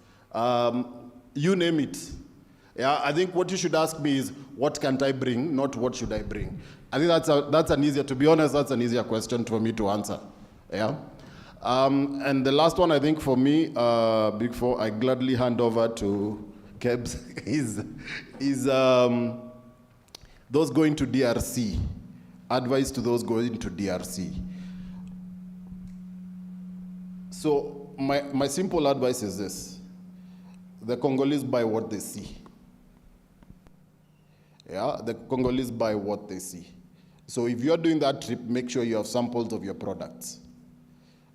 you name it. Yeah, I think what you should ask me is, what can't I bring, not what should I bring? I think that's an easier, to be honest, that's an easier question for me to answer. Yeah. And the last one, I think for me, Big Four, I gladly hand over to Kebs, is those going to DRC. Advice to those going to DRC. So my simple advice is this: the Congolese buy what they see. Yeah, the Congolese buy what they see. So if you're doing that trip, make sure you have samples of your products.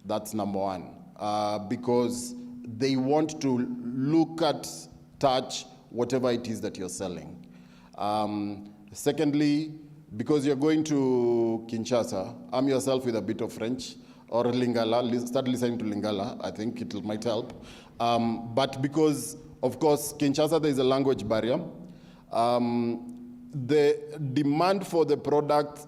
That's number one. Because they want to look at, touch, whatever it is that you're selling. Secondly, because you're going to Kinshasa, arm yourself with a bit of French or Lingala. Start listening to Lingala. I think it might help. But because, of course, Kinshasa, there is a language barrier. The demand for the product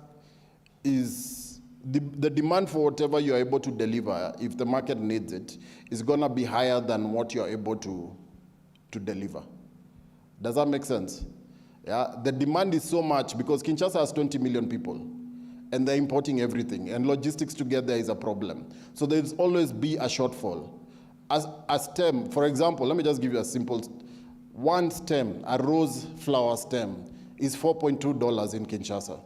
is, the demand for whatever you're able to deliver, if the market needs it, is going to be higher than what you're able to deliver. Does that make sense? Yeah, the demand is so much because Kinshasa has 20 million people and they're importing everything, and logistics to get there is a problem. So there's always be a shortfall. As a stem, for example, let me just give you a simple, one stem, a rose flower stem, is $4.2 in Kinshasa.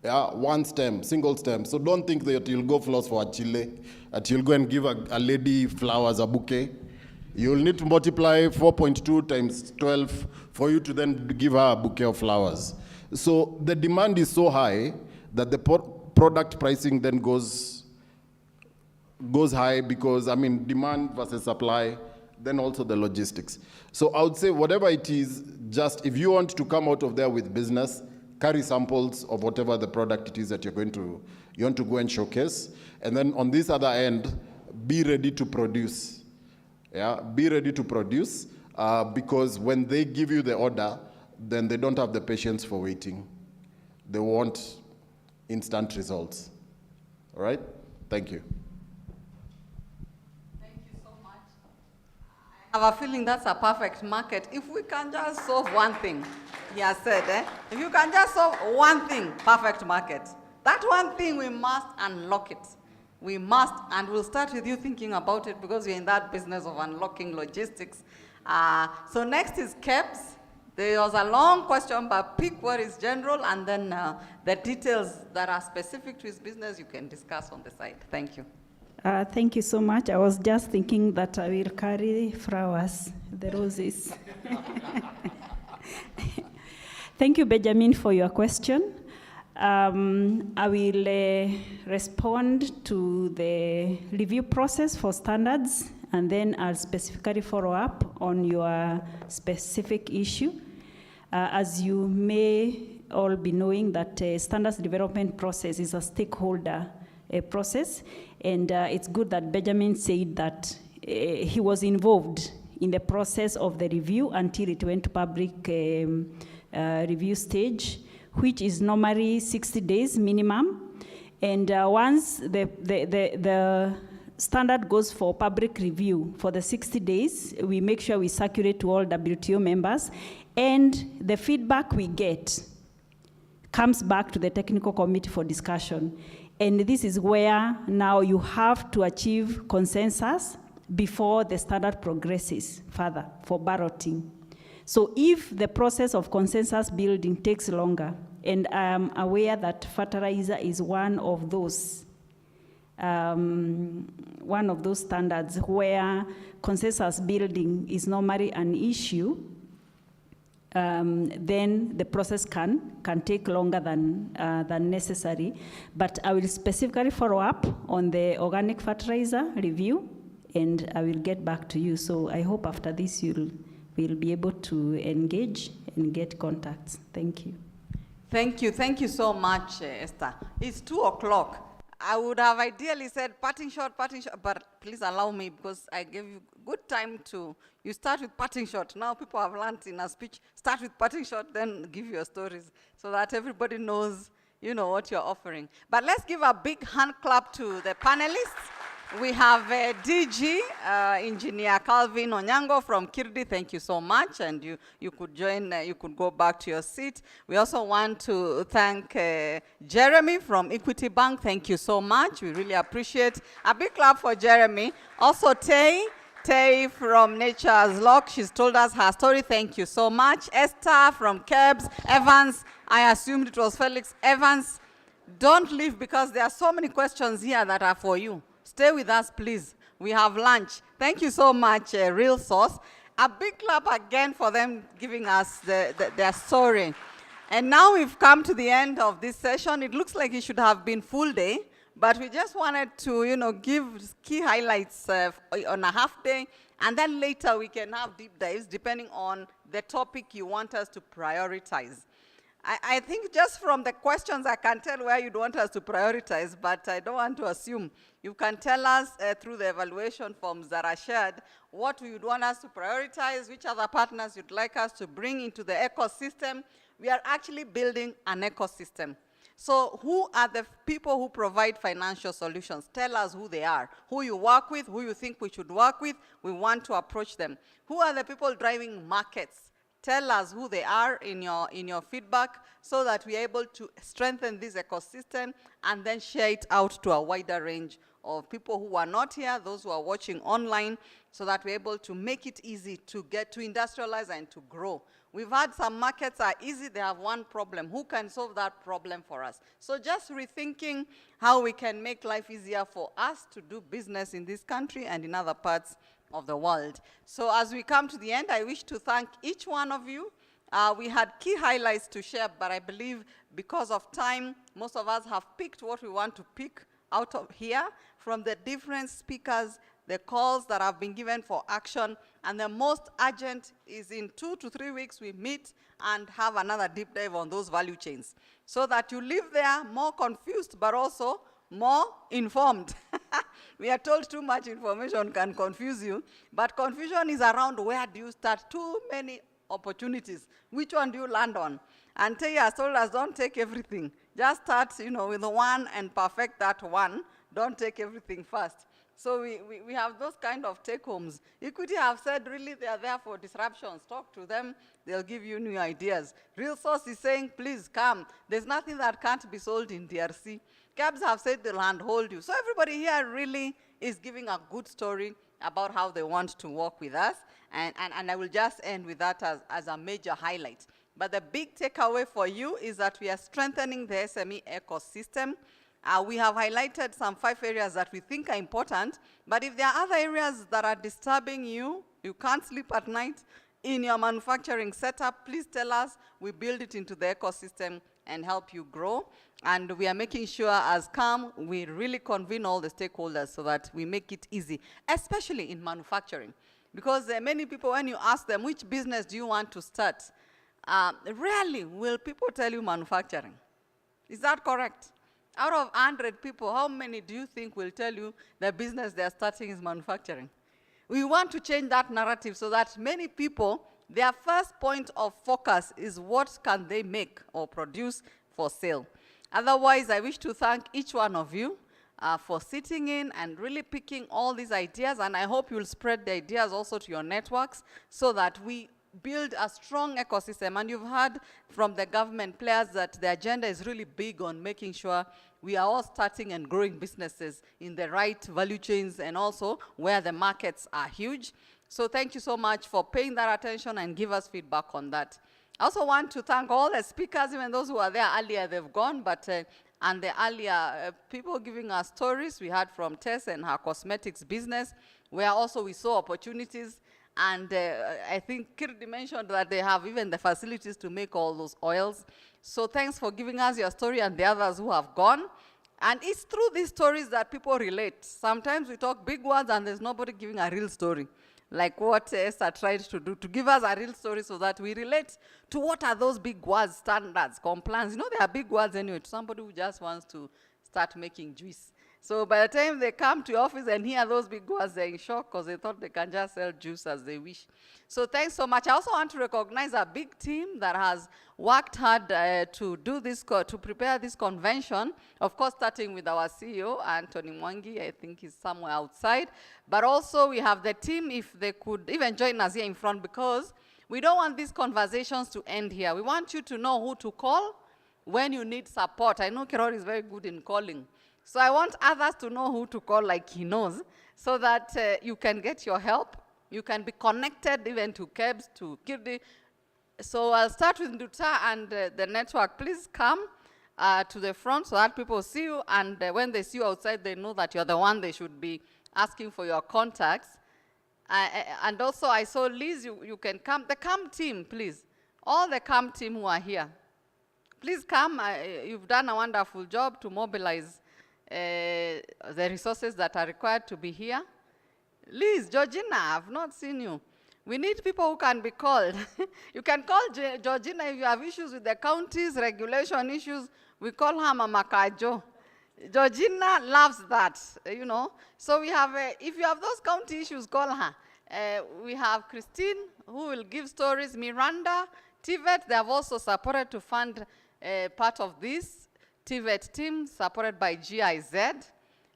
Yeah, one stem, single stem. So don't think that you'll go flowers for a Chile, that you'll go and give a lady flowers, a bouquet. You'll need to multiply 4.2 times 12 for you to then give her a bouquet of flowers. So the demand is so high that the product pricing then goes high because, I mean, demand versus supply, then also the logistics. So I would say whatever it is, just if you want to come out of there with business, carry samples of whatever the product it is that you want to go and showcase. And then on this other end, be ready to produce. Yeah, be ready to produce because when they give you the order, then they don't have the patience for waiting. They want instant results. All right? Thank you. I have a feeling that's a perfect market. If we can just solve one thing, he has said, if you can just solve one thing, perfect market. That one thing, we must unlock it. We must, and we'll start with you thinking about it because you're in that business of unlocking logistics. So next is KEBS. There was a long question, but pick what is general, and then the details that are specific to his business you can discuss on the side. Thank you. Thank you so much. I was just thinking that I will carry flowers, the roses. Thank you, Benjamin, for your question. I will respond to the review process for standards, and then I'll specifically follow up on your specific issue. As you may all be knowing that standards development process is a stakeholder process, and it's good that Benjamin said that he was involved in the process of the review until it went to public review stage, which is normally 60 days minimum. And once the standard goes for public review for the 60 days, we make sure we circulate to all WTO members, and the feedback we get comes back to the technical committee for discussion. And this is where now you have to achieve consensus before the standard progresses further for balloting. So if the process of consensus building takes longer, and I'm aware that fertilizer is one of those standards where consensus building is normally an issue, then the process can take longer than necessary. But I will specifically follow up on the organic fertilizer review, and I will get back to you. So I hope after this you will be able to engage and get contacts. Thank you. Thank you so much, Esther. It's 2:00. I would have ideally said parting shot, but please allow me, because I gave you good time to, you start with parting shot. Now people have learned in a speech, start with parting shot, then give your stories, so that everybody knows, you know, what you're offering. But let's give a big hand clap to the panelists. We have DG, Engineer Calvin Onyango from Kirdi. Thank you so much, and you could join, you could go back to your seat. We also want to thank Jeremy from Equity Bank. Thank you so much. We really appreciate. A big clap for Jeremy. Also Tay from Nature's Lock. She's told us her story. Thank you so much. Esther from KEBS. Evans, I assumed it was Felix. Evans, don't leave, because there are so many questions here that are for you. Stay with us, please. We have lunch. Thank you so much, Real Source. A big clap again for them giving us their story. And now we've come to the end of this session. It looks like it should have been full day, but we just wanted to, you know, give key highlights on a half day, and then later we can have deep dives depending on the topic you want us to prioritize. I think just from the questions, I can tell where you'd want us to prioritize, but I don't want to assume. You can tell us through the evaluation forms that are shared what you would want us to prioritize, which other partners you'd like us to bring into the ecosystem. We are actually building an ecosystem. So who are the people who provide financial solutions? Tell us who they are, who you work with, who you think we should work with. We want to approach them. Who are the people driving markets? Tell us who they are in your feedback, so that we're able to strengthen this ecosystem and then share it out to a wider range of people who are not here, those who are watching online, so that we're able to make it easy to get to industrialize and to grow. We've had some markets are easy, they have one problem. Who can solve that problem for us? So just rethinking how we can make life easier for us to do business in this country and in other parts of the world. So as we come to the end, I wish to thank each one of you. We had key highlights to share, but I believe because of time, most of us have picked what we want to pick out of here from the different speakers, the calls that have been given for action, and the most urgent is in 2 to 3 weeks we meet and have another deep dive on those value chains, so that you leave there more confused but also more informed. We are told too much information can confuse you, but confusion is around where do you start. Too many opportunities. Which one do you land on? And Tay has told us, don't take everything. Just start, you know, with one and perfect that one. Don't take everything first. So we have those kind of take-homes. Equity have said, really, they are there for disruptions. Talk to them. They'll give you new ideas. Real Source is saying, please come. There's nothing that can't be sold in DRC. Cabs have said they'll handhold you. So everybody here really is giving a good story about how they want to work with us. And I will just end with that as a major highlight. But the big takeaway for you is that we are strengthening the SME ecosystem. We have highlighted some 5 areas that we think are important, but if there are other areas that are disturbing you, you can't sleep at night in your manufacturing setup, please tell us. We build it into the ecosystem and help you grow. And we are making sure as CAM, we really convene all the stakeholders so that we make it easy, especially in manufacturing. Because many people, when you ask them, which business do you want to start? Rarely will people tell you manufacturing. Is that correct? Out of 100 people, how many do you think will tell you the business they're starting is manufacturing? We want to change that narrative so that many people, their first point of focus is what can they make or produce for sale. Otherwise, I wish to thank each one of you for sitting in and really picking all these ideas, and I hope you'll spread the ideas also to your networks so that we build a strong ecosystem. And you've heard from the government players that the agenda is really big on making sure we are all starting and growing businesses in the right value chains and also where the markets are huge. So thank you so much for paying that attention and give us feedback on that. I also want to thank all the speakers, even those who were there earlier, they've gone, but and the earlier people giving us stories. We heard from Tess and her cosmetics business, where also we saw opportunities. And I think Kirti mentioned that they have even the facilities to make all those oils. So thanks for giving us your story and the others who have gone. And it's through these stories that people relate. Sometimes we talk big words and there's nobody giving a real story, like what Esther tried to do, to give us a real story so that we relate to what are those big words, standards, compliance. You know, they are big words anyway to somebody who just wants to start making juice. So by the time they come to your office and hear those big words, they're in shock because they thought they can just sell juice as they wish. So thanks so much. I also want to recognize a big team that has worked hard to do this, to prepare this convention. Of course, starting with our CEO, Anthony Mwangi, I think he's somewhere outside. But also we have the team, if they could even join us here in front, because we don't want these conversations to end here. We want you to know who to call when you need support. I know Kirori is very good in calling. So I want others to know who to call like he knows, so that you can get your help. You can be connected even to KEBS, to Kirdi. So I'll start with Nduta and the network. Please come to the front so that people see you, and when they see you outside, they know that you're the one they should be asking for your contacts. And also I saw Liz, you can come. The CAM team, please. All the CAM team who are here, please come. You've done a wonderful job to mobilize the resources that are required to be here. Liz, Georgina, I've not seen you. We need people who can be called. You can call Georgina if you have issues with the counties, regulation issues. We call her Mama Kajo. Georgina loves that, you know. So we have, if you have those county issues, call her. We have Christine, who will give stories. Miranda, TVET, they have also supported to fund part of this. TVET team, supported by GIZ.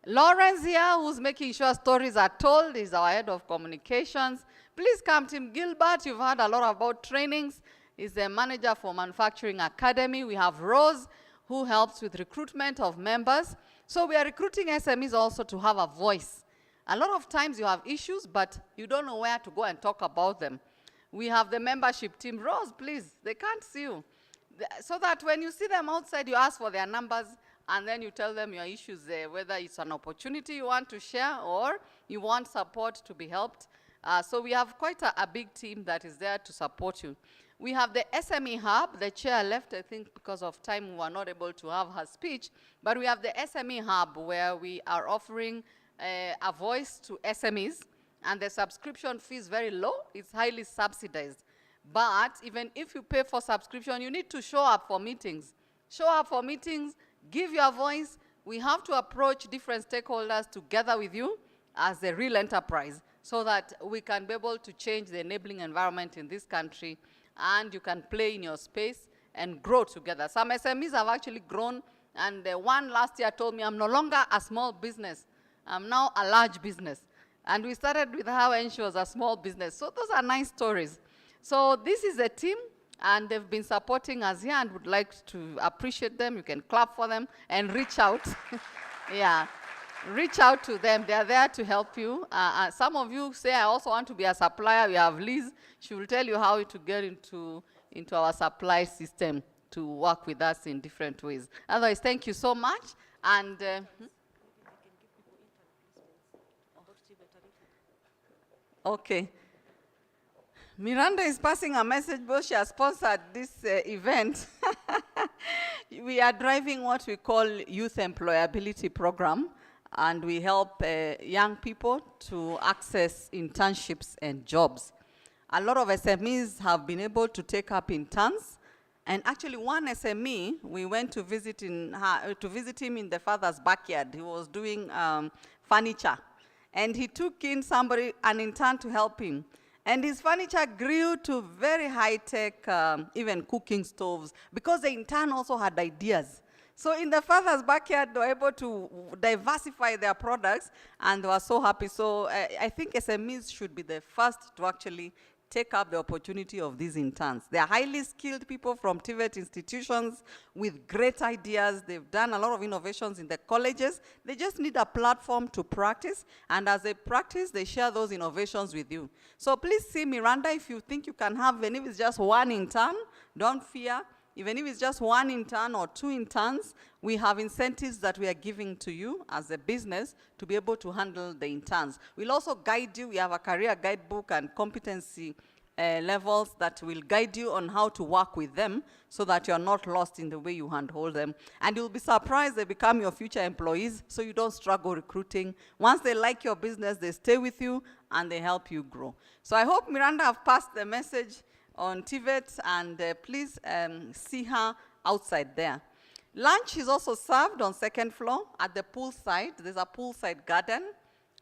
Lawrence here, who's making sure stories are told, is our head of communications. Please come, Tim Gilbert. You've heard a lot about trainings. He's the manager for Manufacturing Academy. We have Rose, who helps with recruitment of members. So we are recruiting SMEs also to have a voice. A lot of times you have issues, but you don't know where to go and talk about them. We have the membership team. Rose, please, they can't see you. So that when you see them outside, you ask for their numbers, and then you tell them your issues, whether it's an opportunity you want to share or you want support to be helped. So we have quite a big team that is there to support you. We have the SME Hub. The chair left, I think, because of time we were not able to have her speech. But we have the SME Hub, where we are offering a voice to SMEs, and the subscription fee is very low. It's highly subsidized. But even if you pay for subscription, you need to show up for meetings. Show up for meetings, give your voice. We have to approach different stakeholders together with you as a real enterprise so that we can be able to change the enabling environment in this country, and you can play in your space and grow together. Some SMEs have actually grown, and one last year told me, I'm no longer a small business. I'm now a large business. And we started with her when she was a small business. So those are nice stories. So this is a team, and they've been supporting us here, and would like to appreciate them. You can clap for them and reach out. Yeah, reach out to them. They are there to help you. Some of you say, I also want to be a supplier. We have Liz. She will tell you how to get into our supply system to work with us in different ways. Otherwise, thank you so much. And okay. Miranda is passing a message, but she has sponsored this event. We are driving what we call Youth Employability Program, and we help young people to access internships and jobs. A lot of SMEs have been able to take up interns, and actually one SME, we went to visit him in the father's backyard. He was doing furniture, and he took in an intern to help him. And his furniture grew to very high-tech, even cooking stoves, because the intern also had ideas. So in the father's backyard, they were able to diversify their products, and they were so happy. So I think SMEs should be the first to actually take up the opportunity of these interns. They are highly skilled people from TVET institutions with great ideas. They've done a lot of innovations in the colleges. They just need a platform to practice, and as they practice, they share those innovations with you. So please see Miranda if you think you can have, even if it's just one intern, don't fear. Even if it's just one intern or two interns, we have incentives that we are giving to you as a business to be able to handle the interns. We'll also guide you. We have a career guidebook and competency levels that will guide you on how to work with them so that you're not lost in the way you handhold them. And you'll be surprised they become your future employees, so you don't struggle recruiting. Once they like your business, they stay with you and they help you grow. So I hope Miranda have passed the message on TVET, and please see her outside there. Lunch is also served on second floor at the poolside. There's a poolside garden,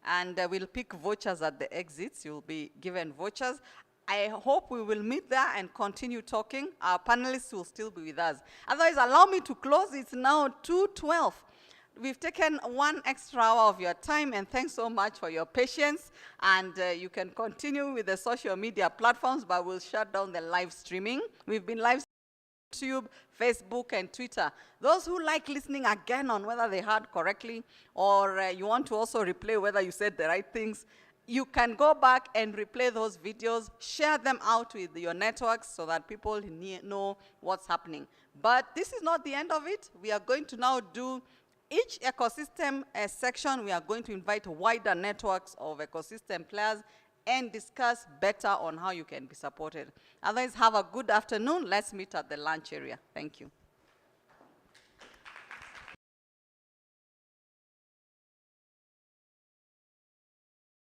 and we'll pick vouchers at the exits. You'll be given vouchers. I hope we will meet there and continue talking. Our panelists will still be with us. Otherwise, allow me to close. It's now 2:12. We've taken 1 extra hour of your time, and thanks so much for your patience. And you can continue with the social media platforms, but we'll shut down the live streaming. We've been live streaming YouTube, Facebook, and Twitter. Those who like listening again on whether they heard correctly, or you want to also replay whether you said the right things, you can go back and replay those videos, share them out with your networks so that people know what's happening. But this is not the end of it. We are going to now do each ecosystem section. We are going to invite wider networks of ecosystem players and discuss better on how you can be supported. Otherwise, have a good afternoon. Let's meet at the lunch area. Thank you.